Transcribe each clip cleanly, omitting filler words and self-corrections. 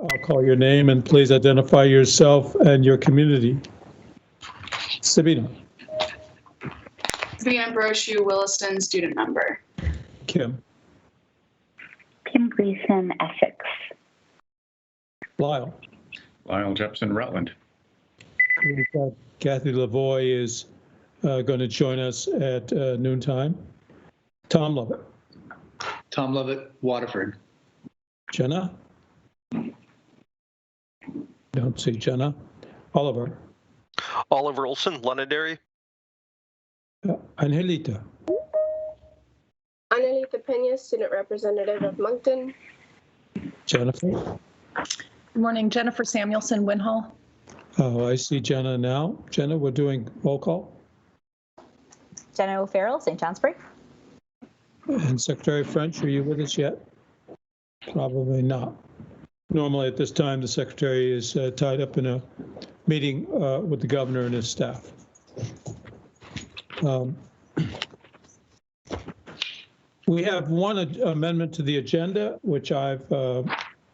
I'll call your name and please identify yourself and your community. Sabina. Sabina Brochu, Williston, student member. Kim. Kim Gleason, Essex. Lyle. Lyle Jepson, Rutland. Kathy Lavoie is going to join us at noontime. Tom Lovett. Tom Lovett, Waterford. Jenna. Don't see Jenna. Oliver. Oliver Olson, Londonderry. Angelita. Angelita Pena, student representative of Moncton. Jennifer. Good morning, Jennifer Samuelson, Winhall. Oh, I see Jenna now. Jenna, we're doing roll call. Jenna O'Farrell, St. Johnsbury. And Secretary French, are you with us yet? Probably not. Normally at this time, the Secretary is tied up in a meeting with the governor and his staff. We have one amendment to the agenda, which I've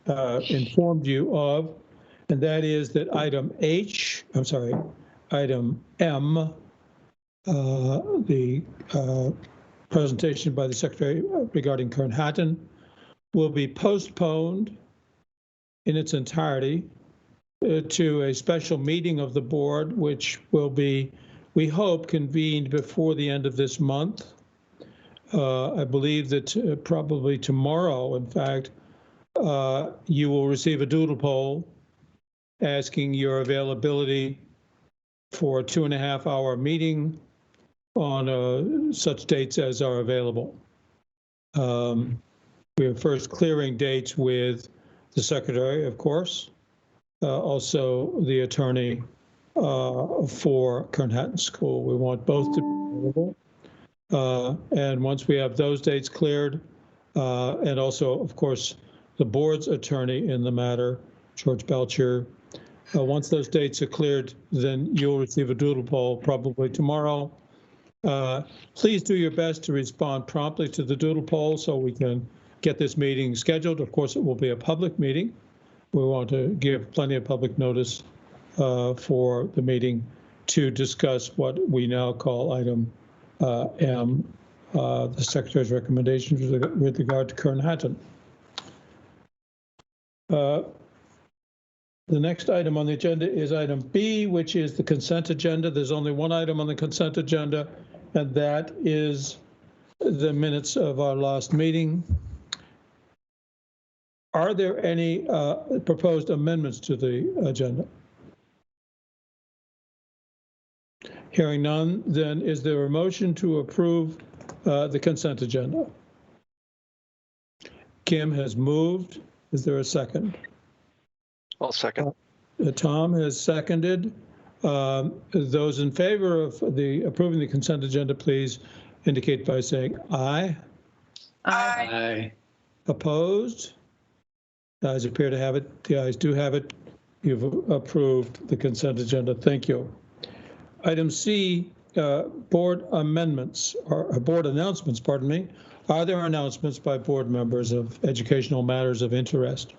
informed you of, and that is that item M, the presentation by the Secretary regarding Kernhattan, will be postponed in its entirety to a special meeting of the board, which will be, we hope, convened before the end of this month. I believe that probably tomorrow, in fact, you will receive a doodle poll asking your availability for a 2.5-hour meeting on such dates as are available. We are first clearing dates with the Secretary, of course, also the attorney for Kernhattan School. We want both to be available. And once we have those dates cleared, and also, of course, the board's attorney in the matter, George Belcher, once those dates are cleared, then you'll receive a doodle poll probably tomorrow. Please do your best to respond promptly to the doodle poll so we can get this meeting scheduled. Of course, it will be a public meeting. We want to give plenty of public notice for the meeting to discuss what we now call item M, the Secretary's recommendations with regard to Kernhattan. The next item on the agenda is item B, which is the consent agenda. There's only one item on the consent agenda, and that is the minutes of our last meeting. Are there any proposed amendments to the agenda? Hearing none, then is there a motion to approve the consent agenda? Kim has moved. Is there a second? I'll second. Tom has seconded. Those in favor of approving the consent agenda, please indicate by saying aye. Aye. Aye. Opposed? The ayes appear to have it. The ayes do have it. You've approved the consent agenda. Thank you. Item C, board amendments, or board announcements, pardon me. Are there announcements by board members of educational matters of interest?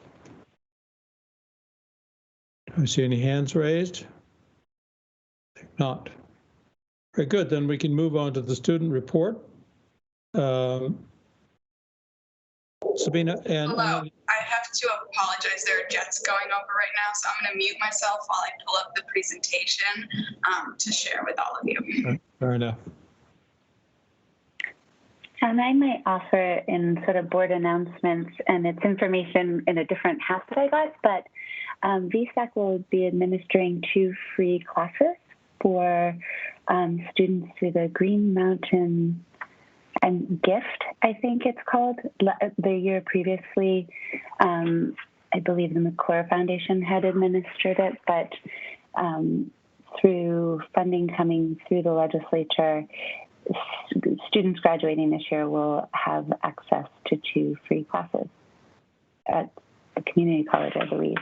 Do I see any hands raised? Not. Very good, then we can move on to the student report. Sabina and Hello, I have to apologize. There are jets going over right now, so I'm going to mute myself while I pull up the presentation to share with all of you. fair enough. And I might offer in sort of board announcements, and it's information in a different house that I got, but VSAC will be administering 2 free classes for students through the Green Mountain and Gift, I think it's called. The year previously, I believe the McClure Foundation had administered it, but through funding coming through the legislature, students graduating this year will have access to 2 free classes at the community college, I believe,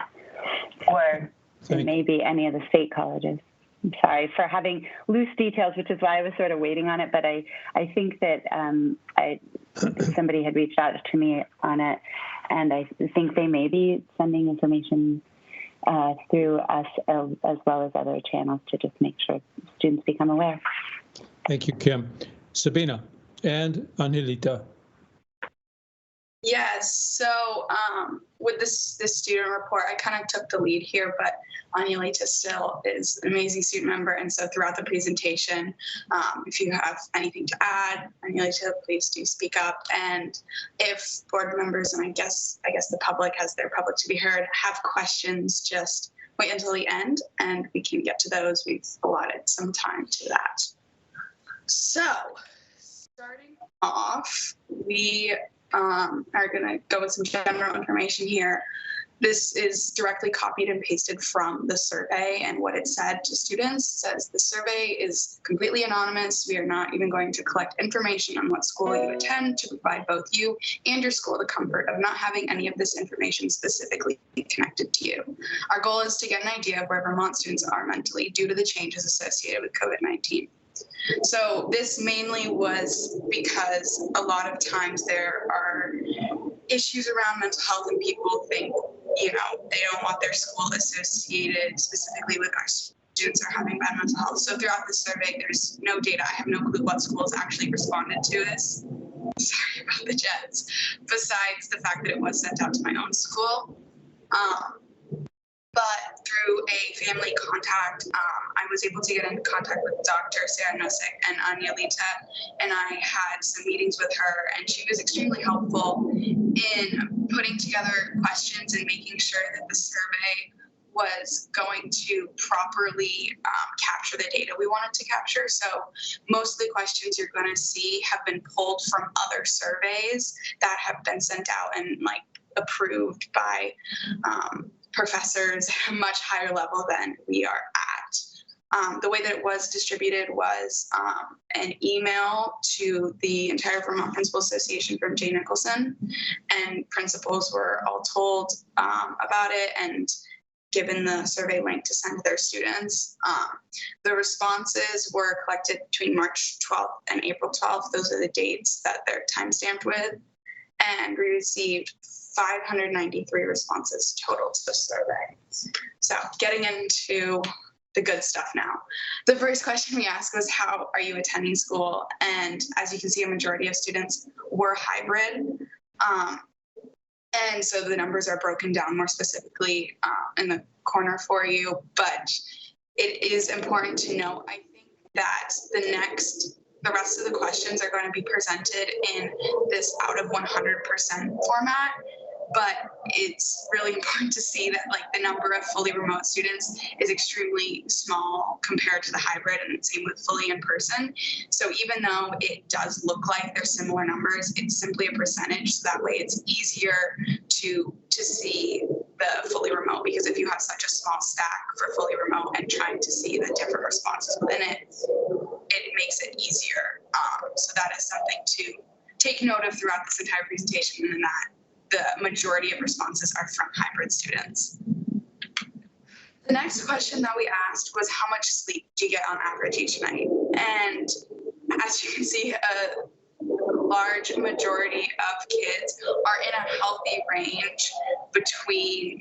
or it may be any of the state colleges. I'm sorry for having loose details, which is why I was sort of waiting on it, but I think that somebody had reached out to me on it. And I think they may be sending information through us as well as other channels to just make sure students become aware. Thank you, Kim. Sabina and Anilita. Yes, so with this student report, I kind of took the lead here, but Anilita still is an amazing student member. And so throughout the presentation, if you have anything to add, Anilita, please do speak up. And if board members, and I guess the public has their public to be heard, have questions, just wait until the end and we can get to those. We've allotted some time to that. So starting off, we are going to go with some general information here. This is directly copied and pasted from the survey, and what it said to students says the survey is completely anonymous. We are not even going to collect information on what school you attend to provide both you and your school the comfort of not having any of this information specifically connected to you. Our goal is to get an idea of where Vermont students are mentally due to the changes associated with COVID-19. So this mainly was because a lot of times there are issues around mental health and people think, they don't want their school associated specifically with our students are having bad mental health. So throughout the survey, there's no data. I have no clue what schools actually responded to this. Sorry about the jets. Besides the fact that it was sent out to my own school. But through a family contact, I was able to get in contact with Dr. Sarah Nosek and Anilita, and I had some meetings with her, and she was extremely helpful in putting together questions and making sure that the survey was going to properly capture the data we wanted to capture. So most of the questions you're going to see have been pulled from other surveys that have been sent out and approved by professors at a much higher level than we are at. The way that it was distributed was an email to the entire Vermont Principal Association from Jay Nicholson, and principals were all told about it and given the survey link to send to their students. The responses were collected between March 12th and April 12th. Those are the dates that they're time-stamped with. And we received 593 responses total to the survey. So getting into the good stuff now. The first question we asked was, how are you attending school? And as you can see, a majority of students were hybrid. And so the numbers are broken down more specifically in the corner for you. But it is important to note, I think, that the rest of the questions are going to be presented in this out of 100% format. But it's really important to see that the number of fully remote students is extremely small compared to the hybrid, and same with fully in person. So even though it does look like they're similar numbers, it's simply a percentage. So that way it's easier to see the fully remote, because if you have such a small stack for fully remote and trying to see the different responses within it, it makes it easier. So that is something to take note of throughout this entire presentation, and that the majority of responses are from hybrid students. The next question that we asked was, how much sleep do you get on average each night? And as you can see, a large majority of kids are in a healthy range between,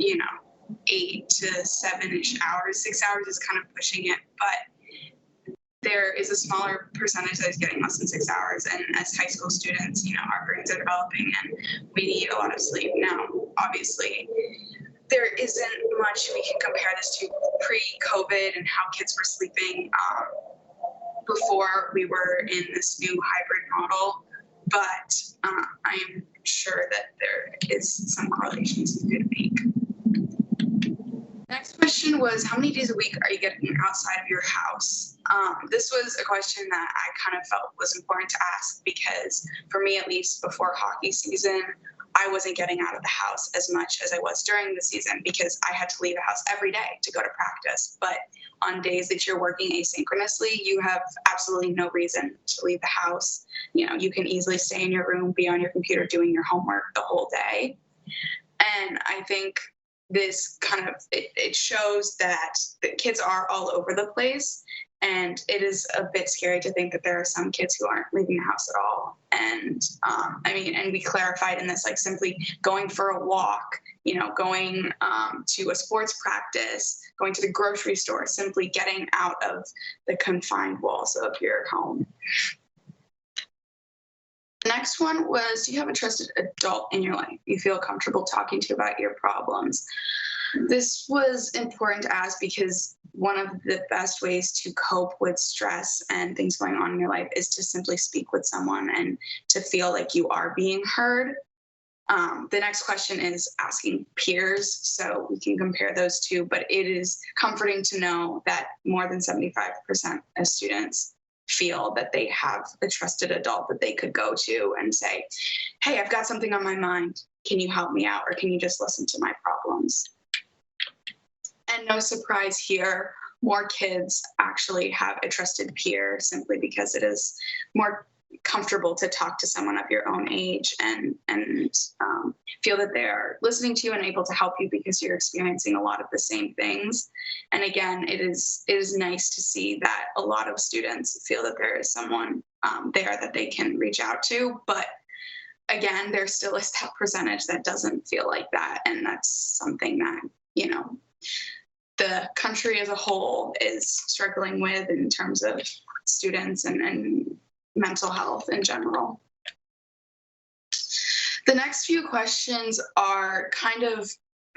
8 to 7-ish hours. 6 hours is kind of pushing it, but there is a smaller percentage that is getting less than 6 hours. And as high school students, our brains are developing and we need a lot of sleep. Now, obviously, there isn't much we can compare this to pre-COVID and how kids were sleeping before we were in this new hybrid model. But I am sure that there is some correlations you could make. Next question was, how many days a week are you getting outside of your house? This was a question that I kind of felt was important to ask, because for me, at least before hockey season, I wasn't getting out of the house as much as I was during the season, because I had to leave the house every day to go to practice. But on days that you're working asynchronously, you have absolutely no reason to leave the house. You can easily stay in your room, be on your computer doing your homework the whole day. And I think this kind of, it shows that the kids are all over the place, And it is a bit scary to think that there are some kids who aren't leaving the house at all. And and we clarified in this, like simply going for a walk, going to a sports practice, going to the grocery store, simply getting out of the confined walls of your home. The next one was, do you have a trusted adult in your life you feel comfortable talking to about your problems? This was important to ask because one of the best ways to cope with stress and things going on in your life is to simply speak with someone and to feel like you are being heard. The next question is asking peers, so we can compare those two, but it is comforting to know that more than 75% of students feel that they have a trusted adult that they could go to and say, hey, I've got something on my mind. Can you help me out? Or can you just listen to my problems? And no surprise here, more kids actually have a trusted peer simply because it is more comfortable to talk to someone of your own age and feel that they are listening to you and able to help you because you're experiencing a lot of the same things. And again, it is nice to see that a lot of students feel that there is someone there that they can reach out to. But again, there still is that percentage that doesn't feel like that. And that's something that, the country as a whole is struggling with in terms of students and mental health in general. The next few questions are kind of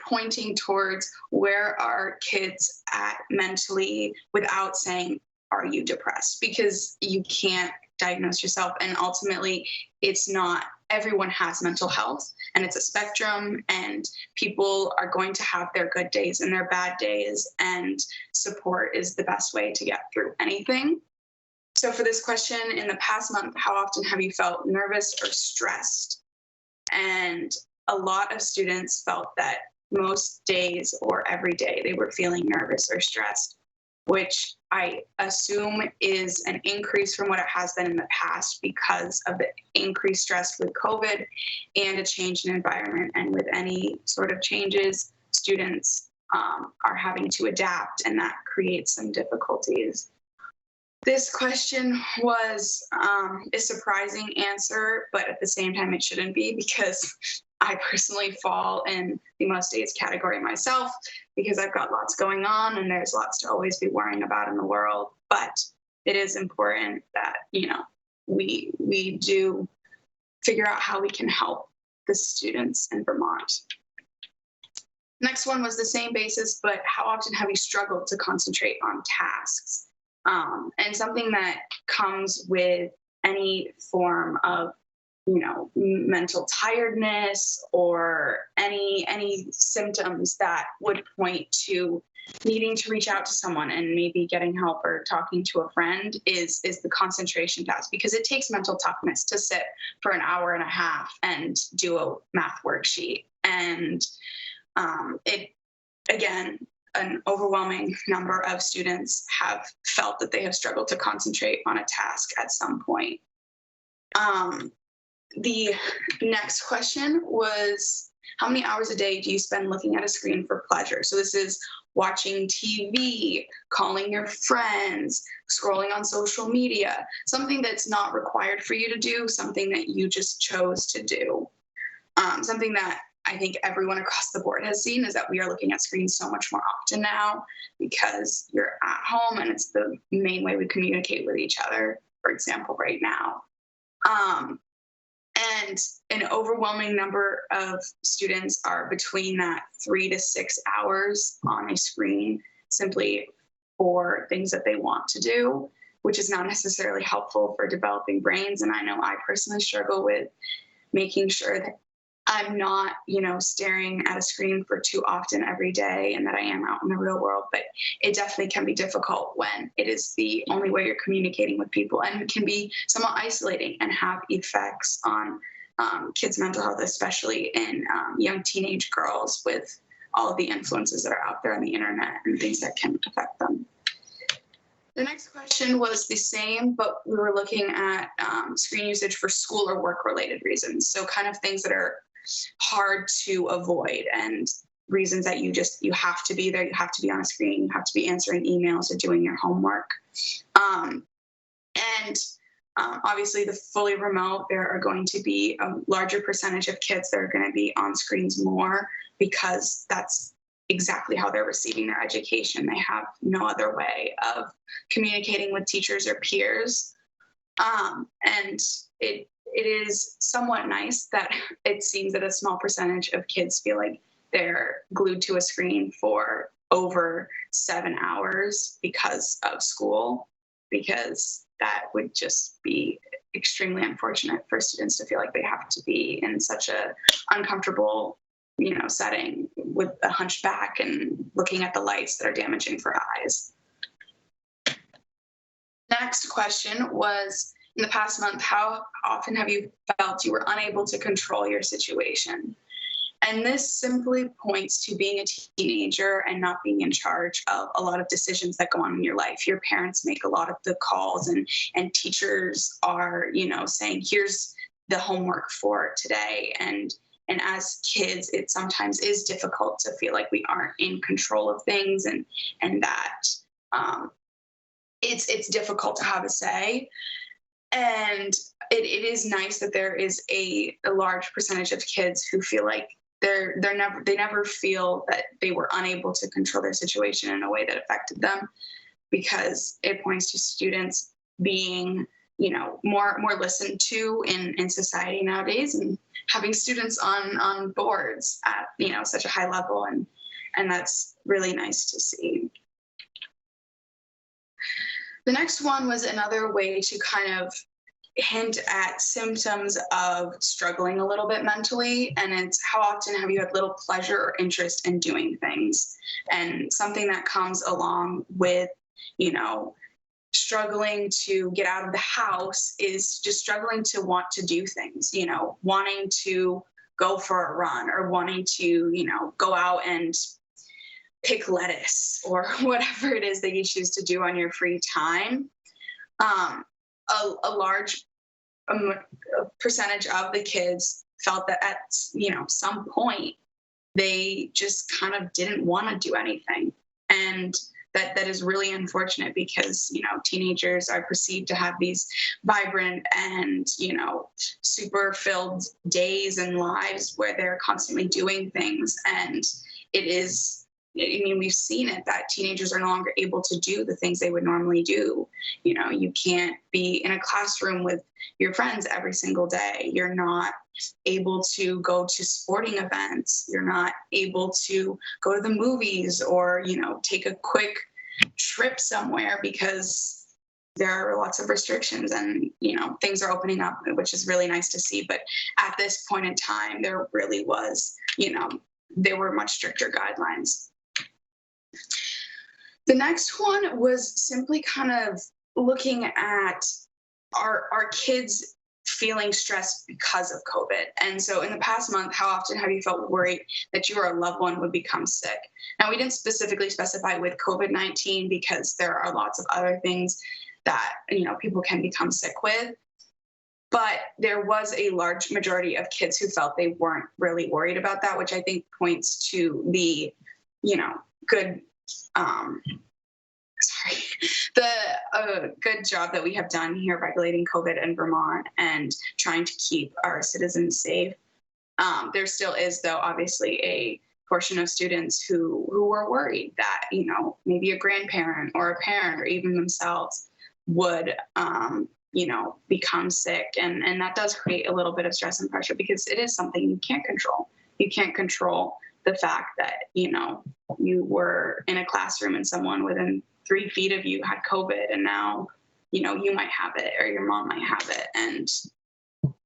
pointing towards where are kids at mentally without saying, are you depressed? Because you can't diagnose yourself. And ultimately, it's not, everyone has mental health and it's a spectrum, and people are going to have their good days and their bad days, and support is the best way to get through anything. So for this question, in the past month, how often have you felt nervous or stressed? And a lot of students felt that most days or every day they were feeling nervous or stressed, which I assume is an increase from what it has been in the past because of the increased stress with COVID and a change in environment. And with any sort of changes, students are having to adapt, and that creates some difficulties. This question was a surprising answer, but at the same time, it shouldn't be, because I personally fall in the most days category myself because I've got lots going on and there's lots to always be worrying about in the world. But it is important that, we do figure out how we can help the students in Vermont. Next one was the same basis, but how often have you struggled to concentrate on tasks? And something that comes with any form of, mental tiredness or any symptoms that would point to needing to reach out to someone and maybe getting help or talking to a friend is the concentration task, because it takes mental toughness to sit for an hour and a half and do a math worksheet. And again, an overwhelming number of students have felt that they have struggled to concentrate on a task at some point. The next question was, how many hours a day do you spend looking at a screen for pleasure? So this is watching TV, calling your friends, scrolling on social media, something that's not required for you to do, something that you just chose to do. Something that I think everyone across the board has seen is that we are looking at screens so much more often now because you're at home and it's the main way we communicate with each other, for example, right now. And an overwhelming number of students are between that 3 to 6 hours on a screen simply for things that they want to do, which is not necessarily helpful for developing brains. And I know I personally struggle with making sure that I'm not, staring at a screen for too often every day, and that I am out in the real world. But it definitely can be difficult when it is the only way you're communicating with people, and can be somewhat isolating and have effects on kids' mental health, especially in young teenage girls, with all of the influences that are out there on the internet and things that can affect them. The next question was the same, but we were looking at screen usage for school or work-related reasons. So kind of things that are hard to avoid. And reasons that you have to be there, you have to be on a screen, you have to be answering emails or doing your homework. Obviously the fully remote, there are going to be a larger percentage of kids that are going to be on screens more because that's exactly how they're receiving their education. They have no other way of communicating with teachers or peers. And it is somewhat nice that it seems that a small percentage of kids feel like they're glued to a screen for over 7 hours because of school, because that would just be extremely unfortunate for students to feel like they have to be in such a uncomfortable, setting with a hunched back and looking at the lights that are damaging for eyes. Next question was, in the past month, how often have you felt you were unable to control your situation? And this simply points to being a teenager and not being in charge of a lot of decisions that go on in your life. Your parents make a lot of the calls, and teachers are, saying, here's the homework for today. And as kids, it sometimes is difficult to feel like we aren't in control of things, and that it's difficult to have a say. And it is nice that there is a large percentage of kids who feel like they never feel that they were unable to control their situation in a way that affected them, because it points to students being, more listened to in society nowadays, and having students on boards at, such a high level. And that's really nice to see. The next one was another way to kind of hint at symptoms of struggling a little bit mentally, and it's how often have you had little pleasure or interest in doing things. And something that comes along with, struggling to get out of the house is just struggling to want to do things, wanting to go for a run, or wanting to, go out and pick lettuce, or whatever it is that you choose to do on your free time. A large percentage of the kids felt that at some point they just kind of didn't want to do anything, and that is really unfortunate, because teenagers are perceived to have these vibrant and super filled days and lives where they're constantly doing things. And it is, we've seen it, that teenagers are no longer able to do the things they would normally do. You can't be in a classroom with your friends every single day. You're not able to go to sporting events. You're not able to go to the movies, or, take a quick trip somewhere, because there are lots of restrictions, and, things are opening up, which is really nice to see. But at this point in time, there really was, there were much stricter guidelines. The next one was simply kind of looking at our kids feeling stressed because of COVID. And so in the past month, how often have you felt worried that you or a loved one would become sick? Now, we didn't specifically specify with COVID-19, because there are lots of other things that, people can become sick with. But there was a large majority of kids who felt they weren't really worried about that, which I think points to the, good, the good job that we have done here regulating COVID in Vermont and trying to keep our citizens safe. There still is, though, obviously a portion of students who were worried that, maybe a grandparent or a parent or even themselves would, become sick. And that does create a little bit of stress and pressure, because it is something you can't control. You can't control the fact that, you were in a classroom and someone within 3 feet of you had COVID, and now, you might have it, or your mom might have it. And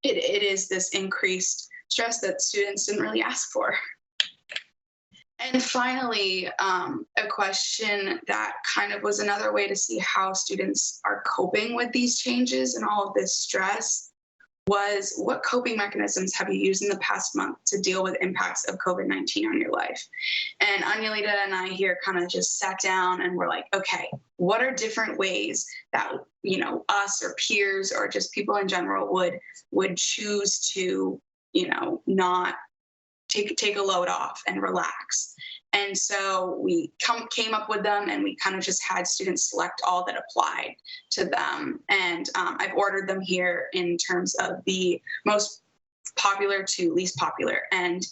it is this increased stress that students didn't really ask for. And finally, a question that kind of was another way to see how students are coping with these changes and all of this stress was, what coping mechanisms have you used in the past month to deal with impacts of COVID-19 on your life? And Angelita and I here kind of just sat down and we're like, okay, what are different ways that, us or peers or just people in general would choose to, not take a load off and relax. And so we came up with them, and we kind of just had students select all that applied to them. And I've ordered them here in terms of the most popular to least popular. And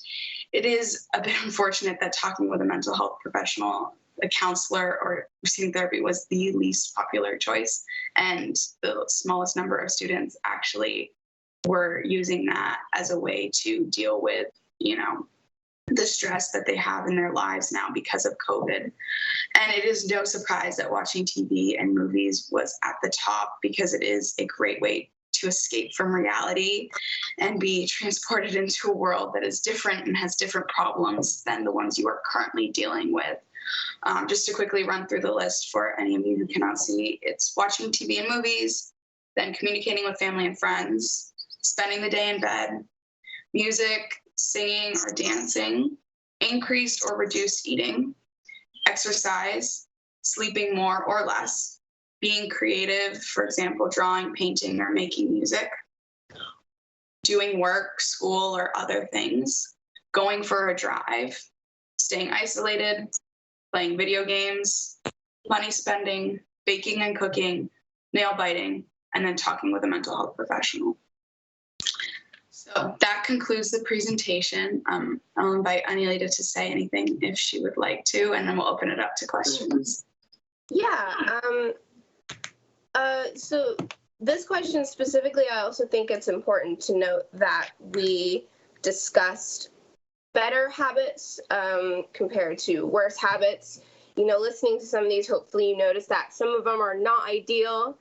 it is a bit unfortunate that talking with a mental health professional, a counselor, or receiving therapy was the least popular choice. And the smallest number of students actually were using that as a way to deal with, the stress that they have in their lives now because of COVID. And it is no surprise that watching TV and movies was at the top, because it is a great way to escape from reality and be transported into a world that is different and has different problems than the ones you are currently dealing with. Just to quickly run through the list for any of you who cannot see, it's watching TV and movies, then communicating with family and friends, spending the day in bed, music, singing or dancing, increased or reduced eating, exercise, sleeping more or less, being creative, for example, drawing, painting, or making music, doing work, school, or other things, going for a drive, staying isolated, playing video games, money spending, baking and cooking, nail biting, and then talking with a mental health professional. So that concludes the presentation. I'll invite Anilita to say anything if she would like to, and then we'll open it up to questions. Yeah. So this question specifically, I also think it's important to note that we discussed better habits compared to worse habits. Listening to some of these, hopefully you notice that some of them are not ideal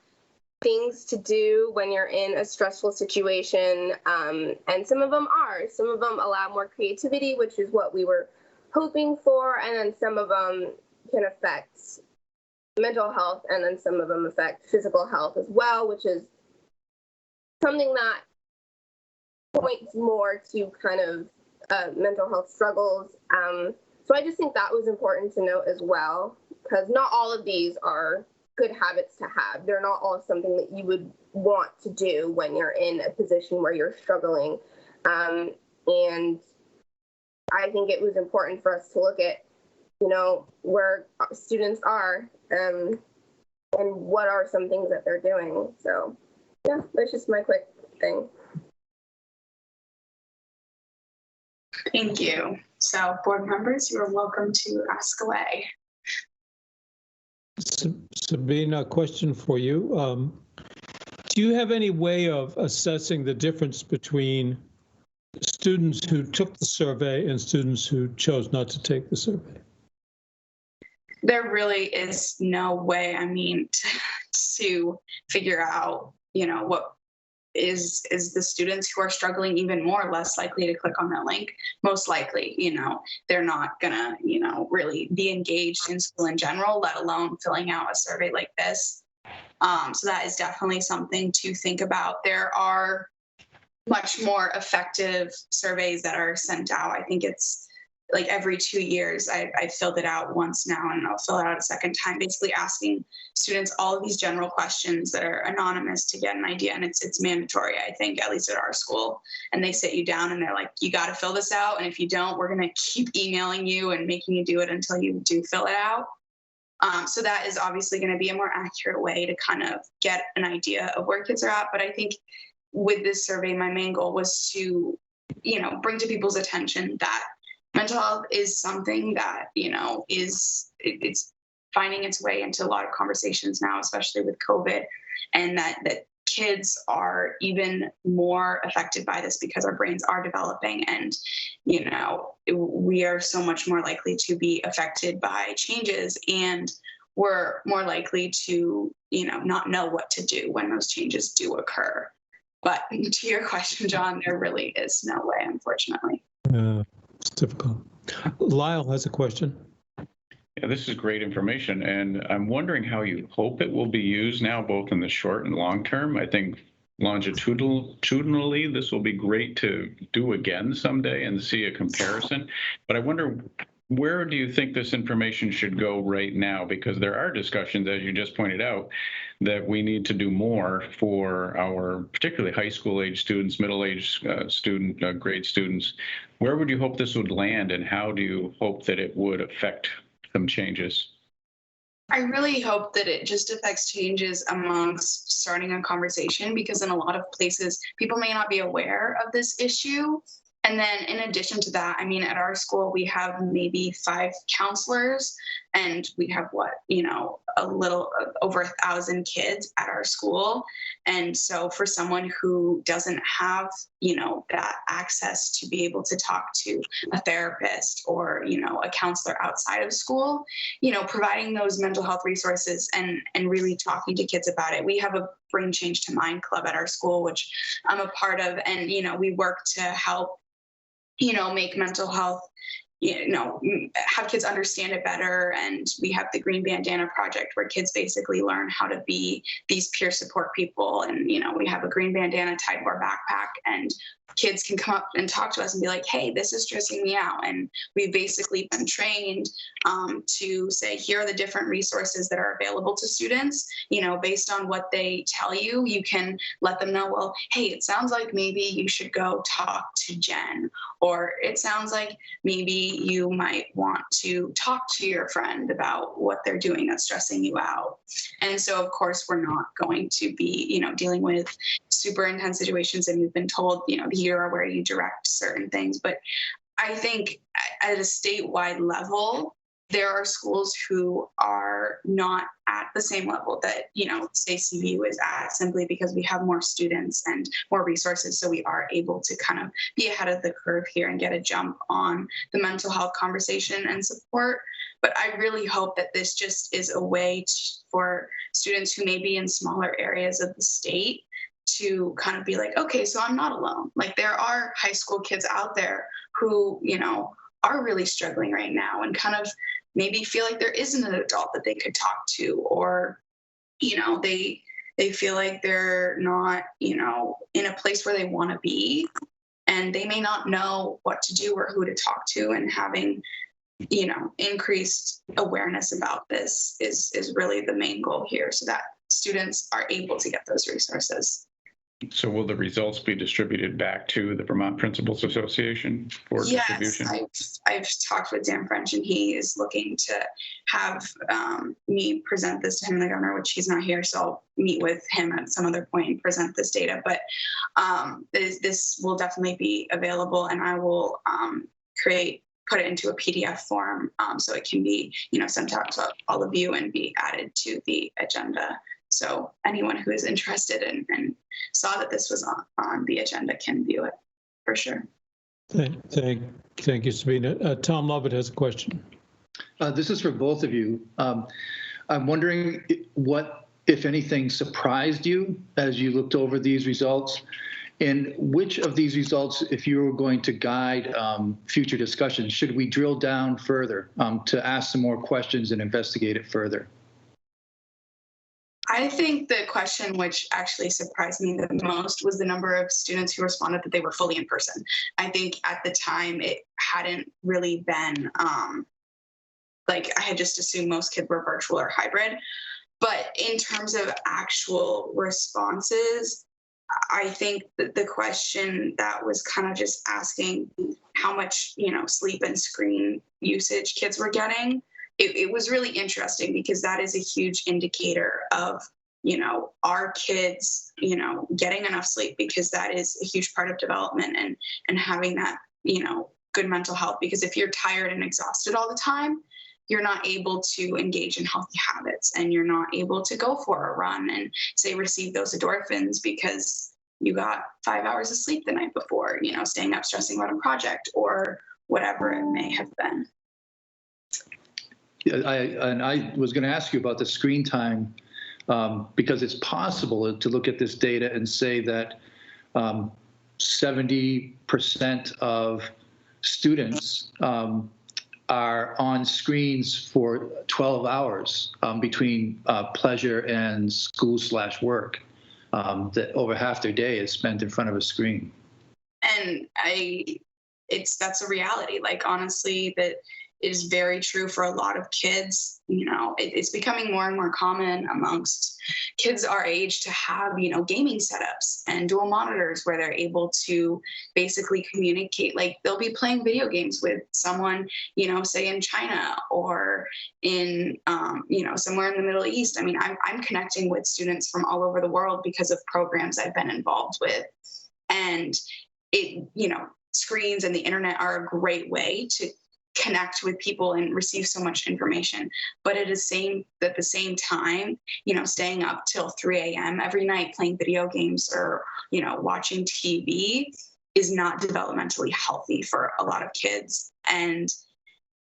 things to do when you're in a stressful situation, and some of them are. Some of them allow more creativity, which is what we were hoping for, and then some of them can affect mental health, and then some of them affect physical health as well, which is something that points more to kind of mental health struggles. So I just think that was important to note as well, because not all of these are good habits to have. They're not all something that you would want to do when you're in a position where you're struggling. And I think it was important for us to look at, where students are and what are some things that they're doing. So yeah, that's just my quick thing. Thank you. So board members, you are welcome to ask away. Sabina, a question for you. Do you have any way of assessing the difference between students who took the survey and students who chose not to take the survey? There really is no way, to figure out, what is the students who are struggling even more less likely to click on that link. Most likely, they're not gonna, really be engaged in school in general, let alone filling out a survey like this. So that is definitely something to think about. There are much more effective surveys that are sent out. I think it's like every 2 years. I filled it out once now, and I'll fill it out a second time, basically asking students all of these general questions that are anonymous to get an idea. And it's mandatory, I think, at least at our school. And they sit you down and they're like, you got to fill this out. And if you don't, we're going to keep emailing you and making you do it until you do fill it out. So that is obviously going to be a more accurate way to kind of get an idea of where kids are at. But I think with this survey, my main goal was to, bring to people's attention that mental health is something that, it's finding its way into a lot of conversations now, especially with COVID, and that kids are even more affected by this because our brains are developing, and, we are so much more likely to be affected by changes, and we're more likely to, not know what to do when those changes do occur. But to your question, John, there really is no way, unfortunately. It's difficult. Lyle has a question. Yeah, this is great information, and I'm wondering how you hope it will be used now, both in the short and long term. I think longitudinally, this will be great to do again someday and see a comparison. But I wonder where do you think this information should go right now? Because there are discussions, as you just pointed out, that we need to do more for our particularly high school age students, middle age grade students. Where would you hope this would land, and how do you hope that it would affect some changes? I really hope that it just affects changes amongst starting a conversation, because in a lot of places, people may not be aware of this issue. And then in addition to that, I mean, at our school, we have maybe 5 counselors, and we have a little over 1,000 kids at our school. And so for someone who doesn't have, that access to be able to talk to a therapist or, a counselor outside of school, providing those mental health resources and really talking to kids about it. We have a Bring Change to Mind club at our school, which I'm a part of. And, we work to help make mental health, have kids understand it better. And we have the Green Bandana Project, where kids basically learn how to be these peer support people. And, we have a green bandana tied to our backpack, and kids can come up and talk to us and be like, hey, this is stressing me out. And we've basically been trained to say, here are the different resources that are available to students. Based on what they tell you, you can let them know, well, hey, it sounds like maybe you should go talk to Jen, or it sounds like maybe you might want to talk to your friend about what they're doing that's stressing you out. And so, of course, we're not going to be, dealing with super intense situations, and we've been told, here are where you direct certain things. But I think at a statewide level, there are schools who are not at the same level that, say CVU is at, simply because we have more students and more resources. So we are able to kind of be ahead of the curve here and get a jump on the mental health conversation and support. But I really hope that this just is a way for students who may be in smaller areas of the state to kind of be like, okay, so I'm not alone. Like, there are high school kids out there who, are really struggling right now, and kind of maybe feel like there isn't an adult that they could talk to, or, they feel like they're not, in a place where they want to be, and they may not know what to do or who to talk to. And having, increased awareness about this is really the main goal here, so that students are able to get those resources. So will the results be distributed back to the Vermont Principals Association for distribution? Yes, I've talked with Dan French, and he is looking to have me present this to him and the governor, which he's not here, so I'll meet with him at some other point and present this data. But this will definitely be available, and I will put it into a PDF form, so it can be, sent out to all of you and be added to the agenda. So anyone who is interested and saw that this was on the agenda can view it, for sure. Thank you, Sabina. Tom Lovett has a question. This is for both of you. I'm wondering what, if anything, surprised you as you looked over these results, and which of these results, if you were going to guide future discussions, should we drill down further to ask some more questions and investigate it further? I think the question which actually surprised me the most was the number of students who responded that they were fully in person. I think at the time it hadn't really been, I had just assumed most kids were virtual or hybrid. But in terms of actual responses, I think that the question that was kind of just asking how much, sleep and screen usage kids were getting, it was really interesting, because that is a huge indicator of, our kids, getting enough sleep, because that is a huge part of development and having that, good mental health. Because if you're tired and exhausted all the time, you're not able to engage in healthy habits, and you're not able to go for a run and say receive those endorphins because you got 5 hours of sleep the night before, staying up stressing about a project or whatever it may have been. I was going to ask you about the screen time, because it's possible to look at this data and say that 70% of students are on screens for 12 hours between pleasure and school/work. That over half their day is spent in front of a screen. And that's a reality. Like, honestly, that is very true for a lot of kids. You know, it's becoming more and more common amongst kids our age to have, you know, gaming setups and dual monitors where they're able to basically communicate. Like they'll be playing video games with someone, you know, say in China or in, you know, somewhere in the Middle East. I mean, I'm connecting with students from all over the world because of programs I've been involved with. And it, you know, screens and the internet are a great way to connect with people and receive so much information. But at the same time, you know, staying up till 3 a.m. every night playing video games or, you know, watching TV is not developmentally healthy for a lot of kids. And,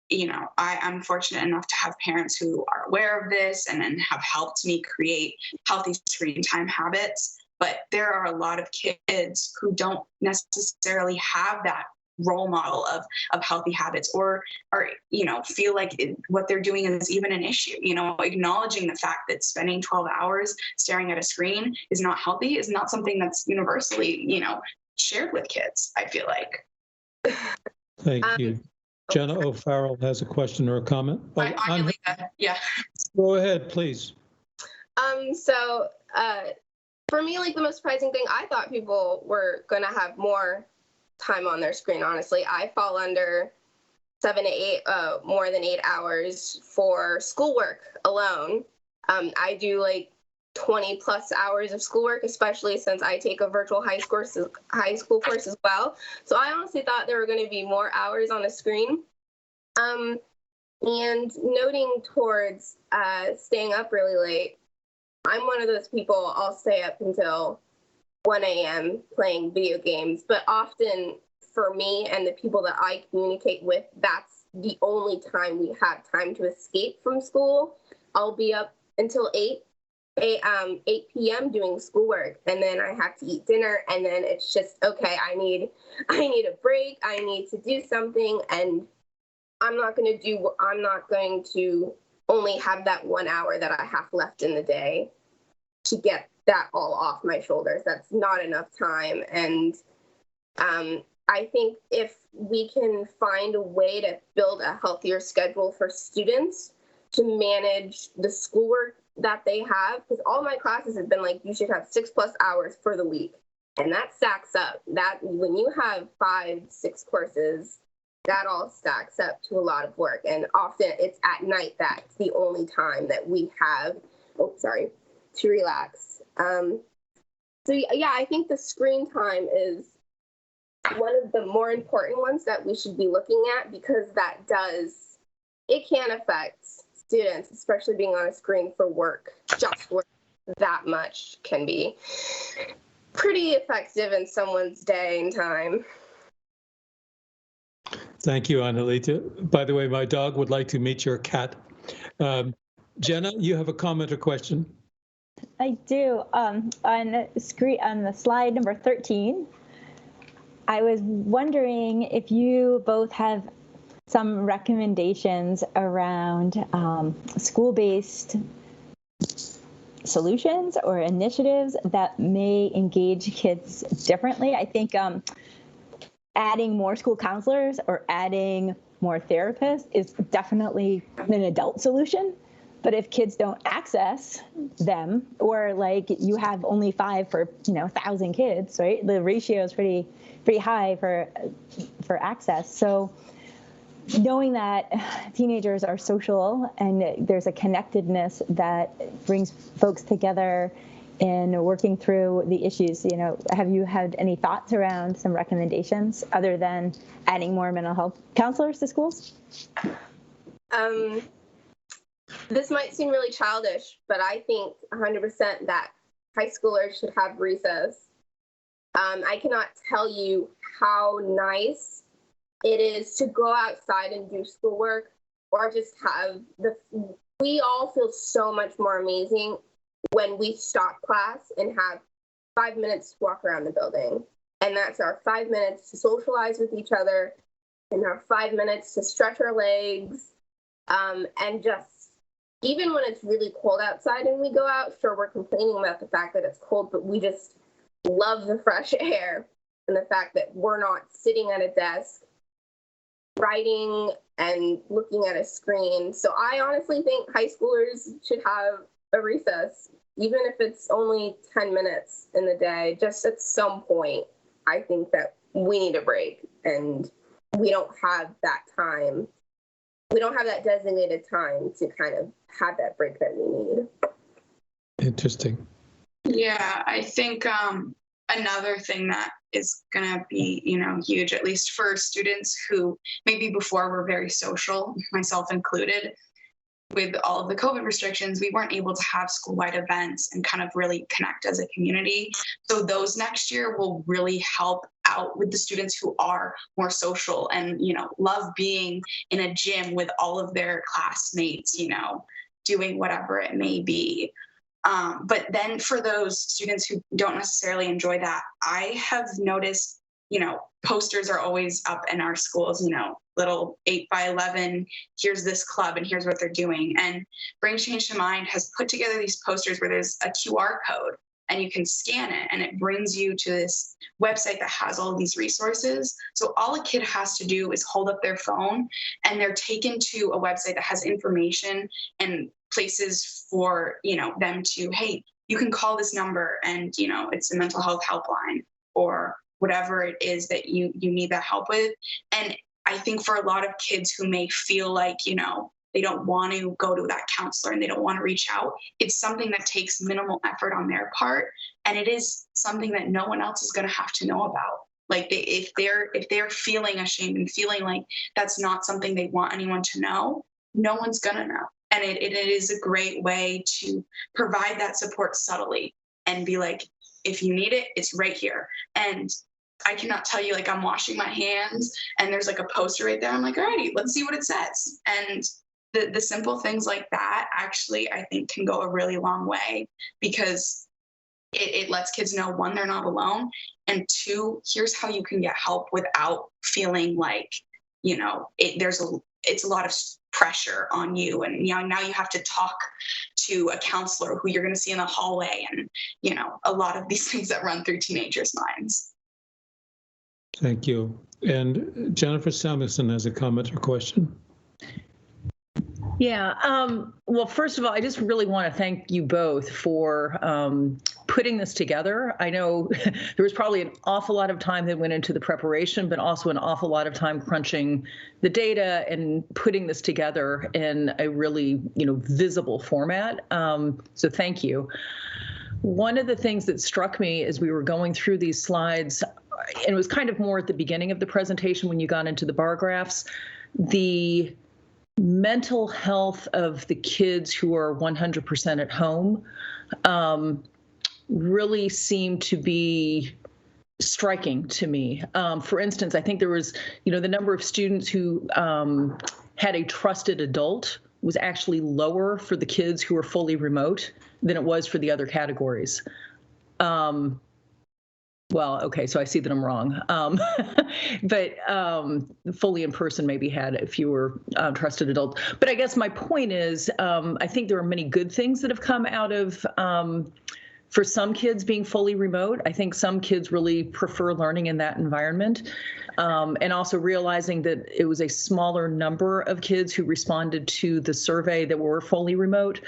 you know, I'm fortunate enough to have parents who are aware of this and then have helped me create healthy screen time habits. But there are a lot of kids who don't necessarily have that role model of healthy habits, or you know, feel like what they're doing is even an issue. You know, acknowledging the fact that spending 12 hours staring at a screen is not healthy is not something that's universally, you know, shared with kids, I feel like. Thank you. Jenna O'Farrell has a question or a comment. Yeah. Go ahead, please. So for me, like the most surprising thing, I thought people were going to have more time on their screen. Honestly, I fall under 7 to 8, more than 8 hours for schoolwork alone. I do like 20 plus hours of schoolwork, especially since I take a virtual high school course as well. So I honestly thought there were going to be more hours on a screen. And noting towards staying up really late, I'm one of those people, I'll stay up until 1 a.m. playing video games, but often for me and the people that I communicate with, that's the only time we have time to escape from school. I'll be up until 8 p.m. doing schoolwork, and then I have to eat dinner, and then it's just, okay, I need a break, I need to do something, and I'm not going to only have that 1 hour that I have left in the day to get that all off my shoulders. That's not enough time. And I think if we can find a way to build a healthier schedule for students to manage the schoolwork that they have, because all my classes have been like, you should have 6+ hours for the week. And that stacks up. That when you have 5-6 courses, that all stacks up to a lot of work. And often it's at night that's the only time that we have, to relax. So yeah, I think the screen time is one of the more important ones that we should be looking at, because it can affect students, especially being on a screen for work. Just work that much can be pretty effective in someone's day and time. Thank you, Annalita. By the way, my dog would like to meet your cat. Jenna, you have a comment or question? I do. On the slide number 13, I was wondering if you both have some recommendations around school-based solutions or initiatives that may engage kids differently. I think adding more school counselors or adding more therapists is definitely an adult solution. But if kids don't access them, or like you have only 5 for 1,000 kids, right? The ratio is pretty high for access. So knowing that teenagers are social and there's a connectedness that brings folks together in working through the issues, have you had any thoughts around some recommendations other than adding more mental health counselors to schools? This might seem really childish, but I think 100% that high schoolers should have recess. I cannot tell you how nice it is to go outside and do schoolwork, or just we all feel so much more amazing when we stop class and have 5 minutes to walk around the building. And that's our 5 minutes to socialize with each other, and our 5 minutes to stretch our legs, and just, even when it's really cold outside and we go out, sure, we're complaining about the fact that it's cold, but we just love the fresh air and the fact that we're not sitting at a desk writing and looking at a screen. So I honestly think high schoolers should have a recess, even if it's only 10 minutes in the day. Just at some point, I think that we need a break, and we don't have that time. We don't have that designated time to kind of have that break that we need. Interesting. Yeah, I think another thing that is going to be, huge, at least for students who maybe before were very social, myself included, with all of the COVID restrictions, we weren't able to have school-wide events and kind of really connect as a community. So those next year will really help out with the students who are more social and, love being in a gym with all of their classmates, doing whatever it may be. But then for those students who don't necessarily enjoy that, I have noticed, posters are always up in our schools, little 8x11, here's this club and here's what they're doing. And Bring Change to Mind has put together these posters where there's a QR code and you can scan it and it brings you to this website that has all of these resources. So all a kid has to do is hold up their phone and they're taken to a website that has information and places for, them to, hey, you can call this number and, it's a mental health helpline or whatever it is that you need that help with. And I think for a lot of kids who may feel like, they don't want to go to that counselor and they don't want to reach out, it's something that takes minimal effort on their part. And it is something that no one else is going to have to know about. Like if they're feeling ashamed and feeling like that's not something they want anyone to know, no one's going to know. And it is a great way to provide that support subtly and be like, if you need it, it's right here. And I cannot tell you, like, I'm washing my hands and there's like a poster right there. I'm like, all righty, let's see what it says. And the simple things like that actually, I think, can go a really long way because it lets kids know, one, they're not alone. And two, here's how you can get help without feeling like, it's a lot of pressure on you. And, now you have to talk to a counselor who you're going to see in the hallway and, a lot of these things that run through teenagers' minds. Thank you. And Jennifer Samuelson has a comment or question. Yeah. Well, first of all, I just really want to thank you both for putting this together. I know there was probably an awful lot of time that went into the preparation, but also an awful lot of time crunching the data and putting this together in a really, visible format. So thank you. One of the things that struck me as we were going through these slides, and it was kind of more at the beginning of the presentation when you got into the bar graphs, the mental health of the kids who are 100% at home really seemed to be striking to me. For instance, I think there was, the number of students who had a trusted adult was actually lower for the kids who were fully remote than it was for the other categories. Well, okay, so I see that I'm wrong. But fully in person maybe had fewer trusted adults. But I guess my point is, I think there are many good things that have come out of, for some kids being fully remote. I think some kids really prefer learning in that environment. And also realizing that it was a smaller number of kids who responded to the survey that were fully remote.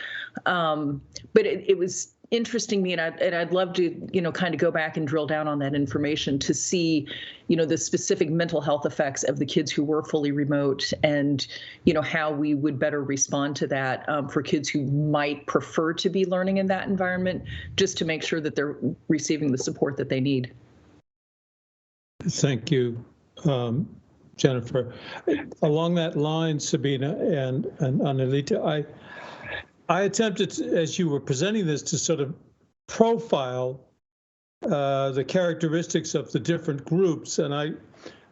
But it was interesting me, and I'd love to, kind of go back and drill down on that information to see, the specific mental health effects of the kids who were fully remote and, how we would better respond to that for kids who might prefer to be learning in that environment, just to make sure that they're receiving the support that they need. Thank you, Jennifer. Along that line, Sabina and Anelita, I attempted, as you were presenting this, to sort of profile the characteristics of the different groups, and I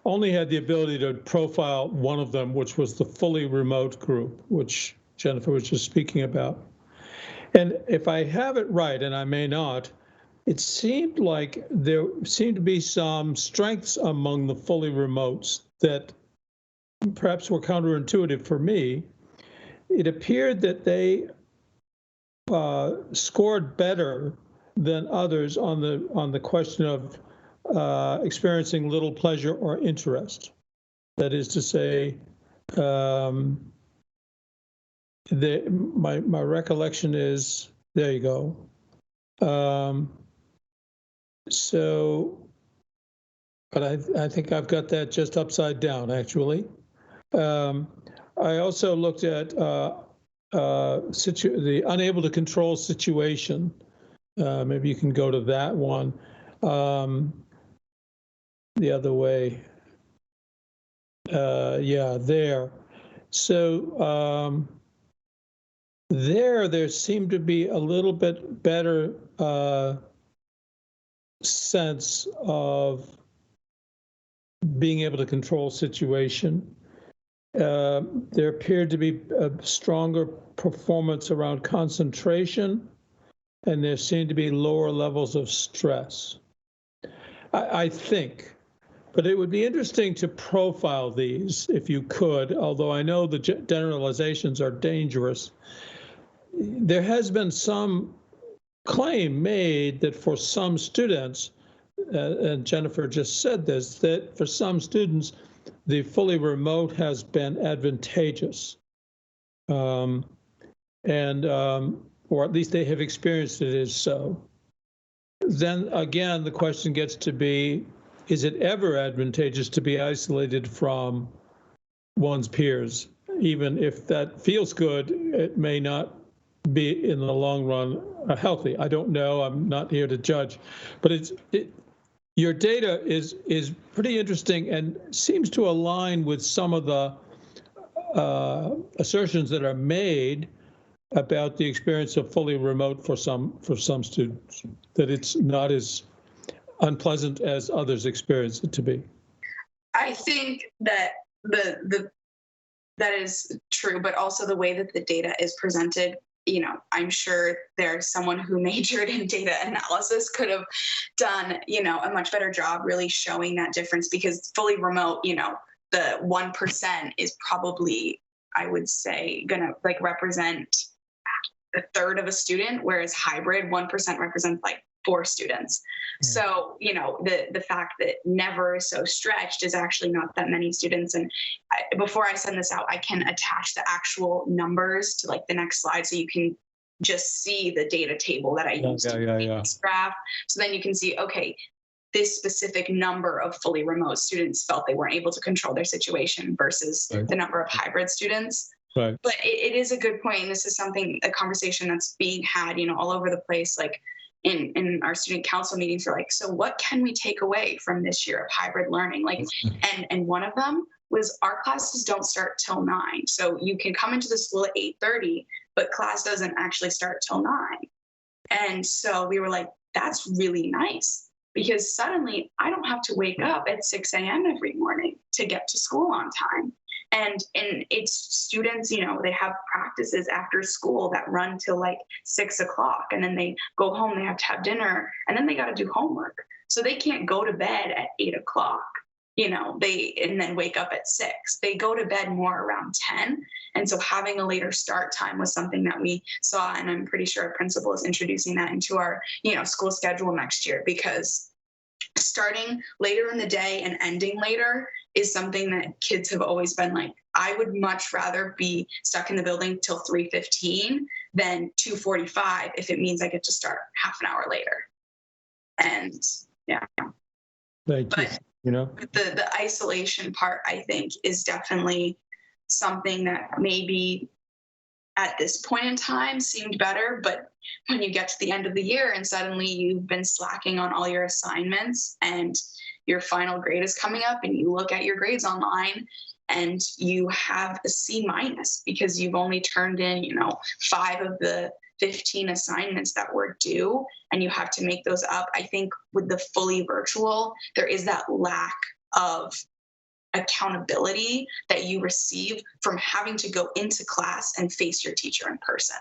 only had the ability to profile one of them, which was the fully remote group, which Jennifer was just speaking about. And if I have it right, and I may not, it seemed like there seemed to be some strengths among the fully remotes that perhaps were counterintuitive for me. It appeared that they scored better than others on the question of experiencing little pleasure or interest. That is to say, My recollection is, there you go. But I think I've got that just upside down, actually. I also looked at the unable to control situation. Maybe you can go to that one. The other way. Yeah, there. So there seemed to be a little bit better sense of being able to control situation. There appeared to be a stronger performance around concentration, and there seemed to be lower levels of stress, I think. But it would be interesting to profile these if you could, although I know the generalizations are dangerous. There has been some claim made that for some students, and Jennifer just said this, that for some students, the fully remote has been advantageous. Or at least they have experienced it as so. Then again, the question gets to be, is it ever advantageous to be isolated from one's peers? Even if that feels good, it may not be in the long run healthy. I don't know. I'm not here to judge, but your data is pretty interesting and seems to align with some of the assertions that are made about the experience of fully remote for some students, that it's not as unpleasant as others experience it to be. I think that that is true, but also the way that the data is presented, you know, I'm sure there's someone who majored in data analysis could have done, you know, a much better job really showing that difference, because fully remote, you know, the 1% is probably, I would say, gonna like represent a third of a student, whereas hybrid 1% represents like 4 students. So, you know, the fact that never is so stretched is actually not that many students. And before I send this out, I can attach the actual numbers to like the next slide, so you can just see the data table that I used to make this graph. So then you can see, okay, this specific number of fully remote students felt they weren't able to control their situation versus the number of hybrid students. Right. But it is a good point. This is a conversation that's being had, you know, all over the place. Like in our student council meetings, we're like, so what can we take away from this year of hybrid learning? Like, and one of them was our classes don't start till 9. So you can come into the school at 8:30, but class doesn't actually start till 9. And so we were like, that's really nice, because suddenly I don't have to wake up at 6 a.m. every morning to get to school on time. And it's students, you know, they have practices after school that run till like 6 o'clock, and then they go home, they have to have dinner, and then they got to do homework. So they can't go to bed at 8 o'clock, you know, and then wake up at 6. They go to bed more around 10. And so having a later start time was something that we saw. And I'm pretty sure our principal is introducing that into our, you know, school schedule next year, because starting later in the day and ending later is something that kids have always been like, I would much rather be stuck in the building till 3:15 than 2:45 if it means I get to start half an hour later. And yeah. Thank you. You know, the isolation part, I think, is definitely something that maybe at this point in time seemed better, but when you get to the end of the year and suddenly you've been slacking on all your assignments and your final grade is coming up, and you look at your grades online and you have a C- because you've only turned in, you know, 5 of the 15 assignments that were due, and you have to make those up. I think with the fully virtual, there is that lack of accountability that you receive from having to go into class and face your teacher in person.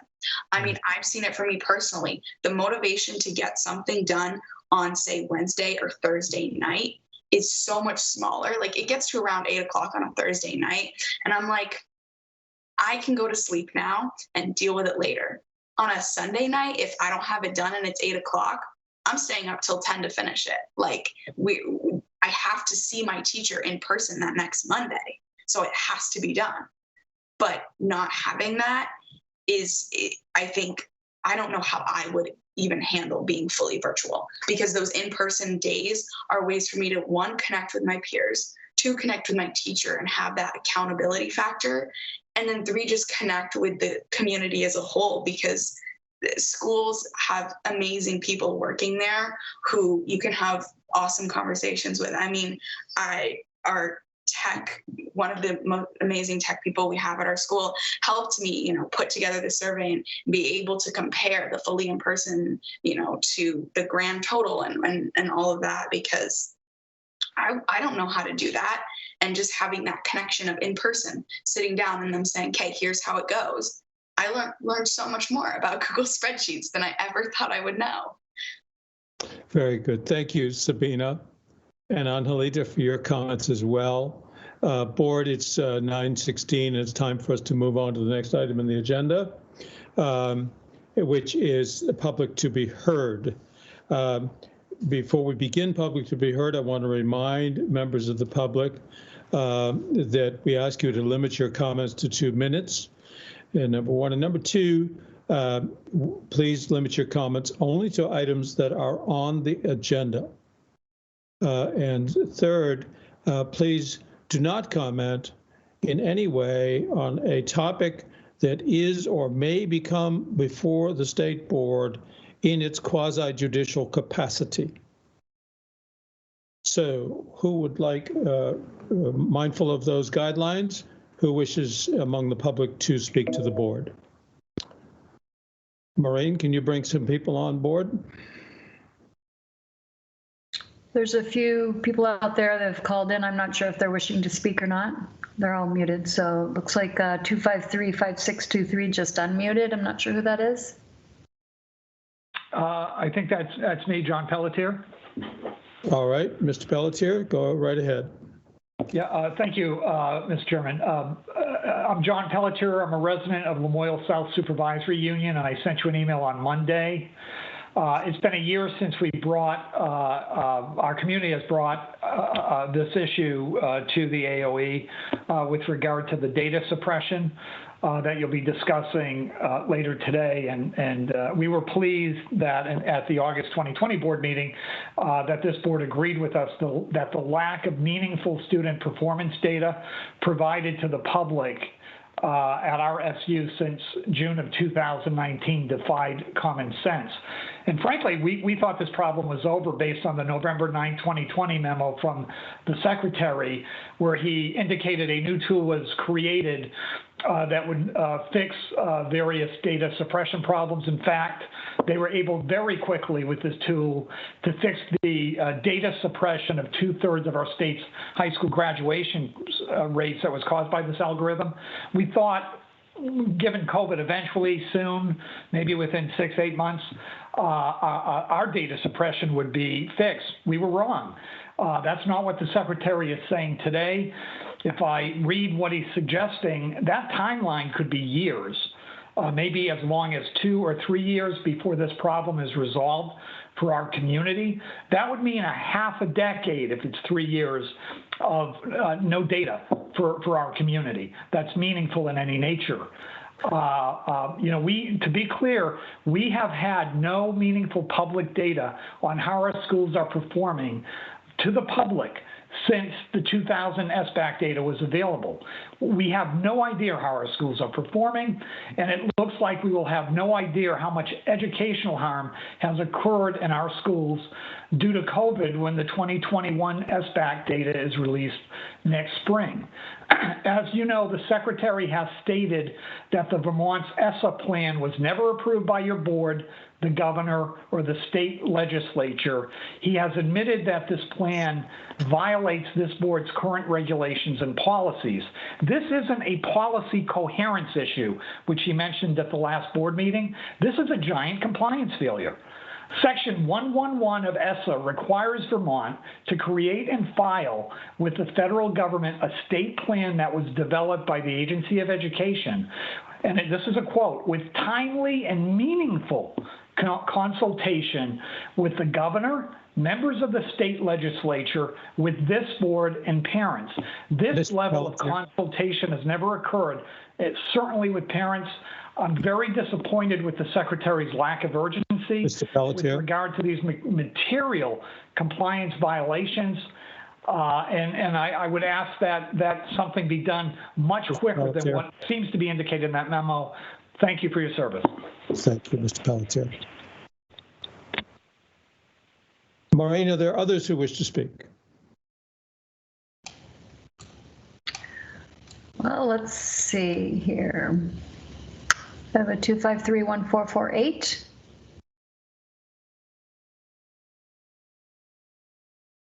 I mean, I've seen it for me personally. The motivation to get something done on, say, Wednesday or Thursday night is so much smaller. Like, it gets to around 8 o'clock on a Thursday night, and I'm like, I can go to sleep now and deal with it later. On a Sunday night, if I don't have it done and it's 8 o'clock, I'm staying up till 10 to finish it. Like, I have to see my teacher in person that next Monday. so it has to be done. But not having that I think, I don't know how I would even handle being fully virtual, because those in-person days are ways for me to, 1, connect with my peers, 2, connect with my teacher and have that accountability factor, and then 3, just connect with the community as a whole, because schools have amazing people working there who you can have awesome conversations with. I mean, our tech, one of the most amazing tech people we have at our school, helped me, put together the survey and be able to compare the fully in person, to the grand total and all of that, because I don't know how to do that. And just having that connection of in person, sitting down and them saying, okay, here's how it goes. I learned so much more about Google spreadsheets than I ever thought I would know. Very good. Thank you, Sabina. And Angelita, for your comments as well. Board, it's 9:16. It's time for us to move on to the next item in the agenda, which is public to be heard. Before we begin public to be heard, I want to remind members of the public that we ask you to limit your comments to 2 minutes. And number 1. And number 2, please limit your comments only to items that are on the agenda. And 3rd, please do not comment in any way on a topic that is or may become before the state board in its quasi-judicial capacity. So who would like, mindful of those guidelines, who wishes among the public to speak to the board? Maureen, can you bring some people on board? There's a few people out there that have called in. I'm not sure if they're wishing to speak or not. They're all muted. So it looks like 253-5623 just unmuted. I'm not sure who that is. I think that's me, John Pelletier. All right, Mr. Pelletier, go right ahead. Yeah, thank you, Mr. Chairman. I'm John Pelletier. I'm a resident of Lamoille South Supervisory Union, and I sent you an email on Monday. It's been a year since we brought, our community has brought this issue to the AOE with regard to the data suppression that you'll be discussing later today. And we were pleased that at the August 2020 board meeting that this board agreed with us that the lack of meaningful student performance data provided to the public at our SU since June of 2019 defied common sense. And frankly, we thought this problem was over based on the November 9, 2020 memo from the secretary, where he indicated a new tool was created that would fix various data suppression problems. In fact, they were able very quickly with this tool to fix the data suppression of 2/3 of our state's high school graduation rates that was caused by this algorithm. We thought, given COVID eventually soon, maybe within 6-8 months, our data suppression would be fixed. We were wrong. That's not what the secretary is saying today. If I read what he's suggesting, that timeline could be years, maybe as long as 2 or 3 years before this problem is resolved for our community. That would mean a half a decade, if it's 3 years, of no data for our community that's meaningful in any nature. To be clear, we have had no meaningful public data on how our schools are performing to the public since the 2000 SBAC data was available. We have no idea how our schools are performing, and it looks like we will have no idea how much educational harm has occurred in our schools due to COVID when the 2021 SBAC data is released next spring. As you know, the secretary has stated that the Vermont's ESSA plan was never approved by your board, the governor, or the state legislature. He has admitted that this plan violates this board's current regulations and policies. This isn't a policy coherence issue, which he mentioned at the last board meeting. This is a giant compliance failure. Section 111 of ESSA requires Vermont to create and file with the federal government a state plan that was developed by the Agency of Education, and this is a quote, with timely and meaningful consultation with the governor, members of the state legislature, with this board, and parents. This level of consultation has never occurred, certainly with parents. I'm very disappointed with the Secretary's lack of urgency Mr. Pelletier. with regard to these material compliance violations. And I would ask that something be done much quicker than what seems to be indicated in that memo. Thank you for your service. Thank you, Mr. Pelletier. Maureen, are there others who wish to speak? Well, let's see here. I have a 2531448.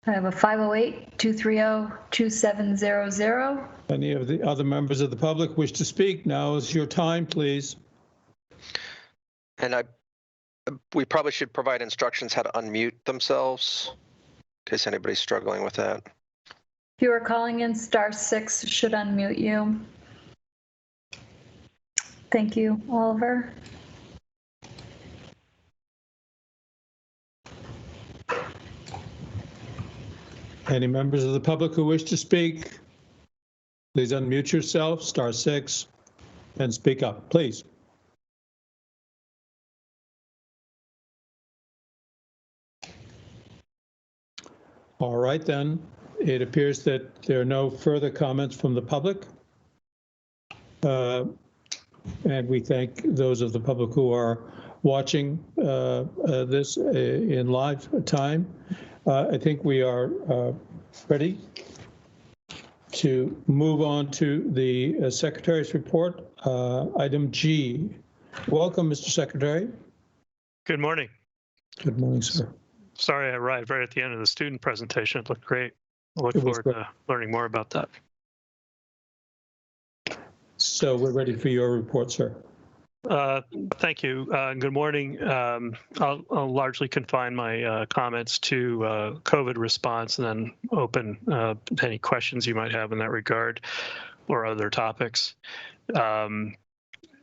I have a 508-230-2700. Any of the other members of the public wish to speak? Now is your time, please. And we probably should provide instructions how to unmute themselves in case anybody's struggling with that. If you are calling in, *6 should unmute you. Thank you, Oliver. Any members of the public who wish to speak, please unmute yourself, *6, and speak up, please. All right, then. It appears that there are no further comments from the public. And we thank those of the public who are watching this in live time. I think we are ready to move on to the Secretary's report, item G. Welcome, Mr. Secretary. Good morning. Good morning, sir. Sorry I arrived right at the end of the student presentation. It looked great. I look forward to learning more about that. So we're ready for your report, sir. Thank you. Good morning. I'll largely confine my comments to COVID response and then open any questions you might have in that regard or other topics.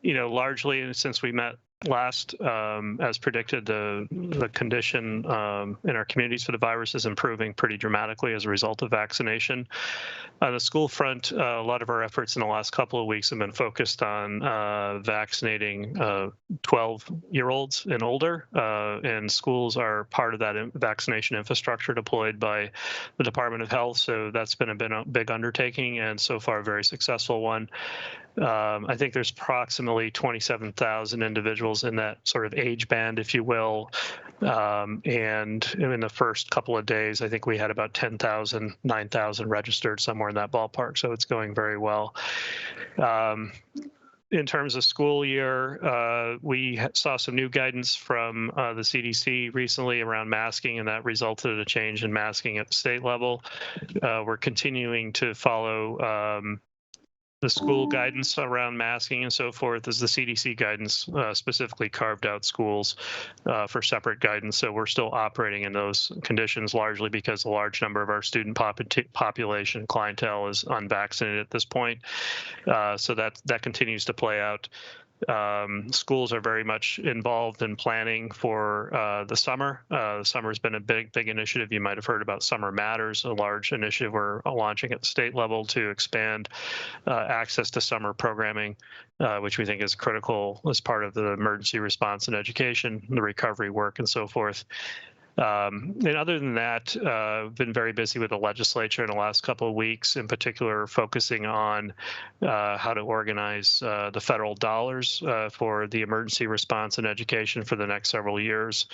Largely since we met last, as predicted, the condition in our communities for the virus is improving pretty dramatically as a result of vaccination. On the school front, a lot of our efforts in the last couple of weeks have been focused on vaccinating 12-year-olds and older, and schools are part of that vaccination infrastructure deployed by the Department of Health. So that's been a big undertaking and so far a very successful one. I think there's approximately 27,000 individuals in that sort of age band, if you will. And in the first couple of days, I think we had about 10,000, 9,000 registered, somewhere in that ballpark. So it's going very well. In terms of school year, we saw some new guidance from the CDC recently around masking, and that resulted in a change in masking at the state level. We're continuing to follow the school guidance around masking and so forth, as the CDC guidance specifically carved out schools for separate guidance. So we're still operating in those conditions, largely because a large number of our student population clientele is unvaccinated at this point. So that continues to play out. Schools are very much involved in planning for the summer. The summer has been a big initiative. You might have heard about Summer Matters, a large initiative we're launching at the state level to expand access to summer programming, which we think is critical as part of the emergency response and education, the recovery work, and so forth. And other than that, I've been very busy with the legislature in the last couple of weeks, in particular focusing on how to organize the federal dollars for the emergency response and education for the next several years.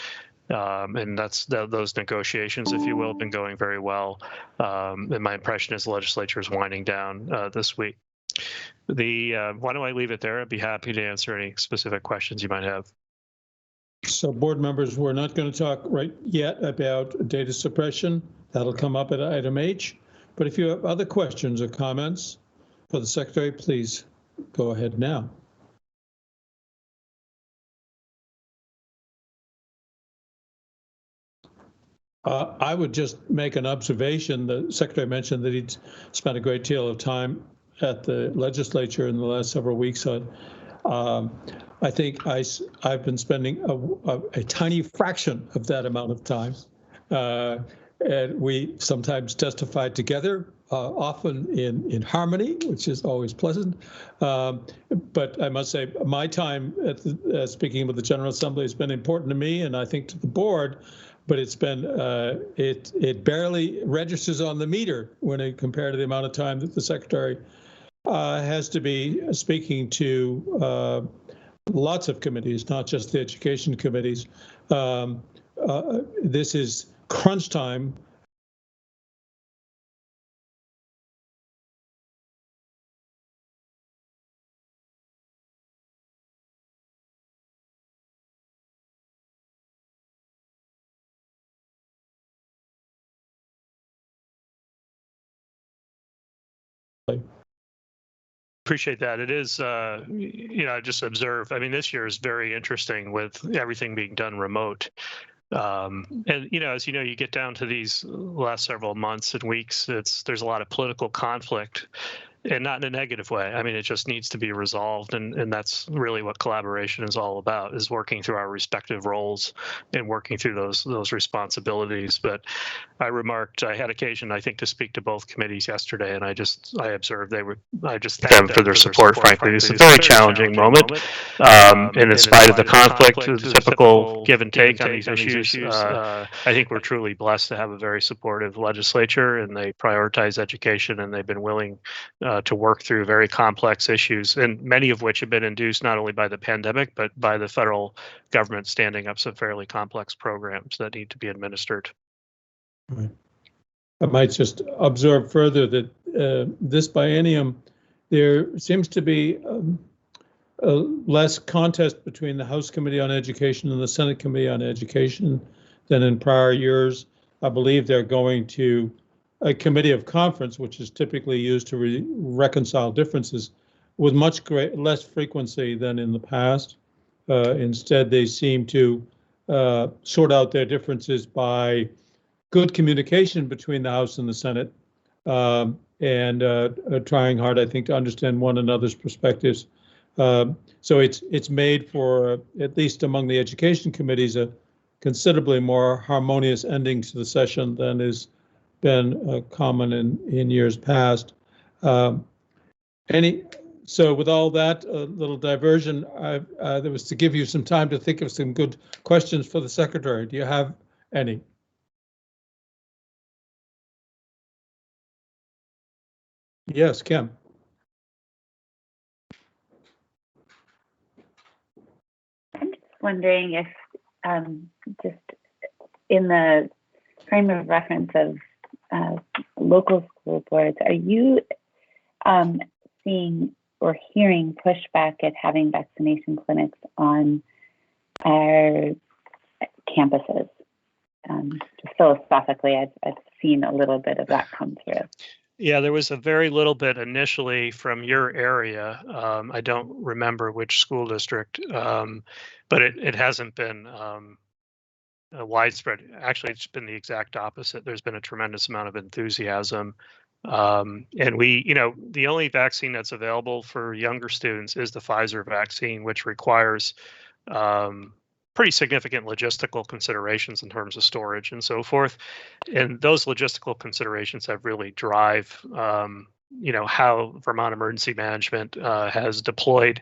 And those negotiations, if you will, have been going very well. And my impression is the legislature is winding down this week. Why don't I leave it there? I'd be happy to answer any specific questions you might have. So board members, we're not going to talk right yet about data suppression. That'll come up at item H. But if you have other questions or comments for the Secretary, please go ahead now. I would just make an observation. The Secretary mentioned that he'd spent a great deal of time at the legislature in the last several weeks. I think I've been spending a tiny fraction of that amount of time. And we sometimes testify together, often in harmony, which is always pleasant. But I must say, my time at speaking with the General Assembly has been important to me, and I think to the board. But it's been it barely registers on the meter when it compared to the amount of time that the Secretary has to be speaking to lots of committees, not just the education committees. This is crunch time. Appreciate that. It is, I just observe. I mean, this year is very interesting with everything being done remote. And as you know, you get down to these last several months and weeks. There's a lot of political conflict, and not in a negative way. I mean, it just needs to be resolved, and that's really what collaboration is all about: is working through our respective roles and working through those responsibilities. But I had occasion, I think, to speak to both committees yesterday, and I observed I just thanked them for their support. Frankly, it's a very challenging moment, and in spite of the conflict, the typical give and take on these issues, I think we're truly blessed to have a very supportive legislature, and they prioritize education, and they've been willing to work through very complex issues, and many of which have been induced not only by the pandemic, but by the federal government standing up some fairly complex programs that need to be administered. Right. I might just observe further that this biennium, there seems to be less contest between the House Committee on Education and the Senate Committee on Education than in prior years. I believe they're going to a committee of conference, which is typically used to reconcile differences, with much less frequency than in the past. Instead, they seem to sort out their differences by good communication between the House and the Senate, and trying hard, I think, to understand one another's perspectives. So it's made for, at least among the education committees, a considerably more harmonious ending to the session than is been common in years past. So with all that little diversion, there was to give you some time to think of some good questions for the Secretary. Do you have any? Yes, Kim. I'm just wondering if, just in the frame of reference of local school boards, are you seeing or hearing pushback at having vaccination clinics on our campuses? Just philosophically, I've seen a little bit of that come through. Yeah, there was a very little bit initially from your area. I don't remember which school district, but it hasn't been widespread. Actually, it's been the exact opposite. There's been a tremendous amount of enthusiasm. And the only vaccine that's available for younger students is the Pfizer vaccine, which requires pretty significant logistical considerations in terms of storage and so forth. And those logistical considerations have really drive, how Vermont Emergency Management has deployed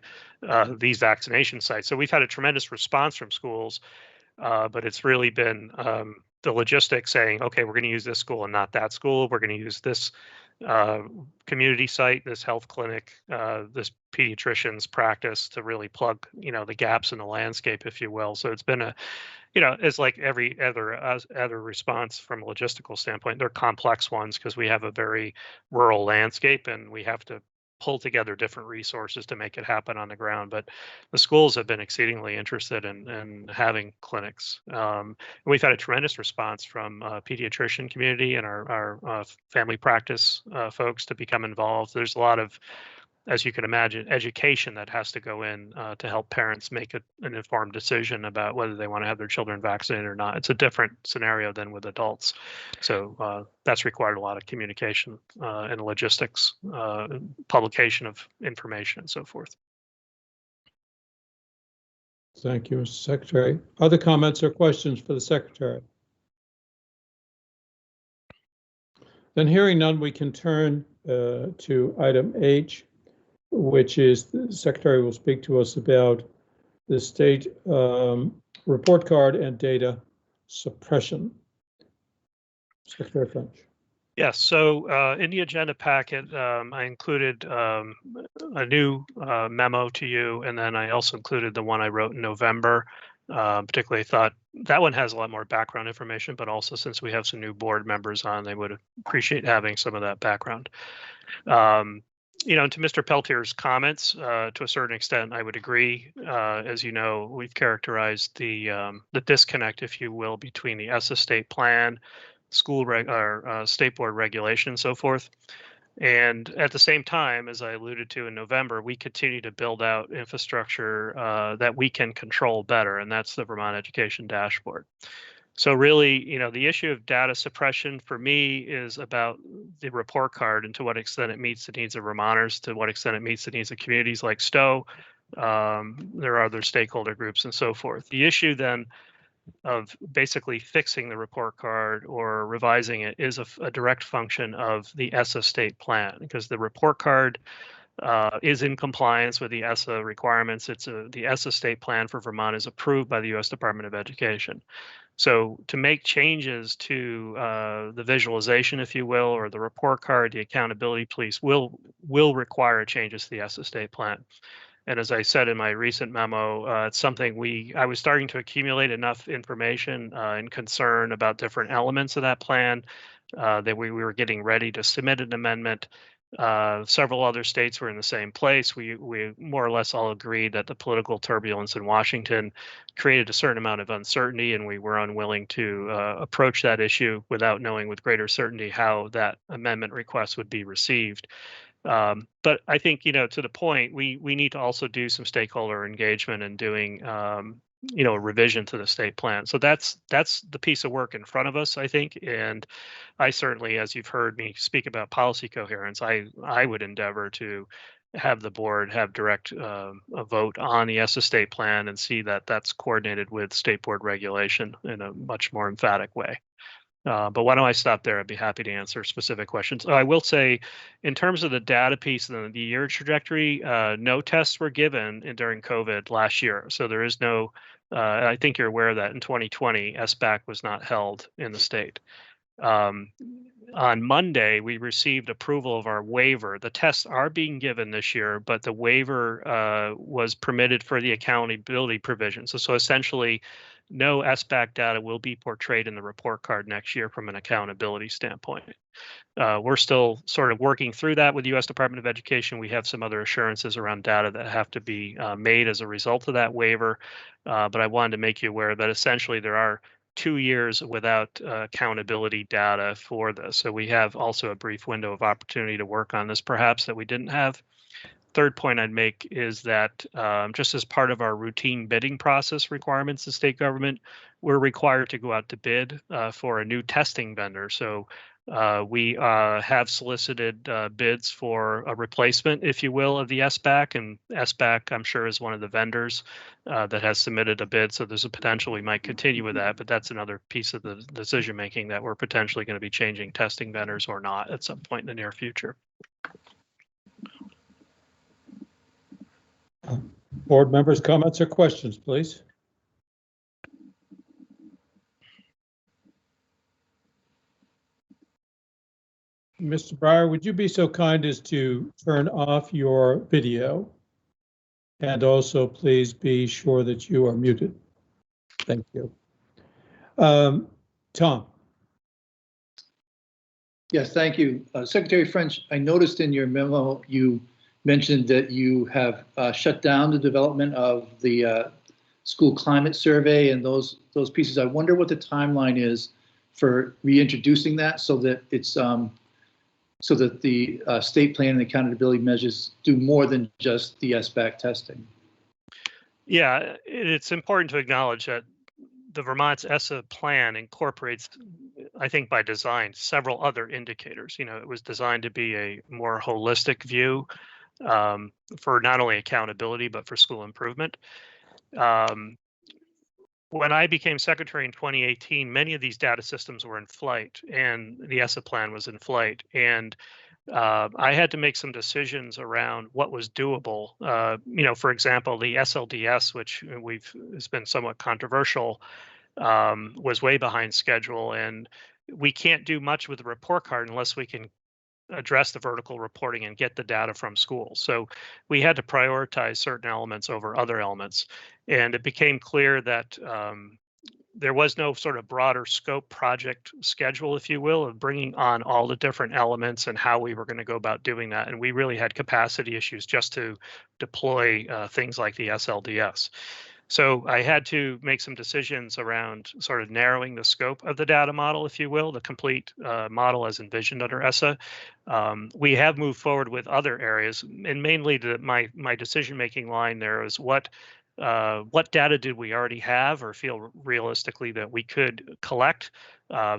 these vaccination sites. So we've had a tremendous response from schools, but it's really been the logistics saying, okay, we're going to use this school and not that school. We're going to use this community site, this health clinic, this pediatrician's practice to really plug, the gaps in the landscape, if you will. So it's been it's like every other response from a logistical standpoint. They're complex ones because we have a very rural landscape and we have to pull together different resources to make it happen on the ground. But the schools have been exceedingly interested in having clinics. And we've had a tremendous response from pediatrician community and our family practice folks to become involved. There's a lot of, as you can imagine, education that has to go in to help parents make an informed decision about whether they want to have their children vaccinated or not. It's a different scenario than with adults. So that's required a lot of communication and logistics, publication of information and so forth. Thank you, Mr. Secretary. Other comments or questions for the Secretary? Then hearing none, we can turn to item H, which is the Secretary will speak to us about the state report card and data suppression. Secretary French. Yes, so in the agenda packet, I included a new memo to you, and then I also included the one I wrote in November. Particularly thought that one has a lot more background information, but also since we have some new board members on, they would appreciate having some of that background. You know, to Mr. Peltier's comments, to a certain extent, I would agree. As you know, we've characterized the disconnect, if you will, between the ESSA state plan, state board regulation, and so forth. And at the same time, as I alluded to in November, we continue to build out infrastructure that we can control better, and that's the Vermont Education Dashboard. So really, you know, the issue of data suppression for me is about the report card and to what extent it meets the needs of Vermonters, to what extent it meets the needs of communities like Stowe. There are other stakeholder groups and so forth. The issue then of basically fixing the report card or revising it is a direct function of the ESSA state plan, because the report card is in compliance with the ESSA requirements. The ESSA state plan for Vermont is approved by the U.S. Department of Education. So to make changes to the visualization, if you will, or the report card, the accountability piece will require changes to the ESSA state plan. And as I said in my recent memo, it's something I was starting to accumulate enough information and concern about different elements of that plan that we were getting ready to submit an amendment. Several other states were in the same place. We more or less all agreed that the political turbulence in Washington created a certain amount of uncertainty, and we were unwilling to approach that issue without knowing with greater certainty how that amendment request would be received. But I think, you know, to the point, we need to also do some stakeholder engagement and doing, you know, a revision to the state plan. So that's the piece of work in front of us, I think. And I certainly, as you've heard me speak about policy coherence, I would endeavor to have the board have direct a vote on the ESSA state plan and see that that's coordinated with state board regulation in a much more emphatic way. But why don't I stop there? I'd be happy to answer specific questions. I will say, in terms of the data piece and the year trajectory, no tests were given during COVID last year. So there is no, I think you're aware that in 2020, SBAC was not held in the state. On Monday, we received approval of our waiver. The tests are being given this year, but the waiver was permitted for the accountability provision. So essentially, no SBAC data will be portrayed in the report card next year from an accountability standpoint. We're still sort of working through that with the U.S. Department of Education. We have some other assurances around data that have to be made as a result of that waiver. But I wanted to make you aware that essentially there are 2 years without accountability data for this. So we have also a brief window of opportunity to work on this perhaps that we didn't have. Third point I'd make is that just as part of our routine bidding process requirements in state government, we're required to go out to bid for a new testing vendor. So we have solicited bids for a replacement, if you will, of the SBAC, and SBAC, I'm sure, is one of the vendors that has submitted a bid. So there's a potential we might continue with that, but that's another piece of the decision making that we're potentially going to be changing testing vendors or not at some point in the near future. Board members' comments or questions, please. Mr. Breyer, would you be so kind as to turn off your video? And also, please be sure that you are muted. Thank you. Tom. Yes, thank you. Secretary French, I noticed in your memo you mentioned that you have shut down the development of the school climate survey and those pieces. I wonder what the timeline is for reintroducing that so that it's so that the state plan and accountability measures do more than just the SBAC testing. Yeah, it's important to acknowledge that the Vermont's ESSA plan incorporates, I think by design, several other indicators. You know, it was designed to be a more holistic view for not only accountability, but for school improvement. When I became secretary in 2018, many of these data systems were in flight, and the ESSA plan was in flight. And I had to make some decisions around what was doable. For example, the SLDS, which has been somewhat controversial, was way behind schedule, and we can't do much with the report card unless we can address the vertical reporting and get the data from schools. So we had to prioritize certain elements over other elements. And it became clear that there was no sort of broader scope project schedule, if you will, of bringing on all the different elements and how we were going to go about doing that. And we really had capacity issues just to deploy things like the SLDS. So I had to make some decisions around sort of narrowing the scope of the data model, if you will, the complete model as envisioned under ESSA. We have moved forward with other areas, and mainly my decision-making line there is what data did we already have or feel realistically that we could collect?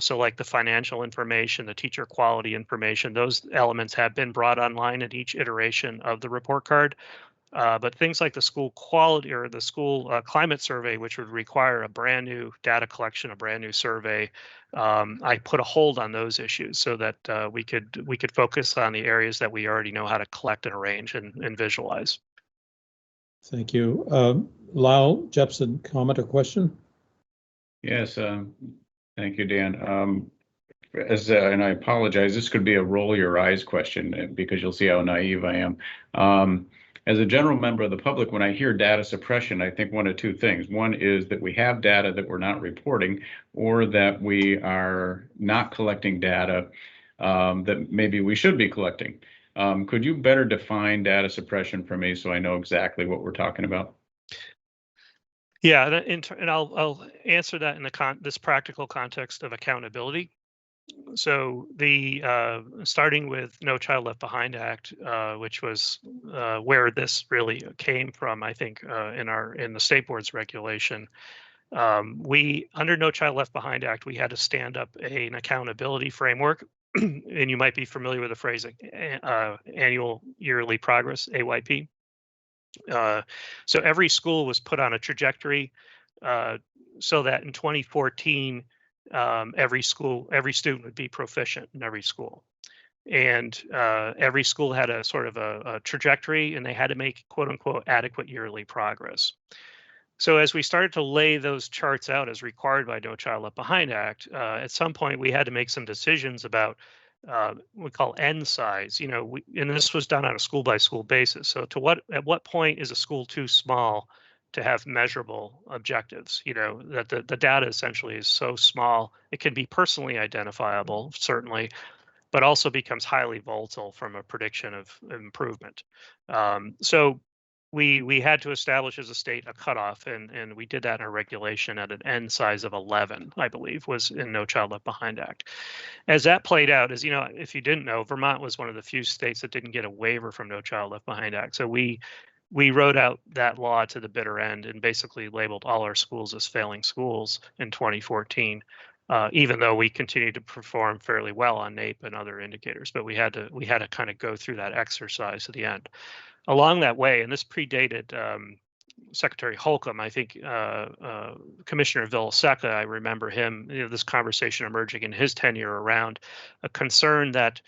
So like the financial information, the teacher quality information, those elements have been brought online at each iteration of the report card. But things like the school quality or the school climate survey, which would require a brand new data collection, a brand new survey, I put a hold on those issues so that we could focus on the areas that we already know how to collect and arrange and visualize. Thank you. Lyle Jepson, comment or question? Yes, thank you, Dan. And I apologize, this could be a roll your eyes question because you'll see how naive I am. As a general member of the public, when I hear data suppression, I think one of two things. One is that we have data that we're not reporting, or that we are not collecting data that maybe we should be collecting. Could you better define data suppression for me so I know exactly what we're talking about? Yeah, and I'll answer that in this practical context of accountability. So the starting with No Child Left Behind Act, which was where this really came from, I think, in the state board's regulation. We under No Child Left Behind Act, we had to stand up an accountability framework, and you might be familiar with the phrase annual yearly progress, AYP. So every school was put on a trajectory so that in 2014. Every student would be proficient in every school. And every school had a sort of a trajectory, and they had to make quote unquote adequate yearly progress. So as we started to lay those charts out as required by No Child Left Behind Act, at some point we had to make some decisions about what we call end size, and this was done on a school by school basis. So at what point is a school too small to have measurable objectives? That the data essentially is so small, it can be personally identifiable, certainly, but also becomes highly volatile from a prediction of improvement. So we had to establish as a state a cutoff, and we did that in our regulation at an end size of 11, I believe, was in No Child Left Behind Act. As that played out, as if you didn't know, Vermont was one of the few states that didn't get a waiver from No Child Left Behind Act. So we wrote out that law to the bitter end and basically labeled all our schools as failing schools in 2014, even though we continued to perform fairly well on NAEP and other indicators. But we had to kind of go through that exercise to the end. Along that way, and this predated Secretary Holcomb, I think Commissioner Villaseca, I remember him, this conversation emerging in his tenure around a concern that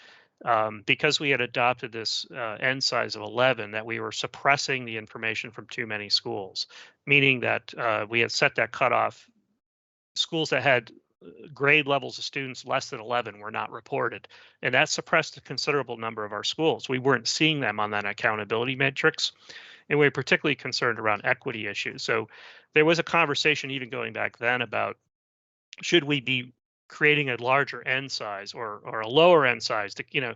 because we had adopted this end size of 11, that we were suppressing the information from too many schools, meaning that we had set that cutoff. Schools that had grade levels of students less than 11 were not reported, and that suppressed a considerable number of our schools. We weren't seeing them on that accountability matrix, and we were particularly concerned around equity issues. So there was a conversation even going back then about should we be creating a larger end size or a lower end size to,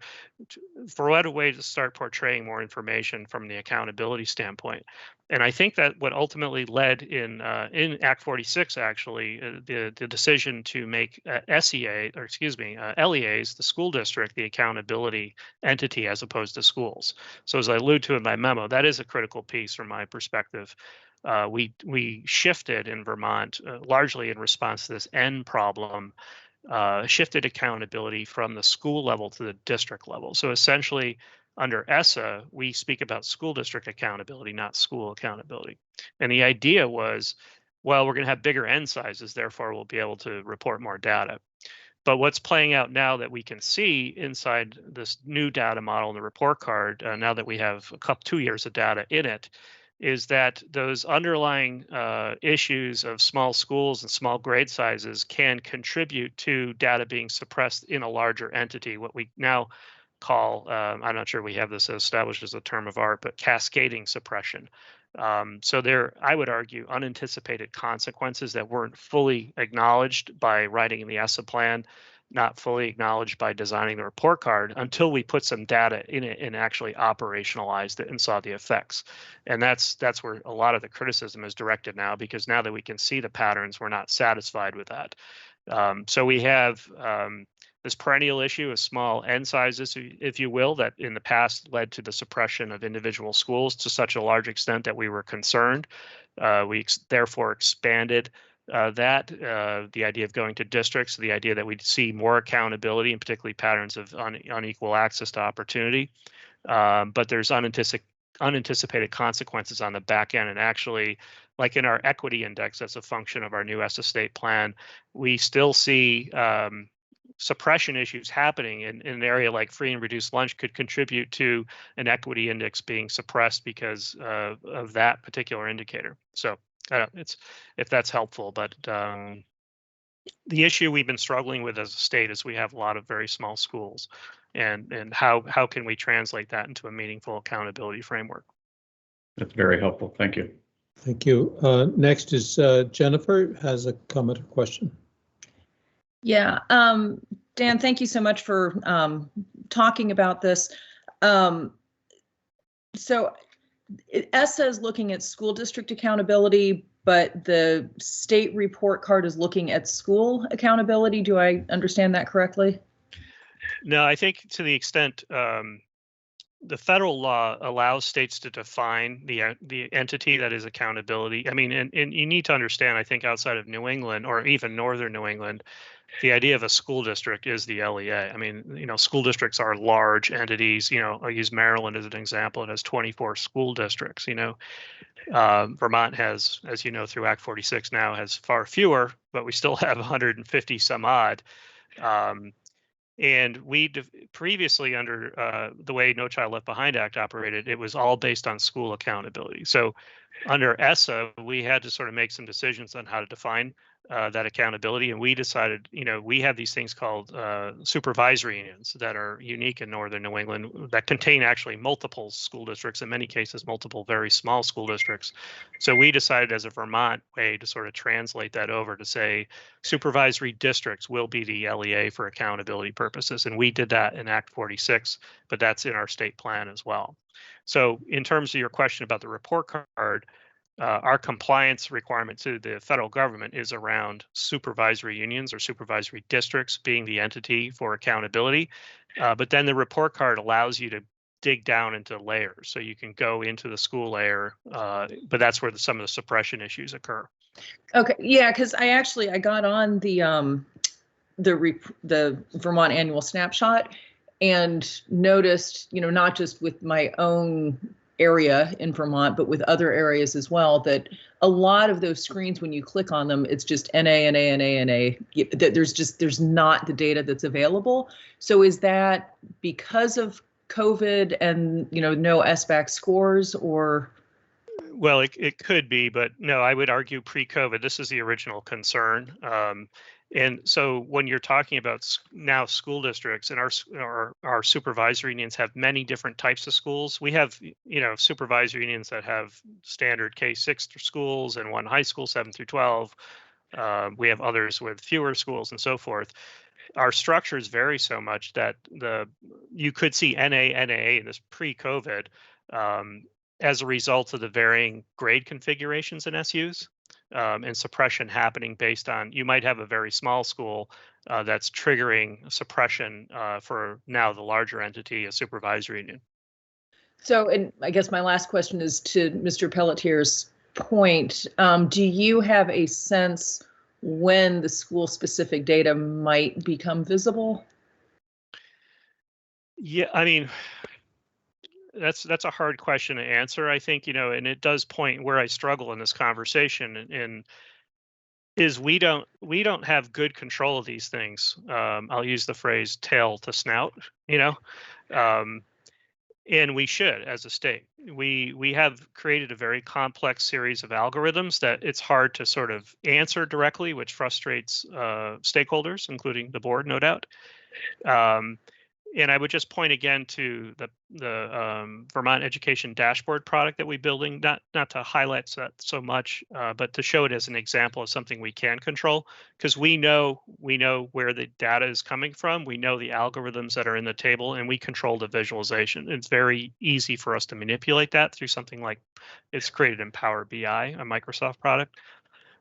for what a way to start portraying more information from the accountability standpoint. And I think that what ultimately led in Act 46, actually, the decision to make LEAs, the school district, the accountability entity as opposed to schools. So as I allude to in my memo, that is a critical piece from my perspective. We shifted in Vermont largely in response to this end problem, shifted accountability from the school level to the district level. So essentially, Under ESSA, we speak about school district accountability, not school accountability. And the idea was, well, we're going to have bigger N sizes, therefore we'll be able to report more data. But what's playing out now that we can see inside this new data model in the report card, now that we have 2 years of data in it, is that those underlying issues of small schools and small grade sizes can contribute to data being suppressed in a larger entity, what we now call, I'm not sure we have this established as a term of art, but cascading suppression. So there, I would argue, unanticipated consequences that weren't fully acknowledged by writing in the ESSA plan, not fully acknowledged by designing the report card until we put some data in it and actually operationalized it and saw the effects. And that's where a lot of the criticism is directed now, because now that we can see the patterns, we're not satisfied with that. So we have this perennial issue of small N sizes, if you will, that in the past led to the suppression of individual schools to such a large extent that we were concerned. We therefore expanded the idea of going to districts, the idea that we'd see more accountability and particularly patterns of unequal access to opportunity. But there's unanticipated consequences on the back end. And actually, like in our equity index, that's a function of our new ESSA state plan, we still see suppression issues happening in an area like free and reduced lunch could contribute to an equity index being suppressed because of that particular indicator. So it's, if that's helpful, but the issue we've been struggling with as a state is we have a lot of very small schools, and how can we translate that into a meaningful accountability framework? That's very helpful. Thank you. Thank you. Next is Jennifer has a comment or question. Yeah, Dan, thank you so much for talking about this. So ESSA is looking at school district accountability, but the state report card is looking at school accountability. Do I understand that correctly? No, I think to the extent the federal law allows states to define the entity that is accountability. I mean, and you need to understand, I think outside of New England or even northern New England, the idea of a school district is the LEA. I mean, you know, school districts are large entities. You know, I'll use Maryland as an example. It has 24 school districts. You know, Vermont has, as you know, through Act 46 now has far fewer, but we still have 150 some odd. And we previously, under the way No Child Left Behind Act operated, it was all based on school accountability. So under ESSA, we had to sort of make some decisions on how to define that accountability. And we decided, you know, we have these things called supervisory unions that are unique in northern New England that contain actually multiple school districts, in many cases, multiple very small school districts. So we decided as a Vermont way to sort of translate that over to say supervisory districts will be the LEA for accountability purposes. And we did that in Act 46, but that's in our state plan as well. So in terms of your question about the report card, our compliance requirement to the federal government is around supervisory unions or supervisory districts being the entity for accountability. But then the report card allows you to dig down into layers. So you can go into the school layer, but that's where some of the suppression issues occur. Okay, yeah, because I got on the Vermont annual snapshot and noticed, you know, not just with my own area in Vermont, but with other areas as well, that a lot of those screens, when you click on them, it's just NA. There's not the data that's available. So is that because of COVID and, you know, no SBAC scores, or? Well, it could be, but no, I would argue pre-COVID, this is the original concern. And so when you're talking about now school districts, and our supervisory unions have many different types of schools. We have, you know, supervisory unions that have standard K-6 schools and one high school, 7 through 12. We have others with fewer schools and so forth. Our structures vary so much that you could see NA in this pre-COVID as a result of the varying grade configurations in SUs. And suppression happening based on, you might have a very small school that's triggering suppression for now the larger entity, a supervisory union. So, and I guess my last question is to Mr. Pelletier's point. Do you have a sense when the school specific data might become visible? Yeah, I mean, that's a hard question to answer, I think, and it does point where I struggle in this conversation, and is we don't have good control of these things. I'll use the phrase tail to snout, um, and we should, as a state. We have created a very complex series of algorithms that it's hard to sort of answer directly, which frustrates stakeholders, including the board, no doubt. And I would just point again to the Vermont Education Dashboard product that we're building, not to highlight that so much, but to show it as an example of something we can control, because we know where the data is coming from. We know the algorithms that are in the table, and we control the visualization. It's very easy for us to manipulate that through something like it's created in Power BI, a Microsoft product.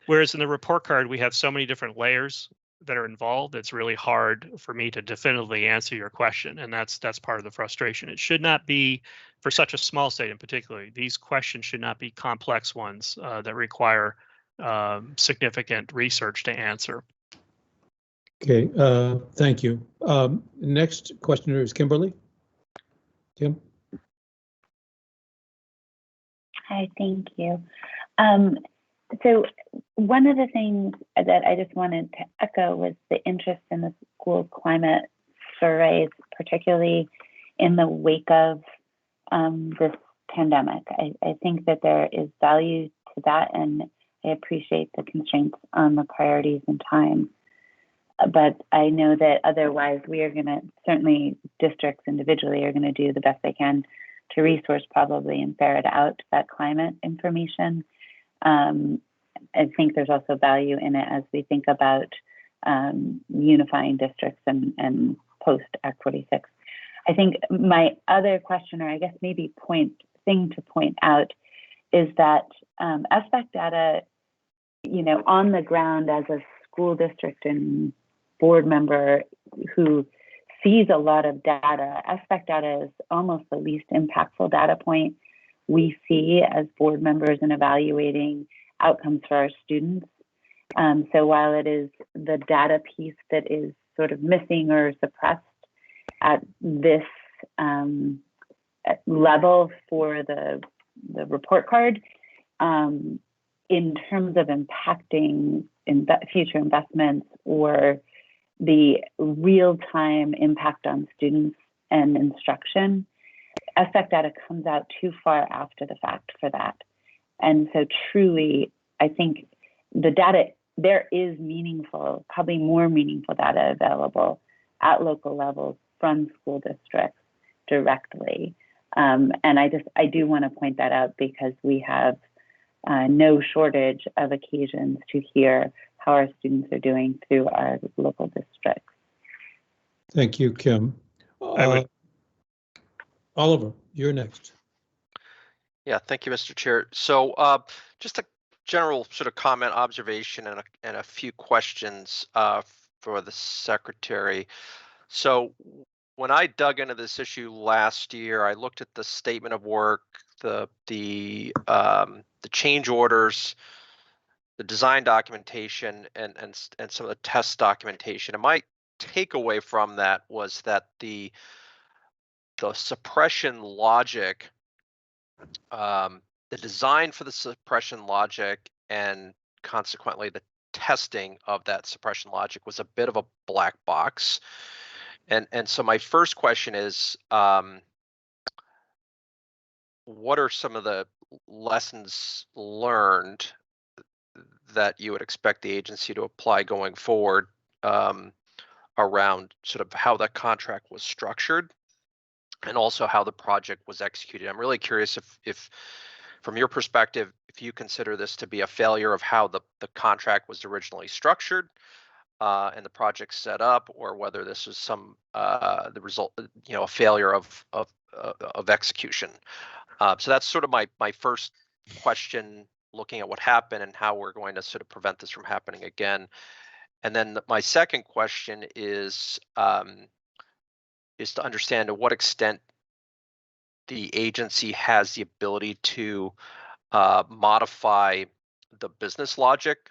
Whereas in the report card, we have so many different layers that are involved, it's really hard for me to definitively answer your question. And that's part of the frustration. It should not be, for such a small state in particular, these questions should not be complex ones that require significant research to answer. Okay, thank you. Next questioner is Kimberly. Kim? Hi, thank you. So one of the things that I just wanted to echo was the interest in the school climate surveys, particularly in the wake of this pandemic. I think that there is value to that, and I appreciate the constraints on the priorities and time. But I know that otherwise we are going to, certainly districts individually are going to do the best they can to resource probably and ferret out that climate information. I think there's also value in it as we think about unifying districts and post Act 46. I think my other question, or I guess maybe thing to point out, is that SBAC data, on the ground as a school district and board member who sees a lot of data, SBAC data is almost the least impactful data point we see as board members in evaluating outcomes for our students. So while it is the data piece that is sort of missing or suppressed at this level for the report card, in terms of impacting future investments or the real-time impact on students and instruction, SBAC data comes out too far after the fact for that. And so truly, I think the data, there is meaningful, probably more meaningful data available at local levels from school districts directly. And I do want to point that out because we have no shortage of occasions to hear how our students are doing through our local districts. Thank you, Kim. Oliver, you're next. Yeah, thank you, Mr. Chair. So just a general sort of comment, observation, and a few questions for the secretary. So when I dug into this issue last year, I looked at the statement of work, the change orders, the design documentation, and some of the test documentation. And my takeaway from that was that the suppression logic, the design for the suppression logic, and consequently the testing of that suppression logic was a bit of a black box. And so my first question is, what are some of the lessons learned that you would expect the agency to apply going forward around sort of how that contract was structured and also how the project was executed? I'm really curious if from your perspective, if you consider this to be a failure of how the contract was originally structured and the project set up, or whether this was the result, a failure of execution. So that's sort of my first question, looking at what happened and how we're going to sort of prevent this from happening again. And then my second question is to understand to what extent the agency has the ability to modify the business logic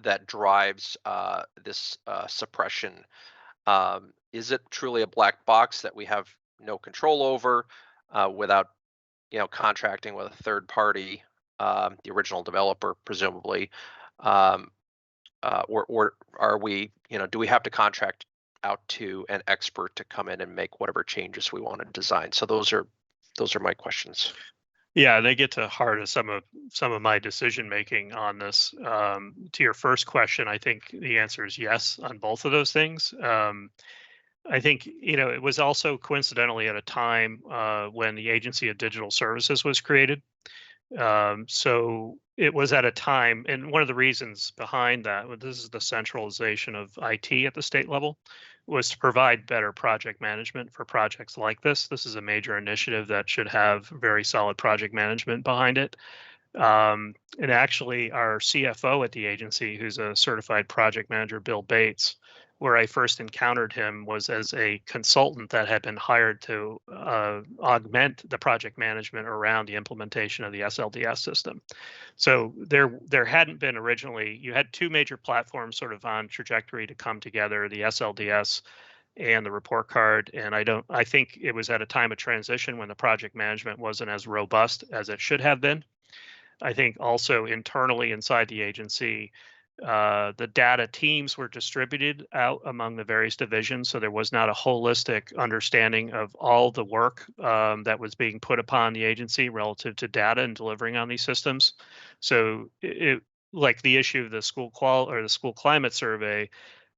that drives this suppression. Is it truly a black box that we have no control over? without, contracting with a third party, the original developer, presumably, or are we, do we have to contract out to an expert to come in and make whatever changes we want to design? So those are my questions. Yeah, they get to the heart of some of my decision making on this. To your first question, I think the answer is yes on both of those things. I think it was also coincidentally at a time when the Agency of Digital Services was created. So it was at a time, and one of the reasons behind that, this is the centralization of IT at the state level, was to provide better project management for projects like this. This is a major initiative that should have very solid project management behind it. And actually, our CFO at the agency, who's a certified project manager, Bill Bates, where I first encountered him was as a consultant that had been hired to augment the project management around the implementation of the SLDS system. So there hadn't been originally, you had two major platforms sort of on trajectory to come together, the SLDS and the report card. And I think it was at a time of transition when the project management wasn't as robust as it should have been. I think also internally inside the agency, the data teams were distributed out among the various divisions, so there was not a holistic understanding of all the work that was being put upon the agency relative to data and delivering on these systems. So like the issue of the school climate survey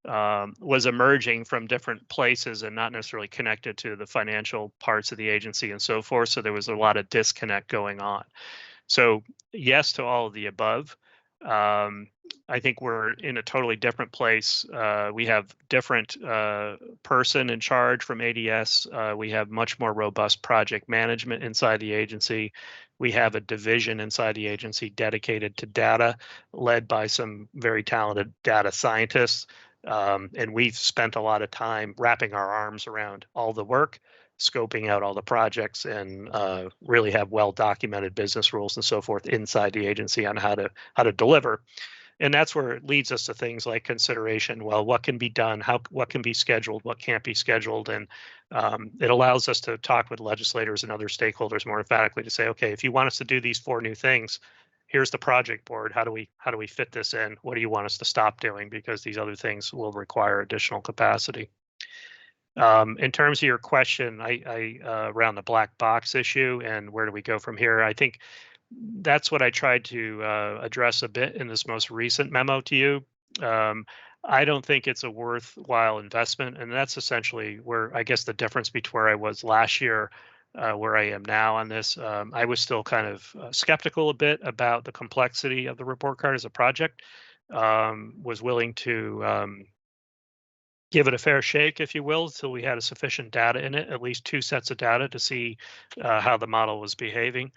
was emerging from different places and not necessarily connected to the financial parts of the agency and so forth. So there was a lot of disconnect going on. So yes to all of the above. I think we're in a totally different place. We have different person in charge from ADS. We have much more robust project management inside the agency. We have a division inside the agency dedicated to data, led by some very talented data scientists. And we've spent a lot of time wrapping our arms around all the work, scoping out all the projects, and really have well-documented business rules and so forth inside the agency on how to deliver. And that's where it leads us to things like consideration. Well, what can be done? What can be scheduled? What can't be scheduled? And it allows us to talk with legislators and other stakeholders more emphatically to say, okay, if you want us to do these 4 new things, here's the project board. How do we fit this in? What do you want us to stop doing? Because these other things will require additional capacity. In terms of your question, I around the black box issue and where do we go from here, I think that's what I tried to address a bit in this most recent memo to you. I don't think it's a worthwhile investment, and that's essentially where I guess the difference between where I was last year, where I am now on this. I was still kind of skeptical a bit about the complexity of the report card as a project. Was willing to give it a fair shake, if you will, until we had a sufficient data in it, at least 2 sets of data to see how the model was behaving.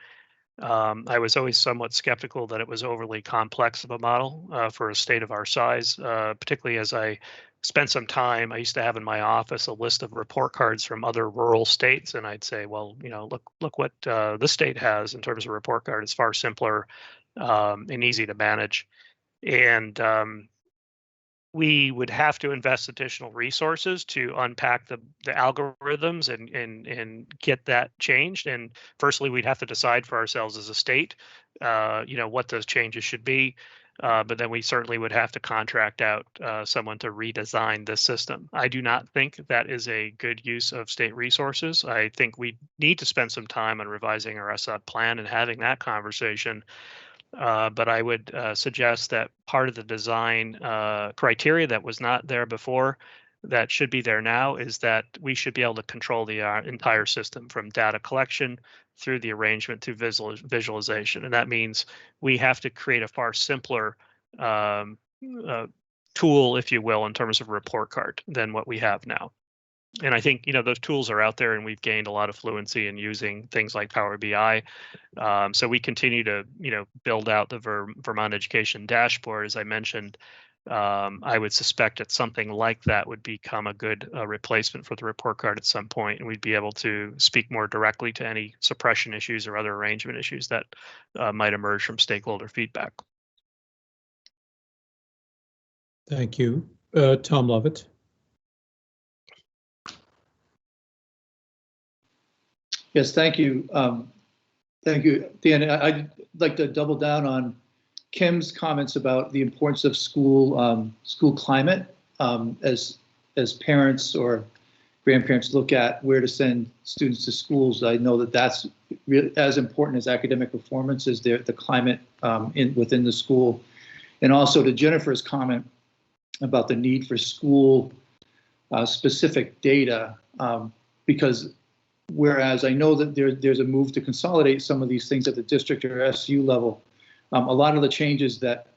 I was always somewhat skeptical that it was overly complex of a model for a state of our size, particularly as I spent some time. I used to have in my office a list of report cards from other rural states, and I'd say, well, look what this state has in terms of report card. It's far simpler and easy to manage. And we would have to invest additional resources to unpack the algorithms and get that changed. And firstly, we'd have to decide for ourselves as a state, what those changes should be. But then we certainly would have to contract out someone to redesign this system. I do not think that is a good use of state resources. I think we need to spend some time on revising our SOT plan and having that conversation. But I would suggest that part of the design criteria that was not there before, that should be there now, is that we should be able to control the entire system from data collection through the arrangement to visualization. And that means we have to create a far simpler tool, if you will, in terms of report card than what we have now. And I think, those tools are out there and we've gained a lot of fluency in using things like Power BI. So we continue to, build out the Vermont Education Dashboard. As I mentioned, I would suspect that something like that would become a good replacement for the report card at some point, and we'd be able to speak more directly to any suppression issues or other arrangement issues that might emerge from stakeholder feedback. Thank you. Tom Lovett. Yes, thank you. Thank you, Dan. I'd like to double down on Kim's comments about the importance of school climate as parents or grandparents look at where to send students to schools. I know that that's really as important as academic performance is the climate within the school. And also to Jennifer's comment about the need for school specific data, because whereas I know that there's a move to consolidate some of these things at the district or SU level, a lot of the changes that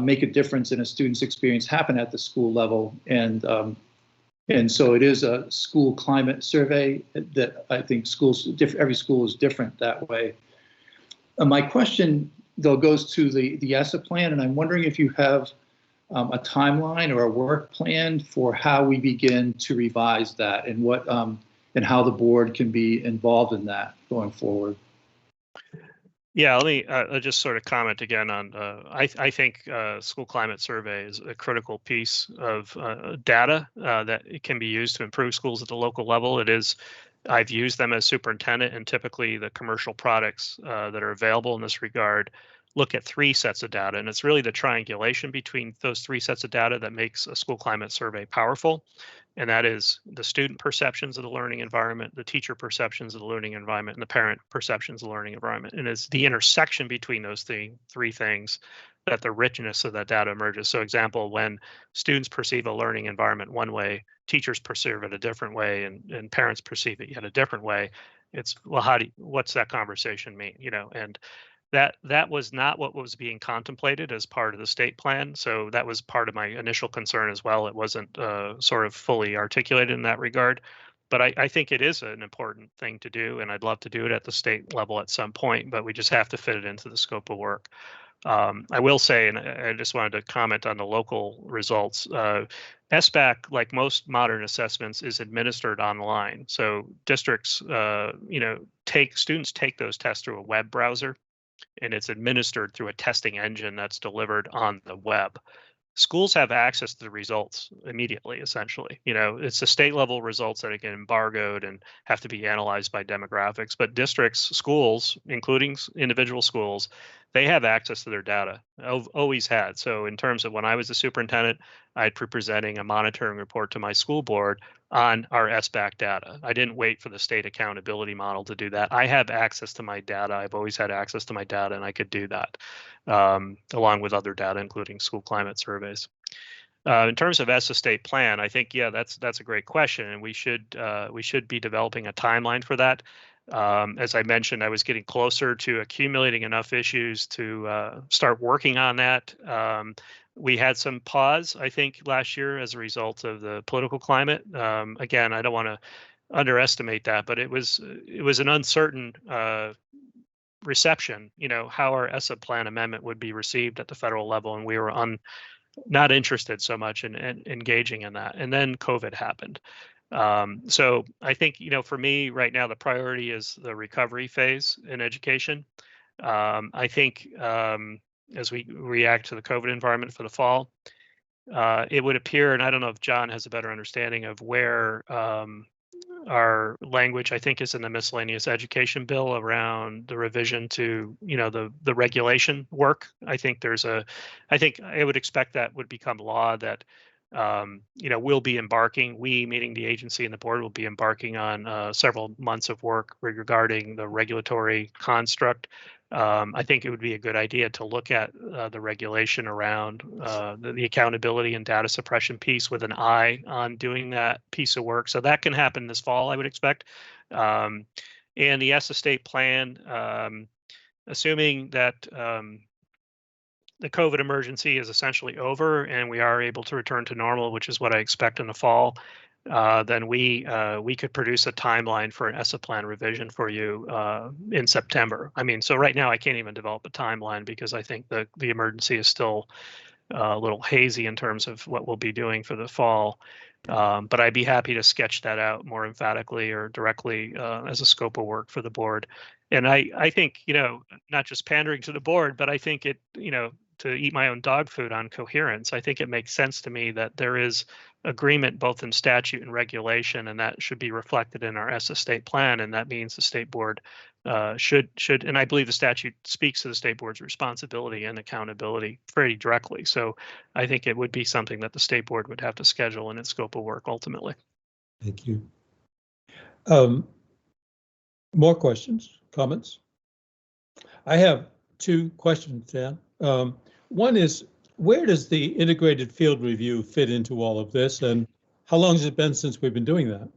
make a difference in a student's experience happen at the school level. And so it is a school climate survey that I think every school is different that way. My question, though, goes to the ESSA plan, and I'm wondering if you have a timeline or a work plan for how we begin to revise that and what and how the board can be involved in that going forward. Yeah, let me just sort of comment again on, I think school climate survey is a critical piece of data that it can be used to improve schools at the local level. I've used them as superintendent, and typically the commercial products that are available in this regard look at 3 sets of data, and it's really the triangulation between those 3 sets of data that makes a school climate survey powerful. And that is the student perceptions of the learning environment, the teacher perceptions of the learning environment, and the parent perceptions of the learning environment. And it's the intersection between those three things that the richness of that data emerges. So example, when students perceive a learning environment one way, teachers perceive it a different way, and parents perceive it yet a different way. It's, well, what's that conversation mean? And that was not what was being contemplated as part of the state plan. So that was part of my initial concern as well. It wasn't sort of fully articulated in that regard. But I think it is an important thing to do, and I'd love to do it at the state level at some point, but we just have to fit it into the scope of work. I will say, and I just wanted to comment on the local results, SBAC, like most modern assessments, is administered online. So districts, students take those tests through a web browser, and it's administered through a testing engine that's delivered on the web. Schools have access to the results immediately, essentially. It's the state level results that get embargoed and have to be analyzed by demographics, but districts, schools, including individual schools, they have access to their data. Always had. So in terms of when I was the superintendent, I'd be presenting a monitoring report to my school board on our SBAC data. I didn't wait for the state accountability model to do that. I have access to my data. I've always had access to my data, and I could do that along with other data, including school climate surveys. In terms of ESSA state plan, I think, yeah, that's a great question, and we should be developing a timeline for that. As I mentioned, I was getting closer to accumulating enough issues to start working on that. We had some pause, I think, last year as a result of the political climate. Again, I don't want to underestimate that, but it was an uncertain reception, how our ESSA plan amendment would be received at the federal level, and we were not interested so much in engaging in that. And then COVID happened. So I think, for me right now, the priority is the recovery phase in education. I think as we react to the COVID environment for the fall, it would appear, and I don't know if John has a better understanding of where our language, I think, is in the miscellaneous education bill around the revision to, the regulation work. I think I would expect that would become law that, we'll be embarking, we, meaning the agency and the board, will be embarking on several months of work regarding the regulatory construct. I think it would be a good idea to look at the regulation around the accountability and data suppression piece with an eye on doing that piece of work. So that can happen this fall, I would expect. And the ESSA state plan, assuming that the COVID emergency is essentially over and we are able to return to normal, which is what I expect in the fall, then we could produce a timeline for an ESSA plan revision for you in September. I mean, so right now I can't even develop a timeline because I think the emergency is still a little hazy in terms of what we'll be doing for the fall. But I'd be happy to sketch that out more emphatically or directly as a scope of work for the board. And I think, not just pandering to the board, but I think it, to eat my own dog food on coherence. I think it makes sense to me that there is agreement both in statute and regulation, and that should be reflected in our ESSA state plan. And that means the state board should, and I believe the statute speaks to the state board's responsibility and accountability pretty directly. So I think it would be something that the state board would have to schedule in its scope of work ultimately. Thank you. More questions, comments? I have two questions, Dan. One is, where does the integrated field review fit into all of this, and how long has it been since we've been doing that?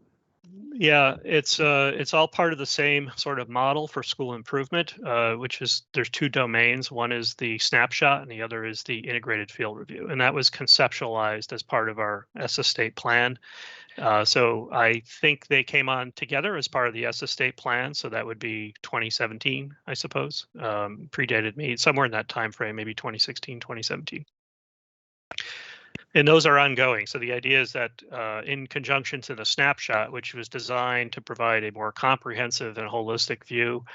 Yeah, it's all part of the same sort of model for school improvement, which is there's two domains. One is the snapshot and the other is the integrated field review. And that was conceptualized as part of our ESSA state plan. So I think they came on together as part of the ESSA state plan. So that would be 2017, I suppose, predated me, somewhere in that time frame, maybe 2016, 2017. And those are ongoing. So the idea is that in conjunction to the snapshot, which was designed to provide a more comprehensive and holistic view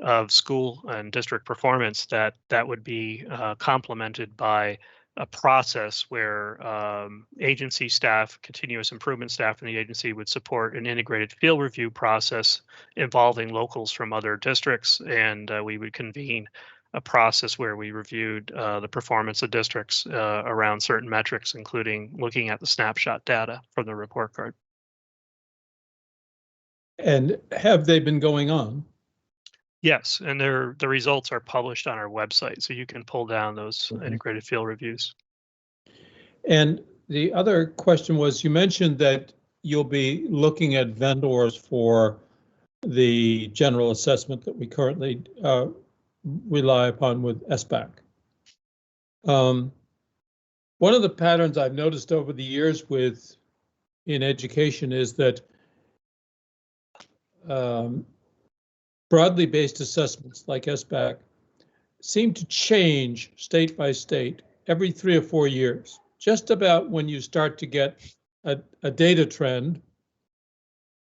of school and district performance, that would be complemented by a process where agency staff, continuous improvement staff in the agency would support an integrated field review process involving locals from other districts, and we would convene a process where we reviewed the performance of districts around certain metrics, including looking at the snapshot data from the report card. And have they been going on? Yes, and the results are published on our website, so you can pull down those integrated field reviews. And the other question was, you mentioned that you'll be looking at vendors for the general assessment that we currently rely upon with SBAC. One of the patterns I've noticed over the years in education is that broadly based assessments like SBAC seem to change state by state every 3 or 4 years. Just about when you start to get a data trend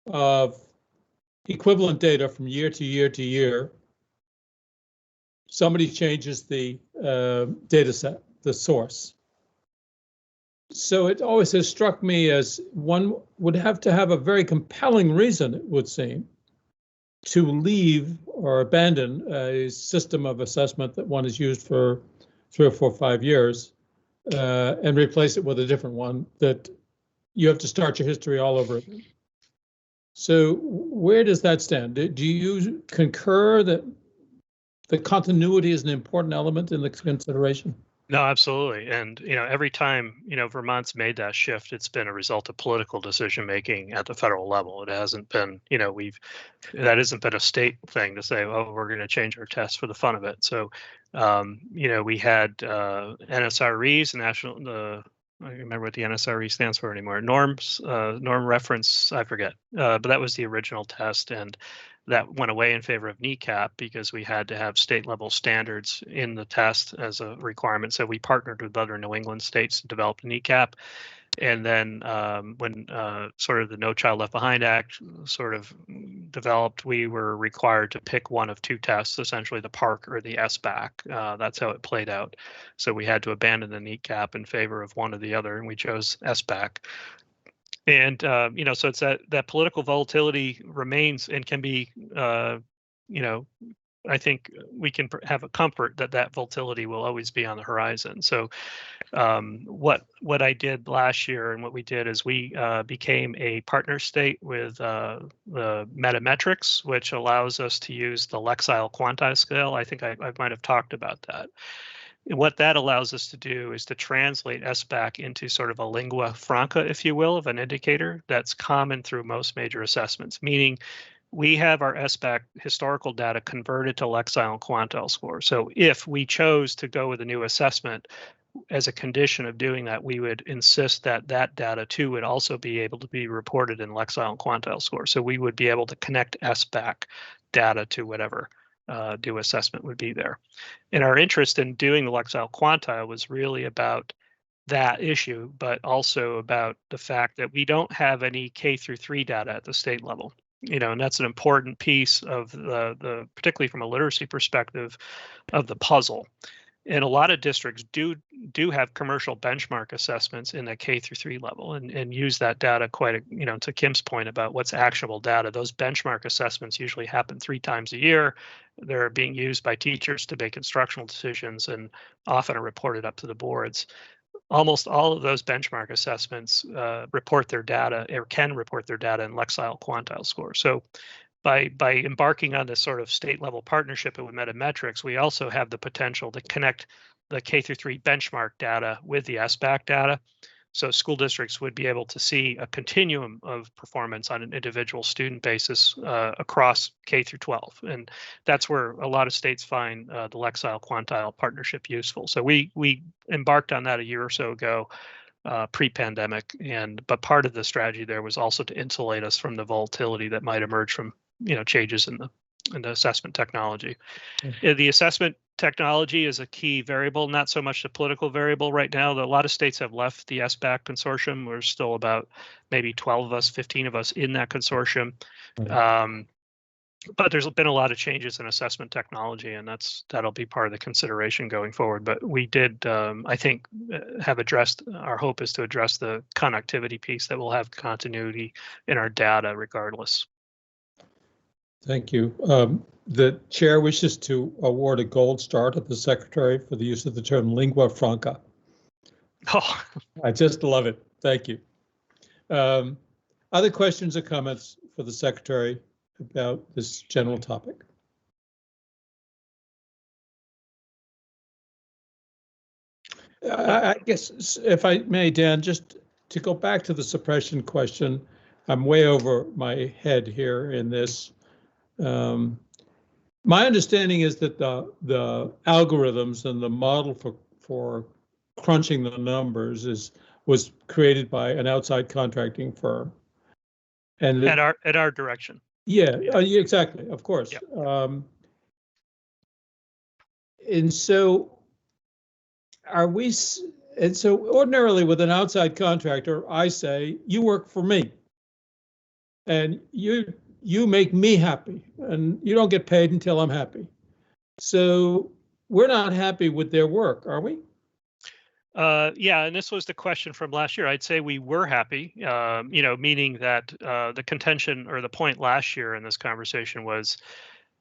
of equivalent data from year to year to year, somebody changes the data set, the source. So it always has struck me as one would have to have a very compelling reason, it would seem, to leave or abandon a system of assessment that one has used for 3 or 4 or 5 years and replace it with a different one that you have to start your history all over again. So where does that stand? Do you concur that the continuity is an important element in the consideration? No, absolutely. And, every time, Vermont's made that shift, it's been a result of political decision making at the federal level. It hasn't been, that hasn't been a state thing to say, oh, we're going to change our test for the fun of it. So, we had NSREs, I don't remember what the NSRE stands for anymore. Norm reference, I forget, but that was the original test, and that went away in favor of NECAP because we had to have state level standards in the test as a requirement. So we partnered with other New England states to develop NECAP. And then when sort of the No Child Left Behind Act sort of developed, we were required to pick one of 2 tests, essentially the PARC or the SBAC. That's how it played out. So we had to abandon the NECAP in favor of one or the other, and we chose SBAC. And, so it's that political volatility remains and can be, I think we can have a comfort that volatility will always be on the horizon. So what I did last year and what we did is we became a partner state with the Metametrics, which allows us to use the Lexile quantile scale. I think I might have talked about that. And what that allows us to do is to translate SBAC into sort of a lingua franca, if you will, of an indicator that's common through most major assessments, meaning we have our SBAC historical data converted to Lexile and quantile score. So if we chose to go with a new assessment, as a condition of doing that, we would insist that data too would also be able to be reported in Lexile and quantile score. So we would be able to connect SBAC data to whatever due assessment would be there. And our interest in doing the Lexile quantile was really about that issue, but also about the fact that we don't have any K through 3 data at the state level. And that's an important piece of the particularly from a literacy perspective, of the puzzle. And a lot of districts do have commercial benchmark assessments in the K through 3 level and use that data quite, to Kim's point about what's actionable data. Those benchmark assessments usually happen 3 times a year. They're being used by teachers to make instructional decisions and often are reported up to the boards. Almost all of those benchmark assessments report their data or can report their data in Lexile quantile score. So by embarking on this sort of state level partnership with Metametrics, we also have the potential to connect the K through 3 benchmark data with the SBAC data. So school districts would be able to see a continuum of performance on an individual student basis across K through 12. And that's where a lot of states find the Lexile quantile partnership useful. So we embarked on that a year or so ago, pre-pandemic, but part of the strategy there was also to insulate us from the volatility that might emerge from changes in the assessment technology. The assessment technology is a key variable, not so much the political variable right now. A lot of states have left the SBAC consortium. We're still about maybe 12 of us, 15 of us in that consortium. But there's been a lot of changes in assessment technology, and that'll be part of the consideration going forward. But we did, I think, have addressed, our hope is to address the connectivity piece that will have continuity in our data regardless. Thank you. The chair wishes to award a gold star to the secretary for the use of the term lingua franca. Oh, I just love it. Thank you. Other questions or comments for the secretary about this general topic? I guess if I may, Dan, just to go back to the suppression question, I'm way over my head here in this. My understanding is that the algorithms and the model for crunching the numbers was created by an outside contracting firm. And at our direction. Yeah, exactly, of course. Yeah. And so ordinarily with an outside contractor, I say, you work for me and you make me happy and you don't get paid until I'm happy. So we're not happy with their work, are we? Yeah, and this was the question from last year. I'd say we were happy, meaning that the contention or the point last year in this conversation was,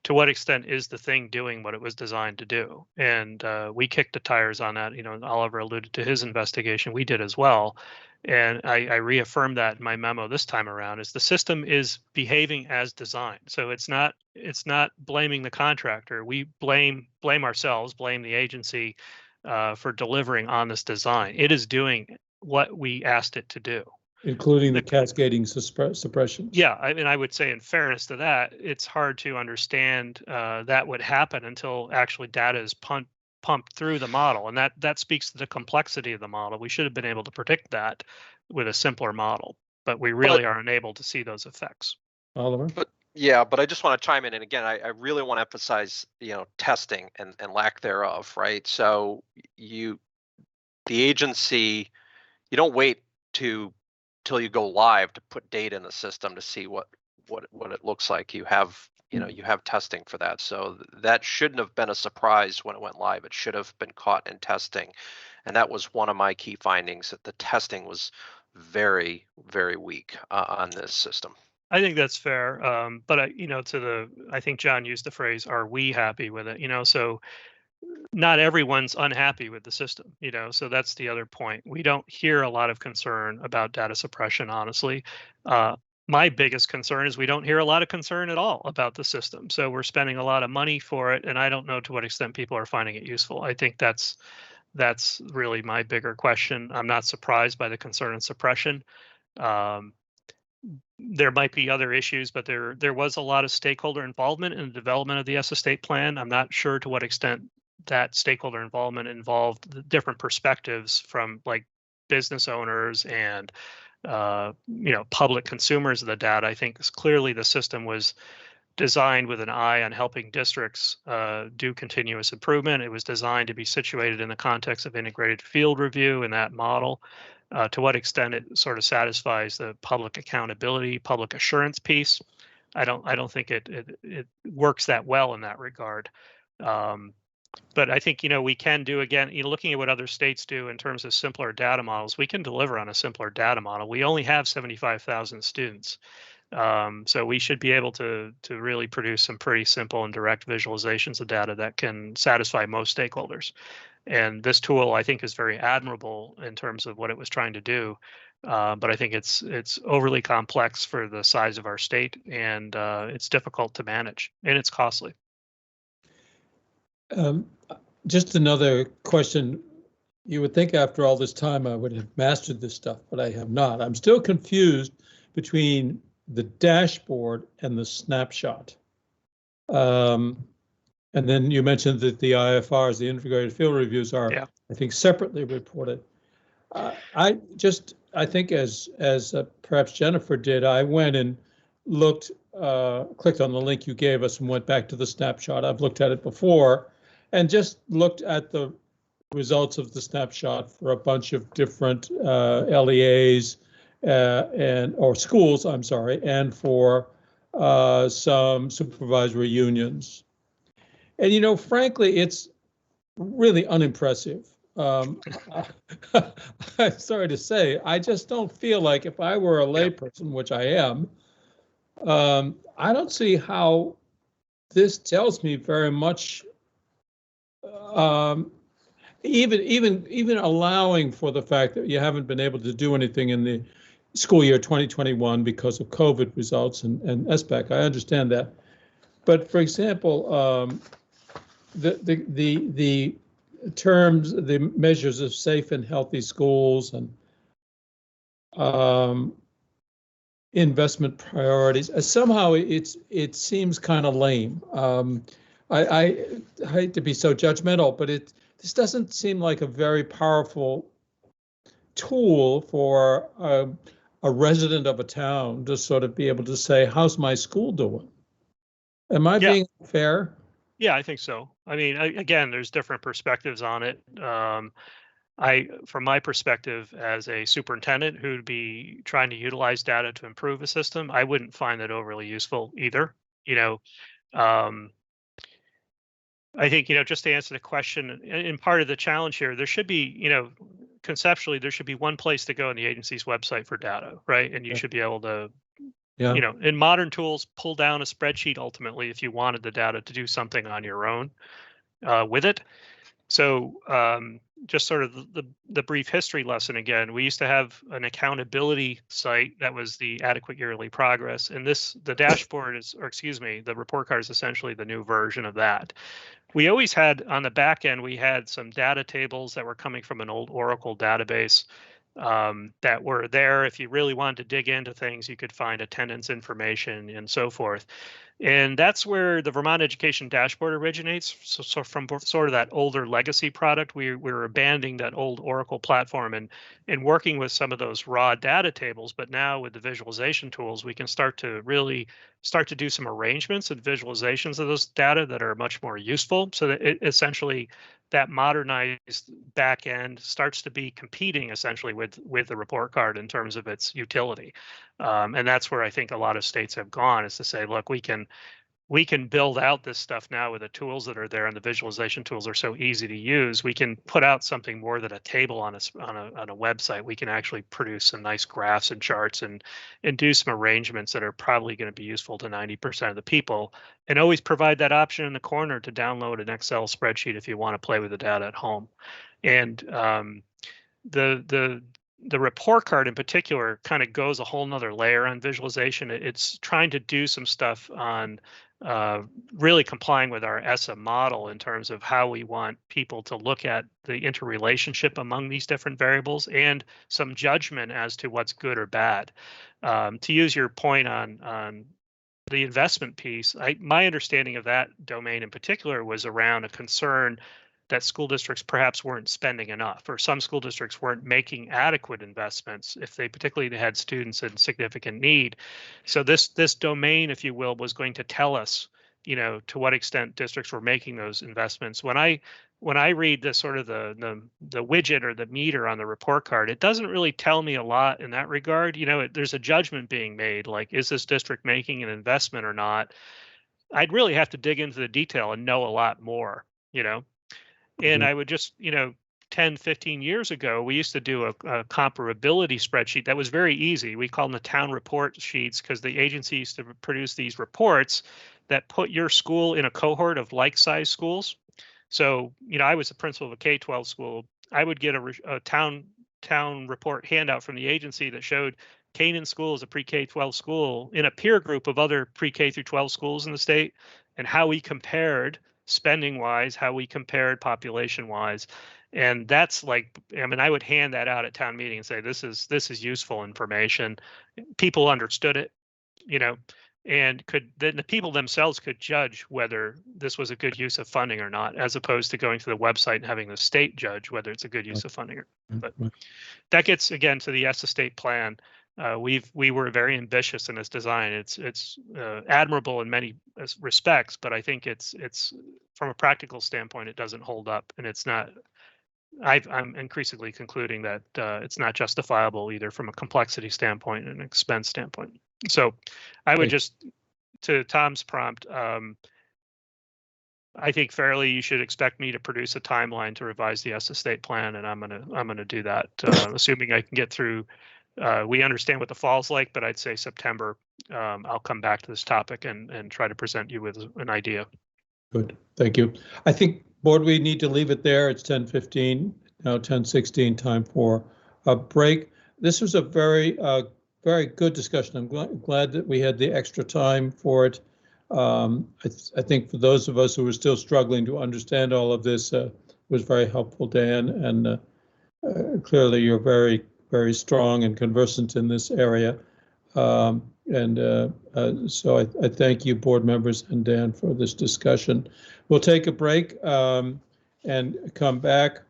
to what extent is the thing doing what it was designed to do? And we kicked the tires on that. Oliver alluded to his investigation. We did as well. And I reaffirmed that in my memo this time around, is the system is behaving as designed. So it's not blaming the contractor. We blame ourselves, blame the agency for delivering on this design. It is doing what we asked it to do. Including the cascading suppression. Yeah, I would say in fairness to that, it's hard to understand that would happen until actually data is pumped through the model. And that speaks to the complexity of the model. We should have been able to predict that with a simpler model, but we really are unable to see those effects. Oliver? But I just want to chime in. And again, I really want to emphasize, testing and lack thereof, right? So the agency, you don't wait till you go live to put data in the system to see what it looks like. You have testing for that. So that shouldn't have been a surprise when it went live. It should have been caught in testing. And that was one of my key findings, that the testing was very, very weak on this system. I think that's fair. But I think John used the phrase, are we happy with it? So not everyone's unhappy with the system, so that's the other point. We don't hear a lot of concern about data suppression, honestly. My biggest concern is we don't hear a lot of concern at all about the system. So we're spending a lot of money for it, and I don't know to what extent people are finding it useful. I think that's really my bigger question. I'm not surprised by the concern and suppression. There might be other issues, but there was a lot of stakeholder involvement in the development of the S Estate plan. I'm not sure to what extent that stakeholder involvement involved the different perspectives from like business owners and public consumers of the data. I think clearly the system was designed with an eye on helping districts do continuous improvement. It was designed to be situated in the context of integrated field review in that model. To what extent it sort of satisfies the public accountability, public assurance piece, I don't think it works that well in that regard. But I think, we can do, again, looking at what other states do in terms of simpler data models, we can deliver on a simpler data model. We only have 75,000 students. So we should be able to really produce some pretty simple and direct visualizations of data that can satisfy most stakeholders. And this tool, I think, is very admirable in terms of what it was trying to do. But I think it's overly complex for the size of our state, and it's difficult to manage, and it's costly. Just another question. You would think after all this time I would have mastered this stuff, but I have not. I'm still confused between the dashboard and the snapshot. And then you mentioned that the IFRs, the integrated field reviews, are, yeah, I think, separately reported. I think as perhaps Jennifer did, I went and looked, clicked on the link you gave us and went back to the snapshot. I've looked at it before and just looked at the results of the snapshot for a bunch of different LEAs or schools, I'm sorry, and for some supervisory unions. And, frankly, it's really unimpressive. I'm sorry to say, I just don't feel like if I were a layperson, which I am, I don't see how this tells me very much, even allowing for the fact that you haven't been able to do anything in the school year 2021 because of COVID results and SBAC. I understand that. But for example, the terms, the measures of safe and healthy schools and investment priorities, somehow it seems kind of lame. I hate to be so judgmental, but this doesn't seem like a very powerful tool for a resident of a town to sort of be able to say, how's my school doing? Am I being fair? Yeah, I think so. I mean, again, there's different perspectives on it. From my perspective as a superintendent who'd be trying to utilize data to improve a system, I wouldn't find that overly useful either. I think, just to answer the question, and part of the challenge here, there should be, conceptually, there should be one place to go on the agency's website for data, right? And you should be able to, in modern tools, pull down a spreadsheet ultimately if you wanted the data to do something on your own with it. So just sort of the brief history lesson again, we used to have an accountability site that was the adequate yearly progress. And the dashboard the report card is essentially the new version of that. We always had on the back end, we had some data tables that were coming from an old Oracle database that were there. If you really wanted to dig into things, you could find attendance information and so forth. And that's where the Vermont Education Dashboard originates. So from sort of that older legacy product, we're abandoning that old Oracle platform and working with some of those raw data tables. But now with the visualization tools, we can start to do some arrangements and visualizations of those data that are much more useful. So that essentially that modernized back end starts to be competing essentially with the report card in terms of its utility. And that's where I think a lot of states have gone, is to say, look, we can build out this stuff now with the tools that are there, and the visualization tools are so easy to use. We can put out something more than a table on a website. We can actually produce some nice graphs and charts and do some arrangements that are probably going to be useful to 90% of the people, and always provide that option in the corner to download an Excel spreadsheet if you want to play with the data at home. And the report card in particular kind of goes a whole nother layer on visualization. It's trying to do some stuff on really complying with our ESSA model in terms of how we want people to look at the interrelationship among these different variables and some judgment as to what's good or bad. To use your point on the investment piece, my understanding of that domain in particular was around a concern that school districts perhaps weren't spending enough, or some school districts weren't making adequate investments if they particularly had students in significant need. So this domain, if you will, was going to tell us, to what extent districts were making those investments. When I read the sort of the widget or the meter on the report card, it doesn't really tell me a lot in that regard. There's a judgment being made, like, is this district making an investment or not? I'd really have to dig into the detail and know a lot more, And I would just, 10, 15 years ago, we used to do a comparability spreadsheet that was very easy. We call them the town report sheets because the agency used to produce these reports that put your school in a cohort of like-sized schools. So, I was the principal of a K-12 school. I would get a town report handout from the agency that showed Canaan School is a pre-K-12 school in a peer group of other pre-K through 12 schools in the state, and how we compared spending wise, how we compared population wise. And that's like, I would hand that out at town meeting and say, this is useful information. People understood it, and then the people themselves could judge whether this was a good use of funding or not, as opposed to going to the website and having the state judge whether it's a good use of funding or not. But that gets again to the S estate plan. We were very ambitious in its design. It's admirable in many respects, but I think it's from a practical standpoint, it doesn't hold up, and it's not. I'm increasingly concluding that it's not justifiable either from a complexity standpoint and an expense standpoint. So I would just, to Tom's prompt, I think fairly you should expect me to produce a timeline to revise the S estate plan, and I'm gonna do that, assuming I can get through. We understand what the fall's like, but I'd say September. I'll come back to this topic and try to present you with an idea. Good, thank you. I think, board, we need to leave it there. It's 10:15, now 10:16, time for a break. This was a very good discussion. I'm glad that we had the extra time for it. I think for those of us who are still struggling to understand all of this, was very helpful, Dan, and clearly you're very, very strong and conversant in this area. So I thank you, board members and Dan, for this discussion. We'll take a break and come back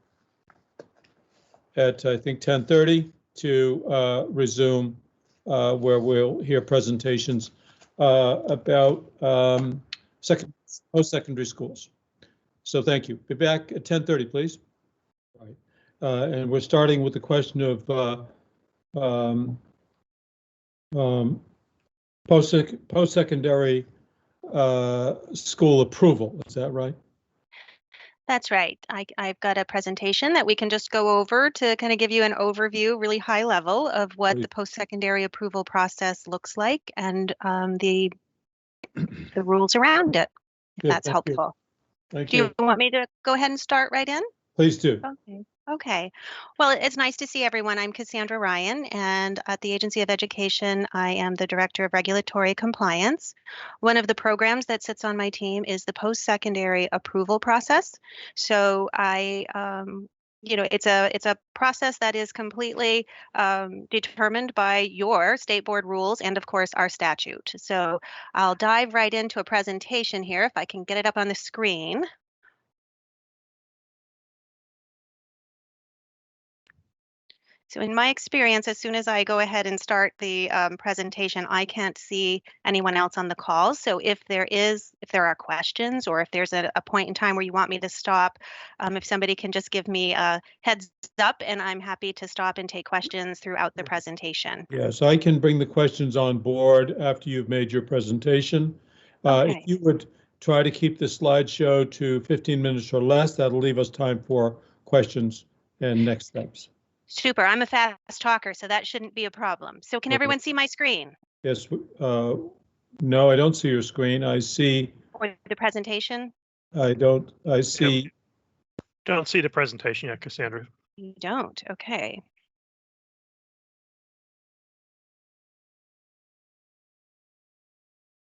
at, I think, 10:30 to resume where we'll hear presentations about post-secondary schools. So thank you. Be back at 10:30, please. All right. And we're starting with the question of post-secondary school approval. Is that right? That's right. I've got a presentation that we can just go over to kind of give you an overview, really high level, of what the post-secondary approval process looks like and the rules around it, if that's helpful. Thank you. Do you want me to go ahead and start right in? Please do. Okay. Well, it's nice to see everyone. I'm Cassandra Ryan, and at the Agency of Education, I am the Director of Regulatory Compliance. One of the programs that sits on my team is the post-secondary approval process. So it's a process that is completely determined by your state board rules and, of course, our statute. So I'll dive right into a presentation here, if I can get it up on the screen. So in my experience, as soon as I go ahead and start the presentation, I can't see anyone else on the call. So if there are questions, or if there's a point in time where you want me to stop, if somebody can just give me a heads up, and I'm happy to stop and take questions throughout the presentation. Yes, I can bring the questions on board after you've made your presentation. If you would try to keep the slideshow to 15 minutes or less, that'll leave us time for questions and next steps. Super. I'm a fast talker, so that shouldn't be a problem. So can everyone see my screen? Yes. No, I don't see your screen. I see. Or the presentation? I don't. I see. Don't see the presentation yet, Cassandra. You don't. Okay.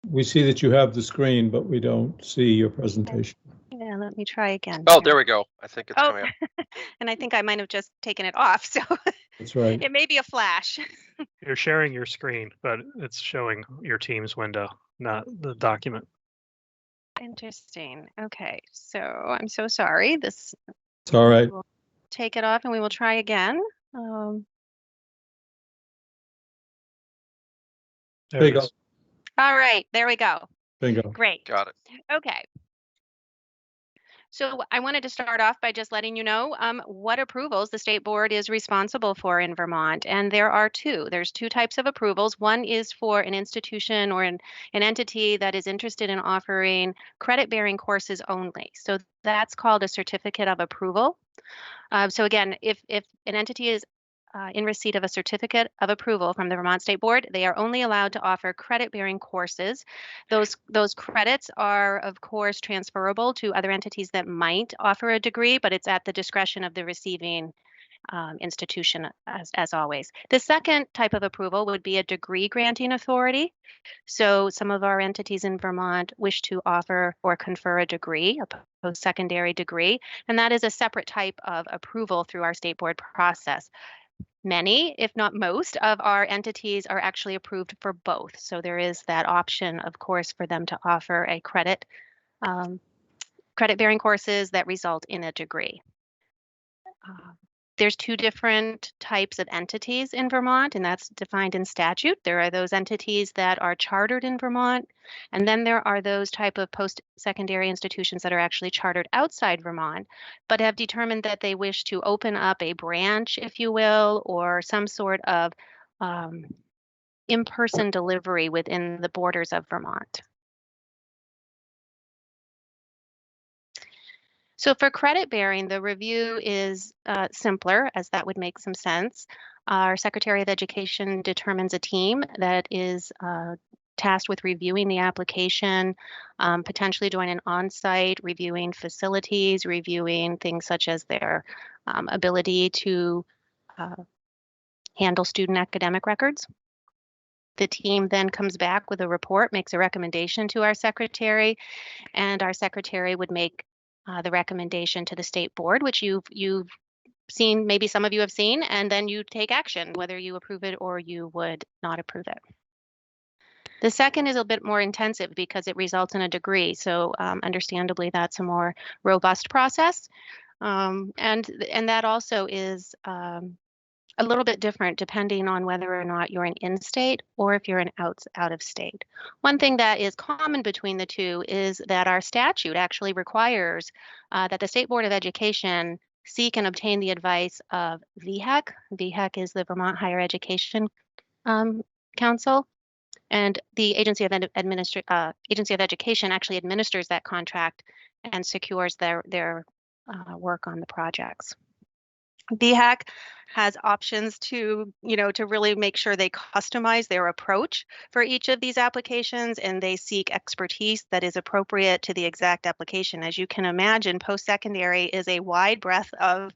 We see that you have the screen, but we don't see your presentation. Yeah, let me try again. Oh, there we go. I think it's coming up. And I think I might have just taken it off, so that's right. It may be a flash. You're sharing your screen, but it's showing your Teams window, not the document. Interesting. Okay, so I'm so sorry. It's all right. We'll take it off and we will try again. There you go. All right, there we go. Bingo. Great. Got it. Okay. So I wanted to start off by just letting you know what approvals the state board is responsible for in Vermont. And there are two. There's two types of approvals. One is for an institution or an entity that is interested in offering credit-bearing courses only. So that's called a certificate of approval. So again, if an entity is in receipt of a certificate of approval from the Vermont State Board, they are only allowed to offer credit-bearing courses. Those credits are, of course, transferable to other entities that might offer a degree, but it's at the discretion of the receiving institution, as always. The second type of approval would be a degree granting authority. So some of our entities in Vermont wish to offer or confer a degree, a post-secondary degree, and that is a separate type of approval through our state board process. Many, if not most, of our entities are actually approved for both. So there is that option, of course, for them to offer a credit-bearing courses that result in a degree. There's two different types of entities in Vermont, and that's defined in statute. There are those entities that are chartered in Vermont, and then there are those type of post-secondary institutions that are actually chartered outside Vermont, but have determined that they wish to open up a branch, if you will, or some sort of in-person delivery within the borders of Vermont. So for credit bearing, the review is simpler, as that would make some sense. Our Secretary of Education determines a team that is tasked with reviewing the application, potentially doing an on-site, reviewing facilities, reviewing things such as their ability to handle student academic records. The team then comes back with a report, makes a recommendation to our secretary, and our secretary would make the recommendation to the state board, which you've seen, maybe some of you have seen, and then you take action, whether you approve it or you would not approve it. The second is a bit more intensive because it results in a degree. So understandably, that's a more robust process. And that also is a little bit different depending on whether or not you're an in-state or if you're an out of state. One thing that is common between the two is that our statute actually requires that the State Board of Education seek and obtain the advice of VHEC. VHEC is the Vermont Higher Education Council, and the Agency of Education actually administers that contract and secures their work on the projects. VHEC has options to really make sure they customize their approach for each of these applications, and they seek expertise that is appropriate to the exact application. As you can imagine, post-secondary is a wide breadth of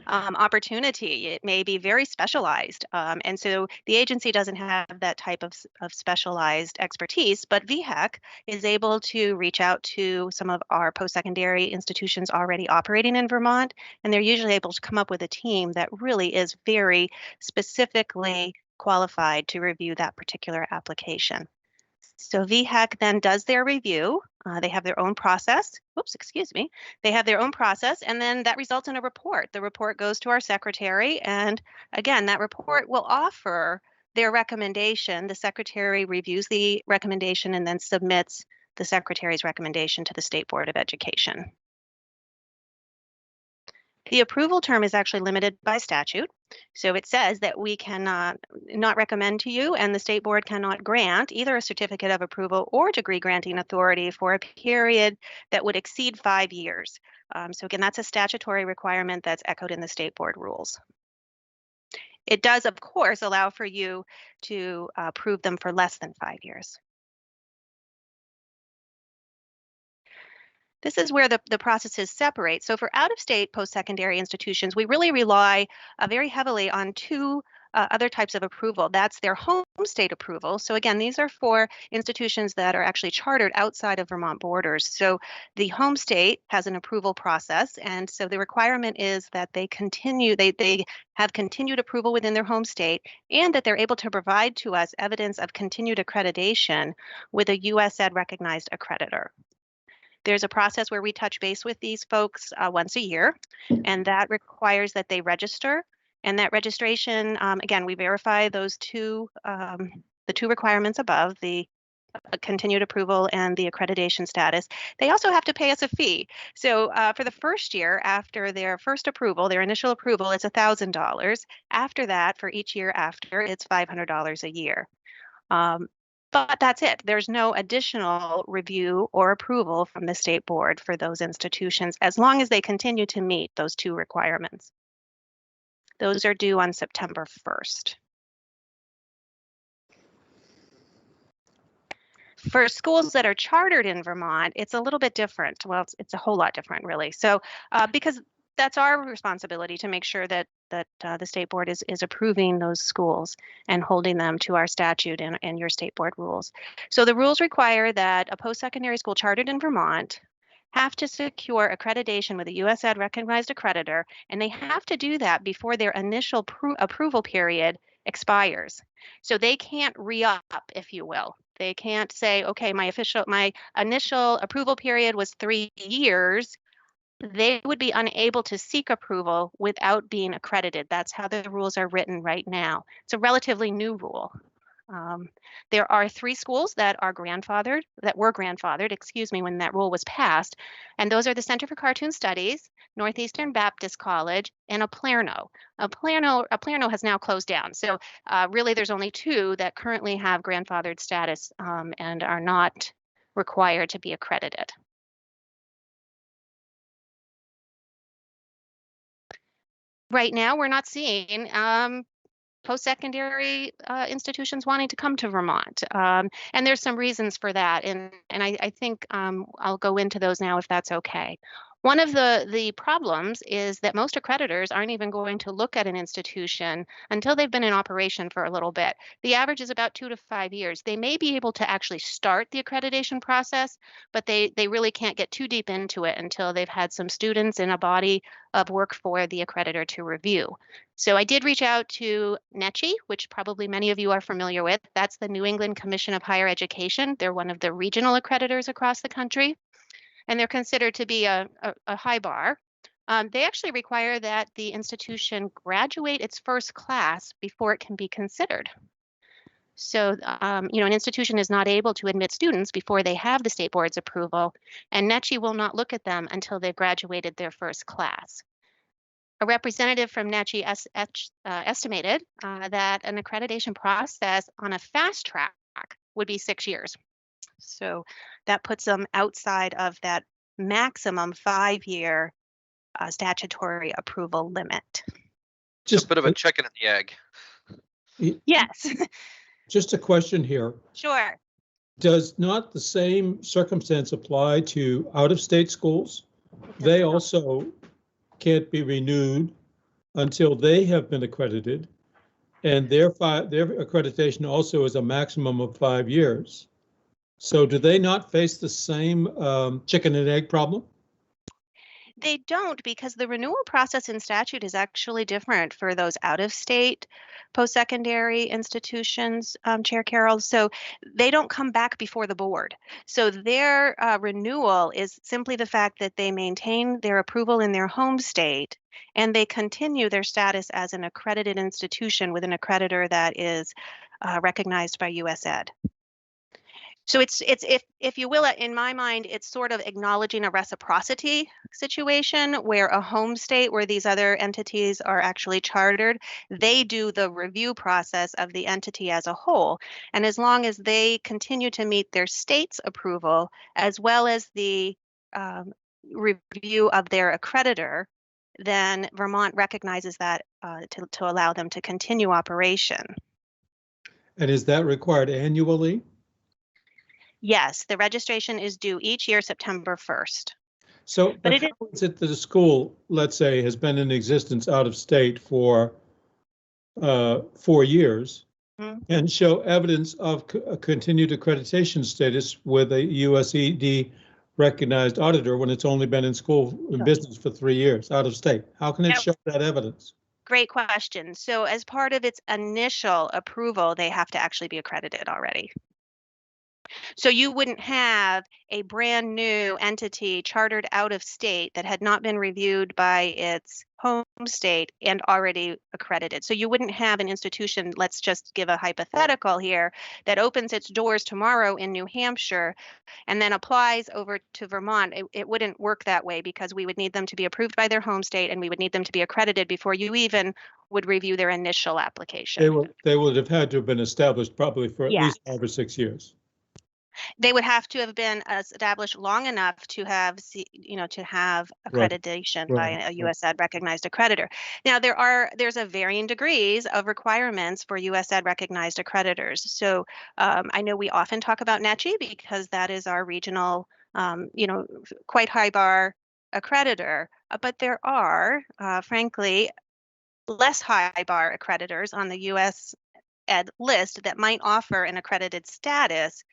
opportunity. It may be very specialized, and so the agency doesn't have that type of specialized expertise, but VHEC is able to reach out to some of our post-secondary institutions already operating in Vermont, and they're usually able to come up with a team that really is very specifically qualified to review that particular application. So VHEC then does their review. They have their own process. Oops, excuse me. They have their own process, and then that results in a report. The report goes to our secretary, and again, that report will offer their recommendation. The secretary reviews the recommendation and then submits the secretary's recommendation to the State Board of Education. The approval term is actually limited by statute. So it says that we cannot not recommend to you, and the state board cannot grant either a certificate of approval or degree granting authority for a period that would exceed 5 years. So again, that's a statutory requirement that's echoed in the state board rules. It does, of course, allow for you to approve them for less than 5 years. This is where the processes separate. So for out-of-state post-secondary institutions, we really rely very heavily on two other types of approval. That's their home state approval. So again, these are for institutions that are actually chartered outside of Vermont borders. So the home state has an approval process, and so the requirement is that they have continued approval within their home state, and that they're able to provide to us evidence of continued accreditation with a USED recognized accreditor. There's a process where we touch base with these folks once a year, and that requires that they register. And that registration, again, we verify those the two requirements above, the continued approval and the accreditation status, they also have to pay us a fee. So for the first year after their first approval, their initial approval, it's $1,000. After that, for each year after, it's $500 a year. But that's it. There's no additional review or approval from the state board for those institutions as long as they continue to meet those two requirements. Those are due on September 1st. For schools that are chartered in Vermont, it's a little bit different. Well, it's a whole lot different, really. So because that's our responsibility to make sure that the state board is approving those schools and holding them to our statute and your state board rules. So the rules require that a post-secondary school chartered in Vermont have to secure accreditation with a USAID recognized accreditor, and they have to do that before their initial approval period expires. So they can't re-up, if you will. They can't say, okay, my initial approval period was 3 years. They would be unable to seek approval without being accredited. That's how the rules are written right now. It's a relatively new rule. There are 3 schools that were grandfathered, when that rule was passed. And those are the Center for Cartoon Studies, Northeastern Baptist College, and Aplerno. Aplerno has now closed down. So really there's only 2 that currently have grandfathered status and are not required to be accredited. Right now, we're not seeing post-secondary institutions wanting to come to Vermont. And there's some reasons for that. And I think I'll go into those now if that's okay. One of the problems is that most accreditors aren't even going to look at an institution until they've been in operation for a little bit. The average is about 2 to 5 years. They may be able to actually start the accreditation process, but they really can't get too deep into it until they've had some students in a body of work for the accreditor to review. So I did reach out to NECHI, which probably many of you are familiar with. That's the New England Commission of Higher Education. They're one of the regional accreditors across the country, and they're considered to be a high bar. They actually require that the institution graduate its first class before it can be considered. So, an institution is not able to admit students before they have the state board's approval, and NECHI will not look at them until they've graduated their first class. A representative from NECHI estimated that an accreditation process on a fast track would be 6 years. So that puts them outside of that maximum 5-year statutory approval limit. Just a bit of a chicken and the egg. Yes. Just a question here. Sure. Does not the same circumstance apply to out-of-state schools? They also can't be renewed until they have been accredited, and their accreditation also is a maximum of 5 years. So do they not face the same chicken and egg problem? They don't, because the renewal process in statute is actually different for those out-of-state post-secondary institutions, Chair Carroll. So they don't come back before the board. So their renewal is simply the fact that they maintain their approval in their home state and they continue their status as an accredited institution with an accreditor that is recognized by USAID. So it's if you will, in my mind, it's sort of acknowledging a reciprocity situation where a home state where these other entities are actually chartered, they do the review process of the entity as a whole. And as long as they continue to meet their state's approval, as well as the review of their accreditor, then Vermont recognizes that to allow them to continue operation. And is that required annually? Yes, the registration is due each year, September 1st. So, but how is it that a school, let's say, has been in existence out of state for 4 years and show evidence of continued accreditation status with a USED recognized auditor when it's only been in school in business for 3 years out of state? How can it show that evidence? Great question. So as part of its initial approval, they have to actually be accredited already. So you wouldn't have a brand new entity chartered out of state that had not been reviewed by its home state and already accredited. So you wouldn't have an institution, let's just give a hypothetical here, that opens its doors tomorrow in New Hampshire and then applies over to Vermont. It wouldn't work that way because we would need them to be approved by their home state and we would need them to be accredited before you even would review their initial application. They would have had to have been established probably for at Yes. least 5 or 6 years. They would have to have been established long enough to have, to have accreditation by a USAID recognized accreditor. Now, there's a varying degrees of requirements for USAID recognized accreditors. So I know we often talk about NECHI because that is our regional, quite high bar accreditor. But there are, frankly, less high bar accreditors on the USAID list that might offer an accredited status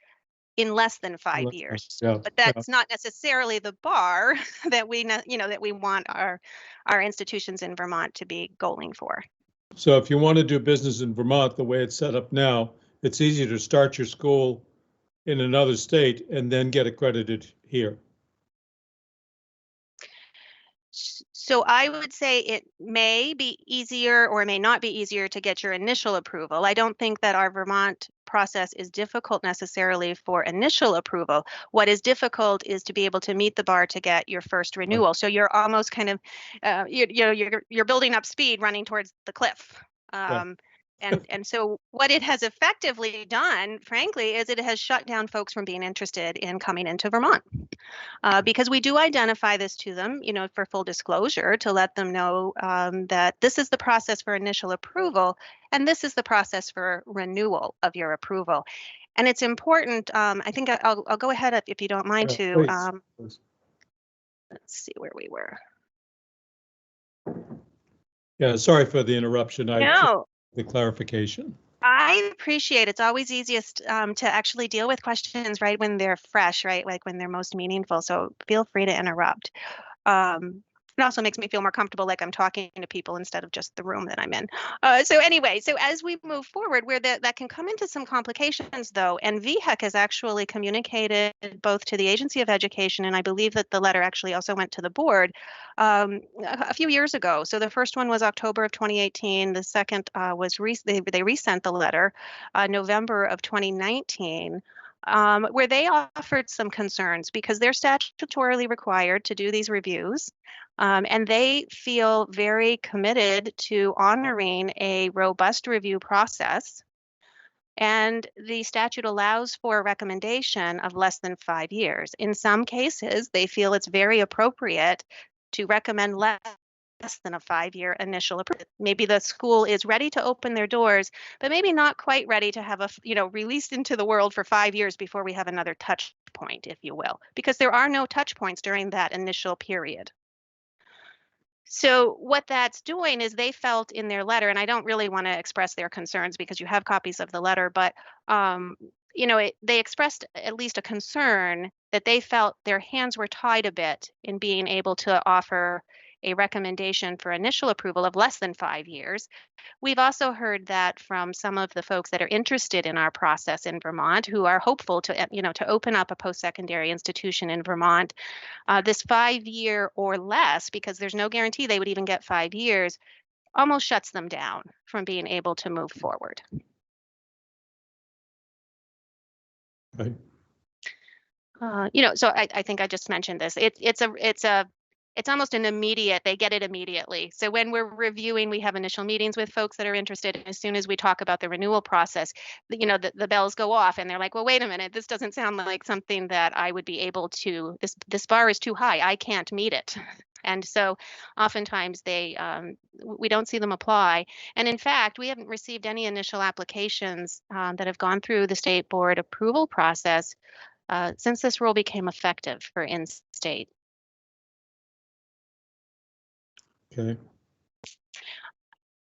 in less than 5 years. Yeah, but that's not necessarily the bar that that we want our institutions in Vermont to be goaling for. So if you want to do business in Vermont, the way it's set up now, it's easier to start your school in another state and then get accredited here. So I would say it may be easier or may not be easier to get your initial approval. I don't think that our Vermont process is difficult necessarily for initial approval. What is difficult is to be able to meet the bar to get your first renewal. So you're almost kind of, you're building up speed running towards the cliff. And so what it has effectively done, frankly, is it has shut down folks from being interested in coming into Vermont. Because we do identify this to them, for full disclosure, to let them know that this is the process for initial approval, and this is the process for renewal of your approval. And it's important, I think I'll go ahead if you don't mind to, Please. let's see where we were. Yeah, sorry for the interruption. No. The clarification. I appreciate it's always easiest to actually deal with questions right when they're fresh, right? Like when they're most meaningful. So feel free to interrupt. It also makes me feel more comfortable, like I'm talking to people instead of just the room that I'm in. So anyway, so as we move forward, where that can come into some complications, though, and VHEC has actually communicated both to the Agency of Education, and I believe that the letter actually also went to the board a few years ago. So the first one was October of 2018. The second was they resent the letter November of 2019. Where they offered some concerns because they're statutorily required to do these reviews. And they feel very committed to honoring a robust review process. And the statute allows for a recommendation of less than 5 years. In some cases, they feel it's very appropriate to recommend less than a 5-year initial approval. Maybe the school is ready to open their doors, but maybe not quite ready to have released into the world for 5 years before we have another touch point, if you will, because there are no touch points during that initial period. So what that's doing is they felt in their letter, and I don't really want to express their concerns because you have copies of the letter, but they expressed at least a concern that they felt their hands were tied a bit in being able to offer a recommendation for initial approval of less than 5 years. We've also heard that from some of the folks that are interested in our process in Vermont, who are hopeful to open up a post-secondary institution in Vermont. This 5-year or less, because there's no guarantee they would even get 5 years, almost shuts them down from being able to move forward. Right. So I think I just mentioned this. It's almost an immediate, they get it immediately. So when we're reviewing, we have initial meetings with folks that are interested. And as soon as we talk about the renewal process, the bells go off and they're like, well, wait a minute, this doesn't sound like something that I would be able to, this bar is too high. I can't meet it. And so oftentimes we don't see them apply. And in fact, we haven't received any initial applications that have gone through the state board approval process since this rule became effective for in-state. Okay.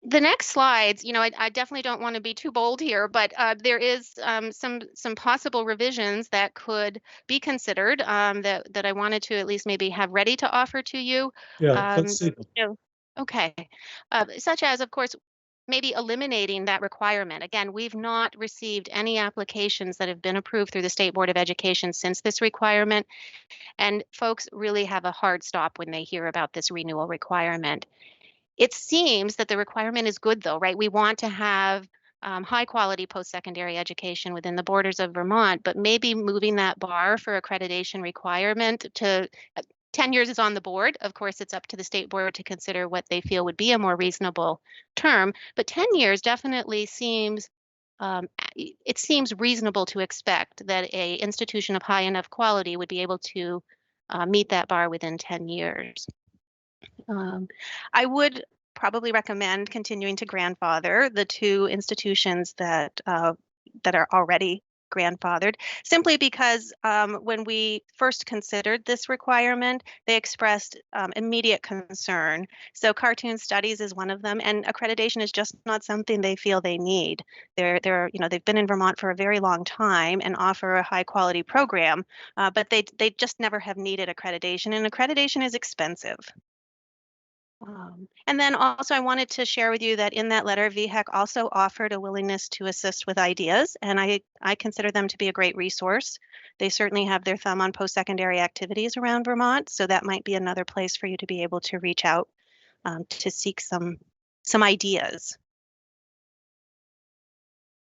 The next slides, I definitely don't want to be too bold here, but there is some possible revisions that could be considered that I wanted to at least maybe have ready to offer to you. Yeah, let's see. Okay, such as, of course, maybe eliminating that requirement. Again, we've not received any applications that have been approved through the State Board of Education since this requirement. And folks really have a hard stop when they hear about this renewal requirement. It seems that the requirement is good though, right? We want to have high quality post-secondary education within the borders of Vermont, but maybe moving that bar for accreditation requirement to 10 years is on the board. Of course, it's up to the state board to consider what they feel would be a more reasonable term, but 10 years definitely seems it seems reasonable to expect that a institution of high enough quality would be able to meet that bar within 10 years. I would probably recommend continuing to grandfather the two institutions that that are already grandfathered, simply because when we first considered this requirement, they expressed immediate concern. So cartoon studies is one of them, and accreditation is just not something they feel they need. They're you know, they've been in Vermont for a very long time and offer a high quality program, but they just never have needed accreditation, and accreditation is expensive. And then also I wanted to share with you that in that letter, VHEC also offered a willingness to assist with ideas, and I consider them to be a great resource. They certainly have their thumb on post-secondary activities around Vermont, so that might be another place for you to be able to reach out to seek some ideas.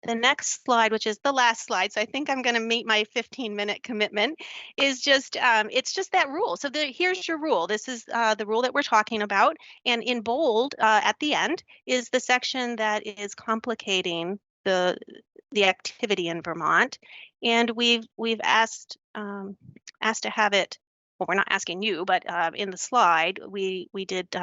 The next slide, which is the last slide, so I think I'm going to meet my 15-minute commitment, is just it's just that rule. So here's your rule. This is the rule that we're talking about, and in bold at the end is the section that is complicating the activity in Vermont, and we've asked to have it. Well, we're not asking you, but in the slide we did.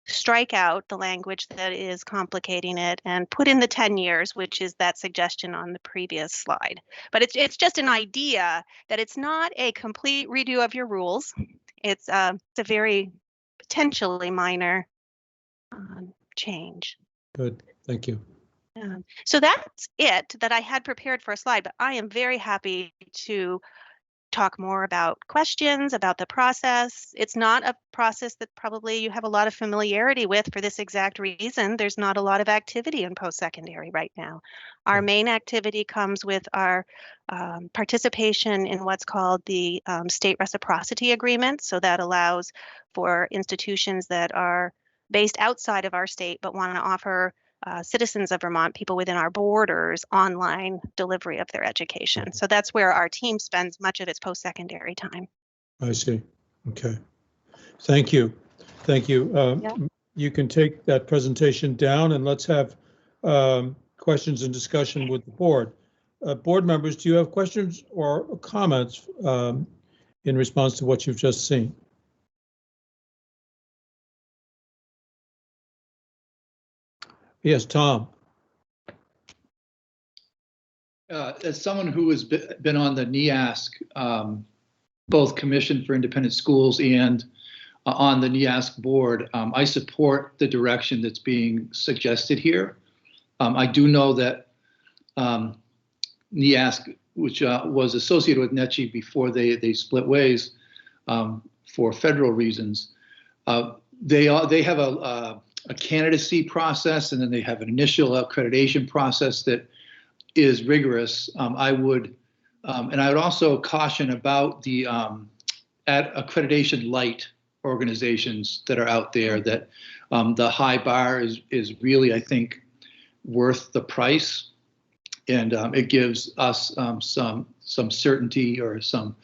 Strike out the language that is complicating it and put in the 10 years, which is that suggestion on the previous slide. But it's just an idea that it's not a complete redo of your rules. It's a very potentially minor change. Good, thank you. So that's it that I had prepared for a slide, but I am very happy to talk more about questions, about the process. It's not a process that probably you have a lot of familiarity with for this exact reason. There's not a lot of activity in post-secondary right now. Our main activity comes with our participation in what's called the state reciprocity agreement. So that allows for institutions that are based outside of our state but want to offer citizens of Vermont, people within our borders, online delivery of their education. So that's where our team spends much of its post-secondary time. I see. Okay. Thank you. Thank you. Yeah. You can take that presentation down and let's have questions and discussion with the board. Board members, do you have questions or comments in response to what you've just seen? Yes, Tom. As someone who has been on the NEASC, both Commission for Independent Schools and on the NEASC board, I support the direction that's being suggested here. I do know that NEASC, which was associated with NETCHI before they split ways for federal reasons, they have a candidacy process, and then they have an initial accreditation process that is rigorous. I would also caution about the accreditation light organizations that are out there, that the high bar is really, I think, worth the price, and it gives us some certainty or some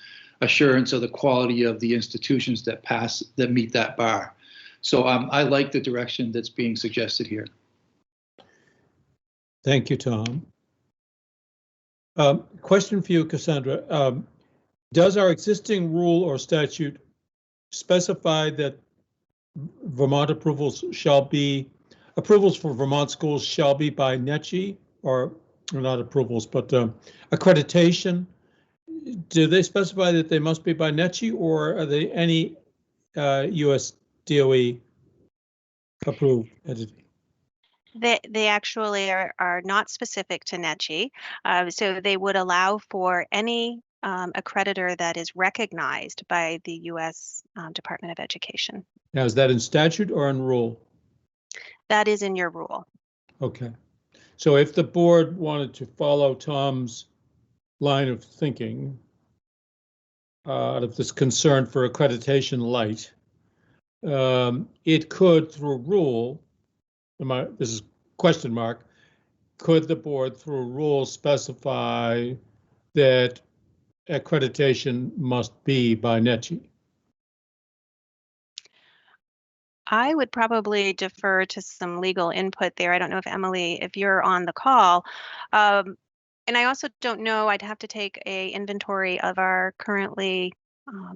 assurance of the quality of the institutions that meet that bar. So I like the direction that's being suggested here. Thank you, Tom. Question for you, Cassandra. Does our existing rule or statute specify that Vermont approvals for Vermont schools shall be by NETCHI, or not approvals, but accreditation? Do they specify that they must be by NETCHI, or are they any US DOE approved entity? They actually are not specific to NETCHI, so they would allow for any accreditor that is recognized by the U.S. Department of Education. Now, is that in statute or in rule? That is in your rule. Okay. So if the board wanted to follow Tom's line of thinking, out of this concern for accreditation light, it could, through rule, this is question mark, could the board through rule specify that accreditation must be by NETCHI? I would probably defer to some legal input there. I don't know if Emily, if you're on the call. And I also don't know, I'd have to take a inventory of our currently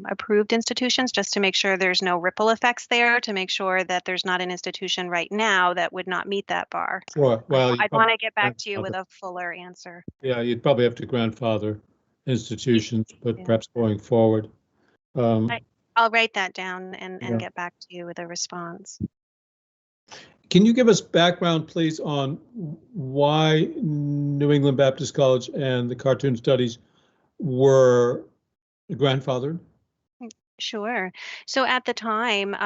approved institutions just to make sure there's no ripple effects there, to make sure that there's not an institution right now that would not meet that bar. Sure. Well, I'd want to get back to you with a fuller answer. Yeah, you'd probably have to grandfather institutions, but Yeah. perhaps going forward. I'll write that down and Yeah. get back to you with a response. Can you give us background, please, on why New England Baptist College and the cartoon studies were grandfathered? Sure. So at the time,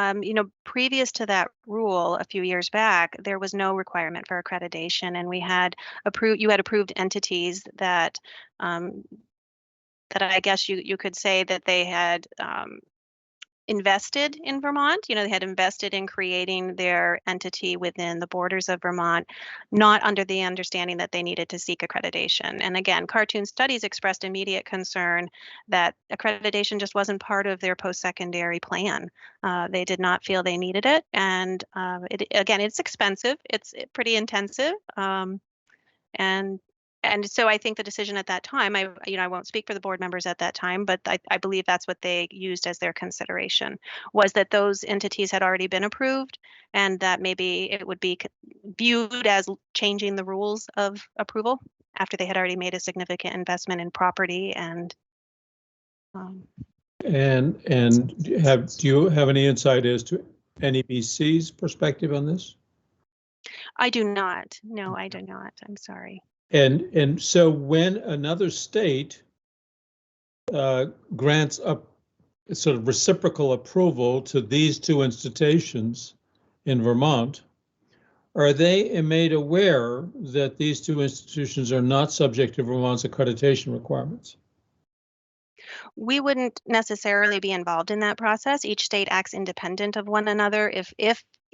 previous to that rule a few years back, there was no requirement for accreditation, and we had you had approved entities that that I guess you could say that they had invested in Vermont. They had invested in creating their entity within the borders of Vermont, not under the understanding that they needed to seek accreditation. And again, Cartoon Studies expressed immediate concern that accreditation just wasn't part of their post-secondary plan. They did not feel they needed it. And again, it's expensive. It's pretty intensive. And so I think the decision at that time, I won't speak for the board members at that time, but I believe that's what they used as their consideration, was that those entities had already been approved and that maybe it would be viewed as changing the rules of approval after they had already made a significant investment in property and. And do you have any insight as to NEBC's perspective on this? I do not. No, I do not. I'm sorry. And so when another state grants a sort of reciprocal approval to these two institutions in Vermont, are they made aware that these two institutions are not subject to Vermont's accreditation requirements? We wouldn't necessarily be involved in that process. Each state acts independent of one another.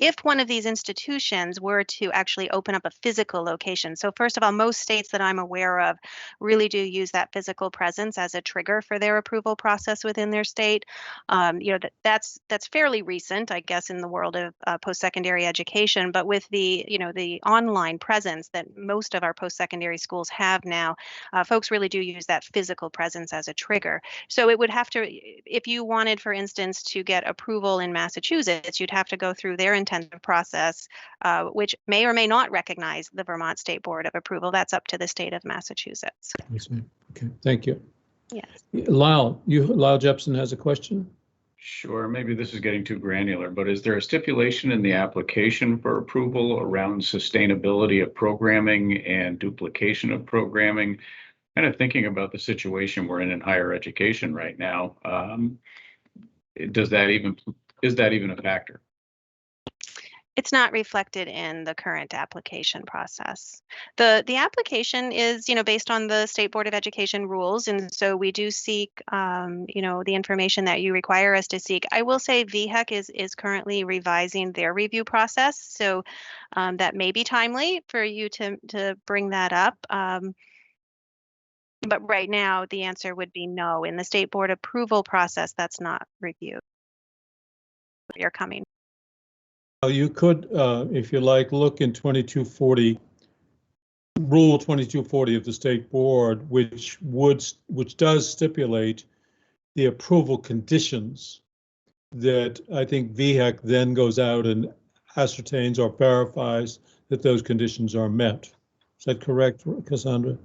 If one of these institutions were to actually open up a physical location. So first of all, most states that I'm aware of really do use that physical presence as a trigger for their approval process within their state. That's fairly recent, I guess, in the world of post-secondary education. But with the online presence that most of our post-secondary schools have now, folks really do use that physical presence as a trigger. So it would have to, if you wanted, for instance, to get approval in Massachusetts, you'd have to go through their intensive process, which may or may not recognize the Vermont State Board of Approval. That's up to the state of Massachusetts. Okay, thank you. Yes. Lyle Jepson has a question. Sure, maybe this is getting too granular, but is there a stipulation in the application for approval around sustainability of programming and duplication of programming? Kind of thinking about the situation we're in higher education right now, is that even a factor? It's not reflected in the current application process. The application is, based on the State Board of Education rules, and so we do seek, the information that you require us to seek. I will say VHEC is currently revising their review process, so that may be timely for you to bring that up. But right now, the answer would be no. In the State Board approval process, that's not reviewed. You're coming. You could, if you like, look in 2240, Rule 2240 of the State Board, which does stipulate the approval conditions that I think VHEC then goes out and ascertains or verifies that those conditions are met. Is that correct, Cassandra?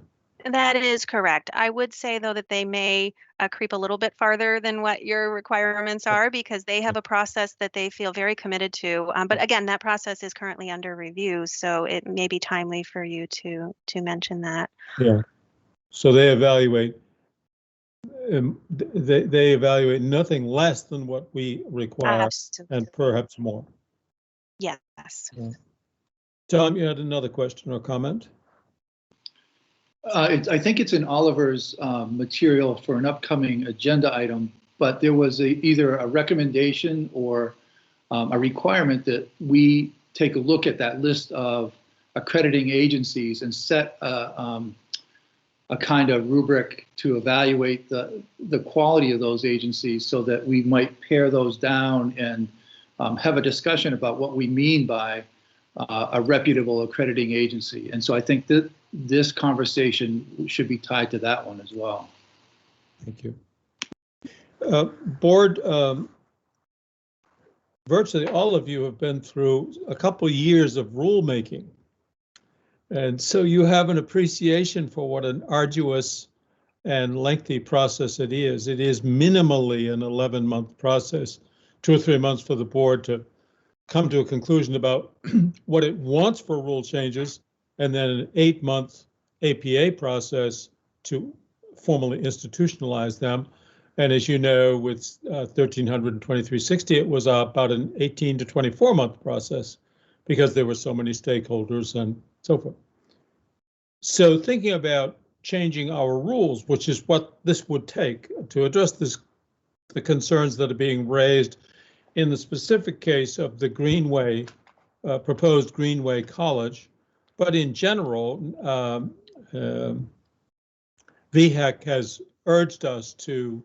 That is correct. I would say, though, that they may creep a little bit farther than what your requirements are, because they have a process that they feel very committed to. But again, that process is currently under review, so it may be timely for you to mention that. Yeah. So they evaluate. They evaluate nothing less than what we require, Absolutely. and perhaps more. Yes. Yeah. Tom, you had another question or comment? I think it's in Oliver's material for an upcoming agenda item, but there was either a recommendation or a requirement that we take a look at that list of accrediting agencies and set a kind of rubric to evaluate the quality of those agencies so that we might pare those down and have a discussion about what we mean by a reputable accrediting agency. And so I think that this conversation should be tied to that one as well. Thank you. Board, virtually all of you have been through a couple years of rulemaking. And so you have an appreciation for what an arduous and lengthy process it is. It is minimally an 11-month process, 2 or 3 months for the board to come to a conclusion about what it wants for rule changes, and then an 8-month APA process to formally institutionalize them. And as you know, with 1300 and 2360, it was about an 18 to 24-month process because there were so many stakeholders and so forth. So thinking about changing our rules, which is what this would take to address the concerns that are being raised in the specific case of the Greenway, proposed Greenway College, but in general, VHEC has urged us to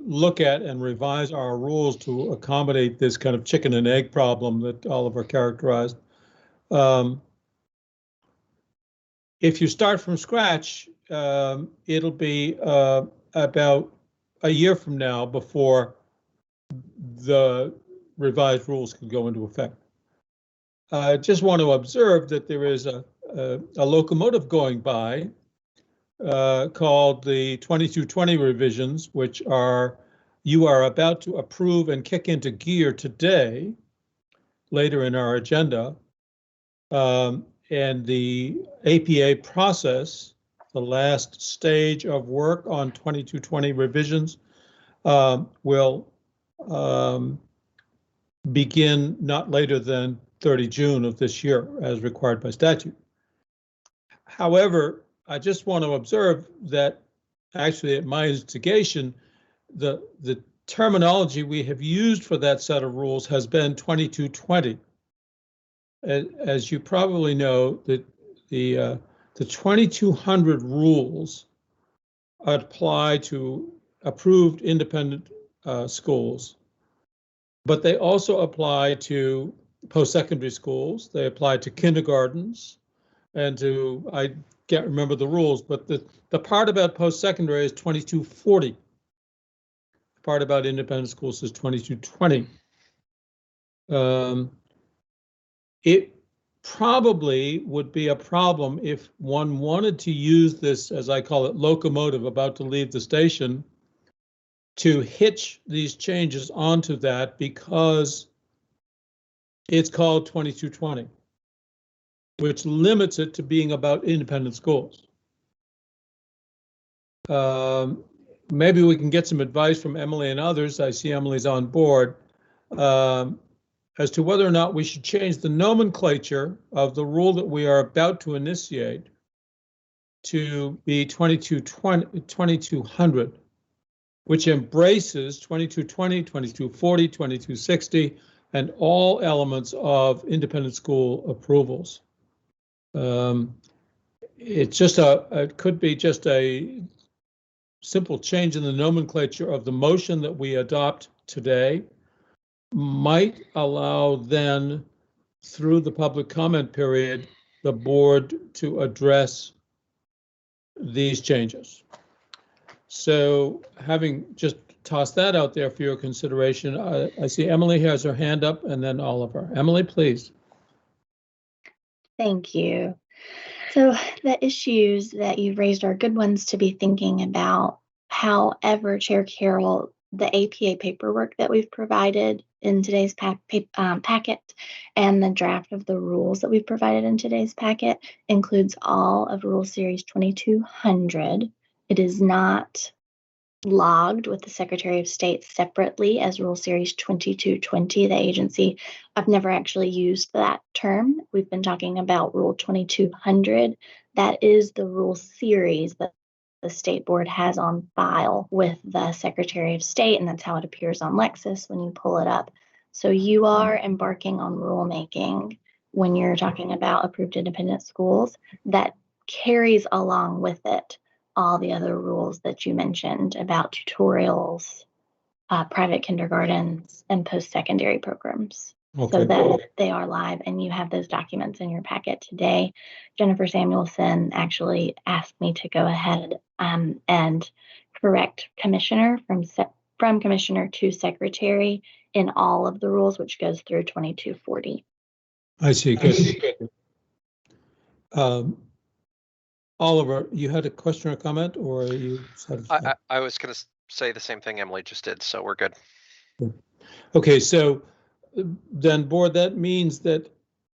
look at and revise our rules to accommodate this kind of chicken and egg problem that Oliver characterized. If you start from scratch, it'll be about a year from now before the revised rules can go into effect. I just want to observe that there is a locomotive going by called the 2220 revisions, which you are about to approve and kick into gear today, later in our agenda. And the APA process, the last stage of work on 2220 revisions, will begin not later than 30 June of this year, as required by statute. However, I just want to observe that actually at my instigation, the terminology we have used for that set of rules has been 2220. As you probably know, the 2200 rules apply to approved independent schools, but they also apply to post-secondary schools. They apply to kindergartens and to, I can't remember the rules, but the part about post-secondary is 2240. The part about independent schools is 2220. It probably would be a problem if one wanted to use this, as I call it, locomotive about to leave the station, to hitch these changes onto that because it's called 2220, which limits it to being about independent schools. Maybe we can get some advice from Emily and others. I see Emily's on board. As to whether or not we should change the nomenclature of the rule that we are about to initiate to be 2200, which embraces 2220, 2240, 2260, and all elements of independent school approvals. It's just it could be just a simple change in the nomenclature of the motion that we adopt today, might allow then, through the public comment period, the board to address these changes. So having just tossed that out there for your consideration, I see Emily has her hand up and then Oliver. Emily, please. Thank you. So the issues that you've raised are good ones to be thinking about. However, Chair Carroll, the APA paperwork that we've provided in today's packet and the draft of the rules that we've provided in today's packet includes all of Rule Series 2200. It is not logged with the Secretary of State separately as Rule Series 2220. The agency, I've never actually used that term. We've been talking about Rule 2200. That is the rule series that the State Board has on file with the Secretary of State, and that's how it appears on Lexis when you pull it up. So you are embarking on rulemaking when you're talking about approved independent schools that carries along with it all the other rules that you mentioned about tutorials, private kindergartens, and post-secondary programs. Okay. So that they are live, and you have those documents in your packet today. Jennifer Samuelson actually asked me to go ahead and correct commissioner from commissioner to secretary in all of the rules, which goes through 2240. I see. Good. Oliver, you had a question or comment, or are you satisfied? I was going to say the same thing Emily just did, so we're good. Okay, so then, board, that means that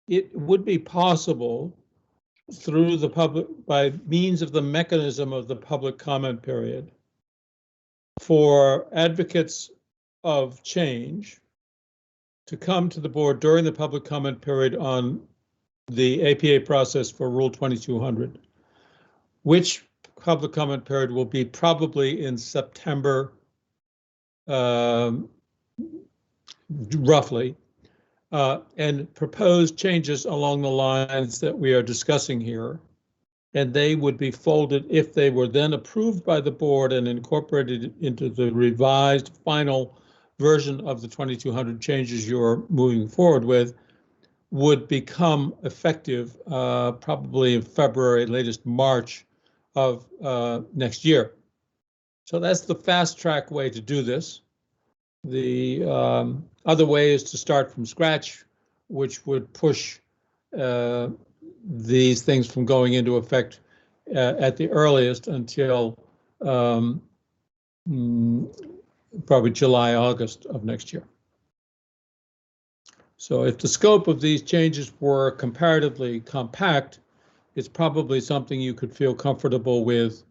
it would be possible through the public, by means of the mechanism of the public comment period, for advocates of change to come to the board during the public comment period on the APA process for Rule 2200, which public comment period will be probably in September, roughly, and propose changes along the lines that we are discussing here. And they would be folded, if they were then approved by the board and incorporated into the revised final version of the 2200 changes you're moving forward with, would become effective probably in February, latest March of next year. So that's the fast track way to do this. The other way is to start from scratch, which would push these things from going into effect at the earliest until probably July, August of next year. So if the scope of these changes were comparatively compact, it's probably something you could feel comfortable with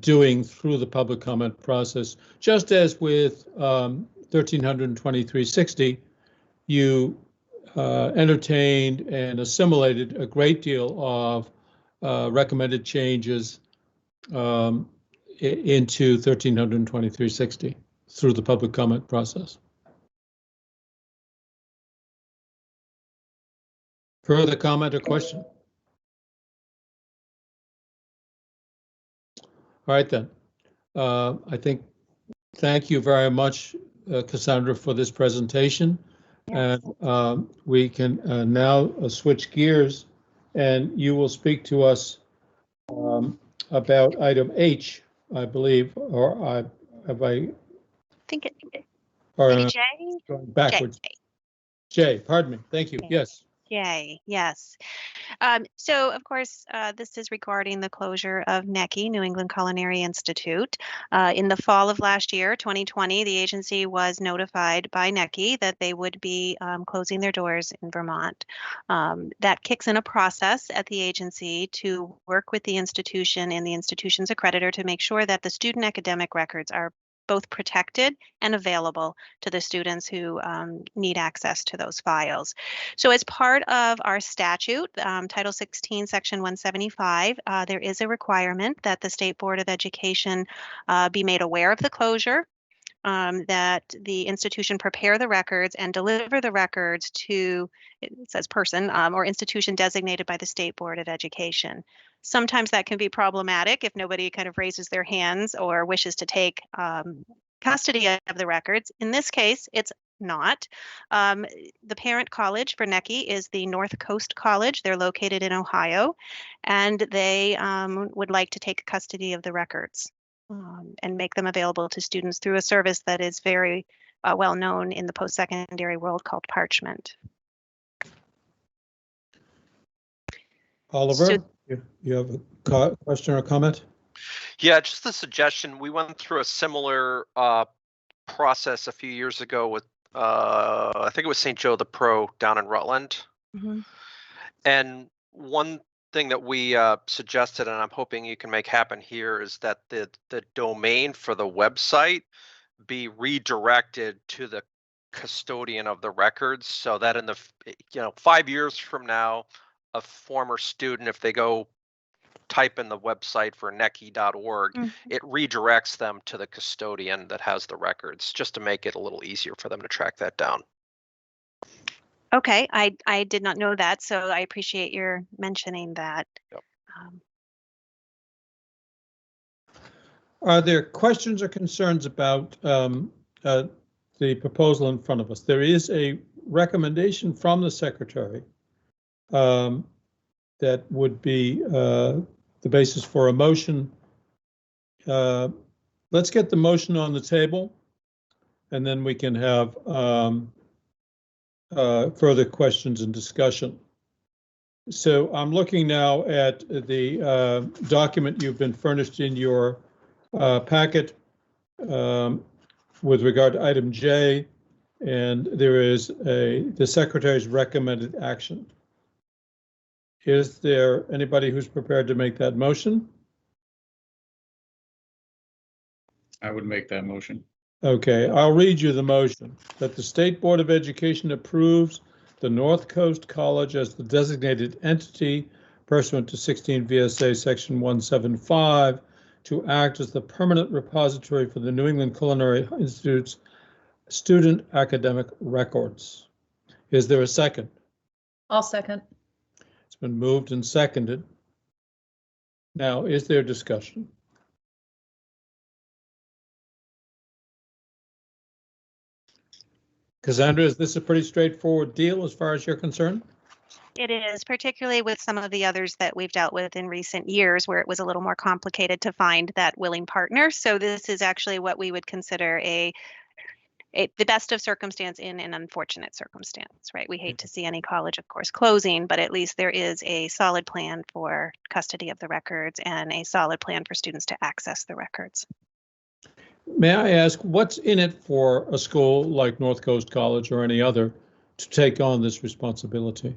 doing through the public comment process. Just as with 132360, you entertained and assimilated a great deal of recommended changes into 132360 through the public comment process. Further comment or question? All right then. I think, thank you very much, Cassandra, for this presentation. Yes. And we can now switch gears, and you will speak to us about item H, I believe, or have I think it or maybe J? Going backwards. J, pardon me. Thank you. Yes. J, yes. So, of course, this is regarding the closure of NECI, New England Culinary Institute. In the fall of last year, 2020, the agency was notified by NECI that they would be closing their doors in Vermont. That kicks in a process at the agency to work with the institution and the institution's accreditor to make sure that the student academic records are both protected and available to the students who need access to those files. So as part of our statute, Title 16, Section 175, there is a requirement that the State Board of Education be made aware of the closure, that the institution prepare the records and deliver the records to, it says person, or institution designated by the State Board of Education. Sometimes that can be problematic if nobody kind of raises their hands or wishes to take custody of the records. In this case, it's not. The parent college for NECI is the North Coast College. They're located in Ohio, and they would like to take custody of the records and make them available to students through a service that is very well known in the post-secondary world called Parchment. Oliver, so, you have a question or comment? Yeah, just a suggestion. We went through a similar process a few years ago with, I think it was St. Joe the Pro down in Rutland. Mm-hmm. And one thing that we suggested, and I'm hoping you can make happen here, is that the domain for the website be redirected to the custodian of the records, so that in the 5 years from now, a former student, if they go type in the website for necky.org, it redirects them to the custodian that has the records, just to make it a little easier for them to track that down. Okay, I did not know that, so I appreciate your mentioning that. Yep. Are there questions or concerns about the proposal in front of us? There is a recommendation from the secretary that would be the basis for a motion. Let's get the motion on the table, and then we can have further questions and discussion. So I'm looking now at the document you've been furnished in your packet with regard to item J, and there is the secretary's recommended action. Is there anybody who's prepared to make that motion? I would make that motion. Okay, I'll read you the motion. That the State Board of Education approves the North Coast College as the designated entity pursuant to 16 VSA Section 175 to act as the permanent repository for the New England Culinary Institute's student academic records. Is there a second? I'll second. It's been moved and seconded. Now, is there discussion? Cassandra, is this a pretty straightforward deal as far as you're concerned? It is, particularly with some of the others that we've dealt with in recent years where it was a little more complicated to find that willing partner. So this is actually what we would consider the best of circumstance in an unfortunate circumstance, right? We hate to see any college, of course, closing, but at least there is a solid plan for custody of the records and a solid plan for students to access the records. May I ask, what's in it for a school like North Coast College or any other to take on this responsibility?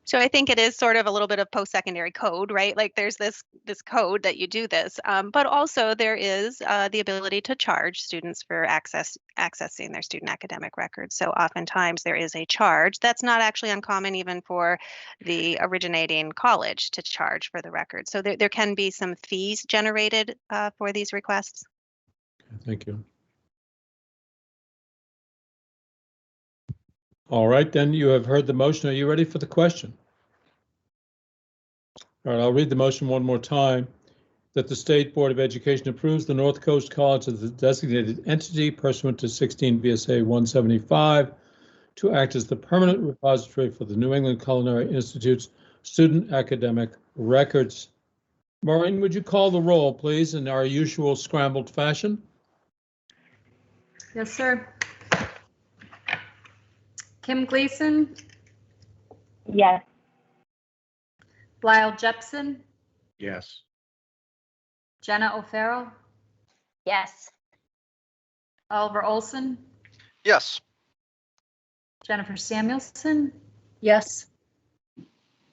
So I think it is sort of a little bit of post-secondary code, right? Like there's this code that you do this, but also there is the ability to charge students for accessing their student academic records. So oftentimes there is a charge. That's not actually uncommon even for the originating college to charge for the records. So there can be some fees generated for these requests. Thank you. All right, then you have heard the motion. Are you ready for the question? All right, I'll read the motion one more time. That the State Board of Education approves the North Coast College as the designated entity pursuant to 16 VSA 175 to act as the permanent repository for the New England Culinary Institute's student academic records. Maureen, would you call the roll, please, in our usual scrambled fashion? Yes, sir. Kim Gleason, Yes. Lyle Jepson, Yes. Jenna O'Farrell, Yes. Oliver Olson, Yes. Jennifer Samuelson. Yes.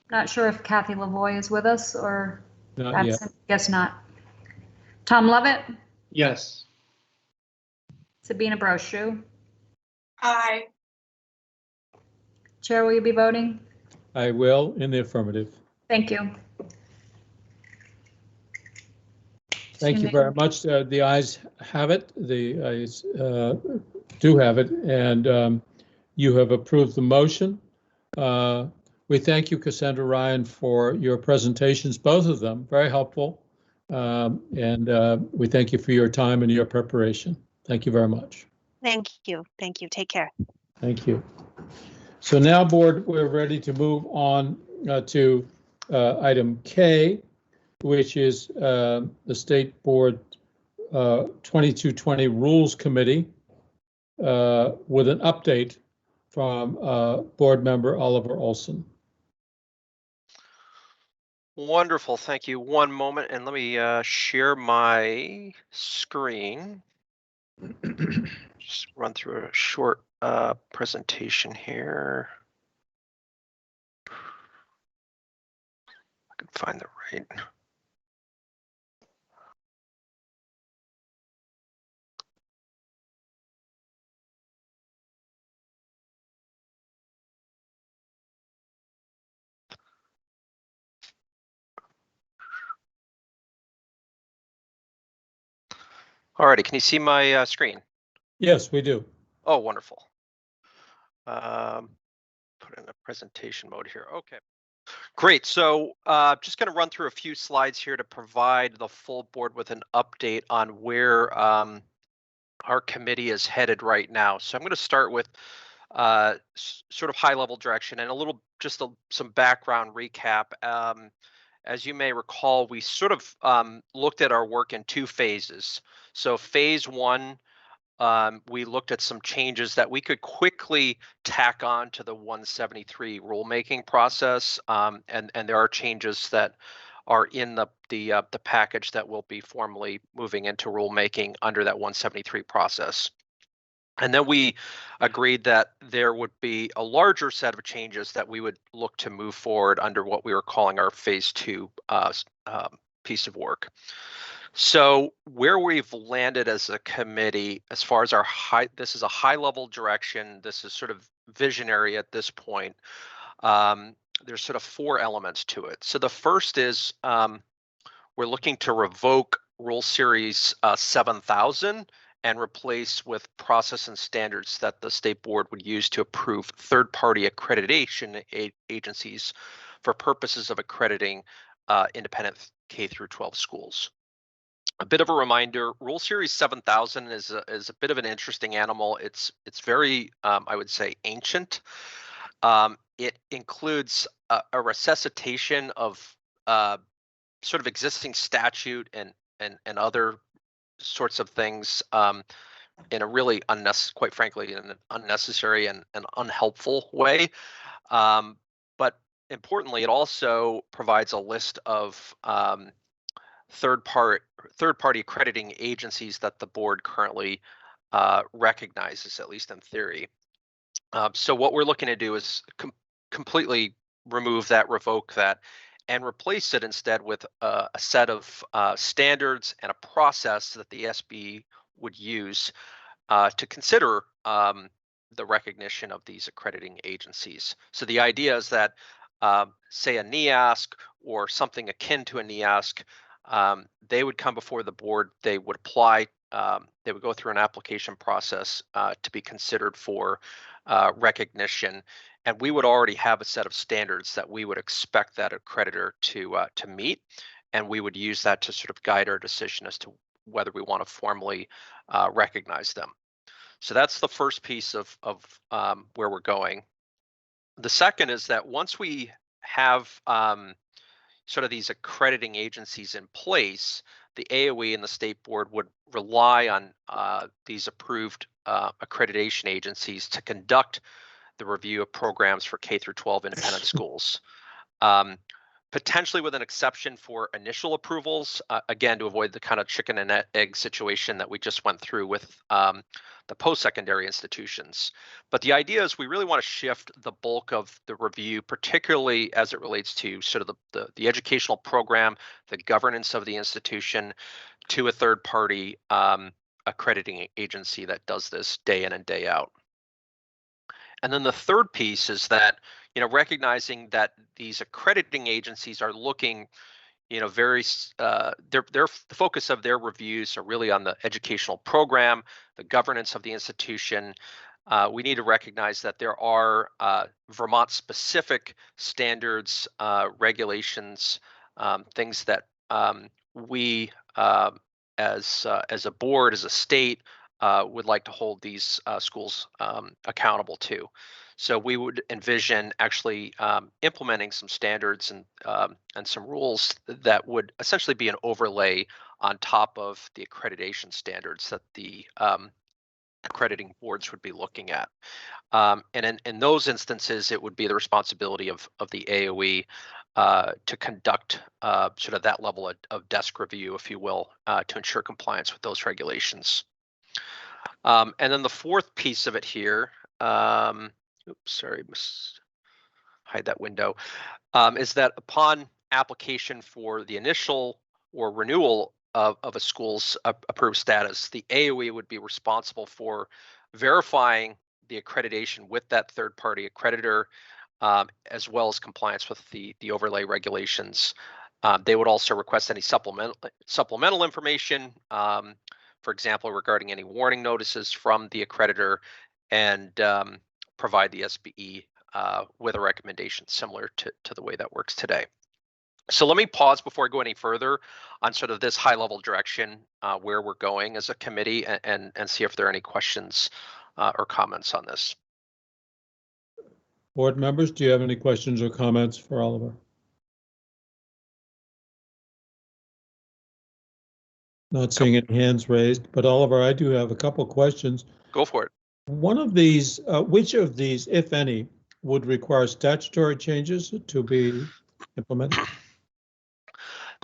Not sure if Kathy Lavoie is with us or Not yet. absent. Guess not. Tom Lovett, Yes. Sabina Brochu. Aye. Chair, will you be voting? I will, in the affirmative. Thank you. Thank you very much. The ayes have it. The ayes do have it, and you have approved the motion. We thank you, Cassandra Ryan, for your presentations, both of them, very helpful. And we thank you for your time and your preparation. Thank you very much. Thank you. Thank you. Take care. Thank you. So now, board, we're ready to move on to item K, which is the State Board 2220 Rules Committee with an update from board member Oliver Olson. Wonderful. Thank you. One moment, and let me share my screen. Just run through a short presentation here. Find the right. Alrighty, can you see my screen? Yes, we do. Oh, wonderful. Put in a presentation mode here. Okay, great. So just going to run through a few slides here to provide the full board with an update on where our committee is headed right now. So I'm going to start with sort of high level direction and a little, just some background recap. As you may recall, we sort of looked at our work in two phases. So phase one, we looked at some changes that we could quickly tack on to the 173 rulemaking process, and there are changes that are in the package that will be formally moving into rulemaking under that 173 process. And then we agreed that there would be a larger set of changes that we would look to move forward under what we were calling our phase two piece of work. So where we've landed as a committee, as far as this is a high level direction, this is sort of visionary at this point. There's sort of four elements to it. So the first is we're looking to revoke Rule Series 7000 and replace with process and standards that the state board would use to approve third-party accreditation agencies for purposes of accrediting independent K through 12 schools. A bit of a reminder, Rule Series 7000 is a bit of an interesting animal. It's very, I would say, ancient. It includes a resuscitation of sort of existing statute and other sorts of things in a really quite frankly, in an unnecessary and unhelpful way. But importantly, it also provides a list of third-party accrediting agencies that the board currently recognizes, at least in theory. So what we're looking to do is completely remove that, revoke that, and replace it instead with a set of standards and a process that the SB would use to consider the recognition of these accrediting agencies. So the idea is that, say, a NEASC or something akin to a NEASC, they would come before the board, they would apply, they would go through an application process to be considered for recognition. And we would already have a set of standards that we would expect that accreditor to meet. And we would use that to sort of guide our decision as to whether we want to formally recognize them. So that's the first piece of where we're going. The second is that once we have sort of these accrediting agencies in place, the AOE and the state board would rely on these approved accreditation agencies to conduct the review of programs for K through 12 independent schools. Potentially with an exception for initial approvals, again, to avoid the kind of chicken and egg situation that we just went through with the post-secondary institutions. But the idea is we really want to shift the bulk of the review, particularly as it relates to sort of the educational program, the governance of the institution, to a third-party accrediting agency that does this day in and day out. And then the third piece is that, recognizing that these accrediting agencies are looking, very, the focus of their reviews are really on the educational program, the governance of the institution. We need to recognize that there are Vermont-specific standards, regulations, things that we, as a board, as a state, would like to hold these schools accountable to. So we would envision actually implementing some standards and some rules that would essentially be an overlay on top of the accreditation standards that the accrediting boards would be looking at. And in those instances, it would be the responsibility of the AOE to conduct sort of that level of desk review, if you will, to ensure compliance with those regulations. And then the fourth piece of it here, oops, sorry, hide that window, is that upon application for the initial or renewal of a school's approved status, the AOE would be responsible for verifying the accreditation with that third-party accreditor, as well as compliance with the overlay regulations. They would also request any supplemental information, for example, regarding any warning notices from the accreditor, and provide the SBE with a recommendation similar to the way that works today. So let me pause before I go any further on sort of this high-level direction, where we're going as a committee, and see if there are any questions or comments on this. Board members, do you have any questions or comments for Oliver? Not seeing any hands raised, but Oliver, I do have a couple questions. Go for it. One of these, which of these, if any, would require statutory changes to be implemented?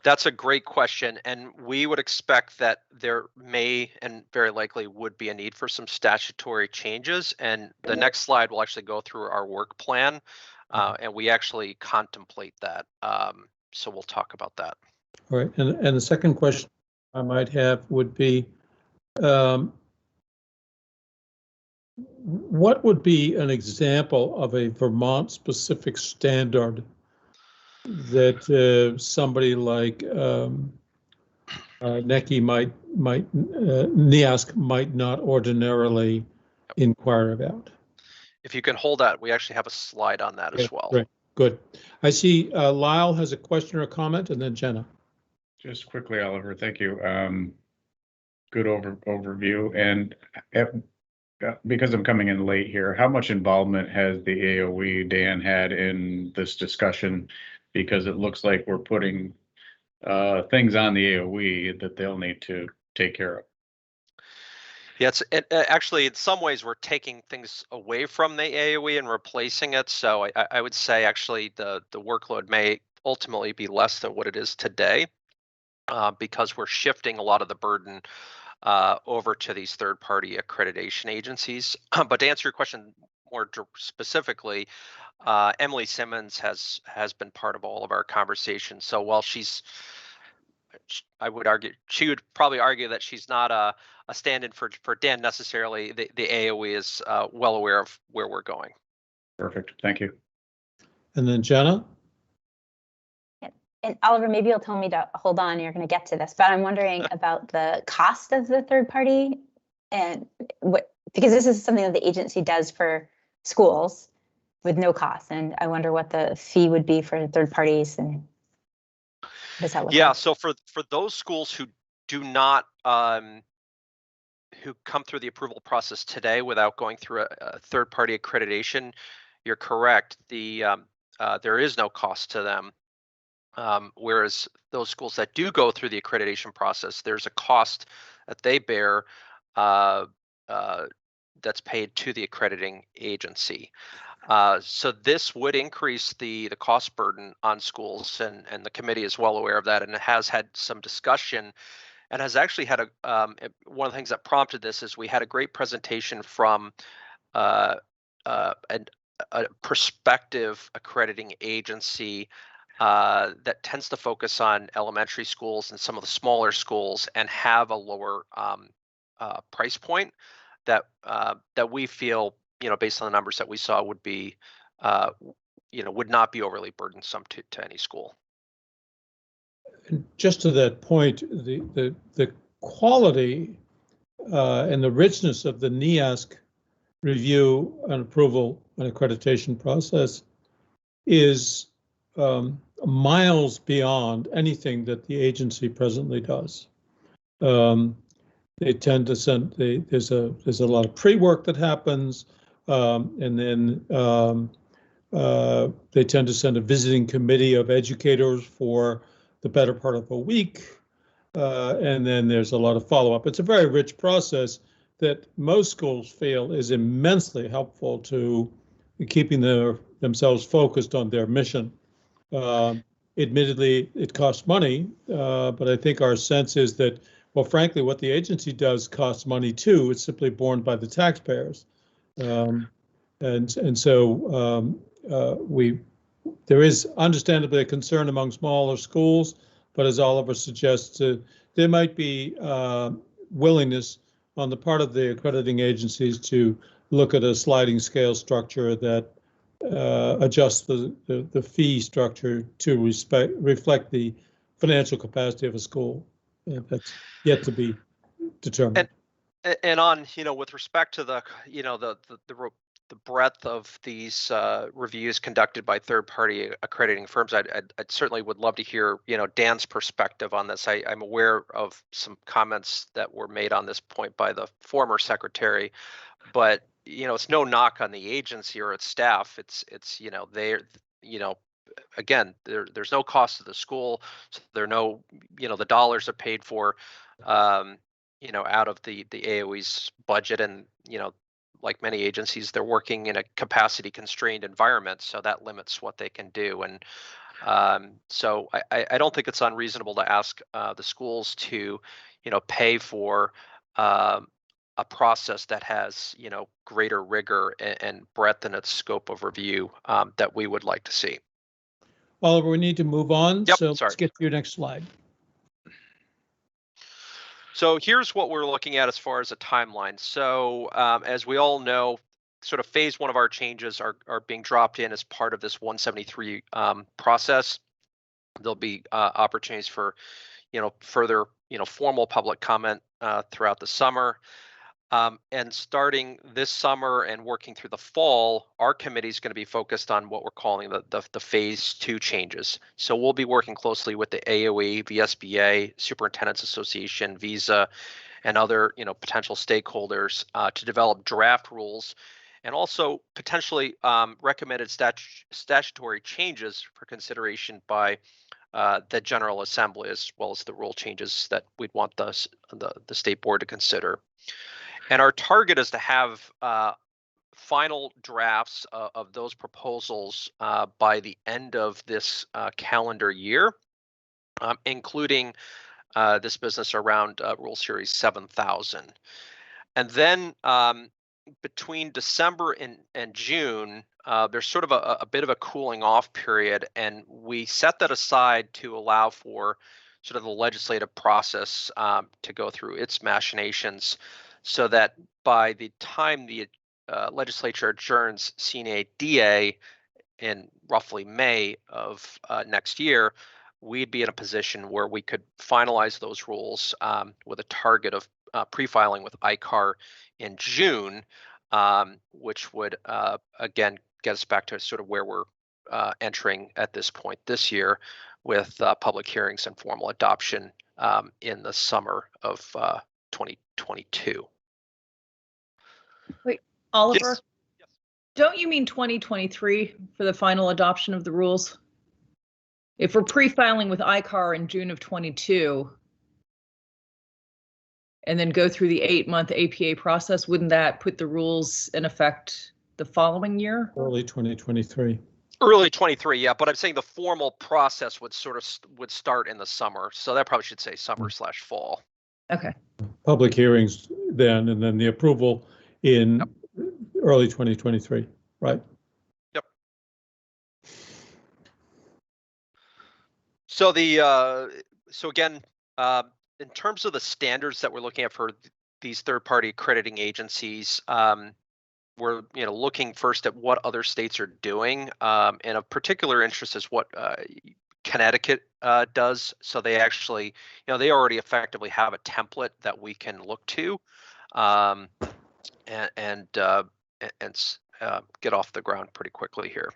That's a great question, and we would expect that there may and very likely would be a need for some statutory changes. And the next slide will actually go through our work plan, and we actually contemplate that. So we'll talk about that. All right, and the second question I might have would be, what would be an example of a Vermont-specific standard that somebody like NEASC might not ordinarily inquire about? If you can hold that, we actually have a slide on that as well. Right, good. I see Lyle has a question or a comment, and then Jenna. Just quickly, Oliver, thank you. Good overview. And because I'm coming in late here, how much involvement has the AOE, Dan, had in this discussion? Because it looks like we're putting things on the AOE that they'll need to take care of. Yeah, actually, in some ways, we're taking things away from the AOE and replacing it. So I would say actually the workload may ultimately be less than what it is today, because we're shifting a lot of the burden over to these third-party accreditation agencies. But to answer your question more specifically, Emily Simmons has been part of all of our conversations. So while she would probably argue that she's not a stand-in for Dan necessarily, the AOE is well aware of where we're going. Perfect, thank you. And then Jenna? And Oliver, maybe you'll tell me to hold on, you're going to get to this, but I'm wondering about the cost of the third party, and because this is something that the agency does for schools with no cost, and I wonder what the fee would be for third parties, and does that look like? So for those schools who do not who come through the approval process today without going through a third party accreditation, you're correct. There is no cost to them. Whereas those schools that do go through the accreditation process, there's a cost that they bear that's paid to the accrediting agency. So this would increase the cost burden on schools, and the committee is well aware of that, and it has had some discussion, and has actually had one of the things that prompted this is we had a great presentation from a prospective accrediting agency that tends to focus on elementary schools and some of the smaller schools, and have a lower price point that we feel, based on the numbers that we saw, would be, would not be overly burdensome to any school. And just to that point, the quality and the richness of the NEASC review and approval and accreditation process is miles beyond anything that the agency presently does. They tend to send, there's a lot of pre-work that happens, and then they tend to send a visiting committee of educators for the better part of a week, and then there's a lot of follow-up. It's a very rich process that most schools feel is immensely helpful to keeping themselves focused on their mission. Admittedly, it costs money, but I think our sense is that, well, frankly, what the agency does costs money too. It's simply borne by the taxpayers, and so we there is understandably a concern among smaller schools, but as Oliver suggests, there might be willingness on the part of the accrediting agencies to look at a sliding scale structure that adjusts the fee structure to reflect the financial capacity of a school. That's yet to be determined. And on, with respect to the, the breadth of these reviews conducted by third-party accrediting firms, I'd certainly would love to hear, Dan's perspective on this. I'm aware of some comments that were made on this point by the former secretary, but it's no knock on the agency or its staff. It's they're, again, there's no cost to the school, so there are no, the dollars are paid for, out of the AOE's budget, and like many agencies, they're working in a capacity constrained environment, so that limits what they can do. And so I don't think it's unreasonable to ask the schools to, pay for a process that has, greater rigor and breadth in its scope of review that we would like to see. Oliver, we need to move on. Yep, So sorry. let's get to your next slide. So here's what we're looking at as far as a timeline. So as we all know, sort of phase one of our changes are being dropped in as part of this 173 process. There'll be opportunities for, further, formal public comment throughout the summer. And starting this summer and working through the fall, our committee is going to be focused on what we're calling the phase two changes. So we'll be working closely with the AOE, VSBA, Superintendents Association, Visa, and other potential stakeholders to develop draft rules, and also potentially recommended statutory changes for consideration by the General Assembly, as well as the rule changes that we'd want the state board to consider. And our target is to have final drafts of those proposals by the end of this calendar year, including this business around Rule Series 7000. And then between December and June, there's sort of a bit of a cooling off period, and we set that aside to allow for sort of the legislative process to go through its machinations, so that by the time the legislature adjourns Sine Die in roughly May of next year, we'd be in a position where we could finalize those rules with a target of pre-filing with ICAR in June, which would again get us back to sort of where we're entering at this point this year, with public hearings and formal adoption in the summer of 2022. Wait, Oliver, Yes. don't you mean 2023 for the final adoption of the rules? If we're pre-filing with ICAR in June of 22 and then go through the 8-month APA process, wouldn't that put the rules in effect the following year? Early 2023. Early 23, yeah, but I'm saying the formal process would start in the summer, so that probably should say summer/fall. Okay. Public hearings then, and then the approval in early 2023, right? Yep. So so again, in terms of the standards that we're looking at for these third-party accrediting agencies, we're looking first at what other states are doing, and of particular interest is what Connecticut does. So they actually, they already effectively have a template that we can look to, and get off the ground pretty quickly here.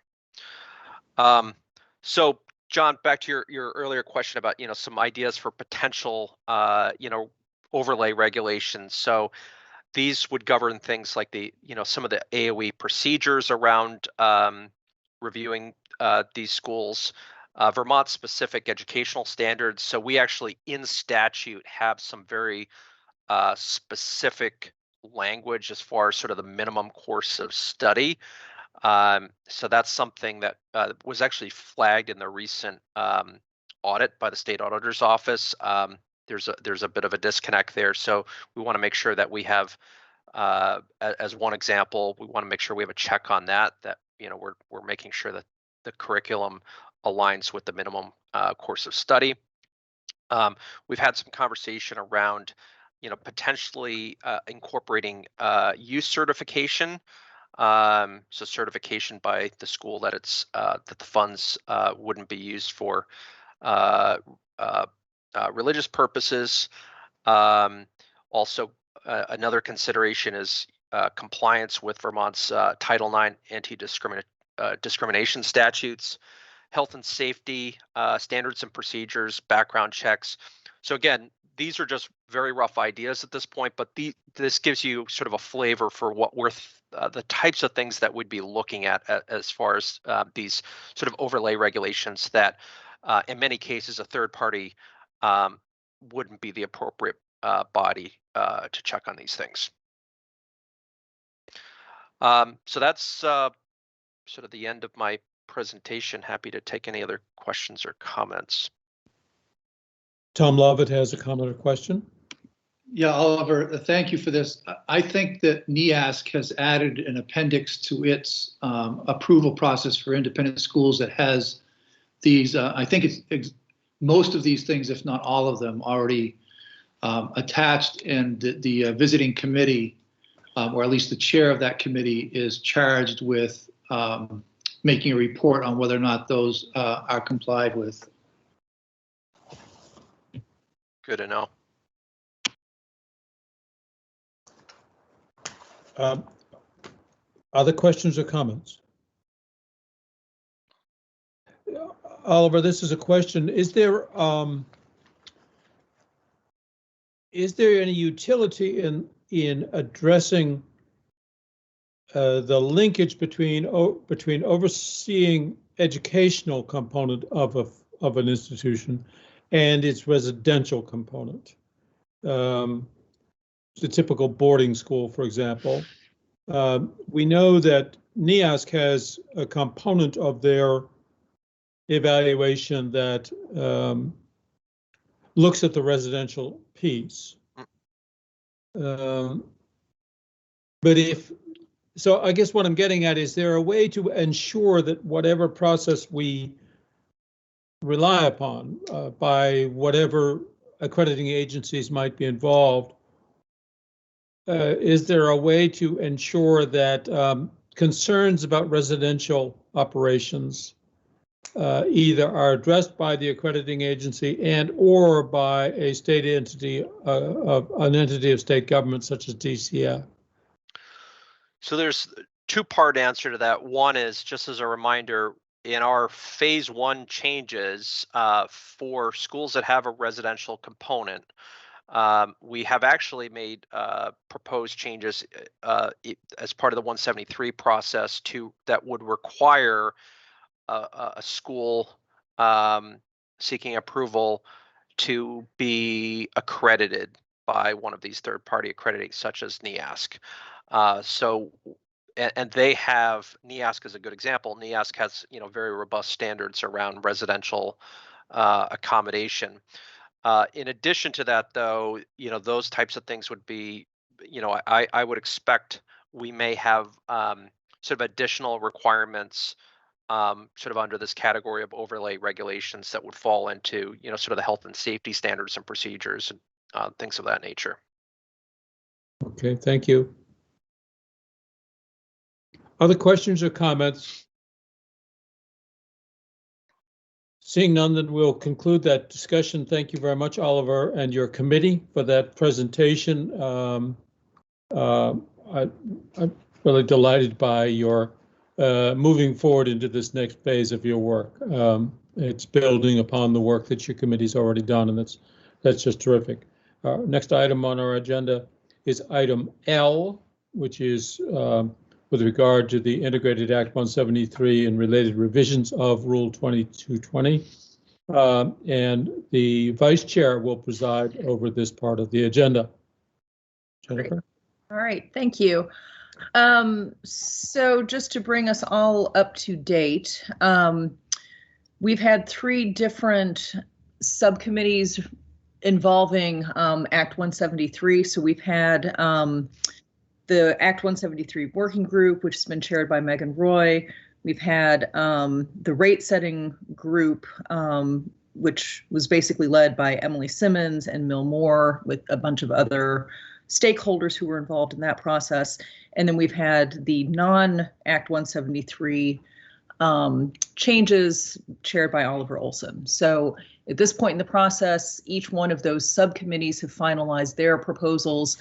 So John, back to your earlier question about some ideas for potential overlay regulations. So these would govern things like some of the AOE procedures around reviewing these schools, Vermont specific educational standards. So we actually in statute have some very specific language as far as sort of the minimum course of study. So that's something that was actually flagged in the recent audit by the state auditor's office. There's a bit of a disconnect there, so we want to make sure that we have, as one example, we want to make sure we have a check on that we're making sure that the curriculum aligns with the minimum course of study. We've had some conversation around, potentially incorporating use certification. So certification by the school that it's that the funds wouldn't be used for religious purposes. Also, another consideration is compliance with Vermont's Title IX anti-discrimination statutes, health and safety standards and procedures, background checks. So again, these are just very rough ideas at this point, but this gives you sort of a flavor for what we're the types of things that we'd be looking at as far as these sort of overlay regulations that in many cases a third party wouldn't be the appropriate body to check on these things. So that's sort of the end of my presentation. Happy to take any other questions or comments. Tom Lovett has a comment or question. Yeah, Oliver, thank you for this. I think that NEASC has added an appendix to its approval process for independent schools that has these, I think it's most of these things, if not all of them, already attached, and the visiting committee, or at least the chair of that committee, is charged with making a report on whether or not those are complied with. Good to know. Other questions or comments? Oliver, this is a question. Is there any utility in addressing the linkage between overseeing educational component of an institution and its residential component? The typical boarding school, for example. We know that NEASC has a component of their evaluation that looks at the residential piece. But so I guess what I'm getting at, is there a way to ensure that whatever process we rely upon by whatever accrediting agencies might be involved, is there a way to ensure that concerns about residential operations either are addressed by the accrediting agency and or by a state entity, an entity of state government such as DCF? So there's a two-part answer to that. One is, just as a reminder, in our phase 1 changes for schools that have a residential component, we have actually made proposed changes as part of the 173 process that would require a school seeking approval to be accredited by one of these third-party accrediting, such as NEASC. And they have, NEASC is a good example. NEASC has, very robust standards around residential accommodation. In addition to that, though, those types of things would be, I would expect we may have sort of additional requirements sort of under this category of overlay regulations that would fall into, sort of the health and safety standards and procedures and things of that nature. Okay, thank you. Other questions or comments? Seeing none, then we'll conclude that discussion. Thank you very much, Oliver, and your committee for that presentation. I'm really delighted by your moving forward into this next phase of your work. It's building upon the work that your committee's already done, and that's just terrific. Next item on our agenda is item L, which is with regard to the Integrated Act 173 and related revisions of Rule 2220. And the Vice Chair will preside over this part of the agenda. Jennifer? All right, thank you. So just to bring us all up to date, we've had 3 different subcommittees involving Act 173. So we've had the Act 173 Working Group, which has been chaired by Megan Roy. We've had the rate setting group, which was basically led by Emily Simmons and Mill Moore with a bunch of other stakeholders who were involved in that process. And then we've had the non-Act 173 changes chaired by Oliver Olson. So at this point in the process, each one of those subcommittees have finalized their proposals,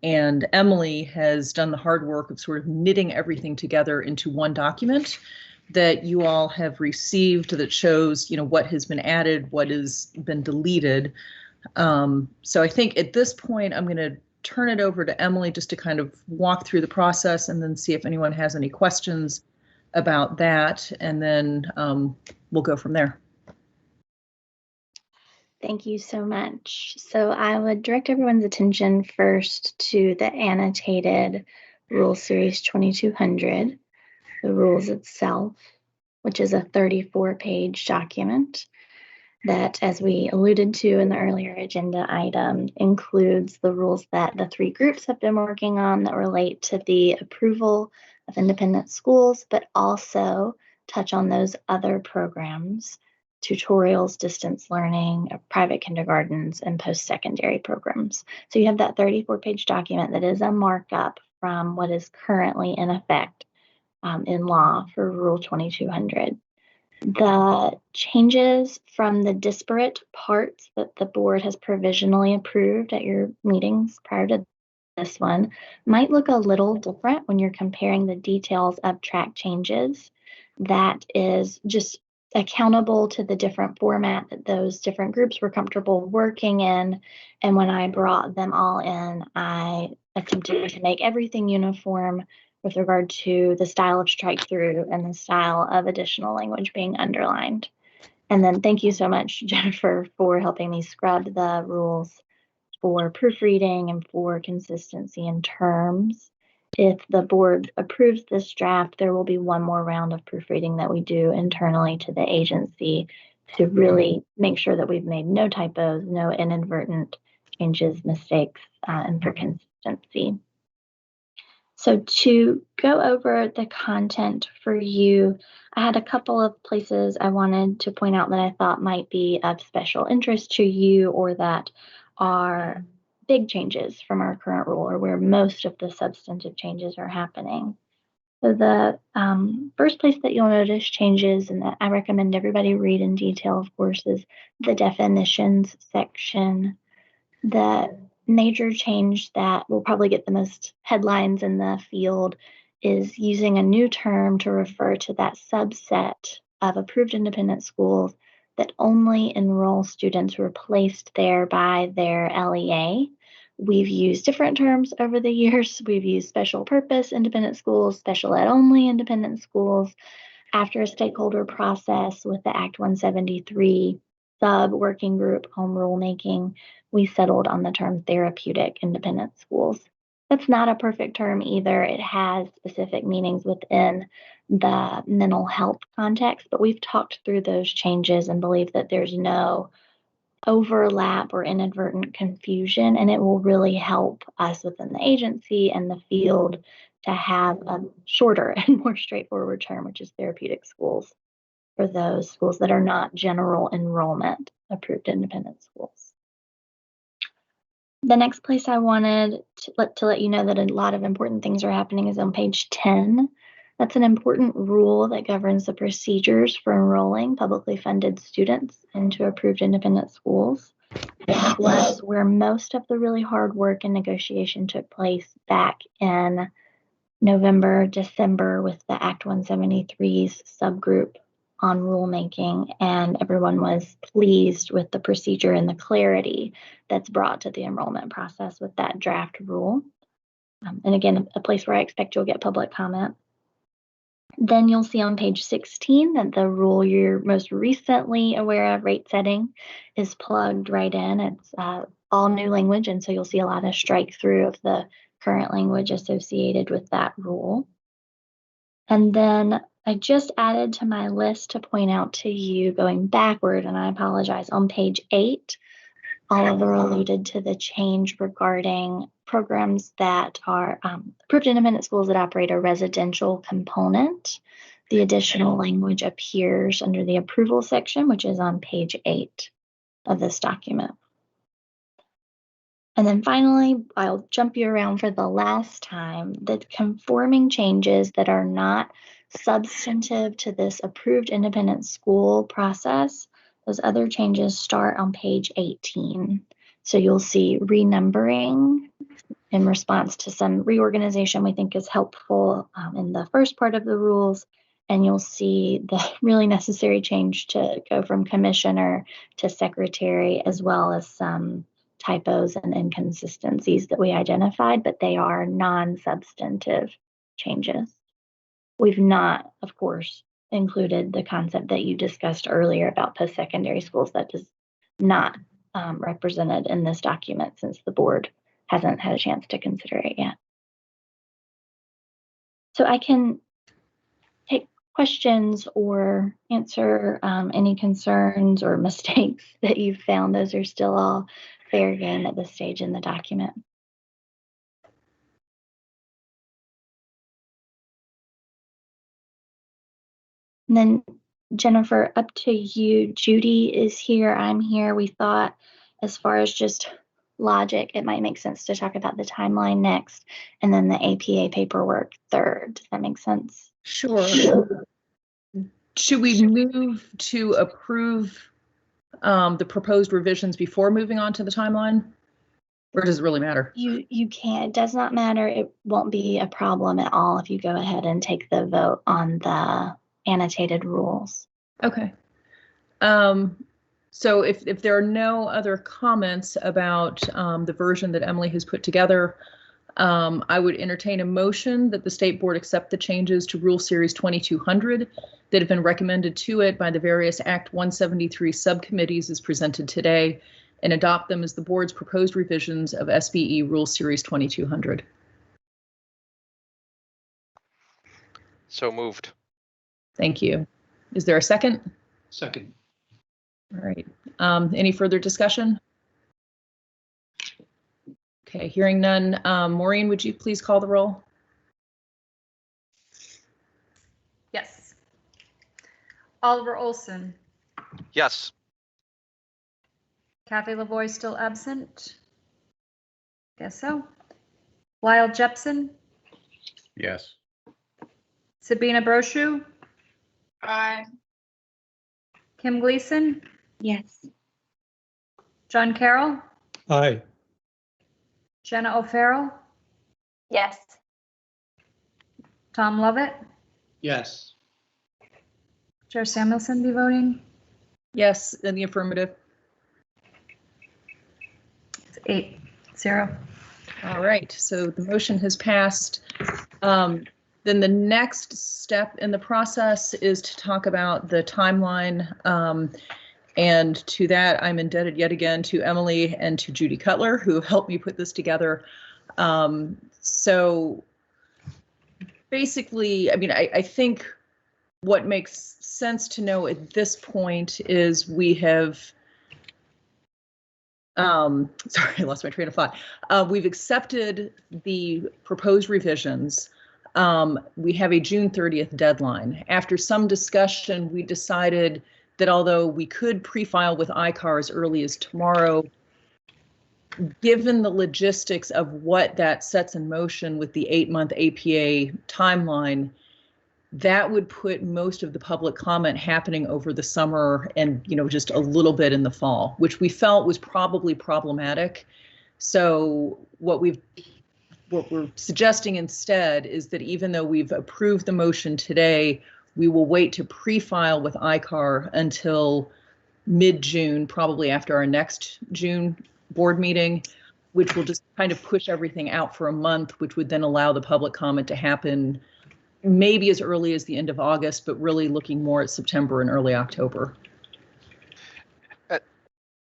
and Emily has done the hard work of sort of knitting everything together into one document that you all have received that shows, what has been added, what has been deleted. So I think at this point, I'm going to turn it over to Emily just to kind of walk through the process and then see if anyone has any questions about that, and then we'll go from there. Thank you so much. So I would direct everyone's attention first to the annotated Rule Series 2200, the rules itself, which is a 34-page document that, as we alluded to in the earlier agenda item, includes the rules that the three groups have been working on that relate to the approval of independent schools, but also touch on those other programs, tutorials, distance learning, private kindergartens, and post-secondary programs. So you have that 34-page document that is a markup from what is currently in effect in law for Rule 2200. The changes from the disparate parts that the board has provisionally approved at your meetings prior to this one might look a little different when you're comparing the details of track changes. That is just accountable to the different format that those different groups were comfortable working in. And when I brought them all in, I attempted to make everything uniform with regard to the style of strike through and the style of additional language being underlined. And then thank you so much, Jennifer, for helping me scrub the rules for proofreading and for consistency in terms. If the board approves this draft, there will be one more round of proofreading that we do internally to the agency to really make sure that we've made no typos, no inadvertent changes, mistakes, and for consistency. So to go over the content for you, I had a couple of places I wanted to point out that I thought might be of special interest to you, or that are big changes from our current rule, or where most of the substantive changes are happening. So the first place that you'll notice changes, and that I recommend everybody read in detail, of course, is the definitions section. The major change that will probably get the most headlines in the field is using a new term to refer to that subset of approved independent schools that only enroll students who are placed there by their LEA. We've used different terms over the years. We've used special purpose independent schools, special ed only independent schools. After a stakeholder process with the Act 173 sub-working group home rulemaking, we settled on the term therapeutic independent schools. That's not a perfect term either. It has specific meanings within the mental health context, but we've talked through those changes and believe that there's no overlap or inadvertent confusion, and it will really help us within the agency and the field to have a shorter and more straightforward term, which is therapeutic schools, for those schools that are not general enrollment approved independent schools. The next place I wanted to let you know that a lot of important things are happening is on page 10. That's an important rule that governs the procedures for enrolling publicly funded students into approved independent schools. That was where most of the really hard work and negotiation took place back in November, December with the Act 173's subgroup on rulemaking, and everyone was pleased with the procedure and the clarity that's brought to the enrollment process with that draft rule. And again, a place where I expect you'll get public comment. Then you'll see on page 16 that the rule you're most recently aware of, rate setting, is plugged right in. It's all new language, and so you'll see a lot of strike through of the current language associated with that rule. And then I just added to my list to point out to you, going backward, and I apologize, on page 8, Oliver alluded to the change regarding programs that are approved independent schools that operate a residential component. The additional language appears under the approval section, which is on page 8 of this document. And then finally, I'll jump you around for the last time. The conforming changes that are not substantive to this approved independent school process, those other changes start on page 18. So you'll see renumbering in response to some reorganization we think is helpful in the first part of the rules. And you'll see the really necessary change to go from commissioner to secretary, as well as some typos and inconsistencies that we identified, but they are non-substantive changes. We've not, of course, included the concept that you discussed earlier about post-secondary schools. That is not represented in this document since the board hasn't had a chance to consider it yet. So I can take questions or answer any concerns or mistakes that you've found. Those are still all fair game at this stage in the document. And then Jennifer, up to you. Judy is here, I'm here. We thought as far as just logic, it might make sense to talk about the timeline next and then the APA paperwork third. Does that make sense? Sure. Should we move to approve the proposed revisions before moving on to the timeline? Or does it really matter? You can. It does not matter. It won't be a problem at all if you go ahead and take the vote on the annotated rules. Okay. So if there are no other comments about the version that Emily has put together, I would entertain a motion that the State Board accept the changes to Rule Series 2200 that have been recommended to it by the various Act 173 subcommittees as presented today, and adopt them as the board's proposed revisions of SBE Rule Series 2200. So moved. Thank you. Is there a second? Second. All right. Any further discussion? Okay, hearing none. Maureen, would you please call the roll? Yes. Oliver Olson. Yes. Kathy Lavoie still absent? Guess so. Lyle Jepson. Yes. Sabina Brochu. Aye. Kim Gleason. Yes. John Carroll. Aye. Jenna O'Farrell. Yes. Tom Lovett. Yes. Chair Samuelson be voting? Yes, in the affirmative. It's 8-0. All right, so the motion has passed. Then the next step in the process is to talk about the timeline. And to that, I'm indebted yet again to Emily and to Judy Cutler, who helped me put this together. So basically, I mean, I think what makes sense to know at this point is we have, sorry, I lost my train of thought. We've accepted the proposed revisions. We have a June 30th deadline. After some discussion, we decided that although we could pre-file with ICAR as early as tomorrow, given the logistics of what that sets in motion with the 8-month APA timeline, that would put most of the public comment happening over the summer and, you know, just a little bit in the fall, which we felt was probably problematic. So what we're suggesting instead is that even though we've approved the motion today, we will wait to pre-file with ICAR until mid-June, probably after our next June board meeting, which will just kind of push everything out for a month, which would then allow the public comment to happen maybe as early as the end of August, but really looking more at September and early October.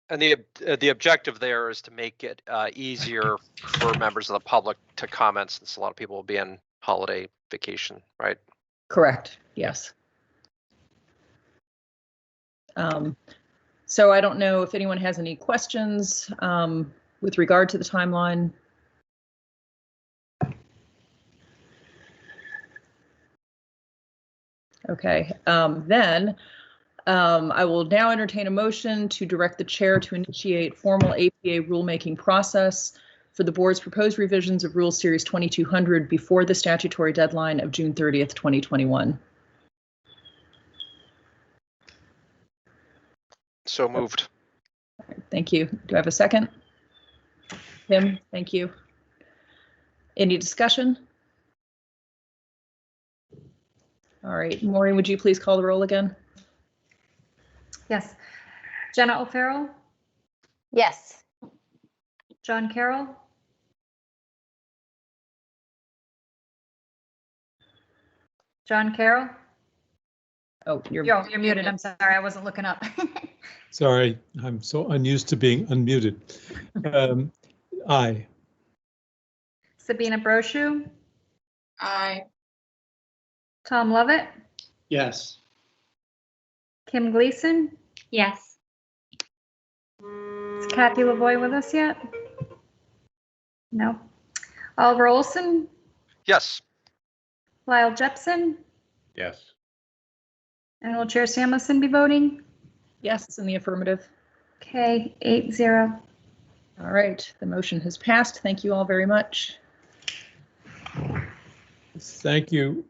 And the objective there is to make it easier for members of the public to comment, since a lot of people will be on holiday vacation, right? Correct. Yes. So I don't know if anyone has any questions with regard to the timeline. Okay, then I will now entertain a motion to direct the chair to initiate formal APA rulemaking process for the board's proposed revisions of Rule Series 2200 before the statutory deadline of June 30th, 2021. So moved. Thank you. Do I have a second? Tim, thank you. Any discussion? All right, Maureen, would you please call the roll again? Yes. Jenna O'Farrell, Yes. John Carroll, John Carroll. Oh, you're You're muted. I'm sorry, I wasn't looking up. Sorry, I'm so unused to being unmuted. Aye. Sabina Brochu, Aye. Tom Lovett, Yes. Kim Gleason. Yes. Is Kathy Lavoie with us yet? No. Oliver Olson, Yes. Lyle Jepson, Yes. and will Chair Samuelson be voting? yes in the affirmative. Okay, 8-0. All right, the motion has passed. Thank you all very much. Thank you,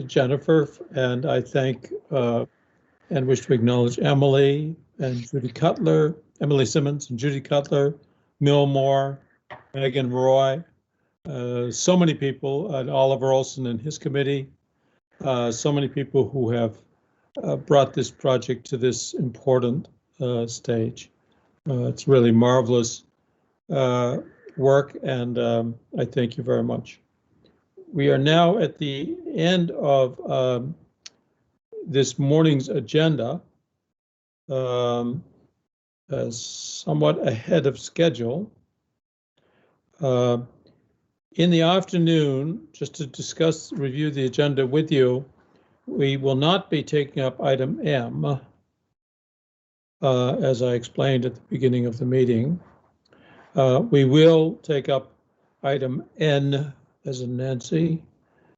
Jennifer, and I thank and wish to acknowledge Emily and Judy Cutler, Emily Simmons and Judy Cutler, Mill Moore, Megan Roy, so many people, and Oliver Olson and his committee, so many people who have brought this project to this important stage. It's really marvelous work, and I thank you very much. We are now at the end of this morning's agenda, somewhat ahead of schedule. In the afternoon, just to review the agenda with you, we will not be taking up item M, as I explained at the beginning of the meeting. We will take up item N, as in Nancy,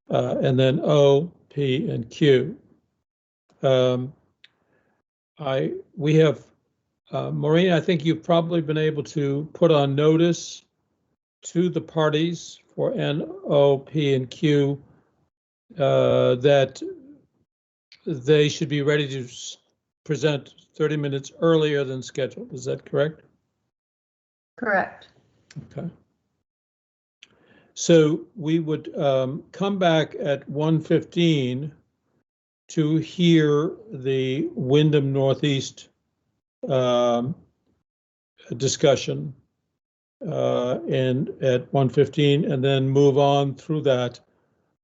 and then O, P, and Q. We have, Maureen, I think you've probably been able to put on notice to the parties for N, O, P, and Q that they should be ready to present 30 minutes earlier than scheduled. Is that correct? Correct. Okay. So we would come back at 1:15 to hear the Wyndham Northeast discussion and at 1:15, and then move on through that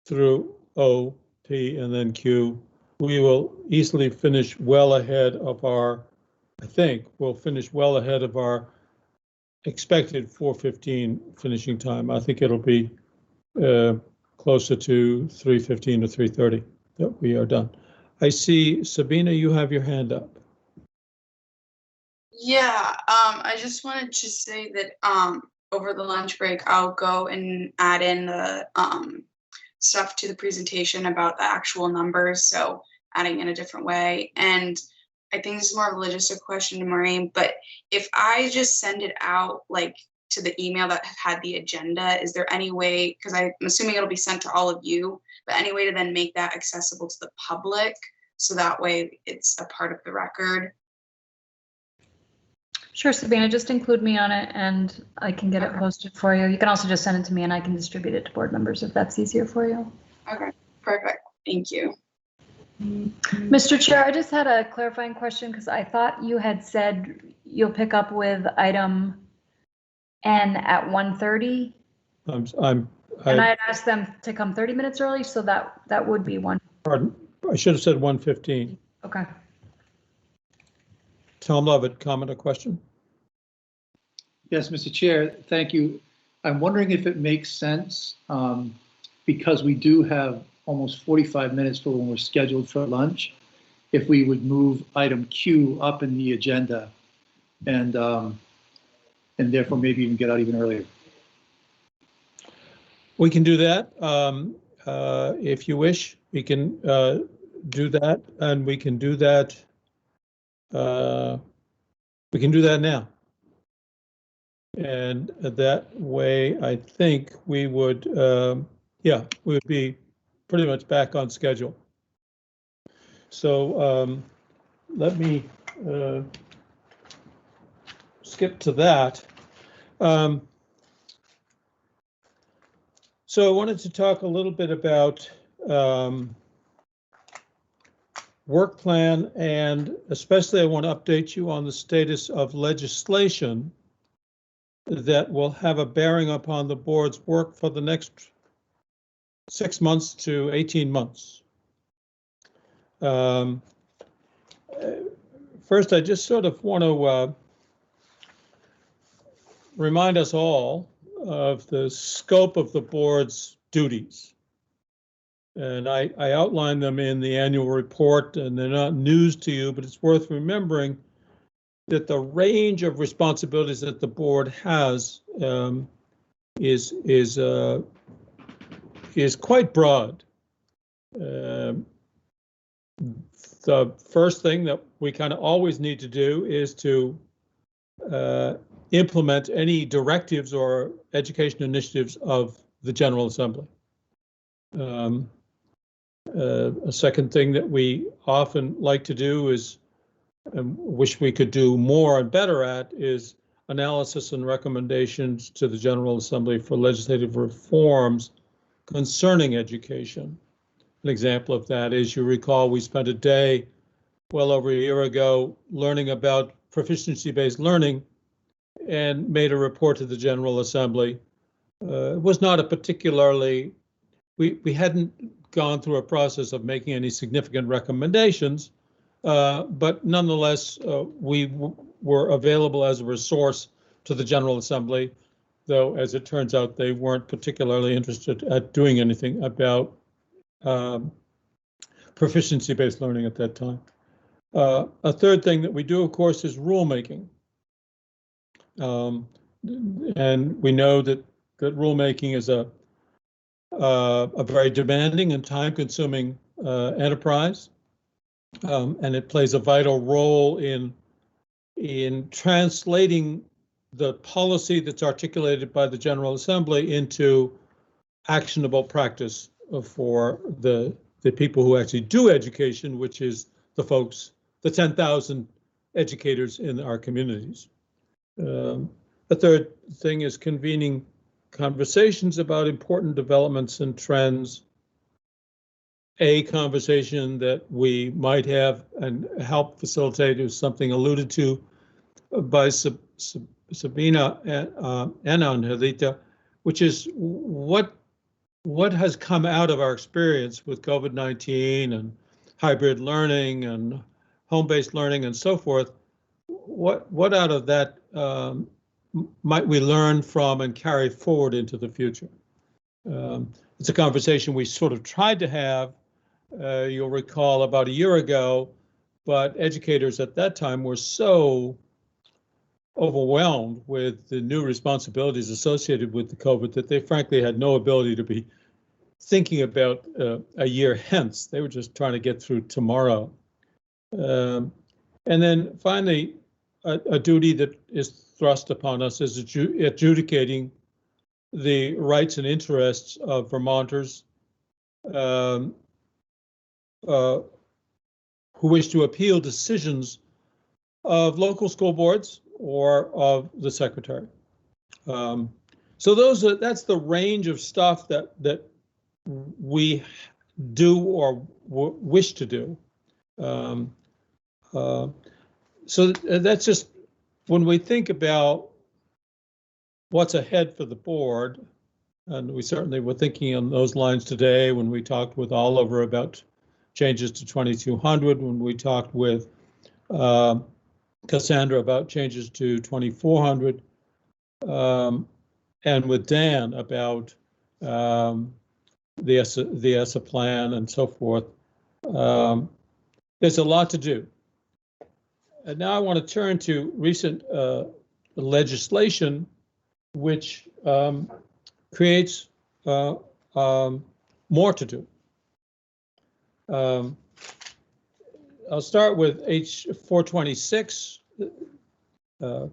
through O, P, and then Q. We will easily finish well ahead of our, I think we'll finish well ahead of our expected 4:15 finishing time. I think it'll be closer to 3:15 or 3:30 that we are done. I see, Sabina, you have your hand up. Yeah, I just wanted to say that over the lunch break, I'll go and add in the stuff to the presentation about the actual numbers, so adding in a different way. And I think this is more of a logistic question to Maureen, but if I just send it out like to the email that had the agenda, is there any way, because I'm assuming it'll be sent to all of you, but any way to then make that accessible to the public so that way it's a part of the record? Sure, Sabina, just include me on it and I can get it posted for you. You can also just send it to me and I can distribute it to board members if that's easier for you. Okay, perfect. Thank you. Mr. Chair, I just had a clarifying question because I thought you had said you'll pick up with item N at 1:30. And I had asked them to come 30 minutes early, so that would be one. Pardon, I should have said 1:15. Okay. Tom Lovett, comment or question? Yes, Mr. Chair, thank you. I'm wondering if it makes sense, because we do have almost 45 minutes for when we're scheduled for lunch, if we would move item Q up in the agenda and therefore maybe even get out even earlier. We can do that if you wish. We can do that, and we can do that. We can do that now. And that way, I think we would, yeah, we would be pretty much back on schedule. So let me skip to that. So I wanted to talk a little bit about work plan, and especially I want to update you on the status of legislation that will have a bearing upon the board's work for the next 6 months to 18 months. First, I just sort of want to remind us all of the scope of the board's duties. And I outline them in the annual report, and they're not news to you, but it's worth remembering that the range of responsibilities that the board has is quite broad. The first thing that we kind of always need to do is to implement any directives or education initiatives of the General Assembly. A second thing that we often like to do is, and wish we could do more and better at, is analysis and recommendations to the General Assembly for legislative reforms concerning education. An example of that is, you recall, we spent a day well over a year ago learning about proficiency-based learning and made a report to the General Assembly. It was not a particularly, we hadn't gone through a process of making any significant recommendations, but nonetheless, we were available as a resource to the General Assembly, though, as it turns out, they weren't particularly interested at doing anything about proficiency-based learning at that time. A third thing that we do, of course, is rulemaking. And we know that rulemaking is a very demanding and time-consuming enterprise, and it plays a vital role in translating the policy that's articulated by the General Assembly into actionable practice for the people who actually do education, which is the folks, the 10,000 educators in our communities. The third thing is convening conversations about important developments and trends. A conversation that we might have and help facilitate is something alluded to by Sabina and Angelita, which is what has come out of our experience with COVID-19 and hybrid learning and home-based learning and so forth. What out of that might we learn from and carry forward into the future? It's a conversation we sort of tried to have, you'll recall, about a year ago, but educators at that time were so overwhelmed with the new responsibilities associated with the COVID that they frankly had no ability to be thinking about a year hence. They were just trying to get through tomorrow. And then finally, a duty that is thrust upon us is adjudicating the rights and interests of Vermonters who wish to appeal decisions of local school boards or of the secretary. So that's the range of stuff that we do or wish to do. So that's just, when we think about what's ahead for the board, and we certainly were thinking on those lines today when we talked with Oliver about changes to 2200, when we talked with Cassandra about changes to 2400, and with Dan about the ESSA plan and so forth. There's a lot to do. And now I want to turn to recent legislation, which creates more to do. I'll start with H426. Let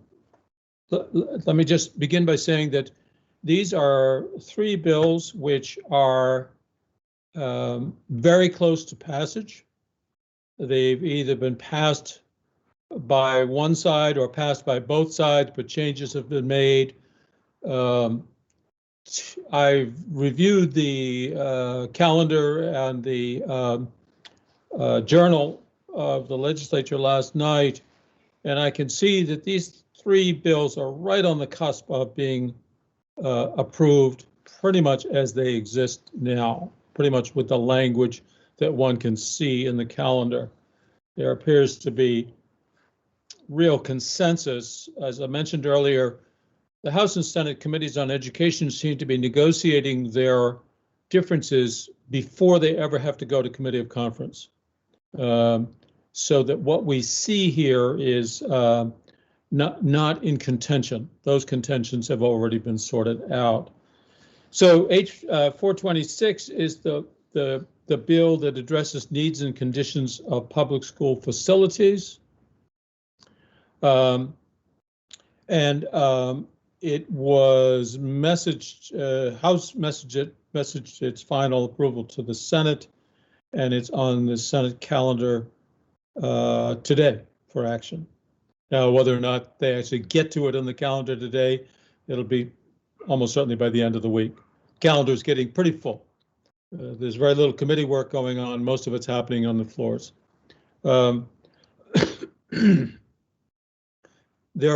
me just begin by saying that these are three bills which are very close to passage. They've either been passed by one side or passed by both sides, but changes have been made. I've reviewed the calendar and the journal of the legislature last night, and I can see that these three bills are right on the cusp of being approved pretty much as they exist now, pretty much with the language that one can see in the calendar. There appears to be real consensus. As I mentioned earlier, the House and Senate committees on education seem to be negotiating their differences before they ever have to go to committee of conference. So that what we see here is not in contention. Those contentions have already been sorted out. So H426 is the bill that addresses needs and conditions of public school facilities. It was messaged, House messaged its final approval to the Senate, and it's on the Senate calendar today for action. Now, whether or not they actually get to it on the calendar today, it'll be almost certainly by the end of the week. Calendar is getting pretty full. There's very little committee work going on. Most of it's happening on the floors. There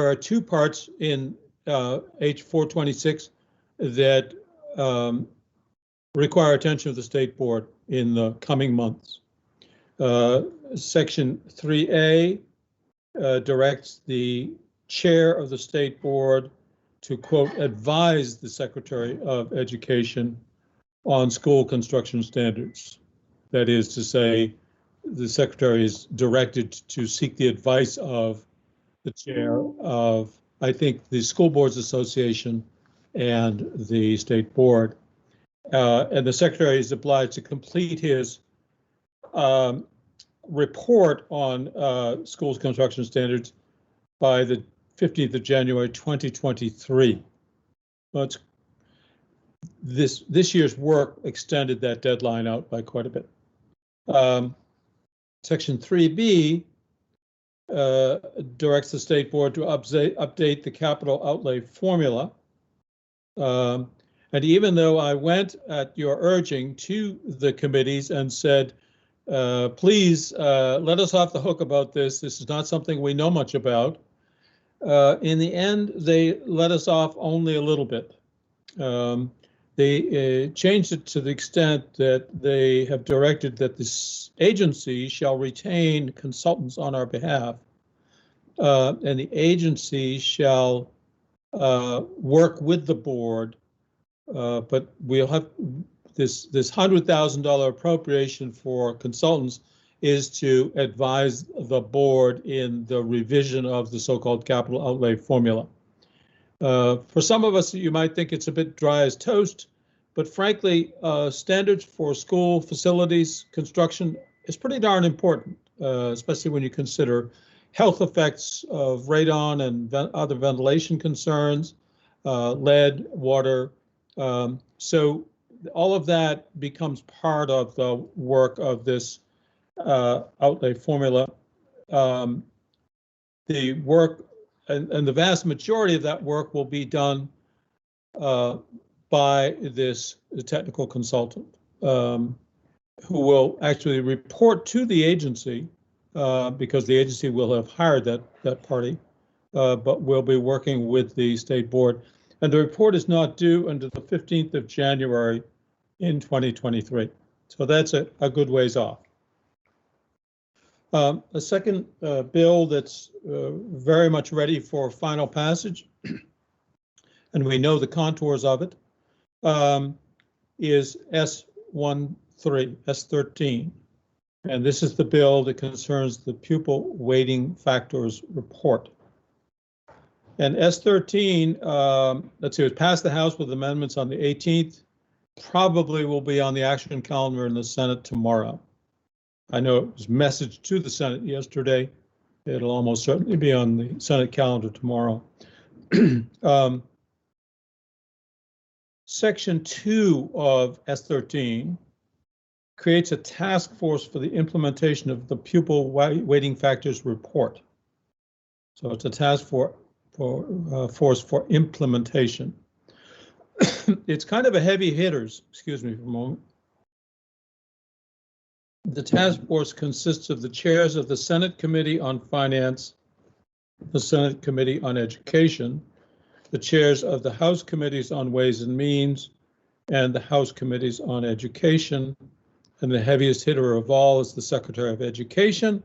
are two parts in H426 that require attention of the State Board in the coming months. Section 3A directs the chair of the State Board to, quote, advise the Secretary of Education on school construction standards. That is to say, the Secretary is directed to seek the advice of the chair of, I think, the School Boards Association and the State Board. And the Secretary is obliged to complete his report on schools construction standards by the 15th of January 2023. But this year's work extended that deadline out by quite a bit. Section 3B directs the State Board to update the capital outlay formula. And even though I went at your urging to the committees and said, please let us off the hook about this. This is not something we know much about. In the end, they let us off only a little bit. They changed it to the extent that they have directed that this agency shall retain consultants on our behalf, and the agency shall work with the board, but we'll have this $100,000 appropriation for consultants is to advise the board in the revision of the so-called capital outlay formula. For some of us, you might think it's a bit dry as toast, but frankly, standards for school facilities construction is pretty darn important, especially when you consider health effects of radon and other ventilation concerns, lead, water. So all of that becomes part of the work of this outlay formula. The work and the vast majority of that work will be done by this technical consultant, who will actually report to the agency, because the agency will have hired that party, but will be working with the State Board. And the report is not due until the 15th of January in 2023. So that's a good ways off. A second bill that's very much ready for final passage, and we know the contours of it, is S13. And this is the bill that concerns the pupil weighting factors report. And S13, let's see, it was passed the House with amendments on the 18th, probably will be on the action calendar in the Senate tomorrow. I know it was messaged to the Senate yesterday. It'll almost certainly be on the Senate calendar tomorrow. Section 2 of S13 creates a task force for the implementation of the pupil weighting factors report. So it's a task force for implementation. It's kind of a heavy hitters, excuse me for a moment. The task force consists of the chairs of the Senate Committee on Finance, the Senate Committee on Education, the chairs of the House Committees on Ways and Means, and the House Committees on Education. And the heaviest hitter of all is the Secretary of Education,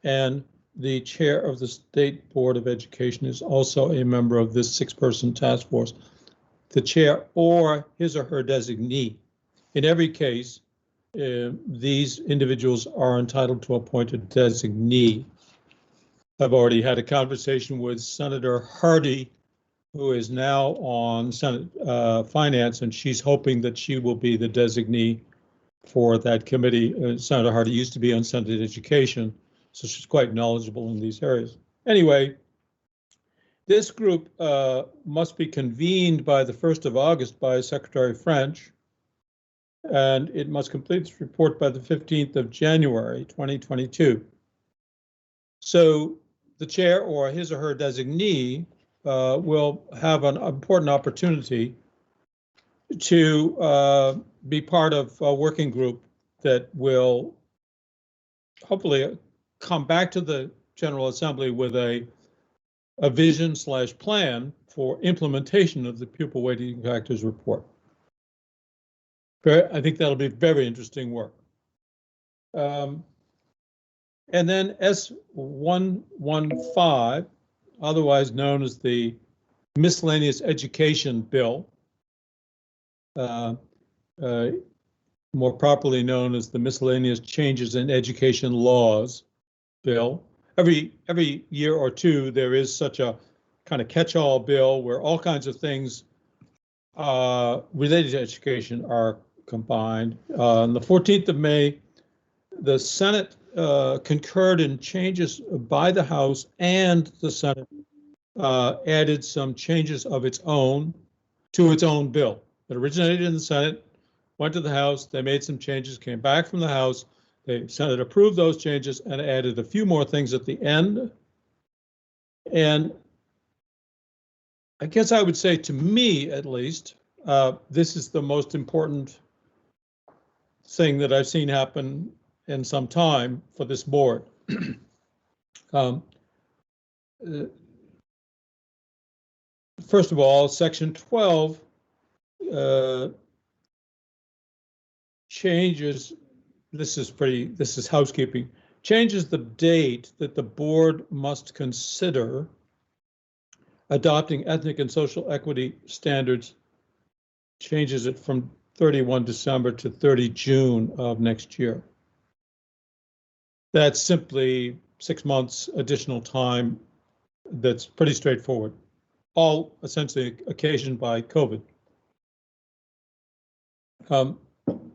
and the chair of the State Board of Education is also a member of this 6-person task force. The chair or his or her designee. In every case, these individuals are entitled to appoint a designee. I've already had a conversation with Senator Hardy, who is now on Senate Finance, and she's hoping that she will be the designee for that committee. Senator Hardy used to be on Senate Education, so she's quite knowledgeable in these areas. Anyway, this group must be convened by the 1st of August by Secretary French, and it must complete its report by the 15th of January, 2022. So the chair or his or her designee will have an important opportunity to be part of a working group that will hopefully come back to the General Assembly with a vision/plan for implementation of the pupil weighting factors report. I think that'll be very interesting work. And then S115, otherwise known as the Miscellaneous Education Bill, more properly known as the Miscellaneous Changes in Education Laws Bill. Every year or two, there is such a kind of catch-all bill where all kinds of things related to education are combined. On the 14th of May, the Senate concurred in changes by the House, and the Senate added some changes of its own to its own bill. It originated in the Senate, went to the House, they made some changes, came back from the House, the Senate approved those changes and added a few more things at the end. And I guess I would say, to me at least, this is the most important thing that I've seen happen in some time for this board. First of all, Section 12 changes, this is housekeeping, changes the date that the board must consider adopting ethnic and social equity standards, changes it from 31 December to 30 June of next year. That's simply 6 months additional time. That's pretty straightforward, all essentially occasioned by COVID.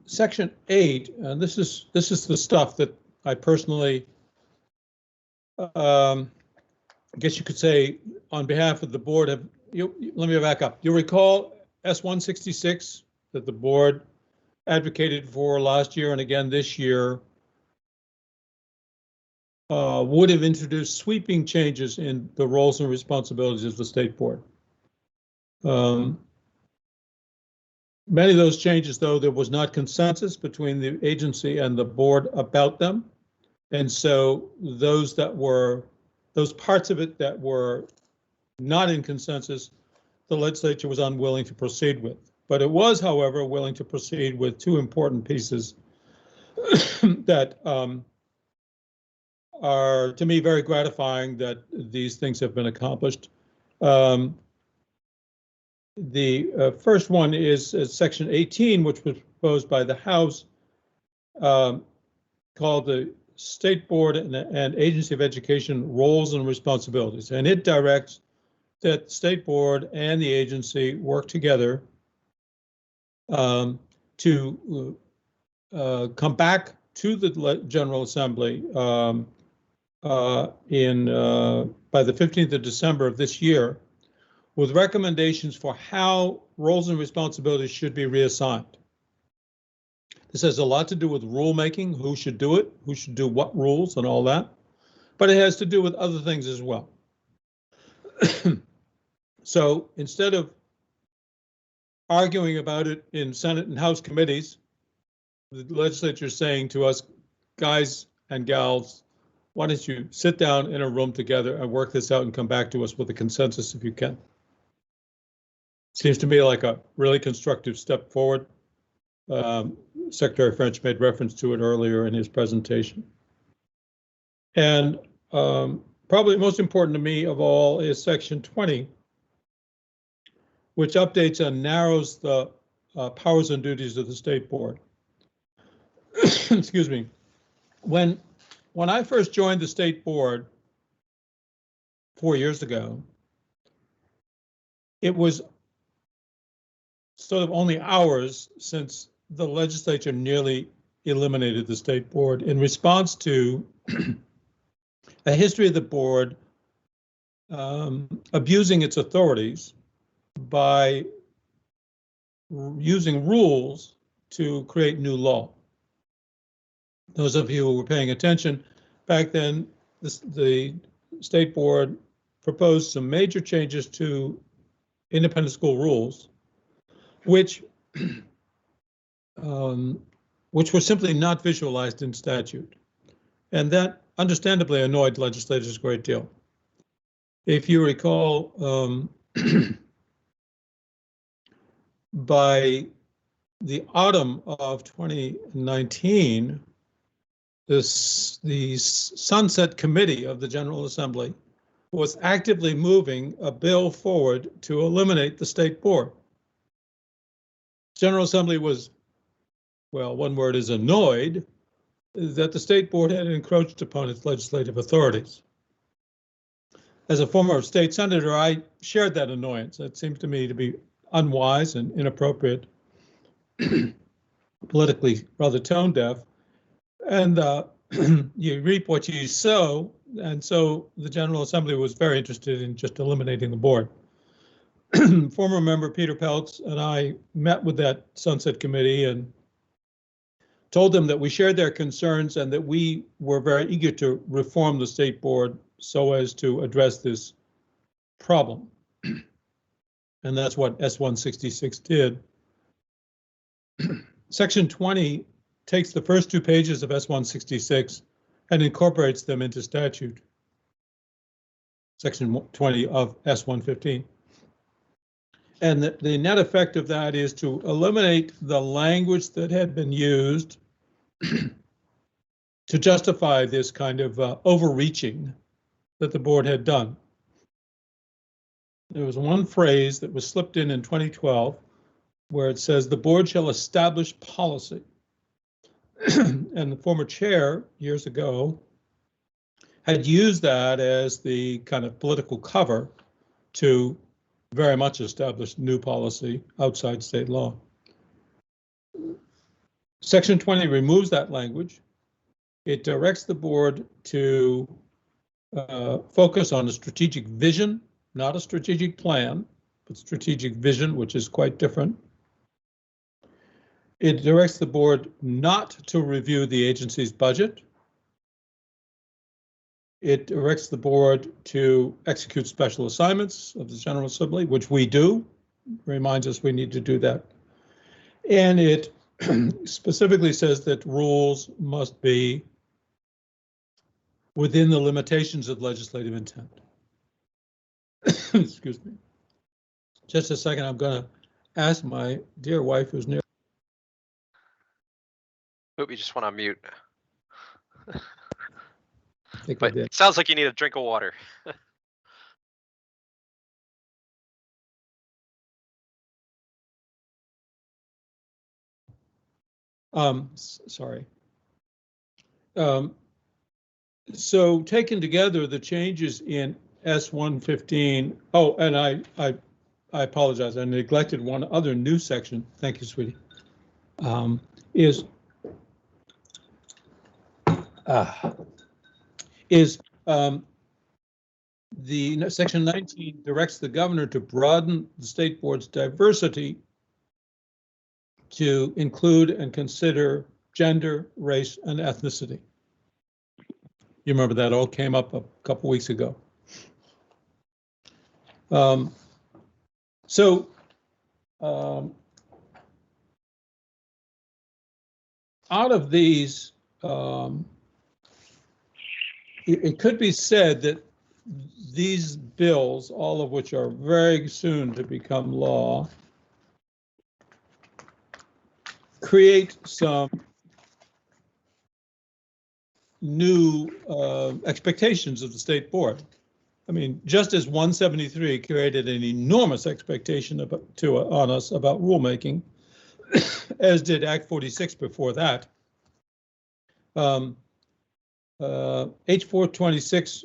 Section 8, and this is the stuff that I personally, I guess you could say, on behalf of the board, let me back up. You'll recall S166 that the board advocated for last year and again this year would have introduced sweeping changes in the roles and responsibilities of the state board. Many of those changes, though, there was not consensus between the agency and the board about them. And so those parts of it that were not in consensus, the legislature was unwilling to proceed with. But it was, however, willing to proceed with two important pieces that are, to me, very gratifying that these things have been accomplished. The first one is Section 18, which was proposed by the House, called the State Board and Agency of Education Roles and Responsibilities. And it directs that the State Board and the agency work together to come back to the General Assembly by the 15th of December of this year with recommendations for how roles and responsibilities should be reassigned. This has a lot to do with rulemaking, who should do it, who should do what rules and all that, but it has to do with other things as well. So instead of arguing about it in Senate and House committees, the legislature is saying to us, guys and gals, why don't you sit down in a room together and work this out and come back to us with a consensus if you can. Seems to me like a really constructive step forward. Secretary French made reference to it earlier in his presentation. And probably most important to me of all is section 20, which updates and narrows the powers and duties of the state board. Excuse me. When I first joined the state board 4 years ago, it was sort of only hours since the legislature nearly eliminated the state board in response to a history of the board abusing its authorities by using rules to create new law. Those of you who were paying attention, back then the state board proposed some major changes to independent school rules, which were simply not visualized in statute. And that understandably annoyed legislators a great deal. If you recall, by the autumn of 2019, the Sunset Committee of the General Assembly was actively moving a bill forward to eliminate the state board. General Assembly was, well, one word is annoyed that the state board had encroached upon its legislative authorities. As a former state senator, I shared that annoyance. It seemed to me to be unwise and inappropriate, politically rather tone deaf. And you reap what you sow. And so the General Assembly was very interested in just eliminating the board. Former member Peter Peltz and I met with that Sunset Committee and told them that we shared their concerns and that we were very eager to reform the state board so as to address this problem. And that's what S-166 did. Section 20 takes the first 2 pages of S-166 and incorporates them into statute. Section 20 of S-115. And the net effect of that is to eliminate the language that had been used to justify this kind of overreaching that the board had done. There was one phrase that was slipped in 2012 where it says the board shall establish policy. And the former chair years ago had used that as the kind of political cover to very much establish new policy outside state law. Section 20 removes that language. It directs the board to focus on a strategic vision, not a strategic plan, but strategic vision, which is quite different. It directs the board not to review the agency's budget. It directs the board to execute special assignments of the General Assembly, which we do, reminds us we need to do that. And it specifically says that rules must be within the limitations of legislative intent. Excuse me. Just a second, I'm going to ask my dear wife who's near. Hope you just want to mute. But But it sounds like you need a drink of water. Sorry. So taken together, the changes in S-115. Oh, and I apologize. I neglected one other new section. Thank you, sweetie. Is is the section 19 directs the governor to broaden the state board's diversity to include and consider gender, race, and ethnicity. You remember that all came up a couple weeks ago. Out of these, it could be said that these bills, all of which are very soon to become law, create some new expectations of the state board. I mean, just as 173 created an enormous expectation on us about rulemaking, as did Act 46 before that. H426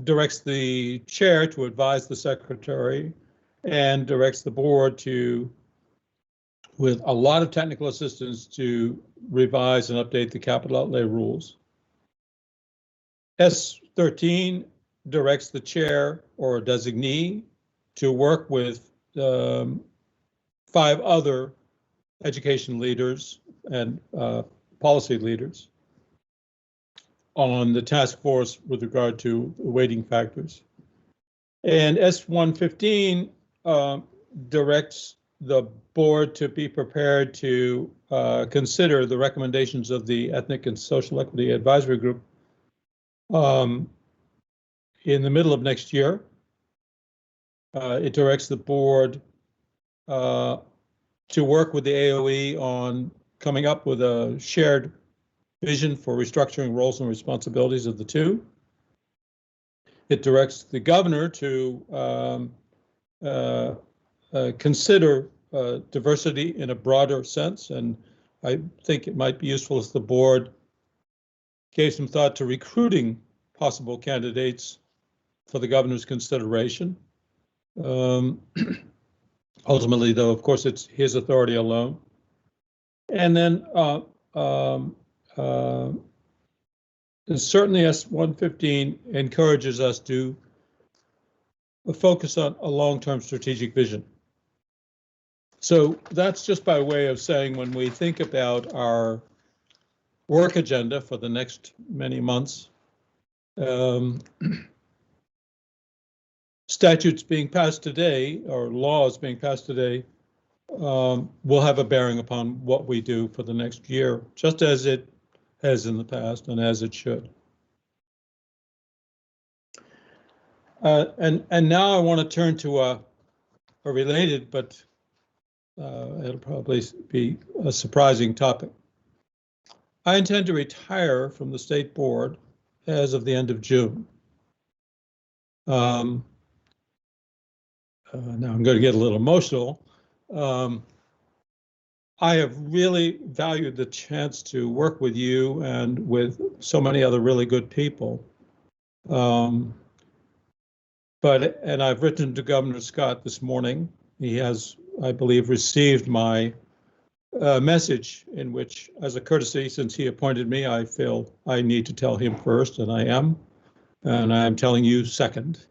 directs the chair to advise the secretary and directs the board to, with a lot of technical assistance, to revise and update the capital outlay rules. S13 directs the chair or a designee to work with 5 other education leaders and policy leaders on the task force with regard to weighting factors. And S115 directs the board to be prepared to consider the recommendations of the Ethnic and Social Equity Advisory Group in the middle of next year. It directs the board to work with the AOE on coming up with a shared vision for restructuring roles and responsibilities of the two. It directs the governor to consider diversity in a broader sense, and I think it might be useful if the board gave some thought to recruiting possible candidates for the governor's consideration. Ultimately, though, of course, it's his authority alone. And then certainly S115 encourages us to focus on a long-term strategic vision. So that's just by way of saying, when we think about our work agenda for the next many months, statutes being passed today, or laws being passed today, will have a bearing upon what we do for the next year, just as it has in the past and as it should. And now I want to turn to a related, but it'll probably be a surprising topic. I intend to retire from the state board as of the end of June. Now I'm going to get a little emotional. I have really valued the chance to work with you and with so many other really good people. And I've written to Governor Scott this morning. He has, I believe, received my message, in which, as a courtesy, since he appointed me, I feel I need to tell him first, and I am telling you second,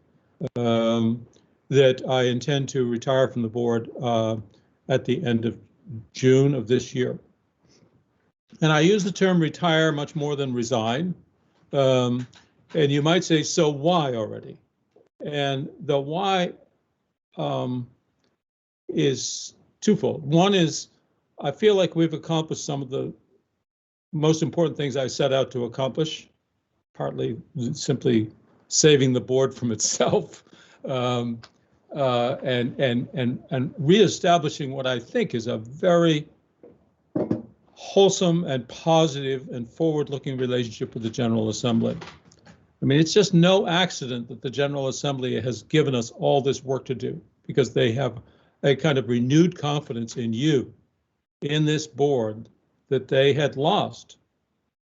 that I intend to retire from the board at the end of June of this year. And I use the term retire much more than resign. And you might say, so why already? And the why is twofold. One is, I feel like we've accomplished some of the most important things I set out to accomplish, partly simply saving the board from itself, and reestablishing what I think is a very wholesome and positive and forward-looking relationship with the General Assembly. I mean, it's just no accident that the General Assembly has given us all this work to do, because they have a kind of renewed confidence in you, in this board, that they had lost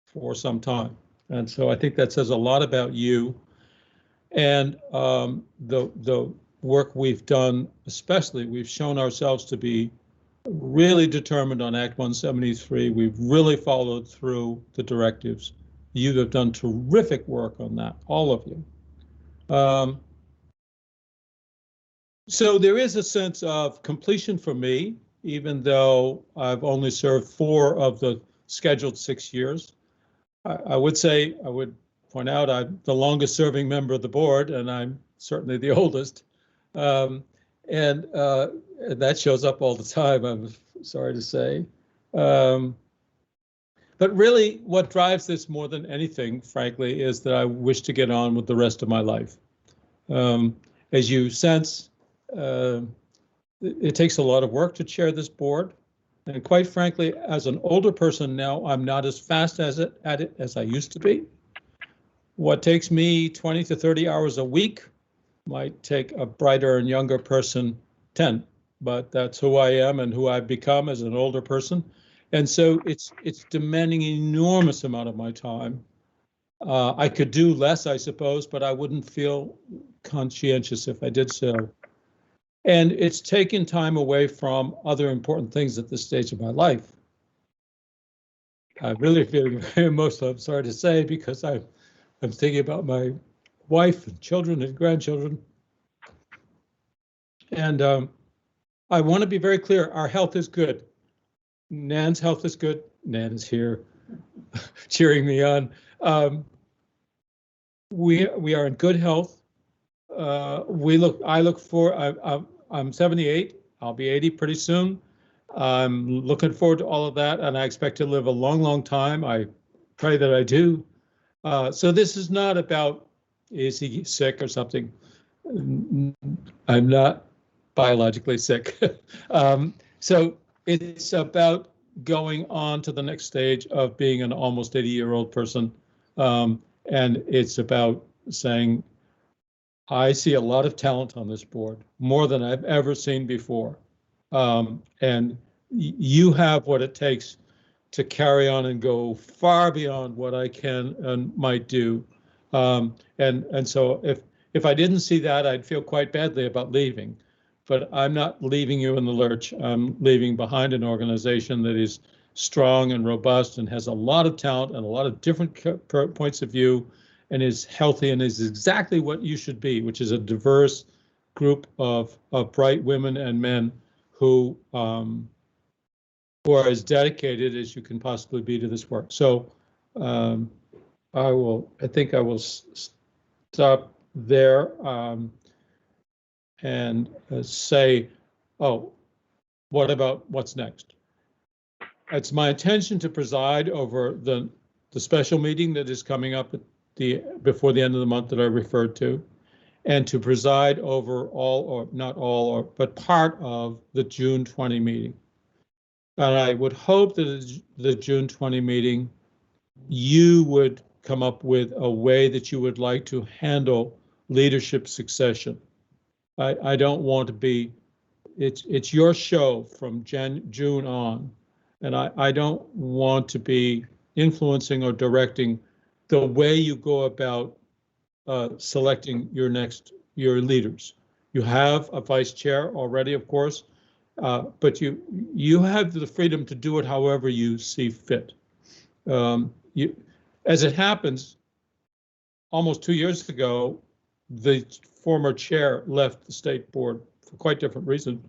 for some time. And so I think that says a lot about you and the work we've done. Especially, we've shown ourselves to be really determined on Act 173. We've really followed through the directives. You have done terrific work on that, all of you. So there is a sense of completion for me, even though I've only served 4 of the scheduled 6 years. I would point out I'm the longest serving member of the board, and I'm certainly the oldest. And that shows up all the time, I'm sorry to say. But really, what drives this more than anything, frankly, is that I wish to get on with the rest of my life. As you sense, it takes a lot of work to chair this board. And quite frankly, as an older person now, I'm not as fast at it as I used to be. What takes me 20 to 30 hours a week might take a brighter and younger person 10, but that's who I am and who I've become as an older person. And so it's demanding an enormous amount of my time. I could do less, I suppose, but I wouldn't feel conscientious if I did so. And it's taken time away from other important things at this stage of my life. I'm really feeling very emotional, I'm sorry to say, because I'm thinking about my wife and children and grandchildren. And I want to be very clear, our health is good. Nan's health is good. Nan is here cheering me on. We are in good health. I'm 78. I'll be 80 pretty soon. I'm looking forward to all of that, and I expect to live a long, long time. I pray that I do. So this is not about, is he sick or something? I'm not biologically sick. So it's about going on to the next stage of being an almost 80-year-old person. And it's about saying, I see a lot of talent on this board, more than I've ever seen before. And you have what it takes to carry on and go far beyond what I can and might do. And so if I didn't see that, I'd feel quite badly about leaving. But I'm not leaving you in the lurch. I'm leaving behind an organization that is strong and robust and has a lot of talent and a lot of different points of view and is healthy and is exactly what you should be, which is a diverse group of bright women and men who are as dedicated as you can possibly be to this work. So I think I will stop there and say, oh, what about what's next? It's my intention to preside over the special meeting that is coming up before the end of the month that I referred to, and to preside over all, or not all, but part of the June 20 meeting. And I would hope that the June 20 meeting, you would come up with a way that you would like to handle leadership succession. I don't want to be, it's your show from June on, and I don't want to be influencing or directing the way you go about selecting your leaders. You have a vice chair already, of course, but you have the freedom to do it however you see fit. As it happens, almost 2 years ago, the former chair left the state board for quite different reasons.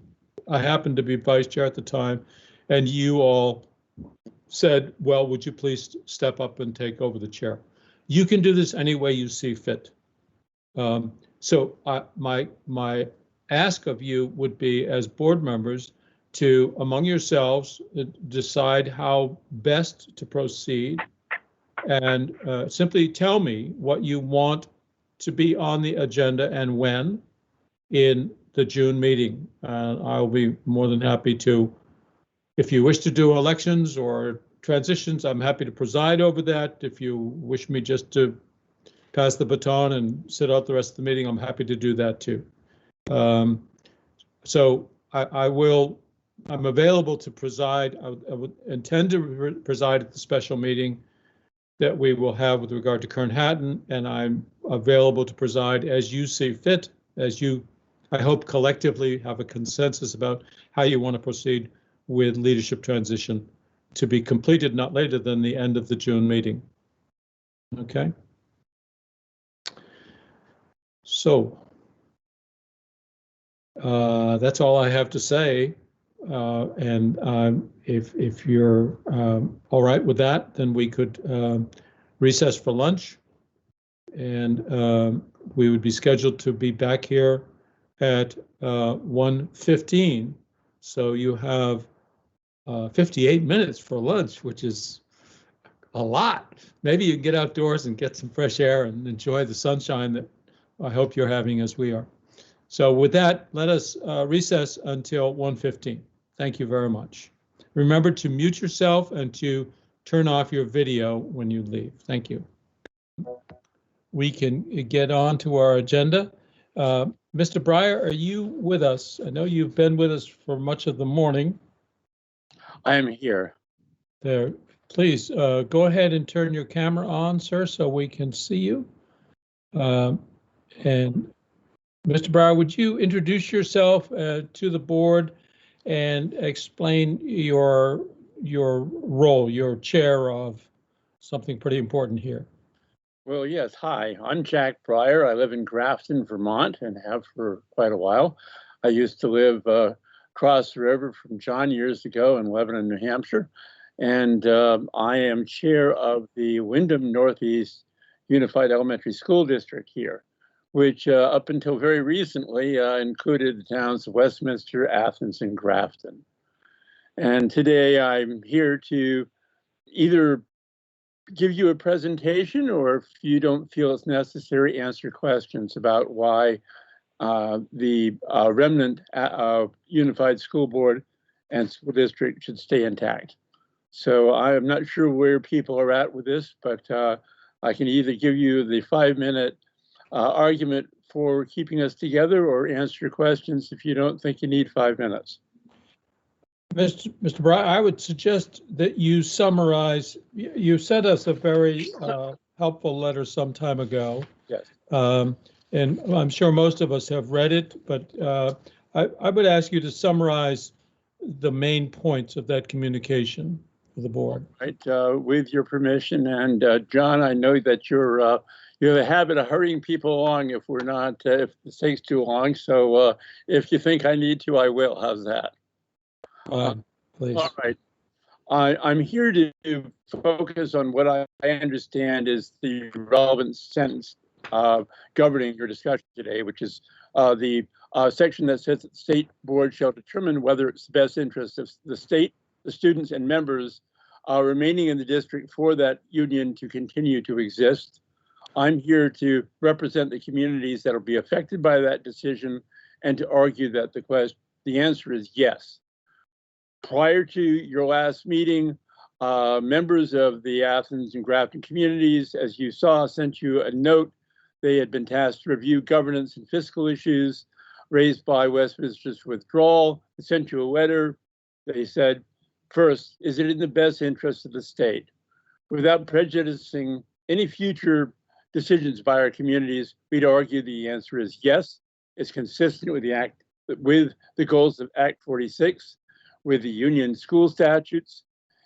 I happened to be vice chair at the time, and you all said, well, would you please step up and take over the chair? You can do this any way you see fit. So my ask of you would be, as board members, to, among yourselves, decide how best to proceed, and simply tell me what you want to be on the agenda and when in the June meeting. I'll be more than happy to, if you wish to do elections or transitions, I'm happy to preside over that. If you wish me just to pass the baton and sit out the rest of the meeting, I'm happy to do that too. So I'm available to preside. I would intend to preside at the special meeting that we will have with regard to Kern-Hatton, and I'm available to preside as you see fit, as you, I hope, collectively have a consensus about how you want to proceed with leadership transition to be completed not later than the end of the June meeting. Okay. So that's all I have to say. And if you're all right with that, then we could recess for lunch. And we would be scheduled to be back here at 1:15. So you have 58 minutes for lunch, which is a lot. Maybe you can get outdoors and get some fresh air and enjoy the sunshine that I hope you're having as we are. So with that, let us recess until 1:15. Thank you very much. Remember to mute yourself and to turn off your video when you leave. Thank you. We can get on to our agenda. Mr. Breyer, are you with us? I know you've been with us for much of the morning. I am here. There, please go ahead and turn your camera on, sir, so we can see you. And Mr. Breyer, would you introduce yourself to the board and explain your role, your chair of something pretty important here? Well, yes. Hi, I'm Jack Breyer. I live in Grafton, Vermont, and have for quite a while. I used to live across the river from John years ago in Lebanon, New Hampshire. And I am chair of the Windham Northeast Unified Elementary School District here, which up until very recently included the towns of Westminster, Athens, and Grafton. And today I'm here to either give you a presentation, or if you don't feel it's necessary, answer questions about why the remnant Unified School Board and School District should stay intact. So I'm not sure where people are at with this, but I can either give you the 5-minute argument for keeping us together or answer your questions if you don't think you need 5 minutes. Mr. Breyer, I would suggest that you summarize. You sent us a very helpful letter some time ago. Yes. And I'm sure most of us have read it, but I would ask you to summarize the main points of that communication for the board. Right, with your permission. And John, I know that you have a habit of hurrying people along if we're not, if it takes too long. So if you think I need to, I will. How's that? Please. All right. I'm here to focus on what I understand is the relevant sentence governing your discussion today, which is the section that says that the state board shall determine whether it's the best interest of the state, the students, and members remaining in the district for that union to continue to exist. I'm here to represent the communities that will be affected by that decision and to argue that the answer is yes. Prior to your last meeting, members of the Athens and Grafton communities, as you saw, sent you a note. They had been tasked to review governance and fiscal issues raised by Westminster's withdrawal. They sent you a letter. They said, first, is it in the best interest of the state? Without prejudicing any future decisions by our communities, we'd argue the answer is yes. It's consistent with the goals of Act 46. With the union school statutes.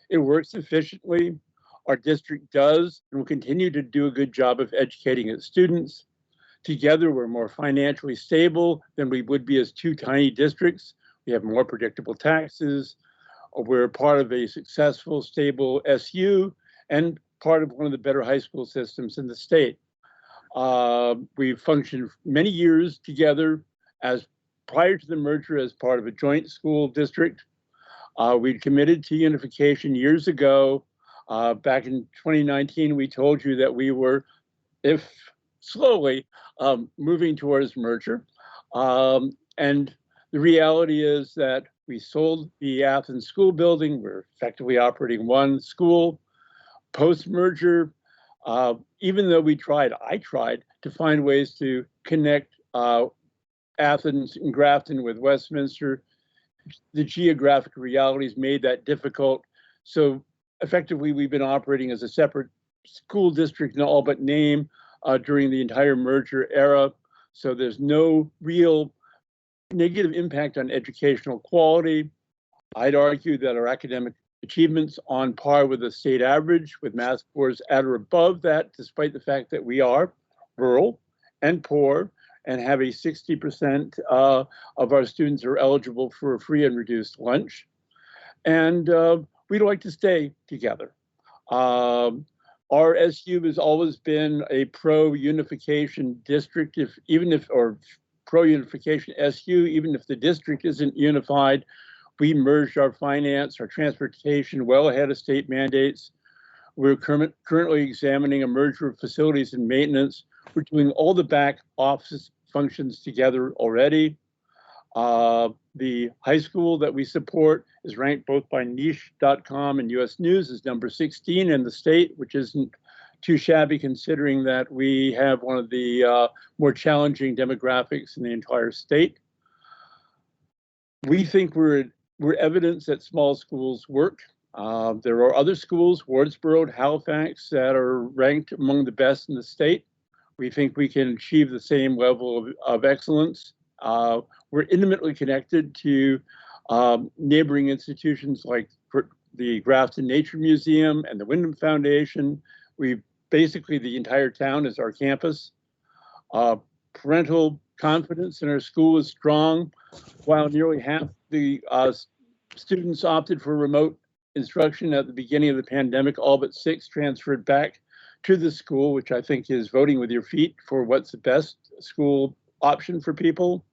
It works efficiently. Our district does and will continue to do a good job of educating its students. Together, we're more financially stable than we would be as two tiny districts. We have more predictable taxes. We're part of a successful, stable SU and part of one of the better high school systems in the state. We've functioned many years together as prior to the merger as part of a joint school district. We committed to unification years ago. Back in 2019, we told you that we were, if slowly, moving towards merger. And the reality is that we sold the Athens school building. We're effectively operating one school. Post-merger, even though I tried to find ways to connect Athens and Grafton with Westminster, the geographic realities made that difficult. So effectively, we've been operating as a separate school district in all but name during the entire merger era. So there's no real negative impact on educational quality. I'd argue that our academic achievements on par with the state average, with math scores at or above that, despite the fact that we are rural and poor and have a 60% of our students are eligible for a free and reduced lunch. And we'd like to stay together. Our SU has always been a pro-unification district, or pro-unification SU, even if the district isn't unified. We merged our finance, our transportation well ahead of state mandates. We're currently examining a merger of facilities and maintenance. We're doing all the back office functions together already. The high school that we support is ranked both by niche.com and US News as number 16 in the state, which isn't too shabby considering that we have one of the more challenging demographics in the entire state. We think we're evidence that small schools work. There are other schools, Wardsboro, Halifax, that are ranked among the best in the state. We think we can achieve the same level of excellence. We're intimately connected to neighboring institutions like the Grafton Nature Museum and the Wyndham Foundation. Basically, the entire town is our campus. Parental confidence in our school is strong. While nearly half the students opted for remote instruction at the beginning of the pandemic, all but 6 transferred back to the school, which I think is voting with your feet for what's the best school option for people.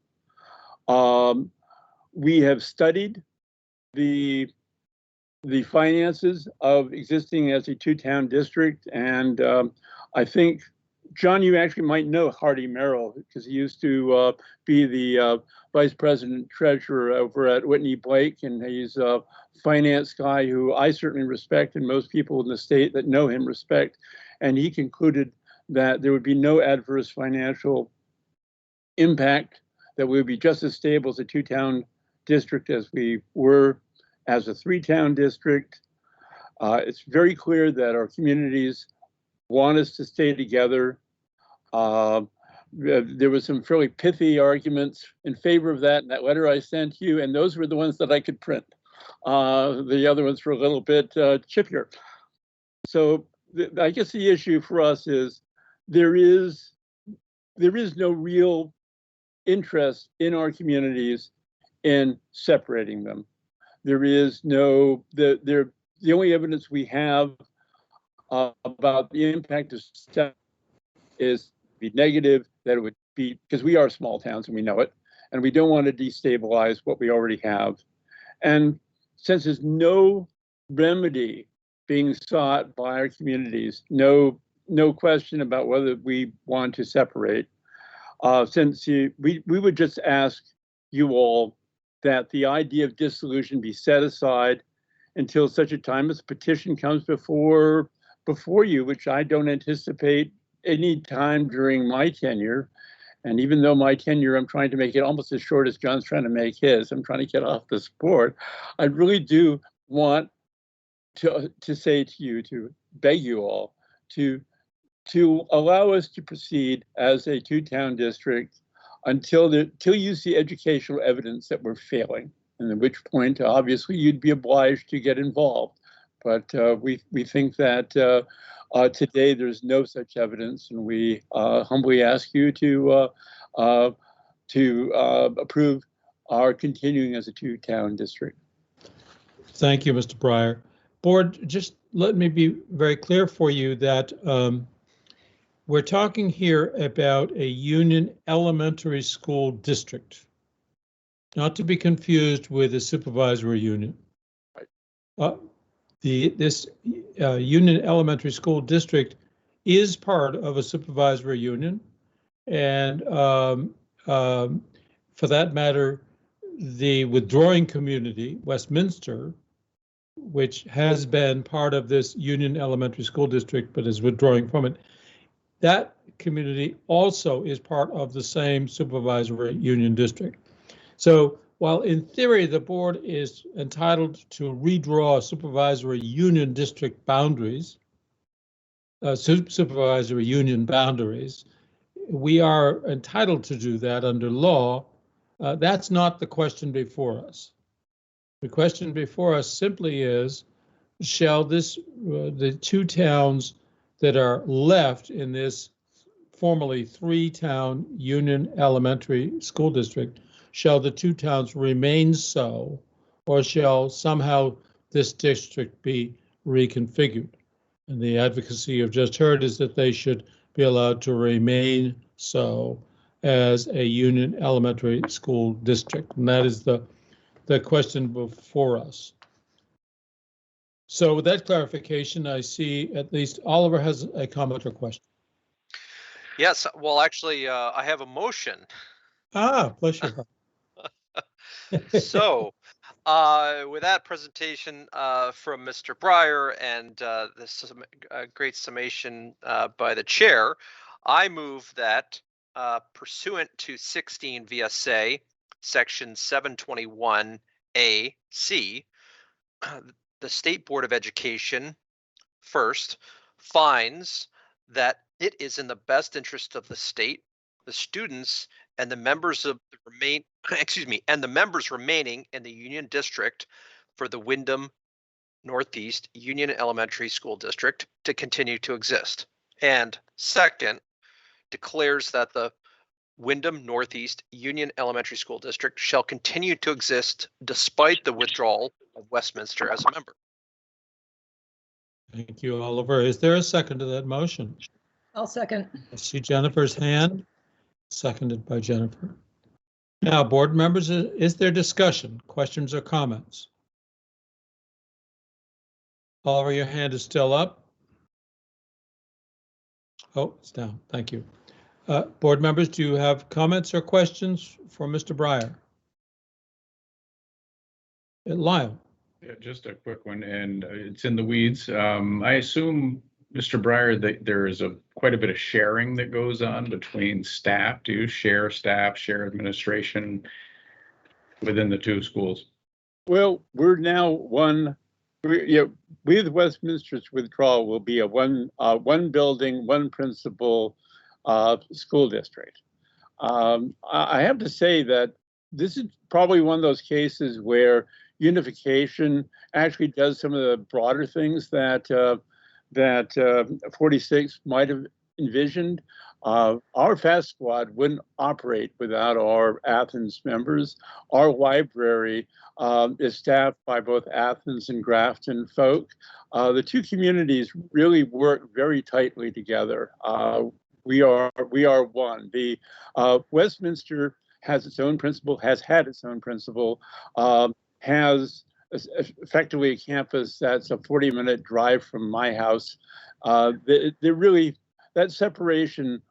We have studied the finances of existing as a 2-town district, and I think, John, you actually might know Hardy Merrill because he used to be the vice president treasurer over at Whitney Blake, and he's a finance guy who I certainly respect, and most people in the state that know him respect. And he concluded that there would be no adverse financial impact, that we would be just as stable as a 2-town district as we were as a 3-town district. It's very clear that our communities want us to stay together. There was some fairly pithy arguments in favor of that in that letter I sent you, and those were the ones that I could print. The other ones were a little bit chippier. So I guess the issue for us is there is no real interest in our communities in separating them. There is no, the only evidence we have about the impact of step is be negative, that it would be, because we are small towns and we know it, and we don't want to destabilize what we already have. And since there's no remedy being sought by our communities, no question about whether we want to separate, we would just ask you all that the idea of dissolution be set aside until such a time as a petition comes before you, which I don't anticipate any time during my tenure. And even though my tenure, I'm trying to make it almost as short as John's trying to make his, I'm trying to get off this board. I really do want to say to you, to beg you all to allow us to proceed as a 2-town district until you see educational evidence that we're failing, and at which point, obviously, you'd be obliged to get involved. But we think that today there's no such evidence, and we humbly ask you to approve our continuing as a 2-town district. Thank you, Mr. Breyer. Board, just let me be very clear for you that we're talking here about a union elementary school district, not to be confused with a supervisory union. This union elementary school district is part of a supervisory union, and for that matter, the withdrawing community, Westminster, which has been part of this union elementary school district but is withdrawing from it, that community also is part of the same supervisory union district. So while in theory the board is entitled to redraw supervisory union district boundaries, supervisory union boundaries, we are entitled to do that under law. That's not the question before us. The question before us simply is shall the two towns that are left in this formerly three-town Union Elementary School District, shall the two towns remain so, or shall somehow this district be reconfigured? And the advocacy you've just heard is that they should be allowed to remain so as a Union Elementary School District. And that is the question before us. So with that clarification, I see at least Oliver has a comment or question. Yes, well, actually, I have a motion. Bless your heart. So, with that presentation from Mr. Breyer and this great summation by the chair, I move that pursuant to 16 VSA section 721A(c), the State Board of Education first finds that it is in the best interest of the state, the students, and the members of the members remaining in the Union District for the Wyndham Northeast Union Elementary School District to continue to exist. And second, declares that the Wyndham Northeast Union Elementary School District shall continue to exist despite the withdrawal of Westminster as a member. Thank you, Oliver. Is there a second to that motion? I'll second. I see Jennifer's hand, seconded by Jennifer. Now, board members, is there discussion, questions or comments? Oliver, your hand is still up. Oh, it's down. Thank you. Board members, do you have comments or questions for Mr. Breyer? Lyle. Yeah, just a quick one, and it's in the weeds. I assume, Mr. Breyer, that there is quite a bit of sharing that goes on between staff. Do you share staff, share administration within the two schools? Well, we're now one. With Westminster's withdrawal, will be a one building, one principal school district. I have to say that this is probably one of those cases where unification actually does some of the broader things that 46 might have envisioned. Our FAST squad wouldn't operate without our Athens members. Our library is staffed by both Athens and Grafton folk. The two communities really work very tightly together. We are one. The Westminster has its own principal, has had its own principal, has effectively a campus that's a 40-minute drive from my house. That separation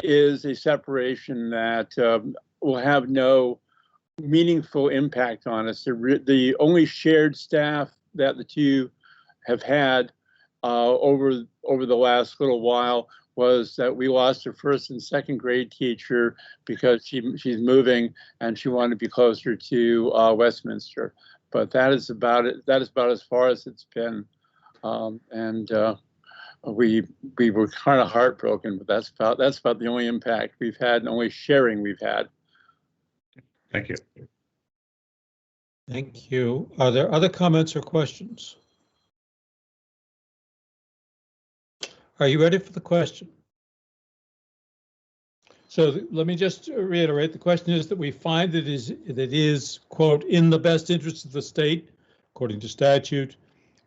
is a separation that will have no meaningful impact on us. The only shared staff that the two have had over the last little while was that we lost our first and second grade teacher because she's moving and she wanted to be closer to Westminster. But that is about it. That is about as far as it's been. We were kind of heartbroken, but that's about the only impact we've had and only sharing we've had. Thank you. Thank you. Are there other comments or questions? Are you ready for the question? So let me just reiterate, the question is that we find that it is, quote, in the best interest of the state, according to statute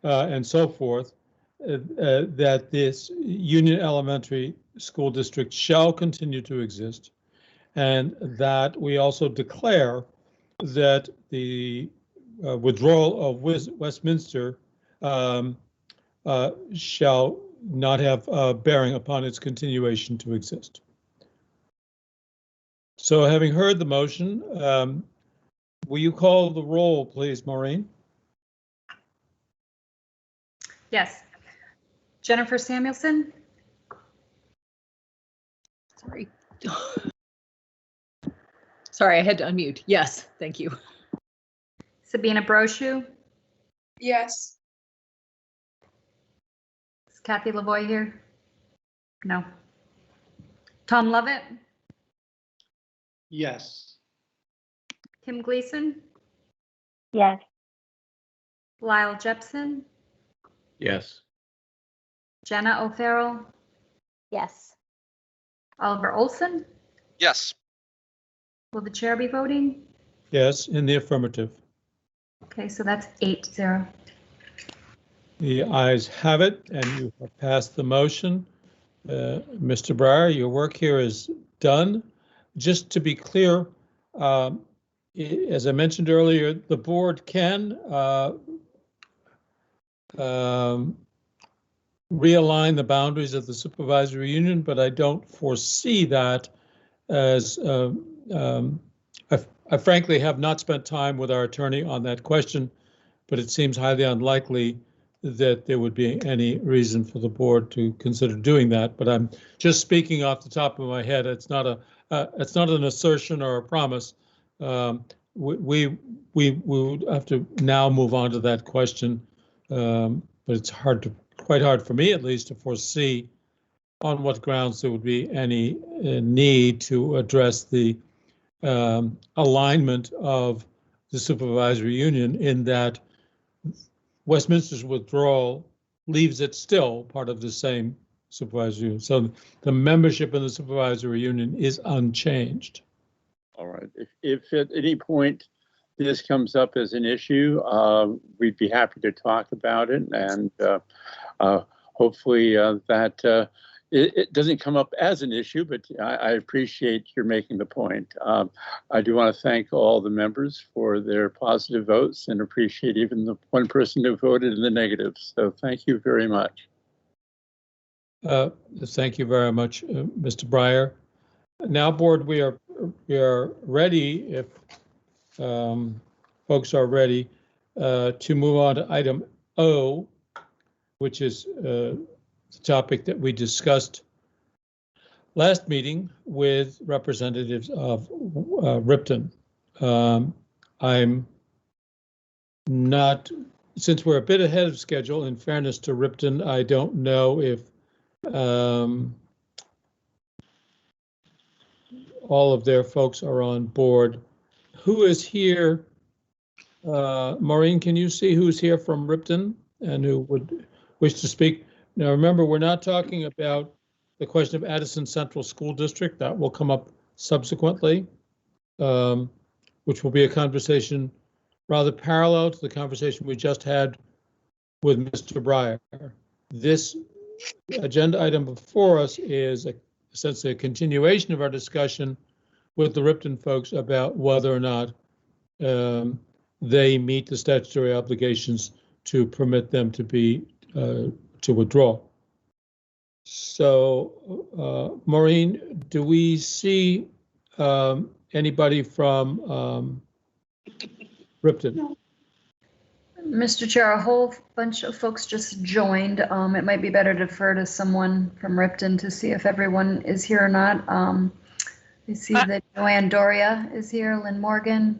and so forth, that this Union Elementary School District shall continue to exist, and that we also declare that the withdrawal of Westminster shall not have bearing upon its continuation to exist. So having heard the motion, will you call the roll, please, Maureen? Yes. Jennifer Samuelson? Sorry. Sorry, I had to unmute. Yes, thank you. Sabina Brochu? Yes. Is Kathy Lavoie here? No. Tom Lovett? Yes. Kim Gleason? Yes. Lyle Jepson? Yes. Jenna O'Farrell, Yes. Oliver Olson. Yes. Will the chair be voting? Yes, in the affirmative. Okay, so that's 8-0. The ayes have it, and you have passed the motion. Mr. Breyer, your work here is done. Just to be clear, as I mentioned earlier, the board can realign the boundaries of the supervisory union, but I don't foresee that as I frankly have not spent time with our attorney on that question, but it seems highly unlikely that there would be any reason for the board to consider doing that. But I'm just speaking off the top of my head. It's not an assertion or a promise. We would have to now move on to that question, but it's quite hard for me at least to foresee on what grounds there would be any need to address the alignment of the supervisory union, in that Westminster's withdrawal leaves it still part of the same supervisory union. So the membership in the supervisory union is unchanged. All right. If at any point this comes up as an issue, we'd be happy to talk about it, and hopefully that it doesn't come up as an issue, but I appreciate your making the point. I do want to thank all the members for their positive votes, and appreciate even the one person who voted in the negative. So thank you very much. Thank you very much, Mr. Breyer. Now, board, we are ready, if folks are ready, to move on to item O, which is the topic that we discussed last meeting with representatives of Ripton. I'm not, since we're a bit ahead of schedule, in fairness to Ripton, I don't know if all of their folks are on board. Who is here? Maureen, can you see who's here from Ripton and who would wish to speak? Now, remember, we're not talking about the question of Addison Central School District. That will come up subsequently, which will be a conversation rather parallel to the conversation we just had with Mr. Breyer. This agenda item before us is essentially a continuation of our discussion with the Ripton folks about whether or not they meet the statutory obligations to permit them to be to withdraw. So, Maureen, do we see anybody from Ripton? Mr. Chair, a whole bunch of folks just joined. It might be better to defer to someone from Ripton to see if everyone is here or not. I see that Joanne Doria is here, Lynn Morgan.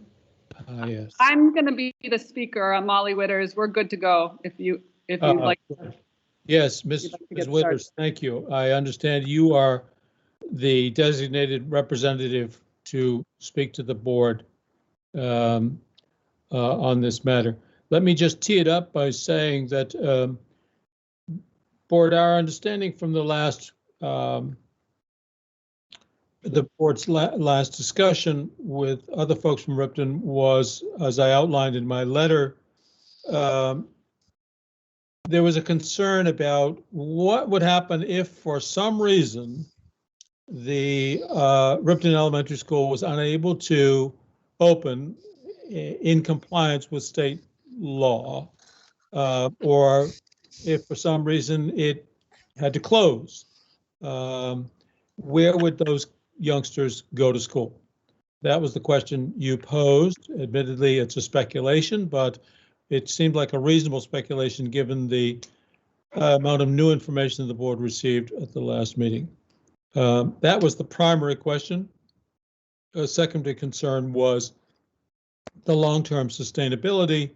Yes. I'm going to be the speaker. I'm Molly Witters. We're good to go if you'd like. Yes, Ms. Witters, thank you. I understand you are the designated representative to speak to the board on this matter. Let me just tee it up by saying that, board, our understanding from the last the board's last discussion with other folks from Ripton was, as I outlined in my letter, there was a concern about what would happen if, for some reason, the Ripton Elementary School was unable to open in compliance with state law, or if for some reason it had to close. Where would those youngsters go to school? That was the question you posed. Admittedly, it's a speculation, but it seemed like a reasonable speculation given the amount of new information the board received at the last meeting. That was the primary question. A secondary concern was the long-term sustainability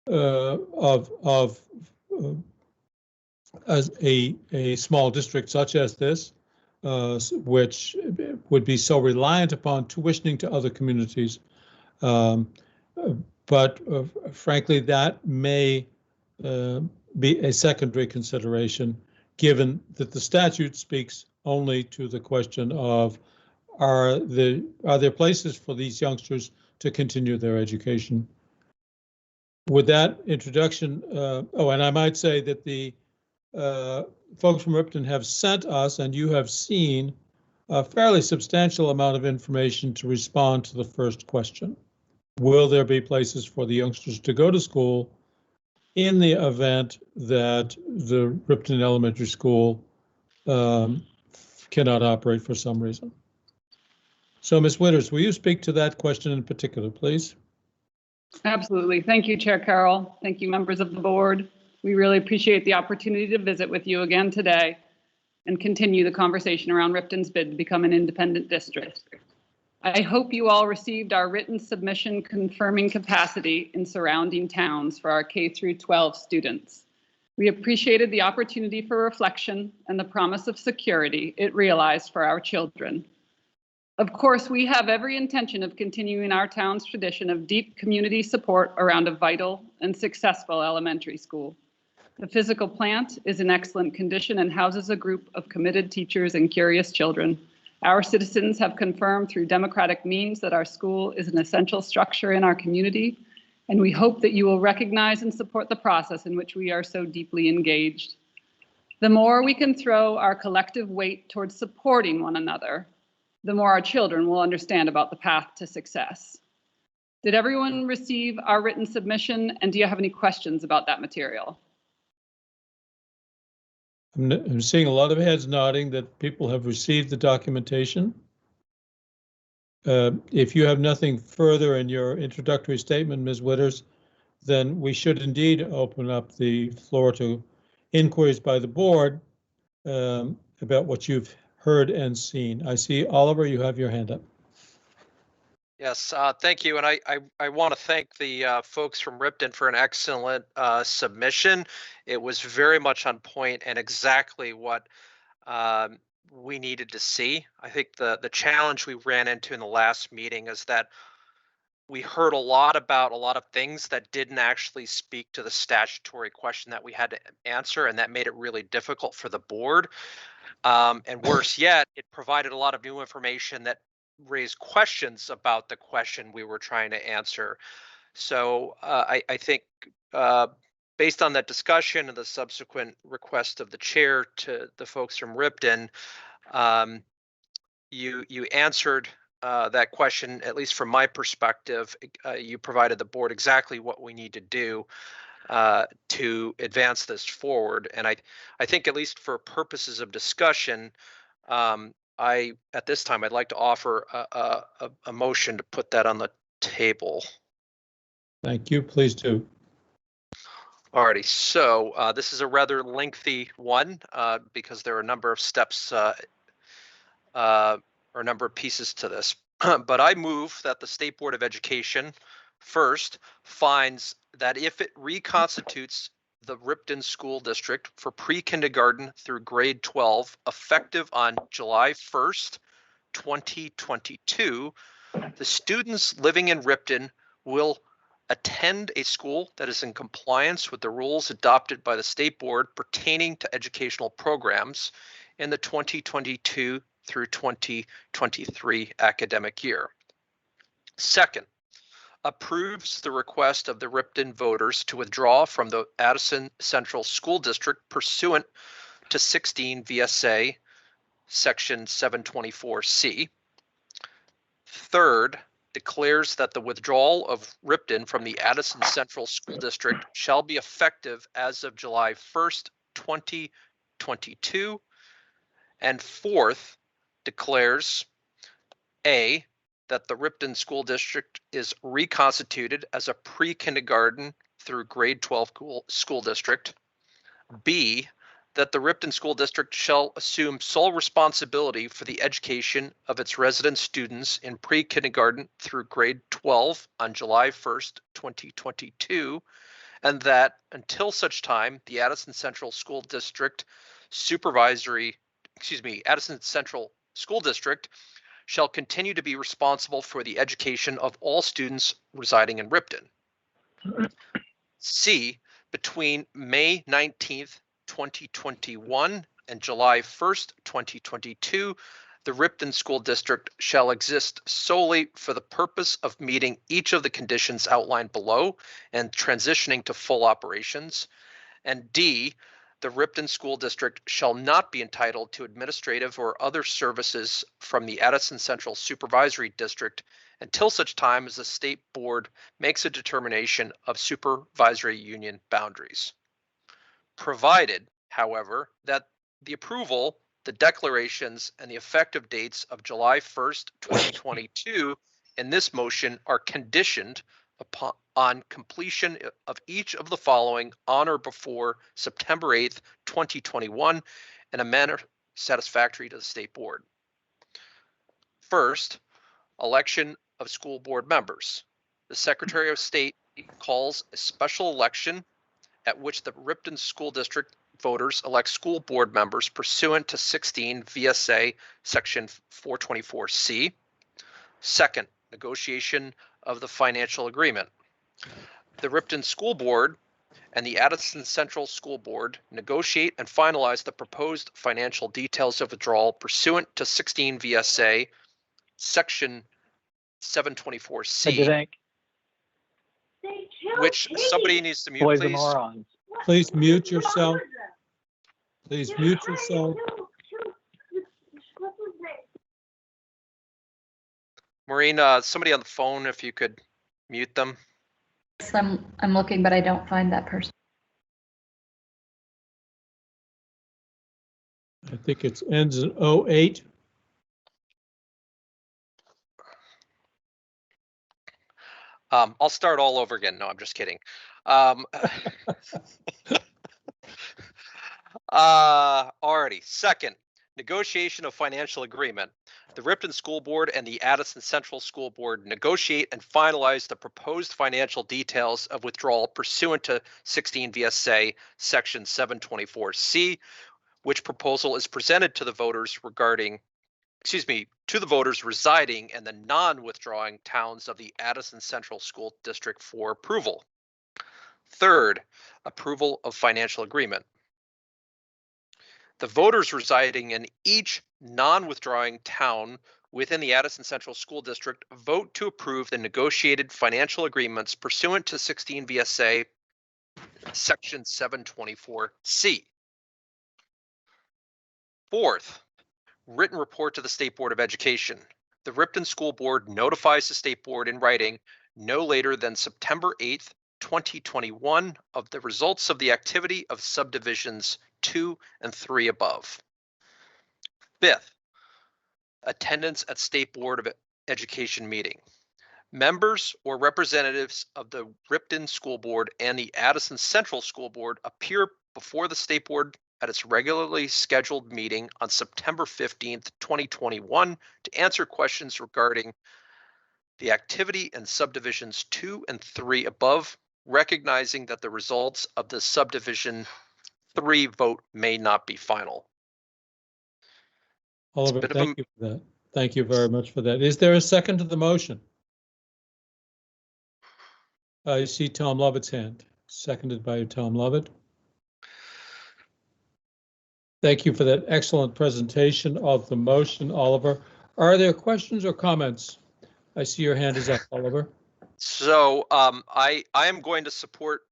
of as a small district such as this, which would be so reliant upon tuitioning to other communities. But frankly, that may be a secondary consideration, given that the statute speaks only to the question of are there places for these youngsters to continue their education? With that introduction, and I might say that the folks from Ripton have sent us, and you have seen, a fairly substantial amount of information to respond to the first question. Will there be places for the youngsters to go to school in the event that the Ripton Elementary School cannot operate for some reason? So, Ms. Witters, will you speak to that question in particular, please? Absolutely. Thank you, Chair Carroll. Thank you, members of the board. We really appreciate the opportunity to visit with you again today and continue the conversation around Ripton's bid to become an independent district. I hope you all received our written submission confirming capacity in surrounding towns for our K-12 students. We appreciated the opportunity for reflection and the promise of security it realized for our children. Of course, we have every intention of continuing our town's tradition of deep community support around a vital and successful elementary school. The physical plant is in excellent condition and houses a group of committed teachers and curious children. Our citizens have confirmed through democratic means that our school is an essential structure in our community, and we hope that you will recognize and support the process in which we are so deeply engaged. The more we can throw our collective weight towards supporting one another, the more our children will understand about the path to success. Did everyone receive our written submission, and do you have any questions about that material? I'm seeing a lot of heads nodding that people have received the documentation. If you have nothing further in your introductory statement, Ms. Witters, then we should indeed open up the floor to inquiries by the board about what you've heard and seen. I see, Oliver, you have your hand up. Yes, thank you. And I want to thank the folks from Ripton for an excellent submission. It was very much on point and exactly what we needed to see. I think the challenge we ran into in the last meeting is that we heard a lot about a lot of things that didn't actually speak to the statutory question that we had to answer, and that made it really difficult for the board. And worse yet, it provided a lot of new information that raised questions about the question we were trying to answer. So I think based on that discussion and the subsequent request of the chair to the folks from Ripton, you answered that question, at least from my perspective. You provided the board exactly what we need to do to advance this forward. And I think, at least for purposes of discussion, at this time, I'd like to offer a motion to put that on the table. Thank you. Please do. Alrighty, so this is a rather lengthy one because there are a number of steps or a number of pieces to this. But I move that the State Board of Education first finds that if it reconstitutes the Ripton School District for pre-kindergarten through grade 12 effective on July 1st, 2022, the students living in Ripton will attend a school that is in compliance with the rules adopted by the State Board pertaining to educational programs in the 2022 through 2023 academic year. Second, approves the request of the Ripton voters to withdraw from the Addison Central School District pursuant to 16 VSA section 724C. Third, declares that the withdrawal of Ripton from the Addison Central School District shall be effective as of July 1st, 2022. And fourth, declares A, that the Ripton School District is reconstituted as a pre-kindergarten through grade 12 school district. B, that the Ripton School District shall assume sole responsibility for the education of its resident students in pre-kindergarten through grade 12 on July 1st, 2022, and that until such time, the Addison Central School District Addison Central School District shall continue to be responsible for the education of all students residing in Ripton. C, between May 19th, 2021 and July 1st, 2022, the Ripton School District shall exist solely for the purpose of meeting each of the conditions outlined below and transitioning to full operations. And D, the Ripton School District shall not be entitled to administrative or other services from the Addison Central Supervisory District until such time as the state board makes a determination of supervisory union boundaries. Provided, however, that the approval, the declarations, and the effective dates of July 1st, 2022 in this motion are conditioned on completion of each of the following on or before September 8th, 2021 in a manner satisfactory to the state board. First, election of school board members. The Secretary of State calls a special election at which the Ripton School District voters elect school board members pursuant to 16 VSA Section 424C. Second, negotiation of the financial agreement. The Ripton School Board and the Addison Central School Board negotiate and finalize the proposed financial details of withdrawal pursuant to 16 VSA Section 724C, which somebody needs to mute, Boys are please. morons. Please mute yourself. Please mute yourself. Maureen, somebody on the phone, if you could mute them. I'm looking, but I don't find that person. I think it ends in 08. I'll start all over again. No, I'm just kidding. Alrighty. Second, negotiation of financial agreement. The Ripton School Board and the Addison Central School Board negotiate and finalize the proposed financial details of withdrawal pursuant to 16 VSA Section 724C, which proposal is presented to the voters residing in the non-withdrawing towns of the Addison Central School District for approval. Third, approval of financial agreement. The voters residing in each non-withdrawing town within the Addison Central School District vote to approve the negotiated financial agreements pursuant to 16 VSA Section 724C. Fourth, written report to the State Board of Education. The Ripton School Board notifies the State Board in writing no later than September 8th, 2021 of the results of the activity of subdivisions 2 and 3 above. Fifth, attendance at State Board of Education meeting. Members or representatives of the Ripton School Board and the Addison Central School Board appear before the State Board at its regularly scheduled meeting on September 15th, 2021 to answer questions regarding the activity in subdivisions 2 and 3 above, recognizing that the results of the subdivision 3 vote may not be final. Oliver, thank you for that. Thank you very much for that. Is there a second to the motion? I see Tom Lovett's hand, seconded by Tom Lovett. Thank you for that excellent presentation of the motion, Oliver. Are there questions or comments? I see your hand is up, Oliver. So I am going to support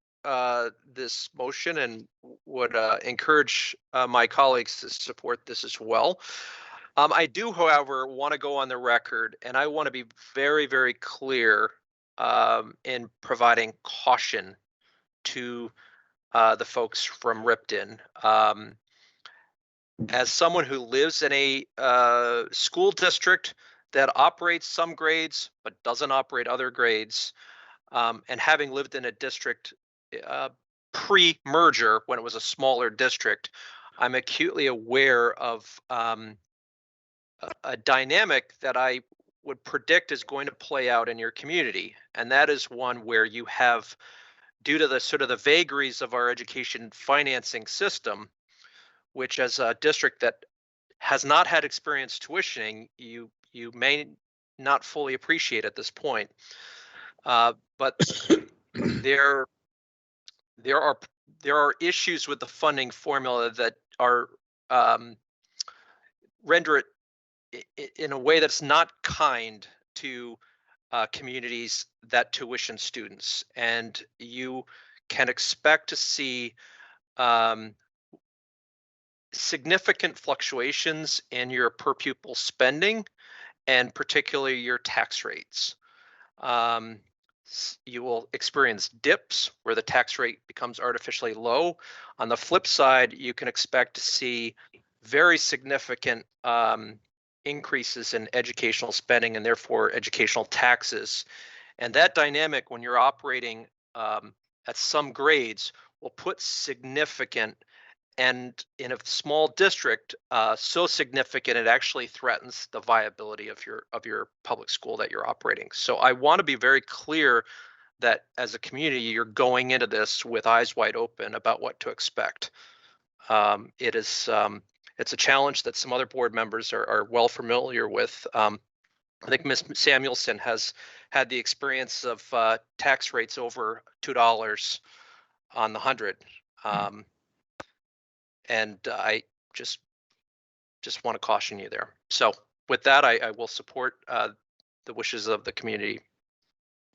this motion and would encourage my colleagues to support this as well. I do, however, want to go on the record, and I want to be very, very clear in providing caution to the folks from Ripton. As someone who lives in a school district that operates some grades but doesn't operate other grades, and having lived in a district pre-merger when it was a smaller district, I'm acutely aware of a dynamic that I would predict is going to play out in your community. And that is one where you have, due to the sort of the vagaries of our education financing system, which as a district that has not had experience tuitioning, you may not fully appreciate at this point. But there there are issues with the funding formula that are render it in a way that's not kind to communities that tuition students, and you can expect to see significant fluctuations in your per pupil spending and particularly your tax rates. You will experience dips where the tax rate becomes artificially low. On the flip side, you can expect to see very significant increases in educational spending and therefore educational taxes. And that dynamic, when you're operating at some grades, will put significant, and in a small district, so significant it actually threatens the viability of your public school that you're operating. So I want to be very clear that as a community, you're going into this with eyes wide open about what to expect. It's a challenge that some other board members are well familiar with. I think Ms. Samuelson has had the experience of tax rates over $2 on the 100. And I just want to caution you there. So with that, I will support the wishes of the community.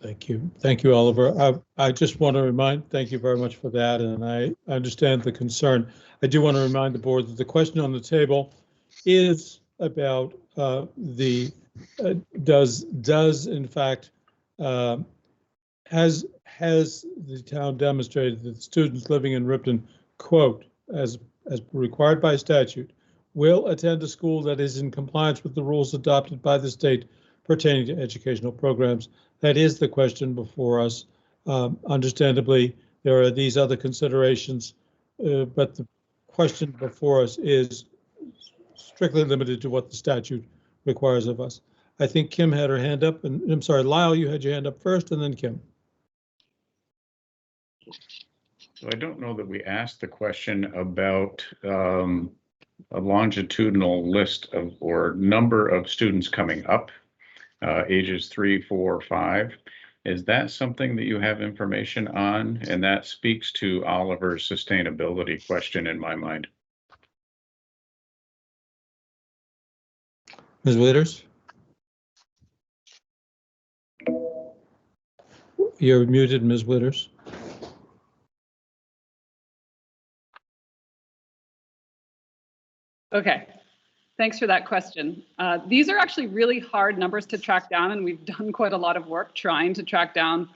Thank you, Oliver. I just want to thank you very much for that, and I understand the concern. I do want to remind the board that the question on the table is about does in fact has the town demonstrated that students living in Ripton, quote, as required by statute, will attend a school that is in compliance with the rules adopted by the state pertaining to educational programs. That is the question before us. Understandably, there are these other considerations, but the question before us is strictly limited to what the statute requires of us. I think Kim had her hand up, and I'm sorry, Lyle, you had your hand up first, and then Kim. So I don't know that we asked the question about a longitudinal list of or number of students coming up, ages 3, 4, 5. Is that something that you have information on? And that speaks to Oliver's sustainability question in my mind. Ms. Wieters? You're muted, Ms. Wieters. Okay, thanks for that question. These are actually really hard numbers to track down, and we've done quite a lot of work trying to track down.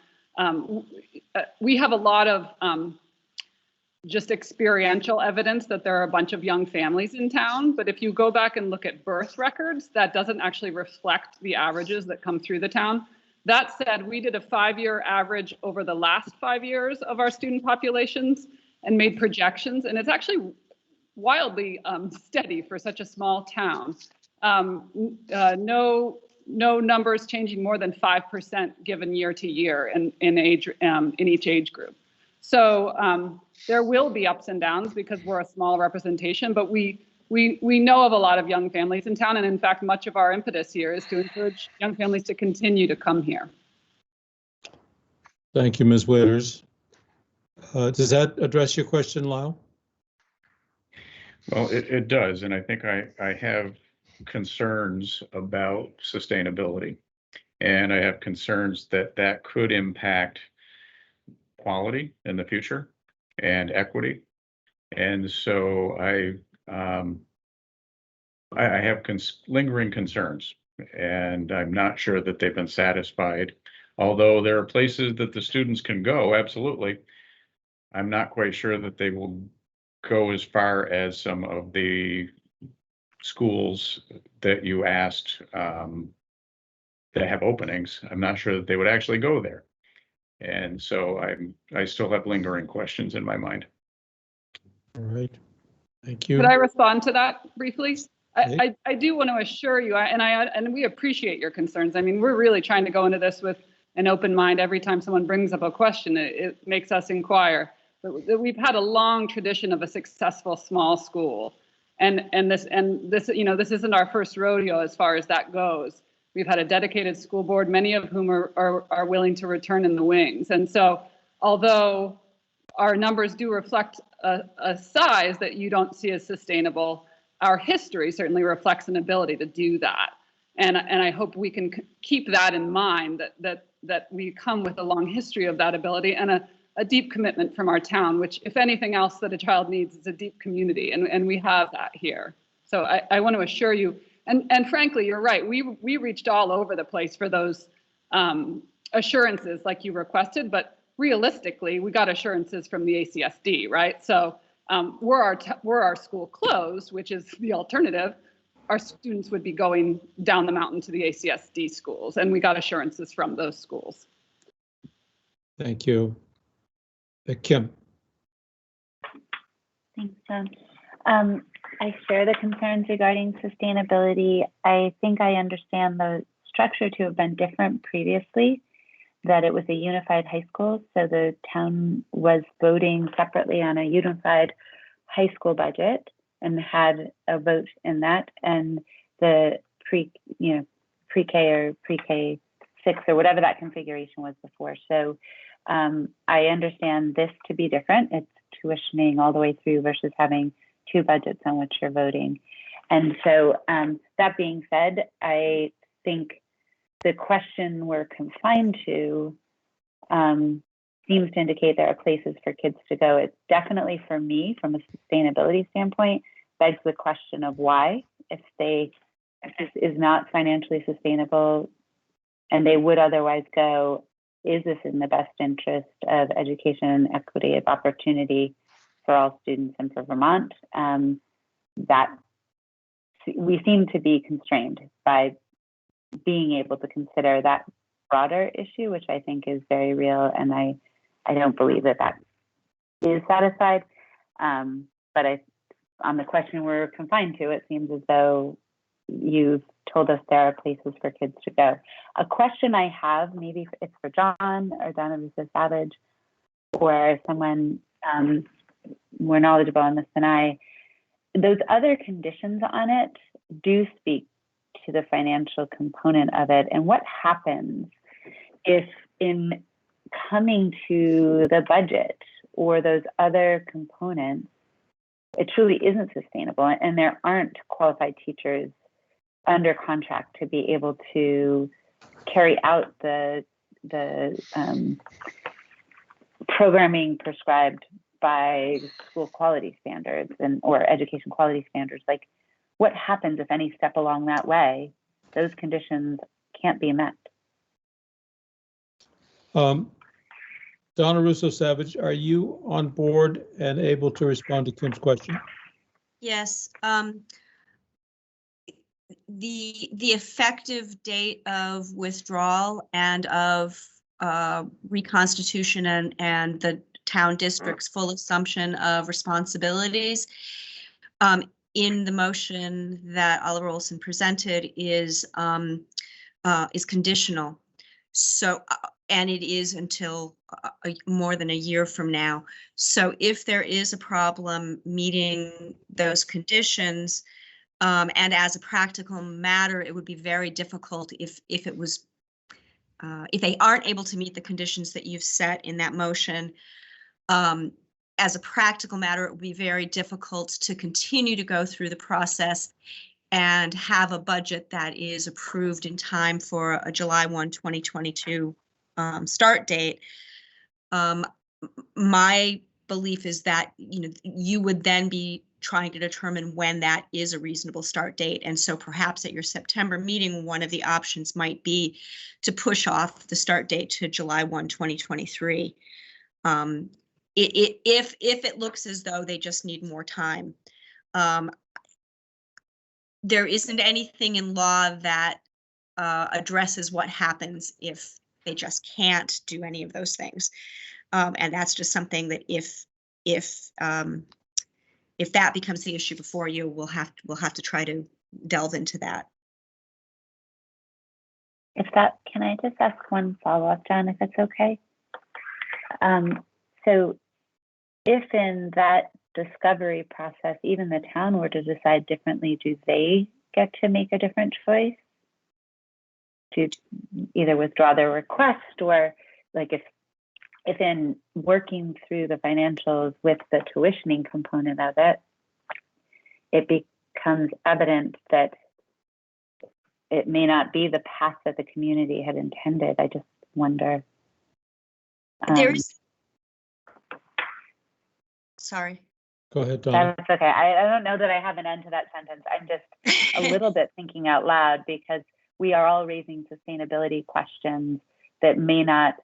We have a lot of just experiential evidence that there are a bunch of young families in town, but if you go back and look at birth records, that doesn't actually reflect the averages that come through the town. That said, we did a 5-year average over the last 5 years of our student populations and made projections, and it's actually wildly steady for such a small town. No numbers changing more than 5% given year to year in each age group. So there will be ups and downs because we're a small representation, but we know of a lot of young families in town, and in fact, much of our impetus here is to encourage young families to continue to come here. Thank you, Ms. Wieters. Does that address your question, Lyle? Well, it does, and I think I have concerns about sustainability, and I have concerns that could impact quality in the future and equity, and so I have lingering concerns, and I'm not sure that they've been satisfied. Although there are places that the students can go, absolutely, I'm not quite sure that they will go as far as some of the schools that you asked that have openings. I'm not sure that they would actually go there. And so I still have lingering questions in my mind. All right, thank you. Could I respond to that briefly? I do want to assure you, and we appreciate your concerns. I mean, we're really trying to go into this with an open mind. Every time someone brings up a question, it makes us inquire. But we've had a long tradition of a successful small school, and this this isn't our first rodeo as far as that goes. We've had a dedicated school board, many of whom are willing to return in the wings. And so, although our numbers do reflect a size that you don't see as sustainable, our history certainly reflects an ability to do that. And I hope we can keep that in mind, that we come with a long history of that ability and a deep commitment from our town, which, if anything else that a child needs, is a deep community, and we have that here. So I want to assure you, and frankly, you're right, we reached all over the place for those assurances like you requested, but realistically, we got assurances from the ACSD, right? So were our school closed, which is the alternative, our students would be going down the mountain to the ACSD schools, and we got assurances from those schools. Thank you. Kim. Thanks, John. I share the concerns regarding sustainability. I think I understand the structure to have been different previously, that it was a unified high school, so the town was voting separately on a unified high school budget and had a vote in that, and the pre-K or pre-K 6 or whatever that configuration was before. So I understand this to be different. It's tuitioning all the way through versus having two budgets on which you're voting. And so that being said, I think the question we're confined to seems to indicate there are places for kids to go. It's definitely, for me, from a sustainability standpoint, begs the question of why. If this is not financially sustainable and they would otherwise go, is this in the best interest of education and equity of opportunity for all students and for Vermont? That we seem to be constrained by being able to consider that broader issue, which I think is very real, and I don't believe that is satisfied. But on the question we're confined to, it seems as though you've told us there are places for kids to go. A question I have, maybe it's for John or Donna Russo Savage, or someone more knowledgeable on this than I. Those other conditions on it do speak to the financial component of it, and what happens if in coming to the budget or those other components, it truly isn't sustainable and there aren't qualified teachers under contract to be able to carry out the programming prescribed by school quality standards or education quality standards. Like, what happens if any step along that way, those conditions can't be met? Donna Russo Savage, are you on board and able to respond to Kim's question? Yes. The effective date of withdrawal and of reconstitution and the town district's full assumption of responsibilities in the motion that Oliver Olson presented is conditional. So, and it is until more than a year from now. So if there is a problem meeting those conditions, and as a practical matter, it would be very difficult if they aren't able to meet the conditions that you've set in that motion. As a practical matter, it would be very difficult to continue to go through the process and have a budget that is approved in time for a July 1, 2022 start date. My belief is that you would then be trying to determine when that is a reasonable start date. And so perhaps at your September meeting, one of the options might be to push off the start date to July 1, 2023. If it looks as though they just need more time. There isn't anything in law that addresses what happens if they just can't do any of those things. And that's just something that if that becomes the issue before you, we'll have to try to delve into that. Can I just ask one follow-up, John, if it's okay? So if in that discovery process, even the town were to decide differently, do they get to make a different choice to either withdraw their request, or like if if in working through the financials with the tuitioning component of it, it becomes evident that it may not be the path that the community had intended. I just wonder. There's, sorry. Go ahead, Donna. That's okay. I don't know that I have an end to that sentence. I'm just a little bit thinking out loud because we are all raising sustainability questions that may not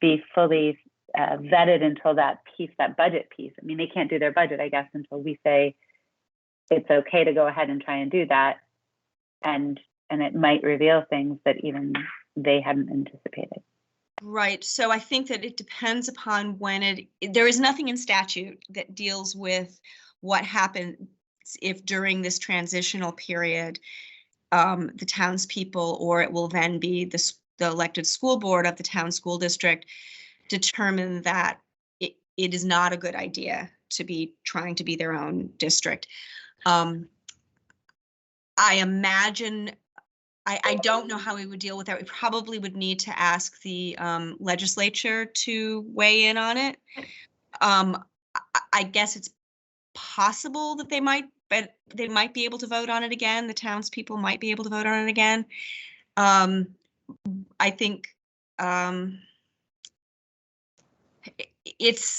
be fully vetted until that piece, that budget piece. I mean, they can't do their budget, I guess, until we say it's okay to go ahead and try and do that. And it might reveal things that even they hadn't anticipated. Right. So I think that it depends upon when there is nothing in statute that deals with what happens if during this transitional period, the townspeople, or it will then be the elected school board of the town school district, determine that it is not a good idea to be trying to be their own district. I imagine, I don't know how we would deal with that. We probably would need to ask the legislature to weigh in on it. I guess it's possible that they might be able to vote on it again. The townspeople might be able to vote on it again. I think it's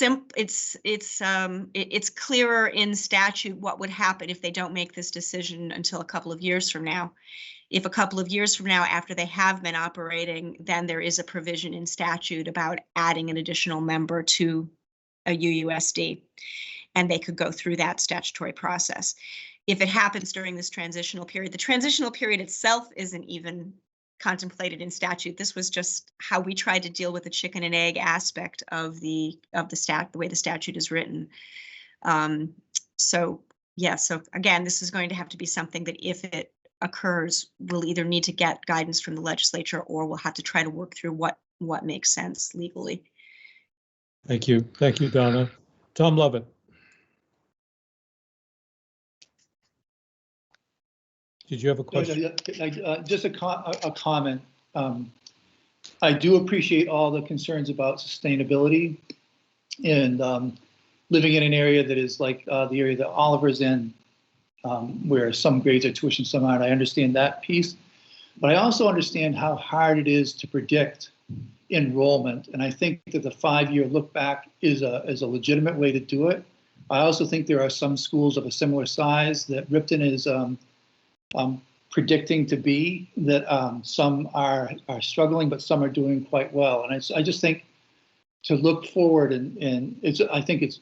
clearer in statute what would happen if they don't make this decision until a couple of years from now. If a couple of years from now, after they have been operating, then there is a provision in statute about adding an additional member to a UUSD, and they could go through that statutory process. If it happens during this transitional period, the transitional period itself isn't even contemplated in statute. This was just how we tried to deal with the chicken and egg aspect of the way the statute is written. So yeah, so again, this is going to have to be something that if it occurs, we'll either need to get guidance from the legislature or we'll have to try to work through what makes sense legally. Thank you. Thank you, Donna. Tom Lovett. Did you have a question? Just a comment. I do appreciate all the concerns about sustainability and living in an area that is like the area that Oliver's in, where some grades are tuition, some aren't. I understand that piece, but I also understand how hard it is to predict enrollment. And I think that the 5-year look back is a legitimate way to do it. I also think there are some schools of a similar size that Ripton is predicting to be, that some are struggling, but some are doing quite well. And I just think to look forward and I think it's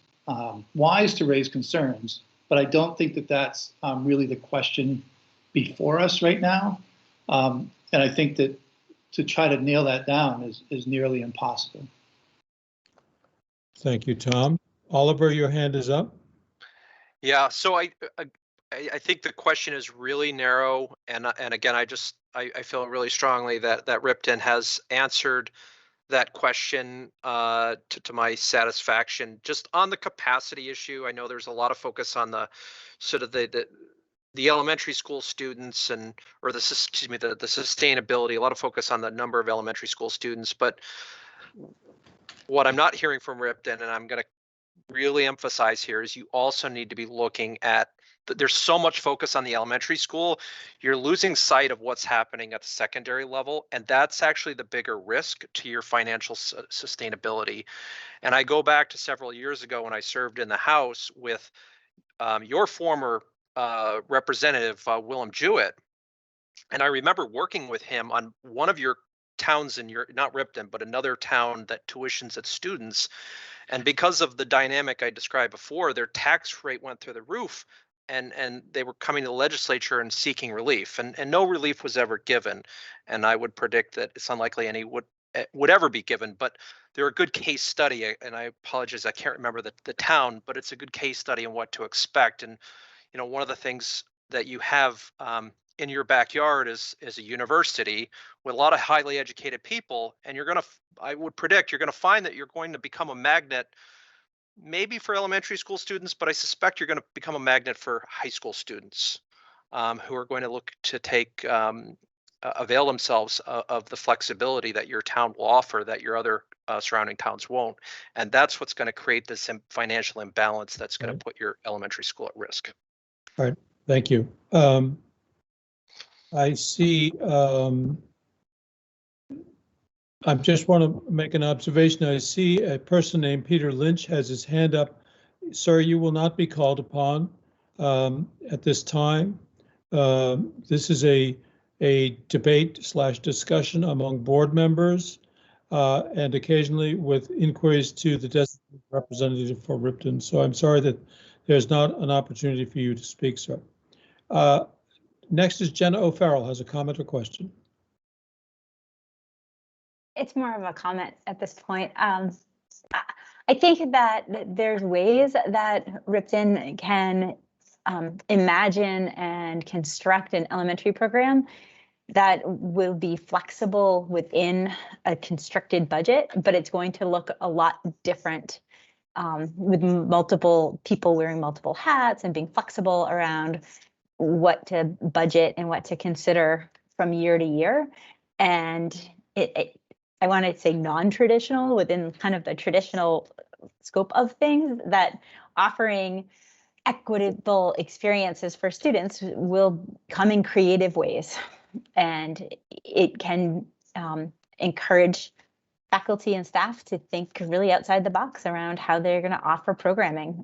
wise to raise concerns, but I don't think that that's really the question before us right now. And I think that to try to nail that down is nearly impossible. Thank you, Tom. Oliver, your hand is up. Yeah, so I think the question is really narrow, and again, I feel really strongly that Ripton has answered that question to my satisfaction. Just on the capacity issue, I know there's a lot of focus on the sort of the elementary school students or the sustainability, a lot of focus on the number of elementary school students. But what I'm not hearing from Ripton, and I'm going to really emphasize here, is you also need to be looking at there's so much focus on the elementary school, you're losing sight of what's happening at the secondary level, and that's actually the bigger risk to your financial sustainability. And I go back to several years ago when I served in the House with your former representative, Willem Jewett, and I remember working with him on one of your towns in not Ripton, but another town that tuitions its students. And because of the dynamic I described before, their tax rate went through the roof, and they were coming to the legislature and seeking relief, and no relief was ever given. And I would predict that it's unlikely any would ever be given. But they're a good case study, and I apologize, I can't remember the town, but it's a good case study on what to expect. And you know, one of the things that you have in your backyard is a university with a lot of highly educated people, and I would predict you're going to find that you're going to become a magnet, maybe for elementary school students, but I suspect you're going to become a magnet for high school students who are going to look to take avail themselves of the flexibility that your town will offer that your other surrounding towns won't. And that's what's going to create this financial imbalance that's going to put your elementary school at risk. All right, thank you. I see, I just want to make an observation. I see a person named Peter Lynch has his hand up. Sir, you will not be called upon at this time. This is a debate/discussion among board members and occasionally with inquiries to the designated representative for Ripton. So I'm sorry that there's not an opportunity for you to speak, sir. Next is Jenna O'Farrell, has a comment or question. It's more of a comment at this point. I think that there's ways that Ripton can imagine and construct an elementary program that will be flexible within a constricted budget, but it's going to look a lot different with multiple people wearing multiple hats and being flexible around what to budget and what to consider from year to year. And I want to say non-traditional within kind of the traditional scope of things, that offering equitable experiences for students will come in creative ways. And it can encourage faculty and staff to think really outside the box around how they're going to offer programming,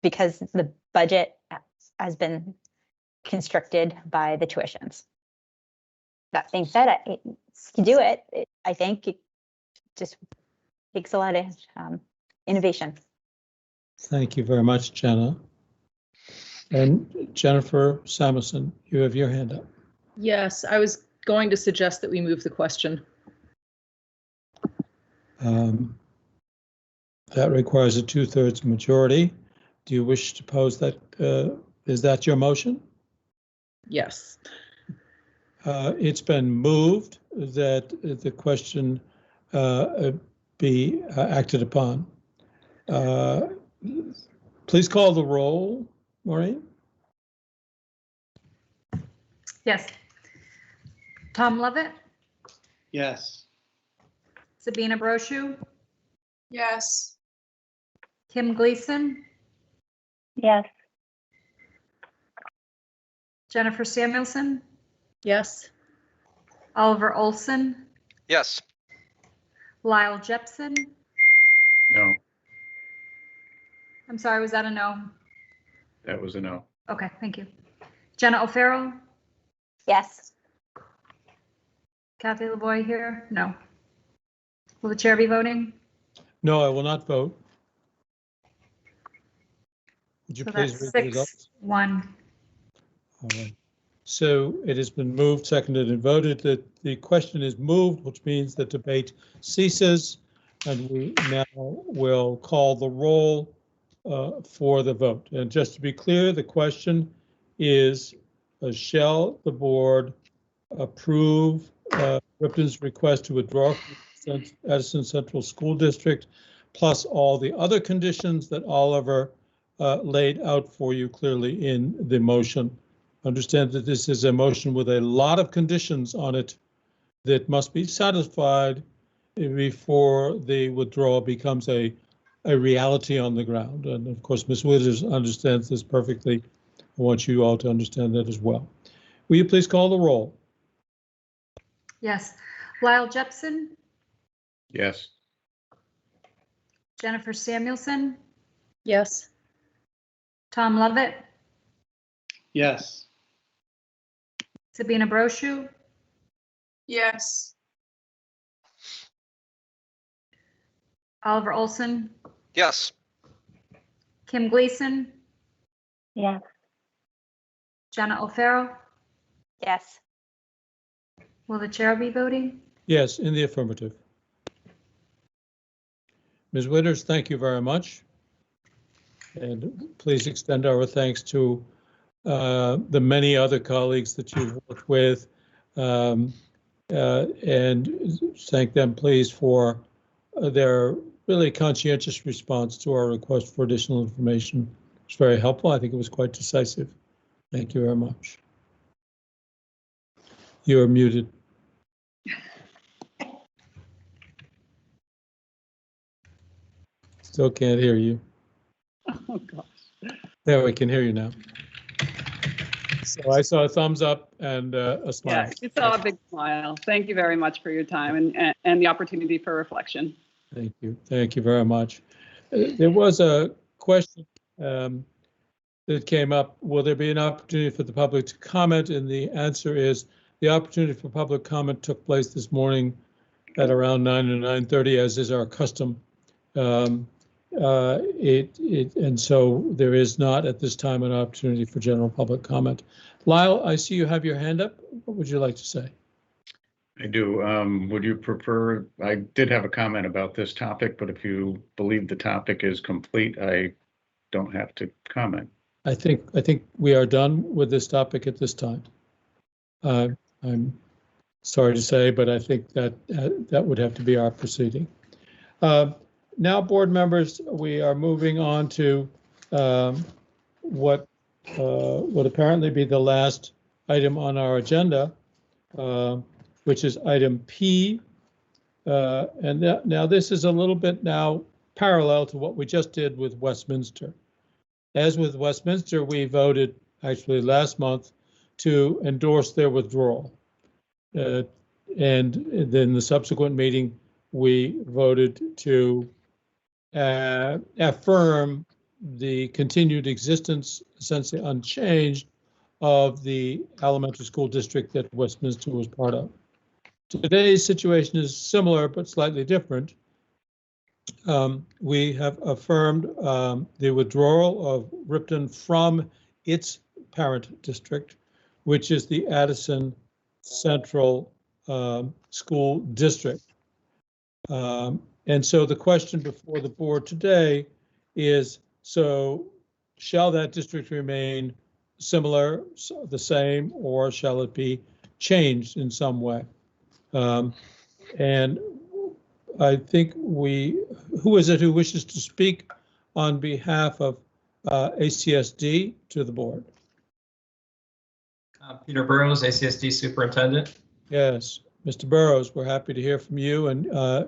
because the budget has been constricted by the tuitions. That being said, to do it, I think it just takes a lot of innovation. Thank you very much, Jenna. And Jennifer Samuelson, you have your hand up. Yes, I was going to suggest that we move the question. That requires a 2/3 majority. Do you wish to pose that? Is that your motion? Yes. It's been moved that the question be acted upon. Please call the roll, Maureen. Yes. Tom Lovett, Yes. Sabina Brochu, Yes. Kim Gleason, Yes. Jennifer Samuelson, Yes. Oliver Olson, Yes. Lyle Jepson. No, I'm sorry, was that a no? that was a no. Okay, thank you. Jenna O'Farrell, Yes. Kathy LaVoy here? No. Will the chair be voting? No, I will not vote. Would you So please that's read the results? 6-1. All right. So it has been moved, seconded, and voted that the question is moved, which means the debate ceases, and we now will call the roll for the vote. And just to be clear, the question is, shall the board approve Ripton's request to withdraw from Edison Central School District, plus all the other conditions that Oliver laid out for you clearly in the motion? Understand that this is a motion with a lot of conditions on it that must be satisfied before the withdrawal becomes a reality on the ground. And of course, Ms. Withers understands this perfectly. I want you all to understand that as well. Will you please call the roll? Yes. Lyle Jepson, Yes. Jennifer Samuelson, Yes. Tom Lovett, Yes. Sabina Brochu, Yes. Oliver Olson, Yes. Kim Gleason, Yes. Jenna O'Farrell. Yes. Will the chair be voting? Yes, in the affirmative. Ms. Withers, thank you very much. And please extend our thanks to the many other colleagues that you've worked with, and thank them, please, for their really conscientious response to our request for additional information. It's very helpful. I think it was quite decisive. Thank you very much. You're muted. Still can't hear you. Oh, gosh. There, we can hear you now. So I saw a thumbs up and a smile. Yeah, you saw a big smile. Thank you very much for your time and the opportunity for reflection. Thank you. Thank you very much. There was a question that came up. Will there be an opportunity for the public to comment? And the answer is the opportunity for public comment took place this morning at around 9 or 9:30, as is our custom. And so there is not at this time an opportunity for general public comment. Lyle, I see you have your hand up. What would you like to say? I do. Would you prefer, I did have a comment about this topic, but if you believe the topic is complete, I don't have to comment. I think we are done with this topic at this time. I'm sorry to say, but I think that that would have to be our proceeding. Now, board members, we are moving on to what would apparently be the last item on our agenda, which is item P. Now this is a little bit now parallel to what we just did with Westminster. As with Westminster, we voted actually last month to endorse their withdrawal. And then the subsequent meeting, we voted to affirm the continued existence, essentially unchanged, of the elementary school district that Westminster was part of. Today's situation is similar but slightly different. We have affirmed the withdrawal of Ripton from its parent district, which is the Addison Central School District. And so the question before the board today is, so shall that district remain similar, the same, or shall it be changed in some way? And I think who is it who wishes to speak on behalf of ACSD to the board? Peter Burrows, ACSD Superintendent. Yes, Mr. Burrows, we're happy to hear from you, and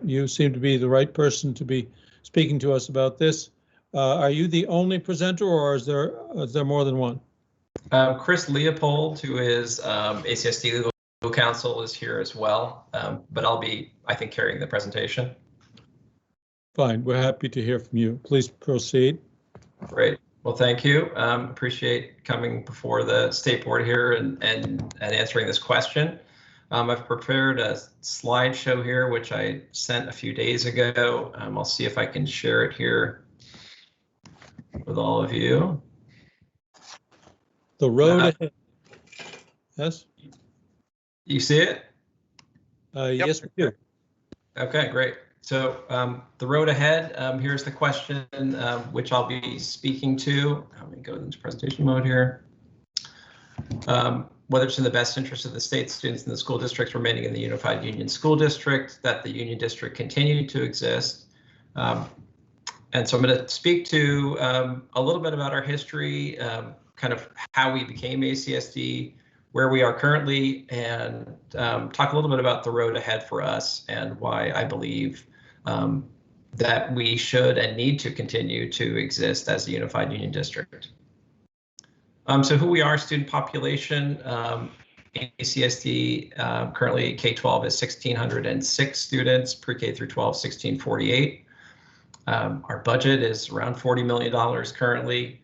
you seem to be the right person to be speaking to us about this. Are you the only presenter, or is there more than one? Chris Leopold, who is ACSD Legal Counsel, is here as well, but I'll be, I think, carrying the presentation. Fine, we're happy to hear from you. Please proceed. Great. Well, thank you. Appreciate coming before the state board here and answering this question. I've prepared a slideshow here, which I sent a few days ago. I'll see if I can share it here with all of you. The road ahead. Yes? You see it? Yes, we do. Okay, great. So the road ahead, here's the question which I'll be speaking to. Let me go into presentation mode here. Whether it's in the best interest of the state, students in the school districts remaining in the Unified Union School District, that the Union District continue to exist. And so I'm going to speak to a little bit about our history, kind of how we became ACSD, where we are currently, and talk a little bit about the road ahead for us and why I believe that we should and need to continue to exist as a Unified Union District. So who we are, student population, ACSD currently K-12 is 1,606 students, pre-K through 12, 1,648. Our budget is around $40 million currently.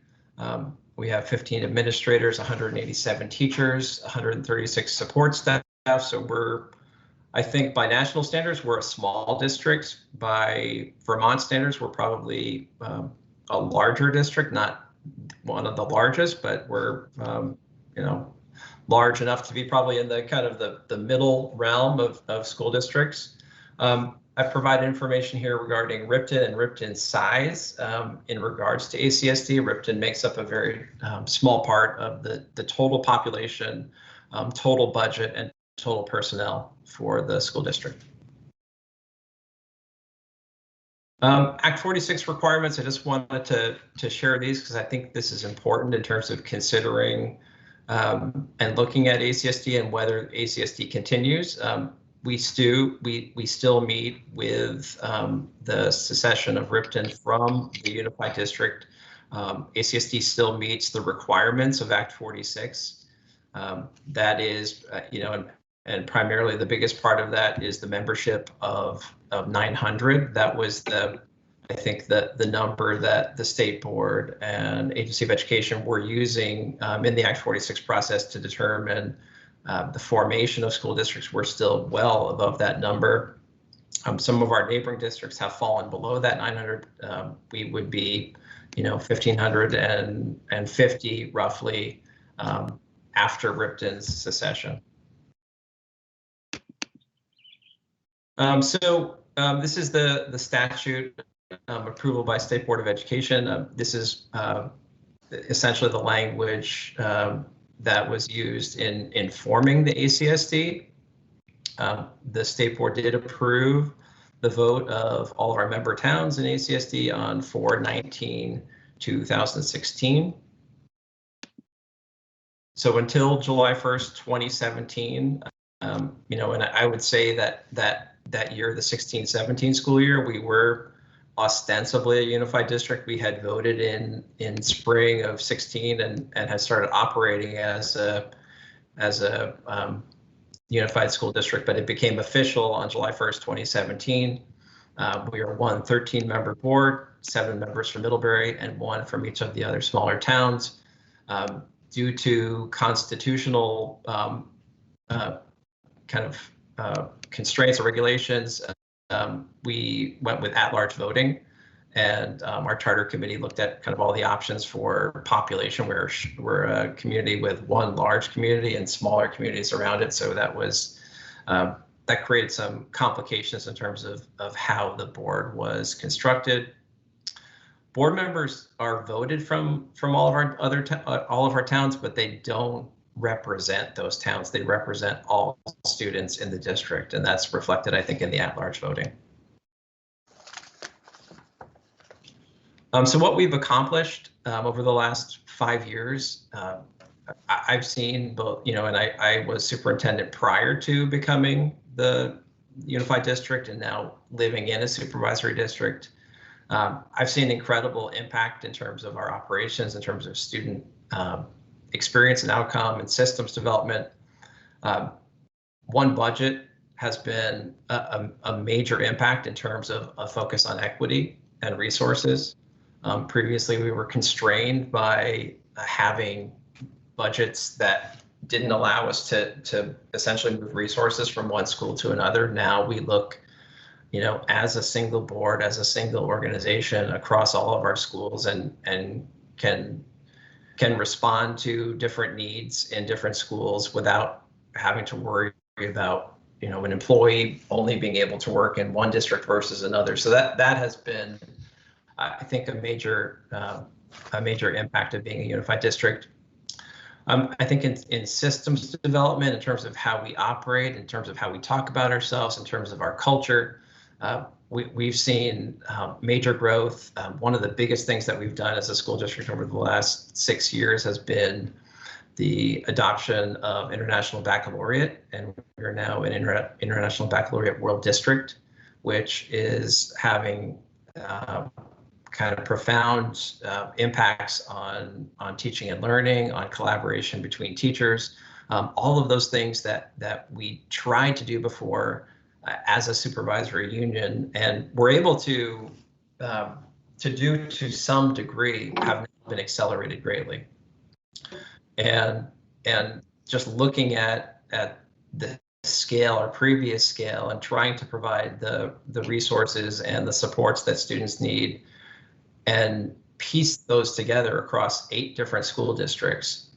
We have 15 administrators, 187 teachers, 136 support staff. So we're, I think by national standards, we're a small district. By Vermont standards, we're probably a larger district, not one of the largest, but we're, you know, large enough to be probably in the kind of the middle realm of school districts. I've provided information here regarding Ripton and Ripton's size in regards to ACSD. Ripton makes up a very small part of the total population, total budget, and total personnel for the school district. Act 46 requirements, I just wanted to share these because I think this is important in terms of considering and looking at ACSD and whether ACSD continues. We still meet with the secession of Ripton from the Unified District. ACSD still meets the requirements of Act 46. That is, and primarily the biggest part of that is the membership of 900. That was I think the number that the State Board and Agency of Education were using in the Act 46 process to determine the formation of school districts. We're still well above that number. Some of our neighboring districts have fallen below that 900. We would be, 1,550 roughly after Ripton's secession. This is the statute approval by State Board of Education. This is essentially the language that was used in forming the ACSD. The State Board did approve the vote of all of our member towns in ACSD on 4/19/2016. So until July 1st, 2017, and I would say that year, the 16-17 school year, we were ostensibly a unified district. We had voted in spring of 16 and had started operating as a unified school district, but it became official on July 1st, 2017. We are one 13-member board, 7 members from Middlebury and 1 from each of the other smaller towns. Due to constitutional constraints or regulations, we went with at-large voting, and our charter committee looked at kind of all the options for population. We're a community with one large community and smaller communities around it, so that was that created some complications in terms of how the board was constructed. Board members are voted from all of our towns, but they don't represent those towns. They represent all students in the district, and that's reflected, I think, in the at-large voting. So what we've accomplished over the last 5 years, I've seen both, and I was superintendent prior to becoming the unified district and now living in a supervisory district. I've seen incredible impact in terms of our operations, in terms of student experience and outcome and systems development. One budget has been a major impact in terms of a focus on equity and resources. Previously, we were constrained by having budgets that didn't allow us to essentially move resources from one school to another. Now we look, as a single board, as a single organization across all of our schools, and can respond to different needs in different schools without having to worry about, an employee only being able to work in one district versus another. So that has been, I think, a major impact of being a unified district. I think in systems development, in terms of how we operate, in terms of how we talk about ourselves, in terms of our culture, we've seen major growth. One of the biggest things that we've done as a school district over the last 6 years has been the adoption of International Baccalaureate, and we're now an International Baccalaureate World District, which is having kind of profound impacts on teaching and learning, on collaboration between teachers, all of those things that we tried to do before as a supervisory union, and we're able to do to some degree, have been accelerated greatly. And just looking at the scale or previous scale and trying to provide the resources and the supports that students need and piece those together across 8 different school districts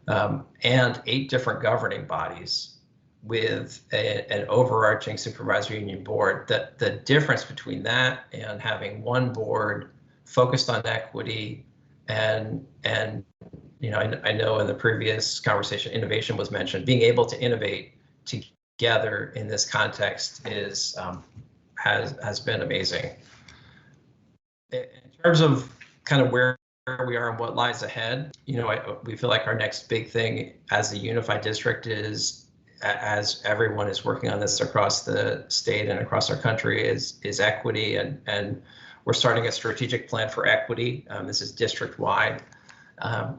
and 8 different governing bodies with an overarching supervisory union board, that the difference between that and having one board focused on equity and I know in the previous conversation, innovation was mentioned. Being able to innovate together in this context is has been amazing. In terms of kind of where we are and what lies ahead. You know, we feel like our next big thing as a unified district is, as everyone is working on this across the state and across our country, is equity, and we're starting a strategic plan for equity. This is district-wide,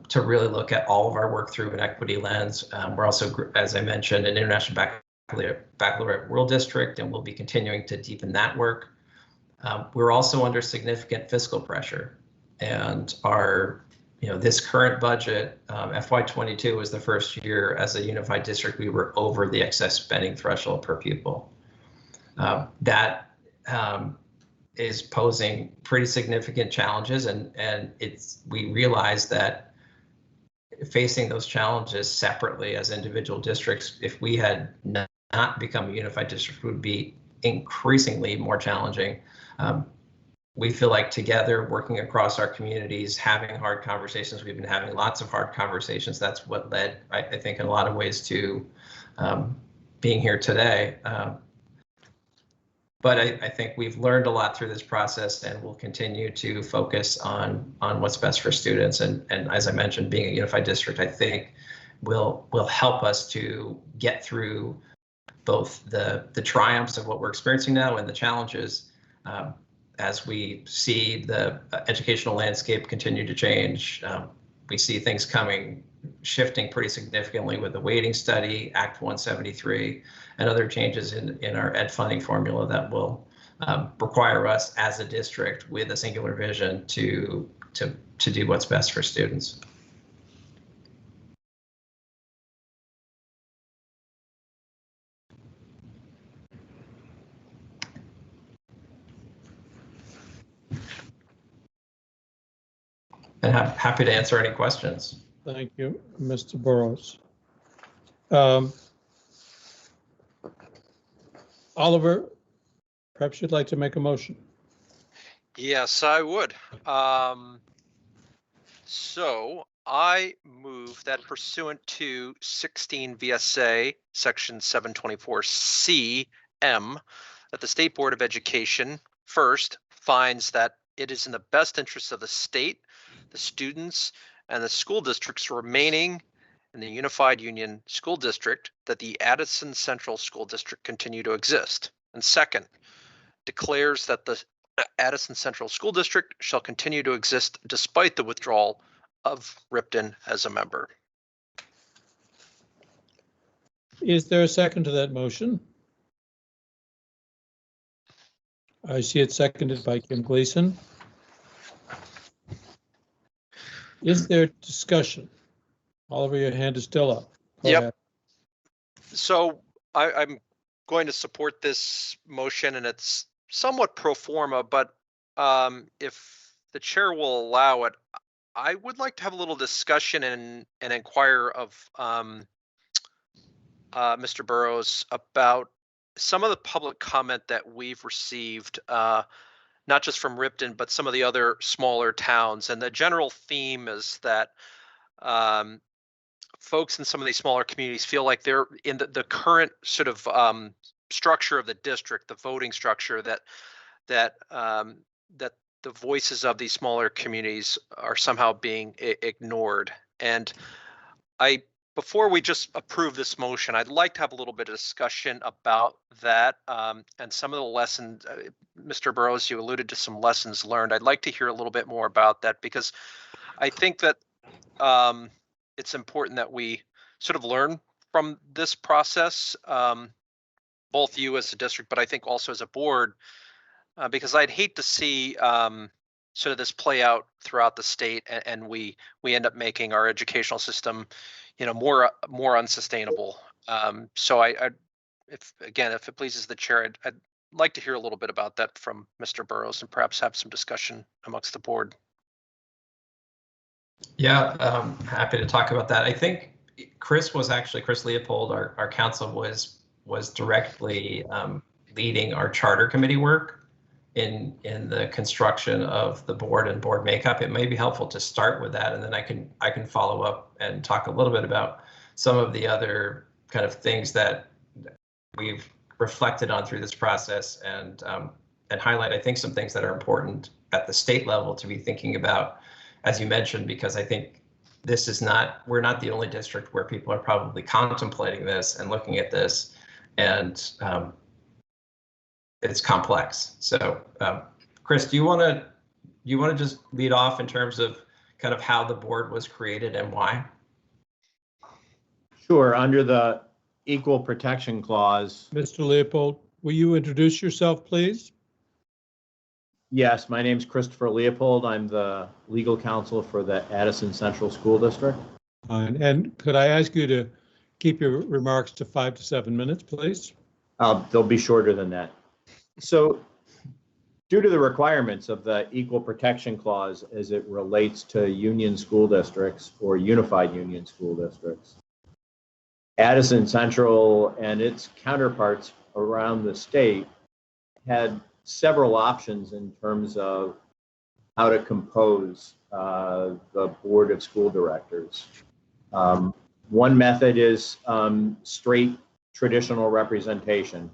to really look at all of our work through an equity lens. We're also, as I mentioned, an international baccalaureate world district, and we'll be continuing to deepen that work. We're also under significant fiscal pressure, and this current budget, FY22 was the first year as a unified district we were over the excess spending threshold per pupil. That is posing pretty significant challenges, and we realize that facing those challenges separately as individual districts, if we had not become a unified district, would be increasingly more challenging. We feel like together, working across our communities, having hard conversations, we've been having lots of hard conversations. That's what led, I think, in a lot of ways to being here today. But I think we've learned a lot through this process, and we'll continue to focus on what's best for students. And as I mentioned, being a unified district, I think will help us to get through both the triumphs of what we're experiencing now and the challenges as we see the educational landscape continue to change. We see things shifting pretty significantly with the weighting study, Act 173, and other changes in our ed funding formula that will require us as a district with a singular vision to do what's best for students. And I'm happy to answer any questions. Thank you, Mr. Burrows. Oliver, perhaps you'd like to make a motion. Yes, I would. So I move that pursuant to 16 VSA section 724C M, that the State Board of Education first finds that it is in the best interest of the state, the students, and the school districts remaining in the Unified Union School District that the Addison Central School District continue to exist. And second, declares that the Addison Central School District shall continue to exist despite the withdrawal of Ripton as a member. Is there a second to that motion? I see it seconded by Kim Gleason. Is there discussion? Oliver, your hand is still up. Go ahead. So I'm going to support this motion, and it's somewhat pro forma, but if the chair will allow it, I would like to have a little discussion and inquire of Mr. Burrows about some of the public comment that we've received, not just from Ripton, but some of the other smaller towns. And the general theme is that folks in some of these smaller communities feel like they're in the current sort of structure of the district, the voting structure, that the voices of these smaller communities are somehow being ignored. And before we just approve this motion, I'd like to have a little bit of discussion about that and some of the lessons. Mr. Burrows, you alluded to some lessons learned. I'd like to hear a little bit more about that, because I think that it's important that we sort of learn from this process, both you as a district, but I think also as a board, because I'd hate to see sort of this play out throughout the state, and we end up making our educational system, more unsustainable. So if it pleases the chair, I'd like to hear a little bit about that from Mr. Burrows, and perhaps have some discussion amongst the board. Yeah, happy to talk about that. I think Chris Leopold, our counsel, was directly leading our charter committee work in the construction of the board and board makeup. It may be helpful to start with that, and then I can follow up and talk a little bit about some of the other kind of things that we've reflected on through this process, and highlight, I think, some things that are important at the state level to be thinking about as you mentioned, because I think this is not, we're not the only district where people are probably contemplating this and looking at this, and it's complex. So Chris, do you want to just lead off in terms of kind of how the board was created and why? Sure. Under the Equal Protection Clause. Mr. Leopold, will you introduce yourself, please? Yes, my name is Christopher Leopold. I'm the legal counsel for the Addison Central School District. And could I ask you to keep your remarks to 5 to 7 minutes, please? They'll be shorter than that. So, due to the requirements of the Equal Protection Clause as it relates to union school districts or unified union school districts, Addison Central and its counterparts around the state had several options in terms of how to compose the Board of School Directors. One method is straight traditional representation.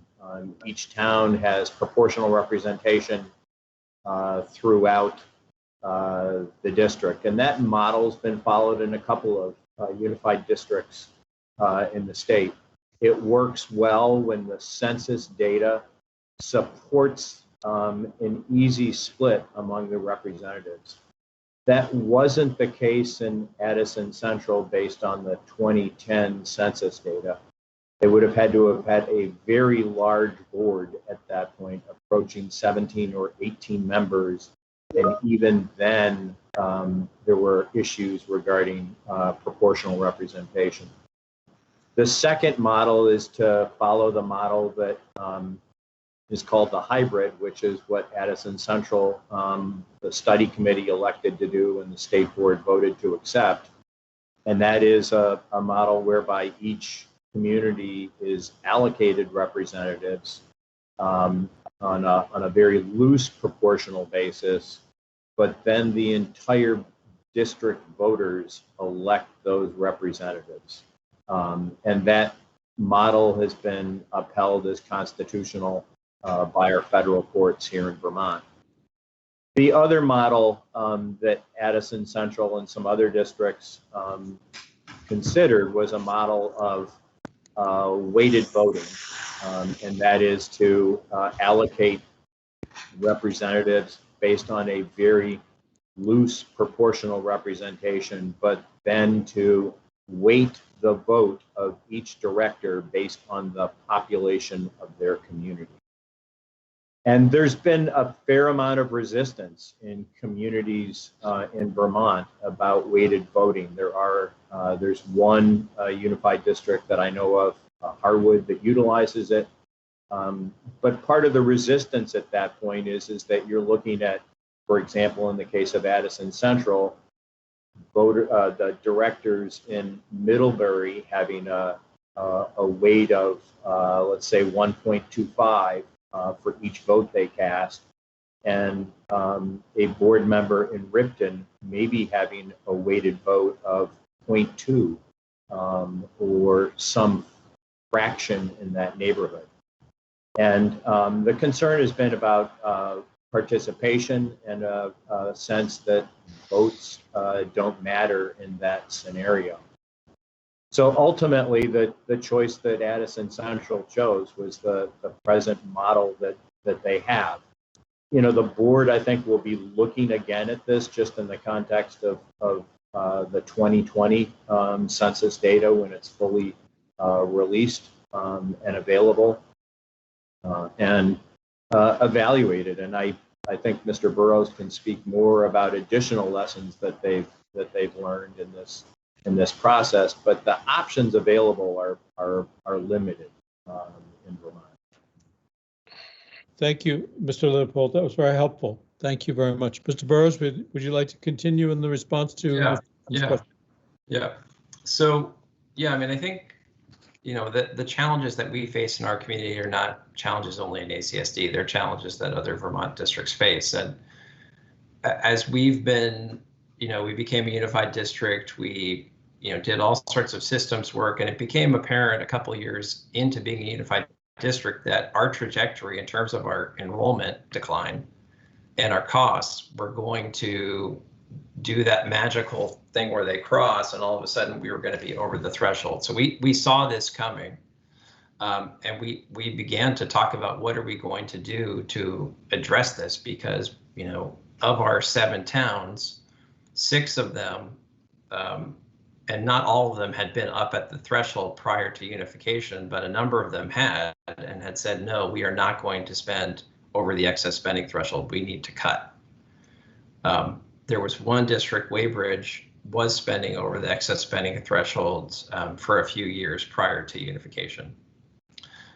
Each town has proportional representation throughout the district, and that model's been followed in a couple of unified districts in the state. It works well when the census data supports an easy split among the representatives. That wasn't the case in Addison Central based on the 2010 census data. They would have had to have had a very large board at that point, approaching 17 or 18 members. And even then, there were issues regarding proportional representation. The second model is to follow the model that is called the hybrid, which is what Addison Central, the study committee elected to do and the state board voted to accept. And that is a model whereby each community is allocated representatives on a very loose proportional basis, but then the entire district voters elect those representatives. And that model has been upheld as constitutional by our federal courts here in Vermont. The other model that Addison Central and some other districts considered was a model of weighted voting, and that is to allocate representatives based on a very loose proportional representation, but then to weight the vote of each director based on the population of their community. And there's been a fair amount of resistance in communities in Vermont about weighted voting. There's one unified district that I know of, Harwood, that utilizes it. But part of the resistance at that point is that you're looking at, for example, in the case of Addison Central, the directors in Middlebury having a weight of, let's say, 1.25 for each vote they cast, and a board member in Ripton maybe having a weighted vote of 0.2 or some fraction in that neighborhood. And the concern has been about participation and a sense that votes don't matter in that scenario. So ultimately, the choice that Addison Central chose was the present model that they have. You know, the board, I think, will be looking again at this just in the context of the 2020 census data when it's fully released and available and evaluated. And I think Mr. Burrows can speak more about additional lessons that they've learned in this process, but the options available are limited in Vermont. Thank you, Mr. Leopold. That was very helpful. Thank you very much. Mr. Burrows, would you like to continue in the response to Yeah. So, yeah, I mean, I think, you know, the challenges that we face in our community are not challenges only in ACSD. They're challenges that other Vermont districts face. And as we've been, you know, we became a unified district, we, you know, did all sorts of systems work, and it became apparent a couple of years into being a unified district that our trajectory in terms of our enrollment decline and our costs were going to do that magical thing where they cross and all of a sudden we were going to be over the threshold. So we saw this coming. And we began to talk about what are we going to do to address this, because, you know, of our 7 towns, 6 of them, and not all of them had been up at the threshold prior to unification, but a number of them had, and had said, no, we are not going to spend over the excess spending threshold. We need to cut. There was one district, Weybridge, was spending over the excess spending thresholds for a few years prior to unification.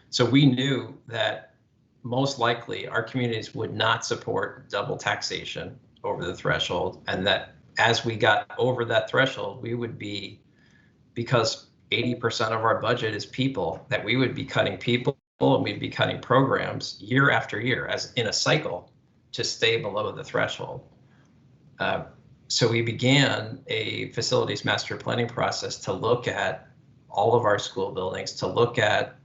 So we knew that most likely our communities would not support double taxation over the threshold, and that as we got over that threshold, we would be, because 80% of our budget is people, that we would be cutting people and we'd be cutting programs year after year as in a cycle to stay below the threshold. So we began a facilities master planning process to look at all of our school buildings, to look at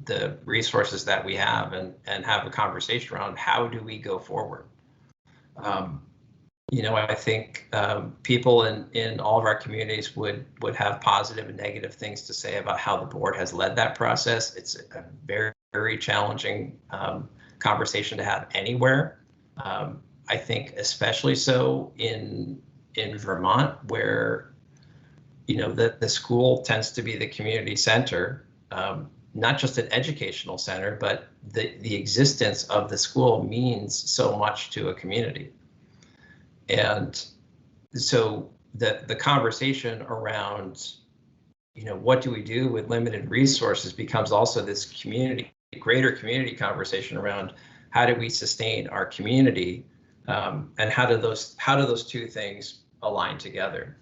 the resources that we have, and have a conversation around how do we go forward. You know, I think people in all of our communities would have positive and negative things to say about how the board has led that process. It's a very, very challenging conversation to have anywhere. I think especially so in Vermont, where, you know, the school tends to be the community center, not just an educational center, but the existence of the school means so much to a community. And so the conversation around, you know, what do we do with limited resources becomes also this greater community conversation around how do we sustain our community, and how do those two things align together.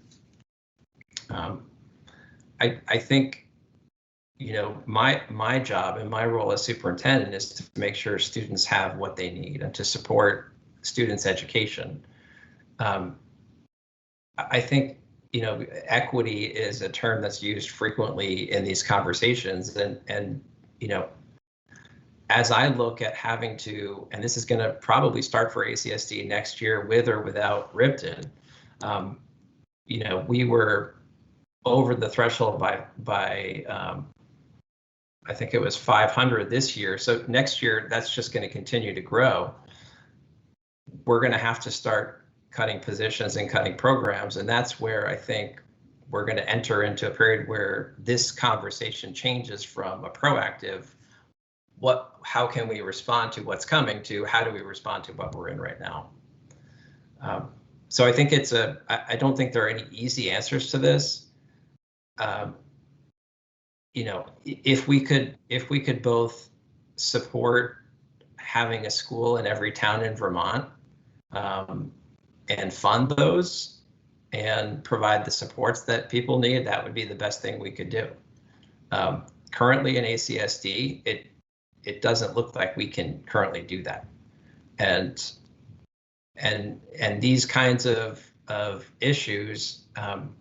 I think, you know, my job and my role as superintendent is to make sure students have what they need and to support students' education. I think, you know, equity is a term that's used frequently in these conversations, and you know, as I look at having to, and this is going to probably start for ACSD next year with or without Ripton, you know, we were over the threshold by I think it was 500 this year. So next year, that's just going to continue to grow. We're going to have to start cutting positions and cutting programs. And that's where I think we're going to enter into a period where this conversation changes from a proactive, how can we respond to what's coming, to how do we respond to what we're in right now. So I think I don't think there are any easy answers to this. You know, if we could both support having a school in every town in Vermont, and fund those and provide the supports that people need, that would be the best thing we could do. Currently in ACSD, it doesn't look like we can currently do that. And these kinds of issues,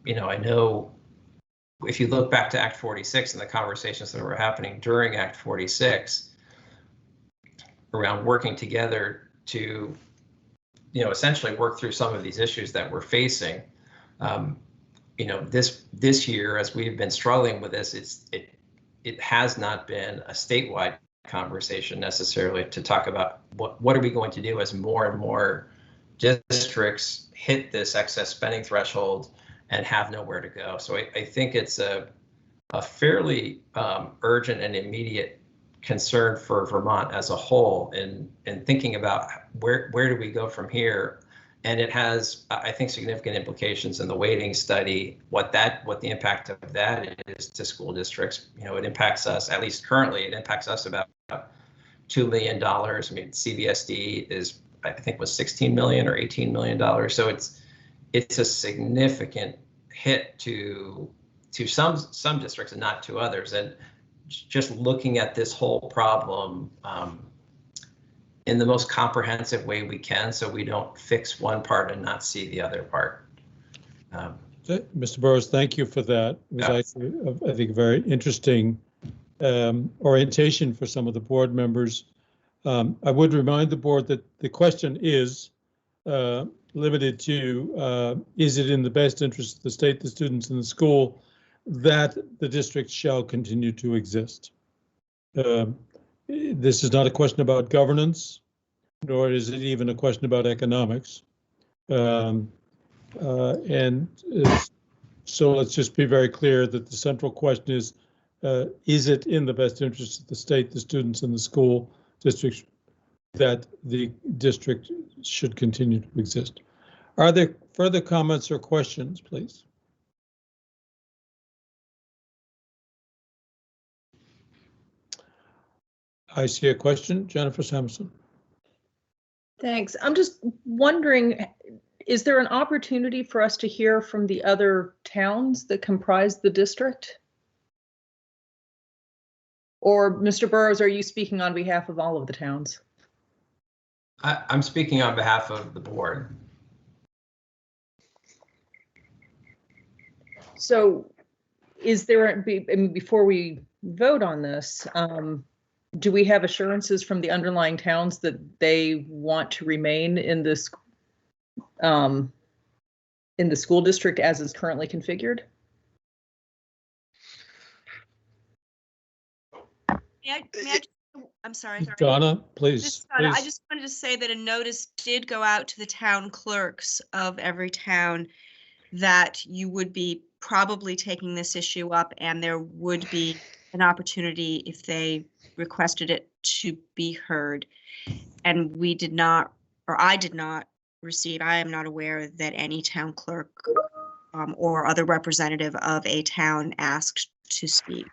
you know, I know if you look back to Act 46 and the conversations that were happening during Act 46 around working together to, you know, essentially work through some of these issues that we're facing. You know, this year, as we've been struggling with this, it has not been a statewide conversation necessarily to talk about what are we going to do as more and more districts hit this excess spending threshold and have nowhere to go. So I think it's a fairly urgent and immediate concern for Vermont as a whole in thinking about where do we go from here. And it has, I think, significant implications in the weighting study, what the impact of that is to school districts. You know, it impacts us, at least currently, it impacts us about $2 million. I mean, CVSD is, I think, was $16 million or $18 million. So it's a significant hit to some districts and not to others. And just looking at this whole problem in the most comprehensive way we can, so we don't fix one part and not see the other part. Mr. Burrows, thank you for that. It was actually, I think, a very interesting orientation for some of the board members. I would remind the board that the question is, limited to, is it in the best interest of the state, the students, and the school that the district shall continue to exist? This is not a question about governance, nor is it even a question about economics. So let's just be very clear that the central question is it in the best interest of the state, the students, and the school districts that the district should continue to exist? Are there further comments or questions, please? I see a question, Jennifer Samuelson. Thanks. I'm just wondering, is there an opportunity for us to hear from the other towns that comprise the district? Or Mr. Burrows, are you speaking on behalf of all of the towns? I'm speaking on behalf of the board. So is there, I mean, before we vote on this, do we have assurances from the underlying towns that they want to remain in this in the school district as is currently configured? I'm sorry. Donna, please. I just wanted to say that a notice did go out to the town clerks of every town that you would be probably taking this issue up, and there would be an opportunity if they requested it to be heard. And we did not, or I did not receive, I am not aware that any town clerk or other representative of a town asked to speak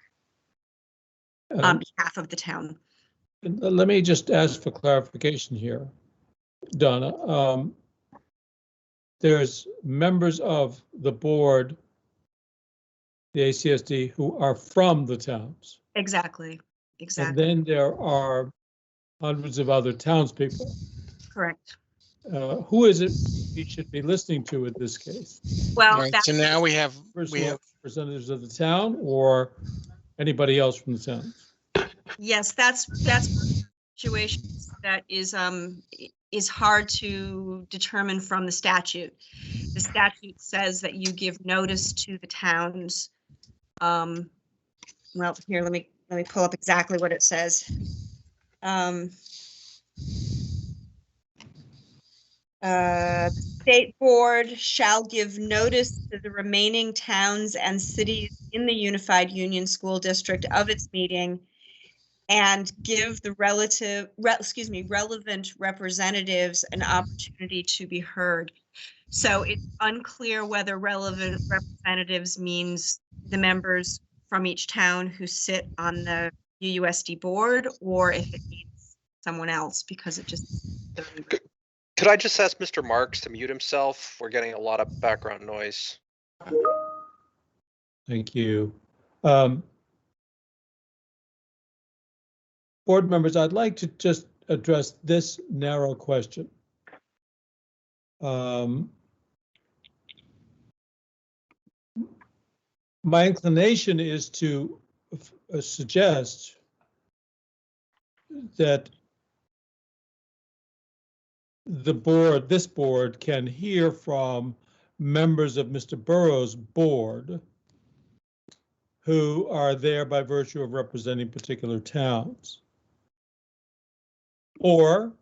on behalf of the town. Let me just ask for clarification here, Donna. There's members of the board, the ACSD, who are from the towns. Exactly. And then there are hundreds of other townspeople. Correct. Who is it we should be listening to in this case? Well, right, so now we have representatives of the town or anybody else from the town? Yes, that's situation that is hard to determine from the statute. The statute says that you give notice to the towns. Well, here, let me pull up exactly what it says. State board shall give notice to the remaining towns and cities in the Unified Union School District of its meeting and give the relevant representatives an opportunity to be heard. So it's unclear whether relevant representatives means the members from each town who sit on the UUSD board, or if it means someone else, because it just. Could I just ask Mr. Marks to mute himself? We're getting a lot of background noise. Thank you. Board members, I'd like to just address this narrow question. My inclination is to suggest that this board can hear from members of Mr. Burrows' board who are there by virtue of representing particular towns. Or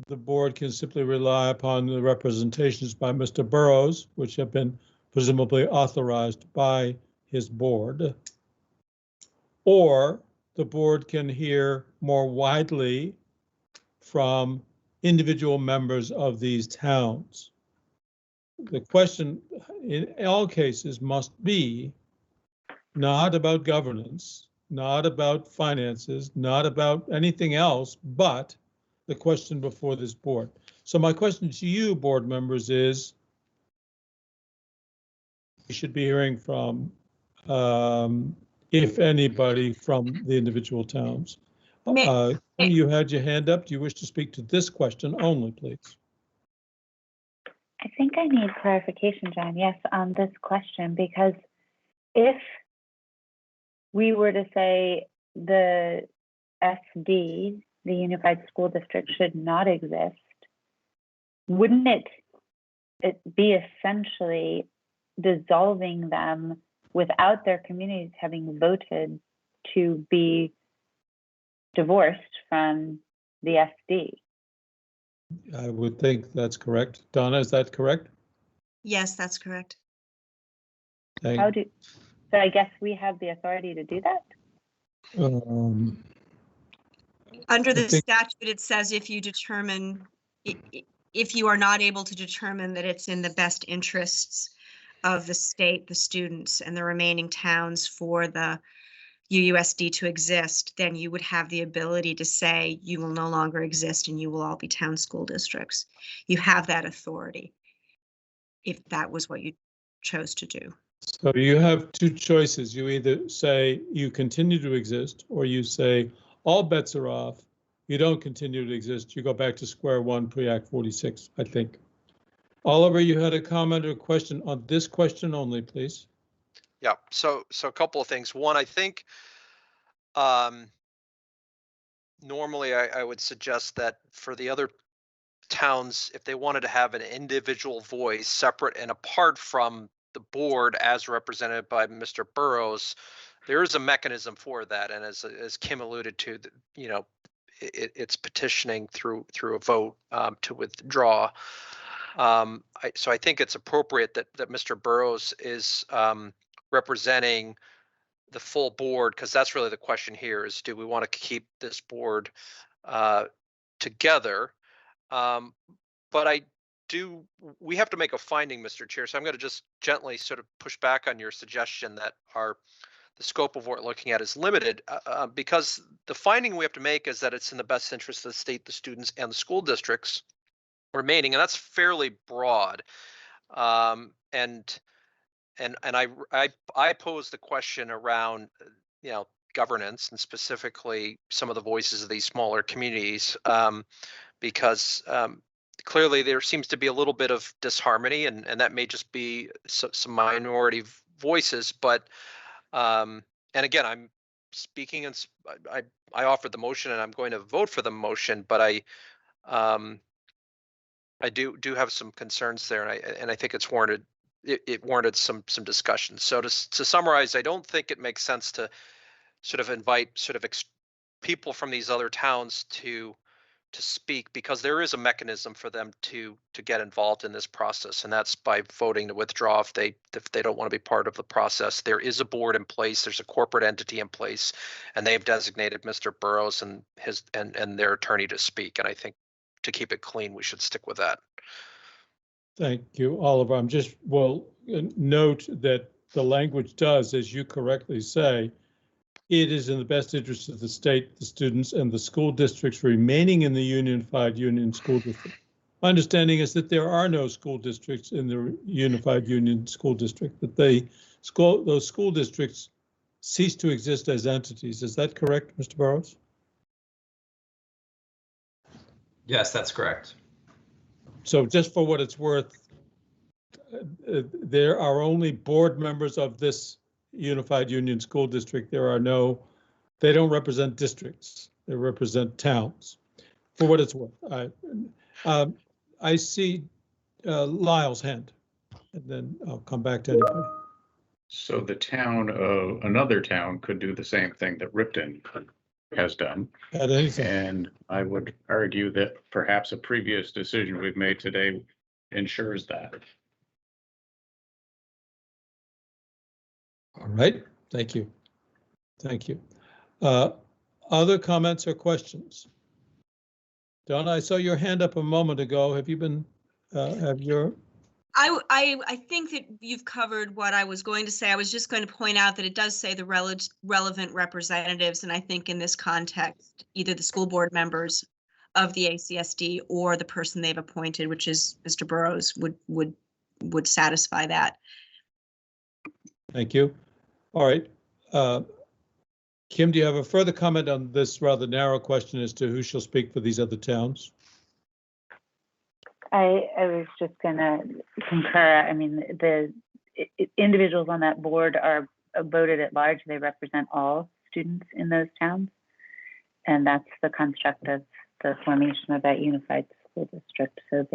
the board can simply rely upon the representations by Mr. Burrows, which have been presumably authorized by his board. Or the board can hear more widely from individual members of these towns. The question in all cases must be not about governance, not about finances, not about anything else, but the question before this board. So my question to you, board members, is we should be hearing from, if anybody, from the individual towns. You had your hand up. Do you wish to speak to this question only, please? I think I need clarification, John, yes, on this question, because if we were to say the SD, the Unified School District, should not exist, wouldn't it it be essentially dissolving them without their communities having voted to be divorced from the SD. I would think that's correct. Donna, is that correct? Yes, that's correct. So I guess we have the authority to do that? Under the think- statute, it says if you determine, if you are not able to determine that it's in the best interests of the state, the students, and the remaining towns for the UUSD to exist, then you would have the ability to say you will no longer exist and you will all be town school districts. You have that authority if that was what you chose to do. So you have two choices. You either say you continue to exist, or you say all bets are off. You don't continue to exist. You go back to square one pre-Act 46, I think. Oliver, you had a comment or a question on this question only, please. Yeah, so a couple of things. One, I think normally I would suggest that for the other towns, if they wanted to have an individual voice separate and apart from the board as represented by Mr. Burrows, there is a mechanism for that. And as Kim alluded to, you know, it's petitioning through a vote to withdraw. So I think it's appropriate that Mr. Burrows is representing the full board, because that's really the question here: is do we want to keep this board together? But we have to make a finding, Mr. Chair. So I'm going to just gently sort of push back on your suggestion that the scope of what we're looking at is limited, because the finding we have to make is that it's in the best interest of the state, the students, and the school districts remaining, and that's fairly broad. And I pose the question around, you know, governance, and specifically some of the voices of these smaller communities, because clearly there seems to be a little bit of disharmony, and that may just be some minority voices. But and again, I'm speaking, and I offered the motion, and I'm going to vote for the motion, but I do have some concerns there, and I think it's warranted. It warranted some discussion. So to summarize, I don't think it makes sense to sort of invite people from these other towns to speak, because there is a mechanism for them to get involved in this process, and that's by voting to withdraw if they don't want to be part of the process. There is a board in place. There's a corporate entity in place, and they've designated Mr. Burrows and their attorney to speak. And I think to keep it clean, we should stick with that. Thank you, Oliver. I'm just, note that the language does, as you correctly say, it is in the best interest of the state, the students, and the school districts remaining in the unified union school district. My understanding is that there are no school districts in the unified union school district, that those school districts cease to exist as entities. Is that correct, Mr. Burrows? Yes, that's correct. So just for what it's worth, there are only board members of this unified union school district. They don't represent districts. They represent towns. For what it's worth, I see Lyle's hand, and then I'll come back to anybody. So the town of another town could do the same thing that Ripton has done. And I would argue that perhaps a previous decision we've made today ensures that. All right, thank you. Thank you. Other comments or questions? Donna, I saw your hand up a moment ago. Have you been, I think that you've covered what I was going to say. I was just going to point out that it does say the relevant representatives, and I think in this context, either the school board members of the ACSD or the person they've appointed, which is Mr. Burrows, would satisfy that. Thank you. All right. Kim, do you have a further comment on this rather narrow question as to who shall speak for these other towns? I was just going to concur. I mean, the individuals on that board are voted at large. They represent all students in those towns. And that's the construct of the formation of that unified school district. So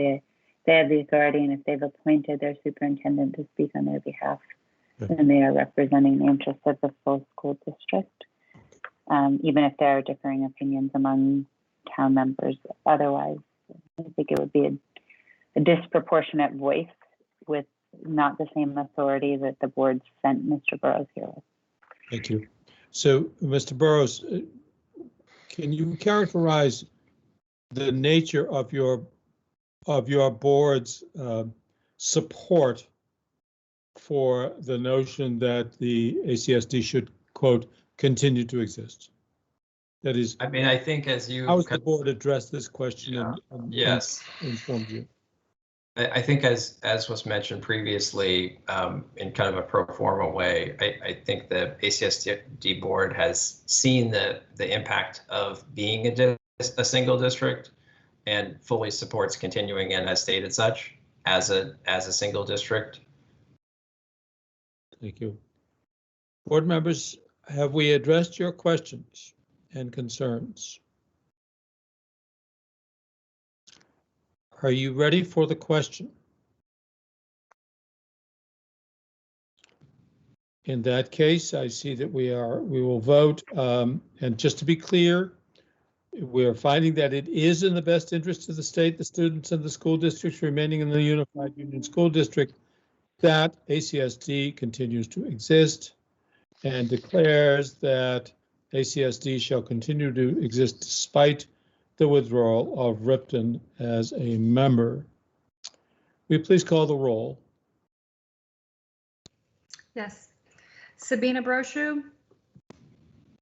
they have the authority, and if they've appointed their superintendent to speak on their behalf, Okay. then they are representing the interests of the full school district, even if there are differing opinions among town members. Otherwise, I think it would be a disproportionate voice with not the same authority that the board sent Mr. Burrows here with. Thank you. So, Mr. Burrows, can you characterize the nature of your board's support for the notion that the ACSD should, quote, continue to exist? That is, I mean, I think as you. how has the board addressed this question? Yeah. And Yes. informed you? I think as was mentioned previously, in kind of a pro forma way, I think the ACSD board has seen the impact of being a single district and fully supports continuing and has stated such as a single district. Thank you. Board members, have we addressed your questions and concerns? Are you ready for the question? In that case, I see that we will vote. And just to be clear, we are finding that it is in the best interest of the state, the students, and the school districts remaining in the Unified Union School District that ACSD continues to exist, and declares that ACSD shall continue to exist despite the withdrawal of Ripton as a member. Will you please call the roll? Yes. Sabina Brochu,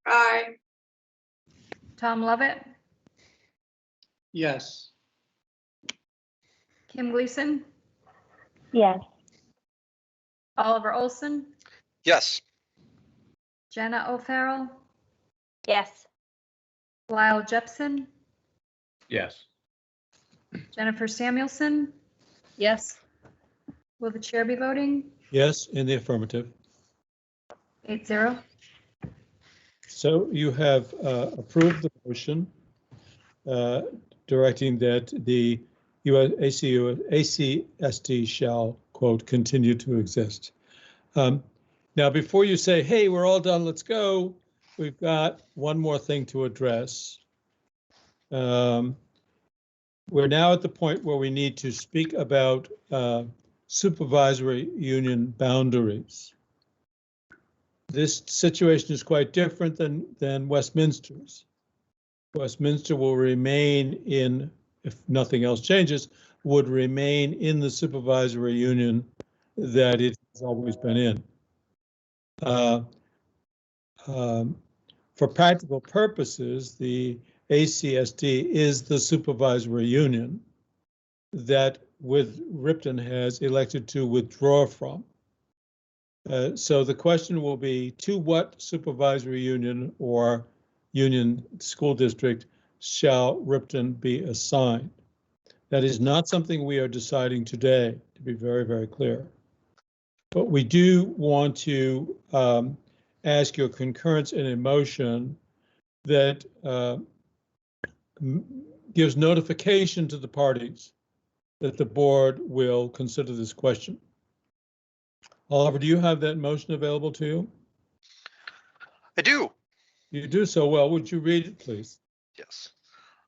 Aye. Tom Lovett, Yes. Kim Gleason, Yes. Oliver Olson, Yes. Jenna O'Farrell, Yes. Lyle Jepson, Yes. Jennifer Samuelson. Yes. Will the chair be voting? Yes, in the affirmative. 8-0. So you have approved the motion directing that the ACSD shall, quote, continue to exist. Now, before you say, hey, we're all done, let's go, we've got one more thing to address. We're now at the point where we need to speak about supervisory union boundaries. This situation is quite different than Westminster's. Westminster will remain in, if nothing else changes, would remain in the supervisory union that it has always been in. For practical purposes, the ACSD is the supervisory union that Ripton has elected to withdraw from. So the question will be, to what supervisory union or union school district shall Ripton be assigned? That is not something we are deciding today, to be very, very clear. But we do want to ask your concurrence in a motion that gives notification to the parties that the board will consider this question. Oliver, do you have that motion available to you? I do. You do so well. Would you read it, please? Yes.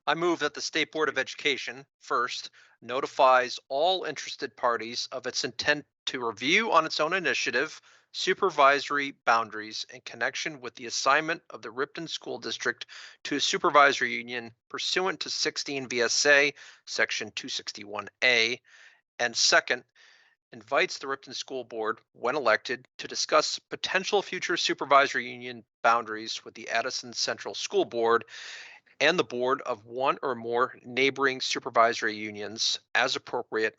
I move that the State Board of Education, first, notifies all interested parties of its intent to review on its own initiative supervisory boundaries in connection with the assignment of the Ripton School District to a supervisory union pursuant to 16 VSA Section 261A, and second, invites the Ripton School Board, when elected, to discuss potential future supervisory union boundaries with the Addison Central School Board and the board of one or more neighboring supervisory unions as appropriate,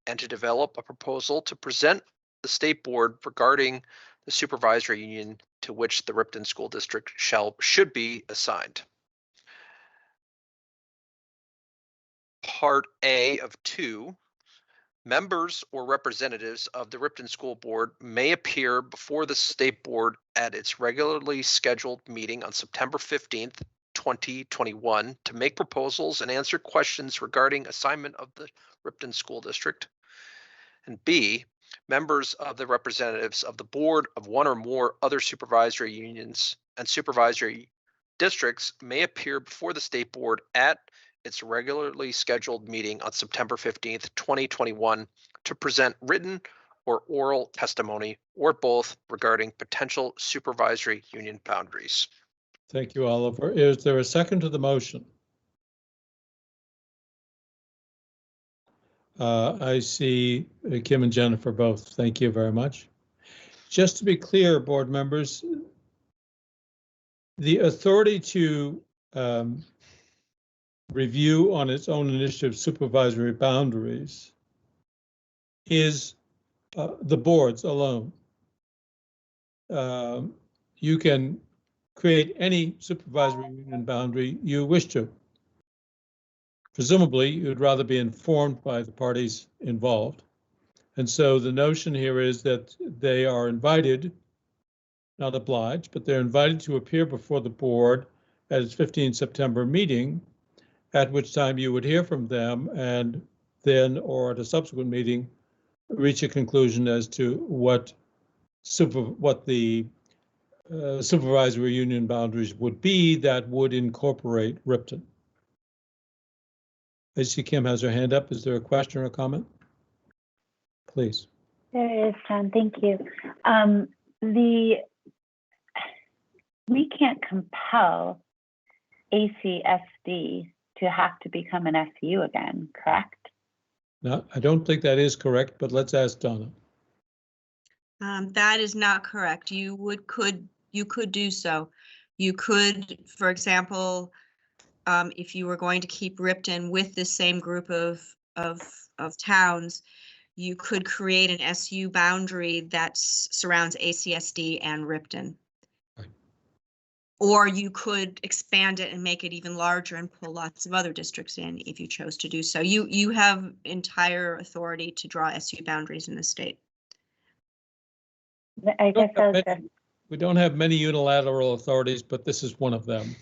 and to develop a proposal to present the state board regarding the supervisory union to which the Ripton School District should be assigned. Part A of 2. Members or representatives of the Ripton School Board may appear before the State Board at its regularly scheduled meeting on September 15th, 2021 to make proposals and answer questions regarding assignment of the Ripton School District. And B, members of the representatives of the board of one or more other supervisory unions and supervisory districts may appear before the state board at its regularly scheduled meeting on September 15th, 2021 to present written or oral testimony or both regarding potential supervisory union boundaries. Thank you, Oliver. Is there a second to the motion? I see Kim and Jennifer both. Thank you very much. Just to be clear, board members, the authority to review on its own initiative supervisory boundaries is the board's alone. You can create any supervisory union boundary you wish to. Presumably, you'd rather be informed by the parties involved. And so the notion here is that they are invited, not obliged, but they're invited to appear before the board at its 15 September meeting, at which time you would hear from them and then, or at a subsequent meeting, reach a conclusion as to what the supervisory union boundaries would be that would incorporate Ripton. I see Kim has her hand up. Is there a question or a comment? Please. There is, John. Thank you. We can't compel ACSD to have to become an SU again, correct? No, I don't think that is correct, but let's ask Donna. That is not correct. You could do so. You could, for example, if you were going to keep Ripton with the same group of towns, you could create an SU boundary that surrounds ACSD and Ripton. Right. Or you could expand it and make it even larger and pull lots of other districts in if you chose to do so. You have entire authority to draw SU boundaries in the state. I guess we don't have many unilateral authorities, but this is one of them.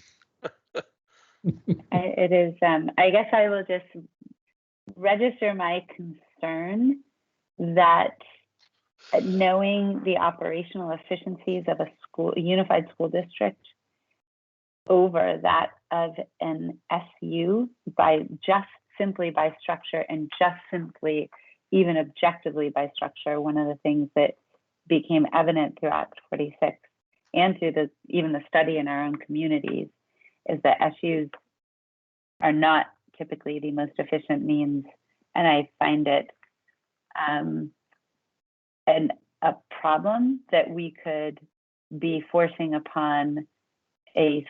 It is. I guess I will just register my concern that knowing the operational efficiencies of a unified school district over that of an SU simply by structure and just simply even objectively by structure. One of the things that became evident through Act 46 and through even the study in our own communities is that SUs are not typically the most efficient means, and I find it a problem that we could be forcing upon a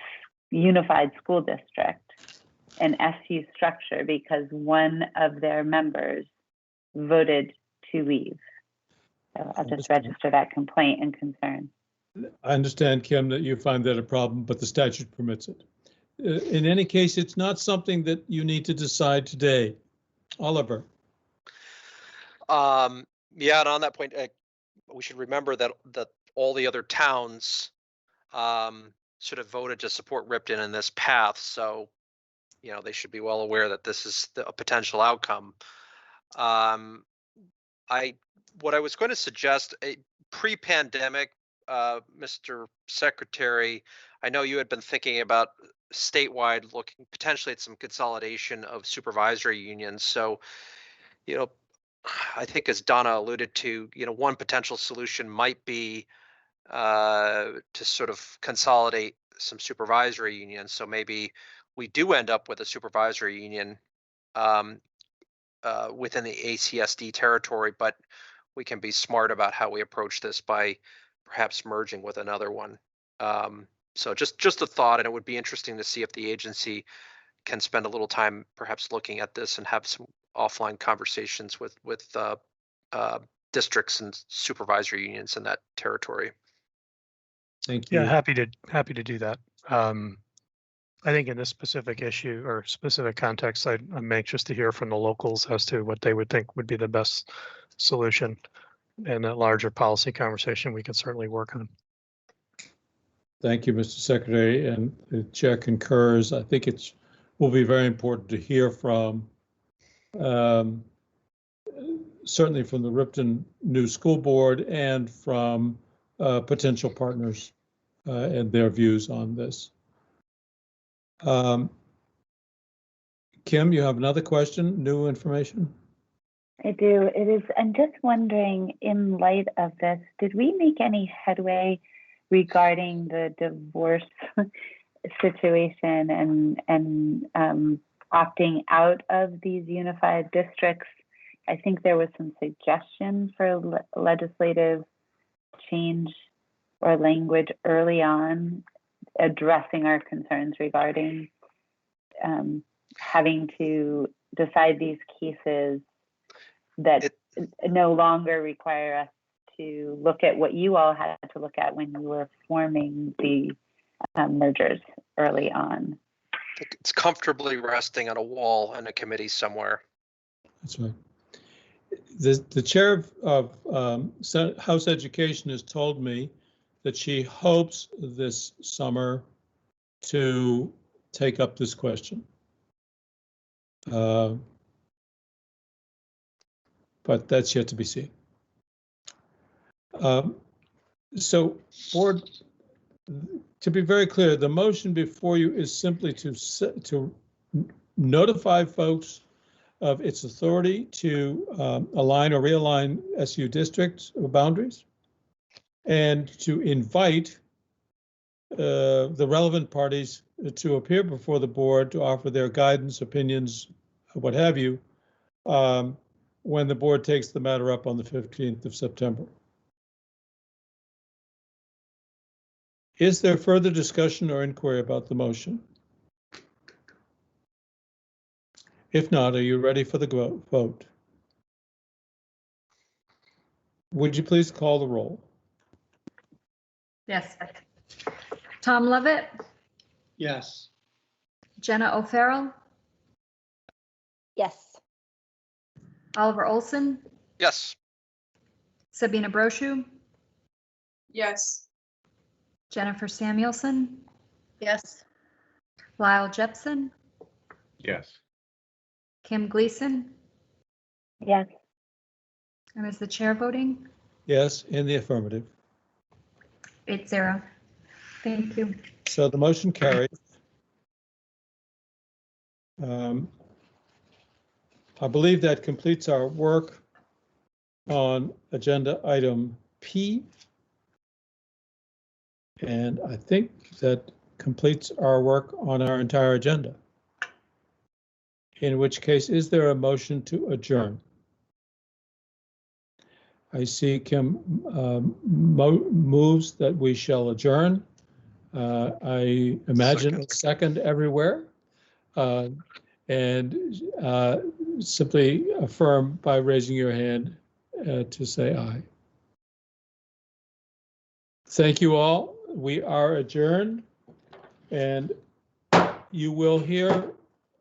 unified school district an SU structure because one of their members voted to leave. So I'll just register that complaint and concern. I understand, Kim, that you find that a problem, but the statute permits it. In any case, it's not something that you need to decide today. Oliver. Yeah, and on that point, we should remember that all the other towns should have voted to support Ripton in this path. So, they should be well aware that this is a potential outcome. What I was going to suggest, pre-pandemic, Mr. Secretary, I know you had been thinking about statewide looking potentially at some consolidation of supervisory unions. So, I think as Donna alluded to, one potential solution might be to sort of consolidate some supervisory unions. So maybe we do end up with a supervisory union within the ACSD territory, but we can be smart about how we approach this by perhaps merging with another one. So just a thought, and it would be interesting to see if the agency can spend a little time perhaps looking at this and have some offline conversations with districts and supervisory unions in that territory. Thank you. Yeah, happy to do that. I think in this specific issue or specific context, I'm anxious to hear from the locals as to what they would think would be the best solution. And that larger policy conversation we can certainly work on. Thank you, Mr. Secretary, and the chair concurs. I think will be very important to hear from certainly from the Ripton New School Board and from potential partners and their views on this. Kim, you have another question, new information? I do. It is, I'm just wondering, in light of this, did we make any headway regarding the divorce situation and opting out of these unified districts? I think there was some suggestion for legislative change or language early on addressing our concerns regarding having to decide these cases that no longer require us to look at what you all had to look at when you were forming the mergers early on. It's comfortably resting on a wall in a committee somewhere. That's right. The chair of House Education has told me that she hopes this summer to take up this question. But that's yet to be seen. So, board, to be very clear, the motion before you is simply to notify folks of its authority to align or realign SU district boundaries, and to invite the relevant parties to appear before the board to offer their guidance, opinions, what have you, when the board takes the matter up on the 15th of September. Is there further discussion or inquiry about the motion? If not, are you ready for the vote? Would you please call the roll? Yes. Tom Levitt, Yes. Jenna O'Farrell, Yes. Oliver Olson, Yes. Sabina Brochu, Yes. Jennifer Samuelson, Yes. Lyle Jepson, Yes. Kim Gleason, Yes. and is the chair voting? Yes, in the affirmative. 8-0. Thank you. So the motion carries. I believe that completes our work on agenda item P. And I think that completes our work on our entire agenda. In which case, is there a motion to adjourn? I see Kim moves that we shall adjourn. I imagine a second everywhere. And simply affirm by raising your hand to say aye. Thank you all. We are adjourned, and you will hear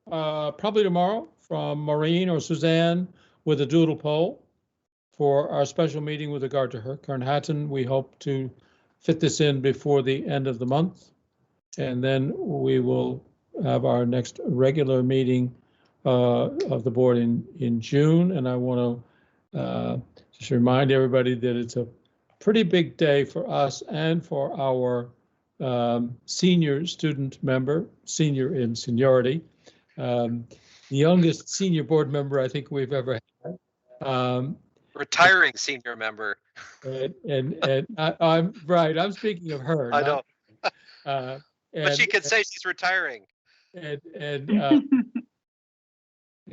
probably tomorrow from Maureen or Suzanne with a doodle poll for our special meeting with regard to Kernhattan. We hope to fit this in before the end of the month, and then we will have our next regular meeting of the board in June. And I want to just remind everybody that it's a pretty big day for us and for our senior student member, senior in seniority, the youngest senior board member I think we've ever had. Retiring senior member. And I'm right. I'm speaking of her. I know. But she could say she's retiring. And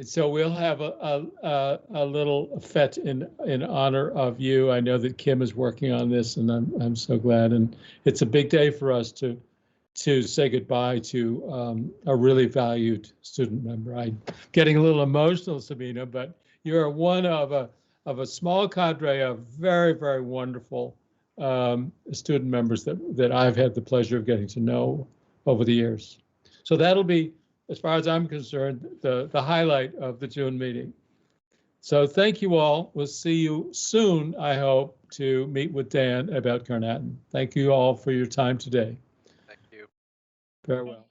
so we'll have a little fete in honor of you. I know that Kim is working on this, and I'm so glad. And it's a big day for us to say goodbye to a really valued student member. I'm getting a little emotional, Sabina, but you're one of a small cadre of very, very wonderful student members that I've had the pleasure of getting to know over the years. So that'll be, as far as I'm concerned, the highlight of the June meeting. So thank you all. We'll see you soon, I hope, to meet with Dan about Kernhattan. Thank you all for your time today. Thank you. Farewell.